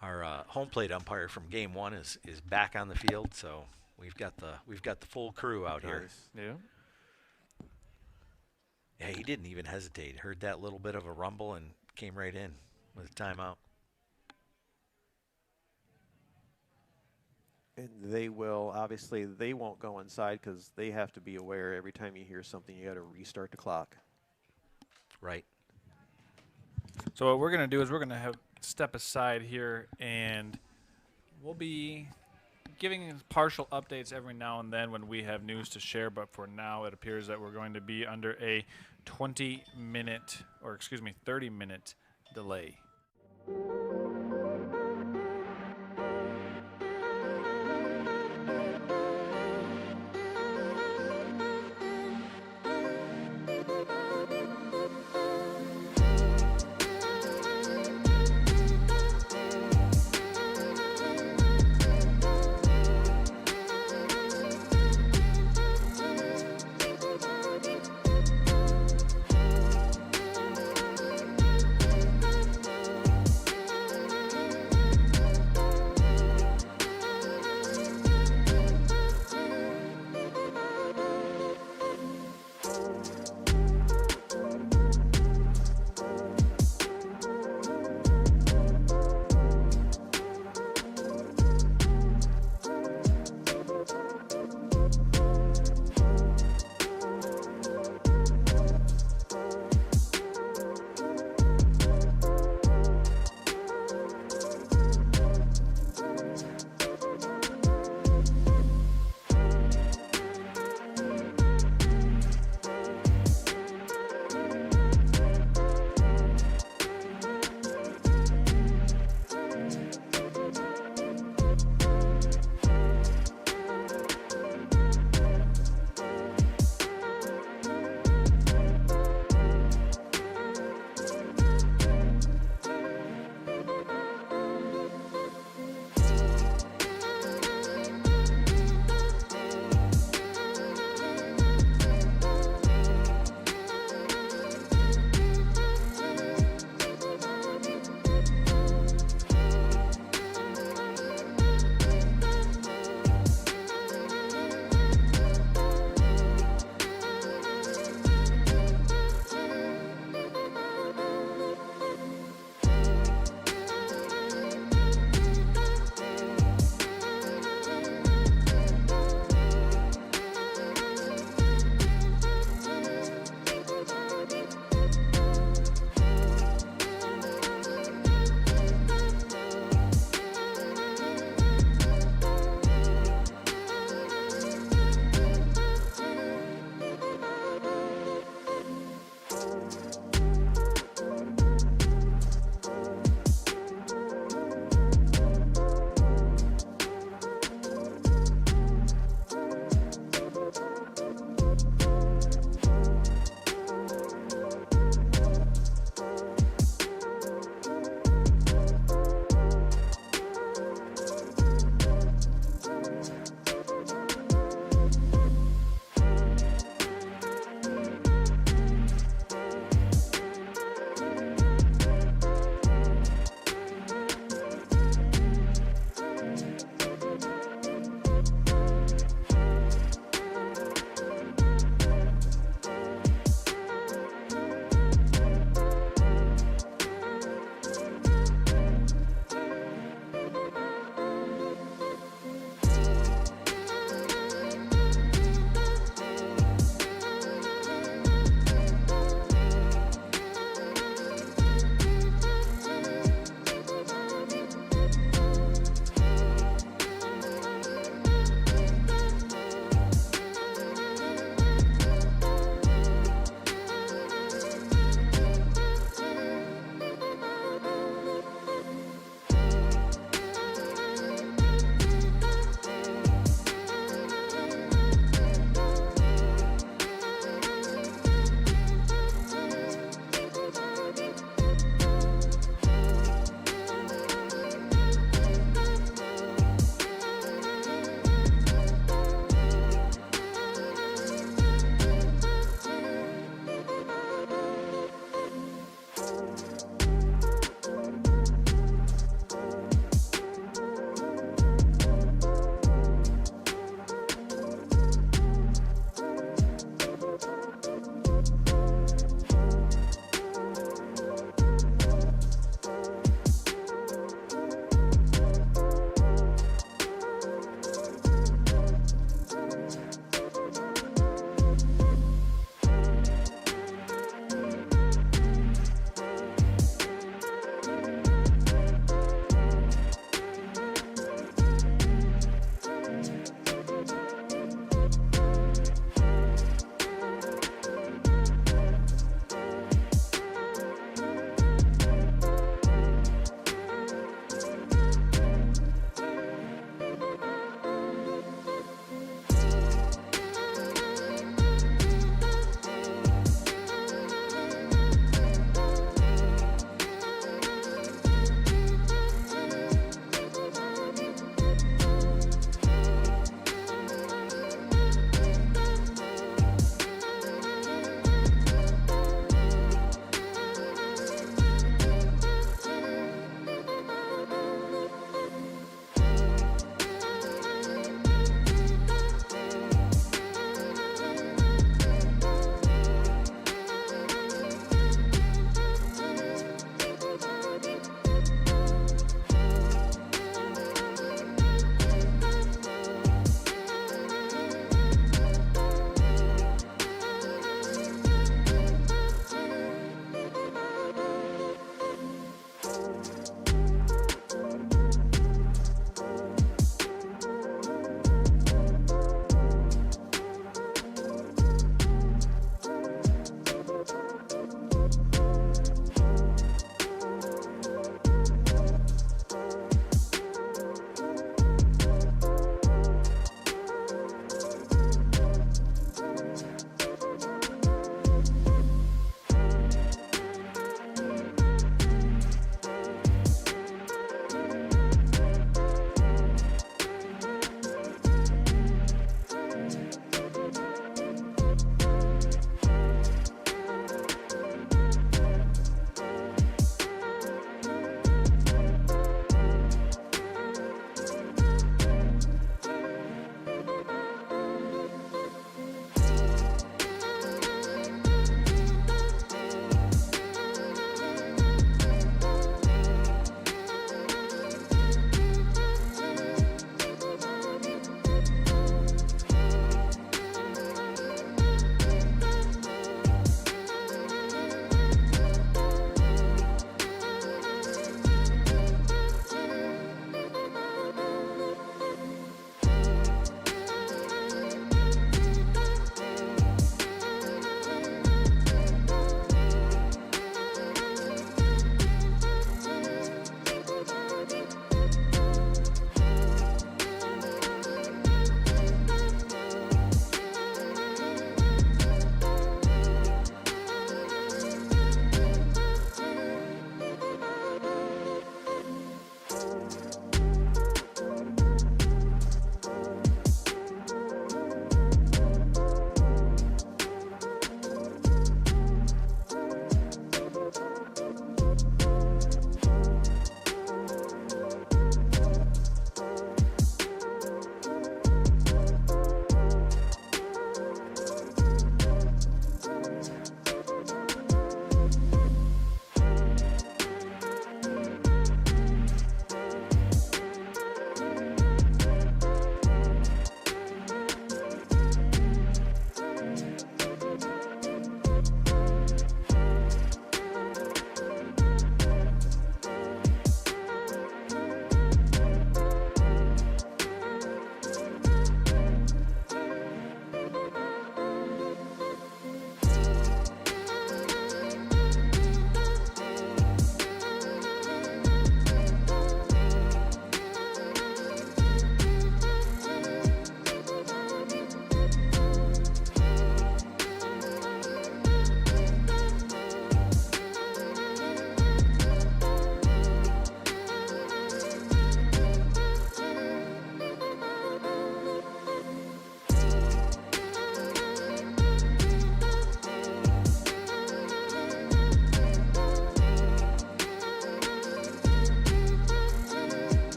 Our home plate umpire from game 1 is back on the field, so we've got the full crew out here. Yeah. Yeah, he didn't even hesitate. Heard that little bit of a rumble and came right in with a timeout. And they will, obviously, they won't go inside because they have to be aware every time you hear something, you got to restart the clock. Right. So what we're going to do is we're going to have step aside here, and we'll be giving partial updates every now and then when we have news to share. But for now, it appears that we're going to be under a 30-minute delay.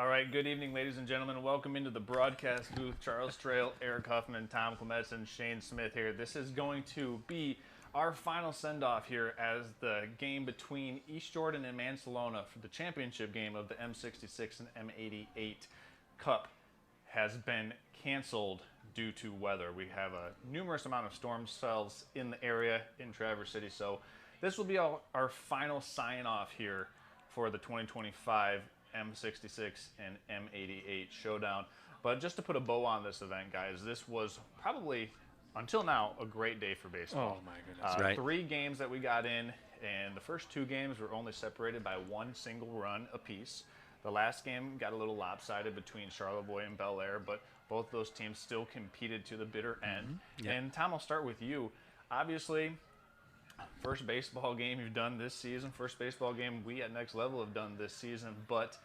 All right, good evening, ladies and gentlemen. Welcome into the broadcast booth. Charles Trail, Eric Huffman, Tom Clements, and Shane Smith here. This is going to be our final send-off here as the game between East Jordan and Mancelona for the championship game of the M-66 and M-88 Cup has been canceled due to weather. We have a numerous amount of storm cells in the area in Traverse City, so this will be our final sign-off here for the 2025 M-66 and M-88 Showdown. But just to put a bow on this event, guys, this was probably, until now, a great day for baseball. Oh, my goodness. Right. 3 games that we got in, and the first 2 games were only separated by 1 single run apiece. The last game got a little lopsided between Charlevoix and Bellaire, but both those teams still competed to the bitter end. Yeah. And Tom, I'll start with you. Obviously, first baseball game you've done this season, first baseball game we at Next Level have done this season, but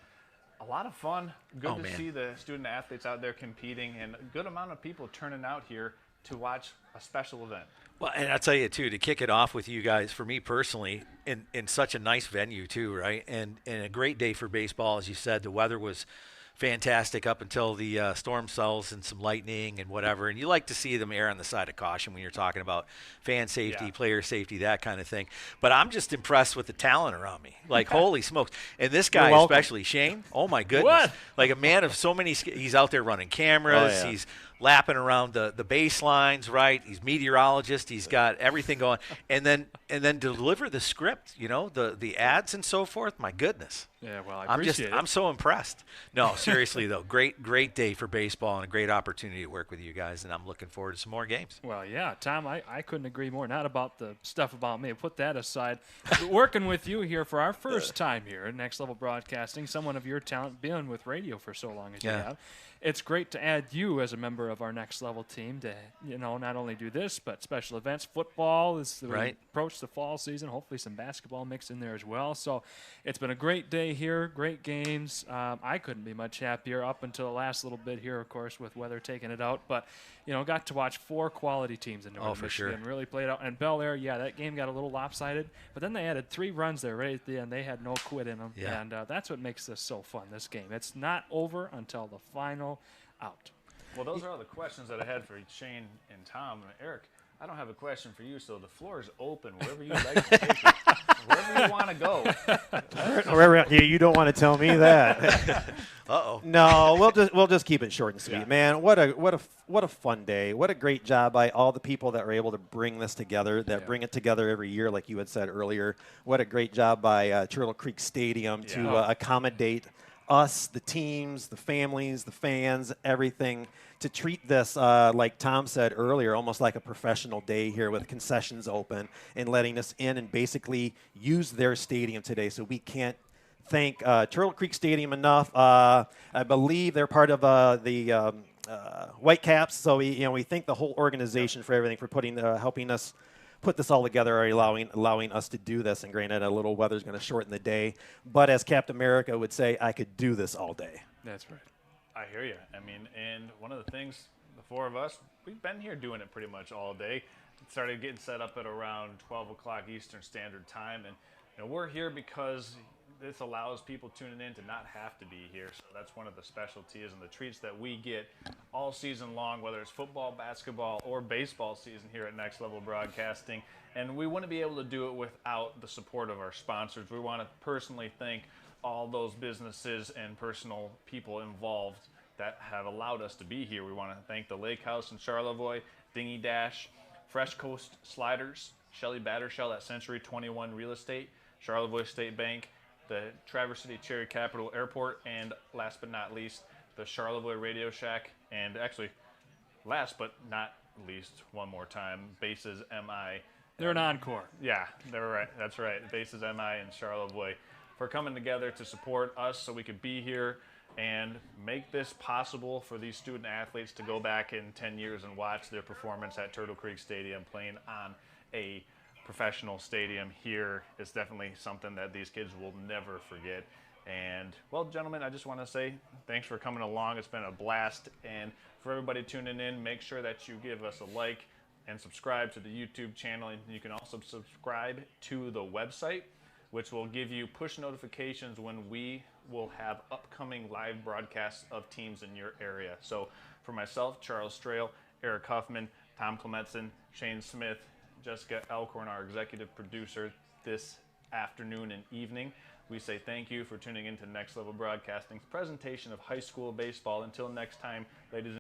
a lot of fun. Good to see the student athletes out there competing, and a good amount of people turning out here to watch a special event. Well, and I'll tell you, too, to kick it off with you guys, for me personally, in such a nice venue, too, right? And a great day for baseball, as you said. The weather was fantastic up until the storm cells and some lightning and whatever. And you like to see them err on the side of caution when you're talking about fan safety, player safety, that kind of thing. But I'm just impressed with the talent around me. Like, holy smokes. And this guy especially, Shane, oh, my goodness. What? Like a man of so many he's out there running cameras. Oh, yeah. He's lapping around the baselines, right? He's meteorologist. He's got everything going. And then deliver the script, you know, the ads and so forth. My goodness. Yeah, well, I appreciate it. I'm so impressed. No, seriously, though, great day for baseball and a great opportunity to work with you guys, and I'm looking forward to some more games. Well, yeah, Tom, I couldn't agree more. Not about the stuff about me. Put that aside. But working with you here for our first time here at Next Level Broadcasting, someone of your talent, being with radio for so long as you have, it's great to add you as a member of our Next Level team to, you know, not only do this, but special events. Football is the we approach the fall season. Hopefully some basketball mixed in there as well. So it's been a great day here, great games. I couldn't be much happier up until the last little bit here, of course, with weather taking it out. But, you know, got to watch 4 quality teams in Northern Michigan really played out. And Bellaire, yeah, that game got a little lopsided. But then they added 3 runs there right at the end. They had no quit in them. Yeah. And that's what makes this so fun, this game. It's not over until the final out. Well, those are all the questions that I had for Shane and Tom and Eric. I don't have a question for you, so the floor is open wherever you'd like to take it, wherever you want to go. You don't want to tell me that. Uh-oh. No, we'll just keep it short and sweet, man. What a fun day. What a great job by all the people that were able to bring this together, bring it together every year, like you had said earlier. What a great job by Turtle Creek Stadium to accommodate us, the teams, the families, the fans, everything, to treat this, like Tom said earlier, almost like a professional day here with concessions open and letting us in and basically use their stadium today. So we can't thank Turtle Creek Stadium enough. I believe they're part of the Whitecaps, so we thank the whole organization for everything, for helping us put this all together, or allowing us to do this. And granted, a little weather's going to shorten the day, but as Captain America would say, I could do this all day. That's right. I hear you. I mean, and one of the things, the 4 of us, we've been here doing it pretty much all day. It started getting set up at around 12 o'clock Eastern Standard Time, and we're here because this allows people tuning in to not have to be here. So that's one of the specialties and the treats that we get all season long, whether it's football, basketball, or baseball season here at Next Level Broadcasting. And we wouldn't be able to do it without the support of our sponsors. We want to personally thank all those businesses and personal people involved that have allowed us to be here. We want to thank the Lake House in Charlevoix, Dingy Dash, Fresh Coast Sliders, Shelley Battershell at Century 21 Real Estate, Charlevoix State Bank, the Traverse City Cherry Capital Airport, and last but not least, the Charlevoix Radio Shack, and actually, last but not least, one more time, Bases MI. They're an encore. Yeah, they're right. That's right. Bases MI in Charlevoix for coming together to support us so we could be here and make this possible for these student athletes to go back in 10 years and watch their performance at Turtle Creek Stadium playing on a professional stadium here. Is definitely something that these kids will never forget. And well, gentlemen, I just want to say thanks for coming along. It's been a blast. And for everybody tuning in, make sure that you give us a like and subscribe to the YouTube channel. And you can also subscribe to the website, which will give you push notifications when we will have upcoming live broadcasts of teams in your area. So for myself, Charles Strail, Eric Huffman, Tom Clementson, Shane Smith, Jessica Elkhorn, our executive producer this afternoon and evening, we say thank you for tuning in to Next Level Broadcasting's presentation of high school baseball. Until next time, ladies and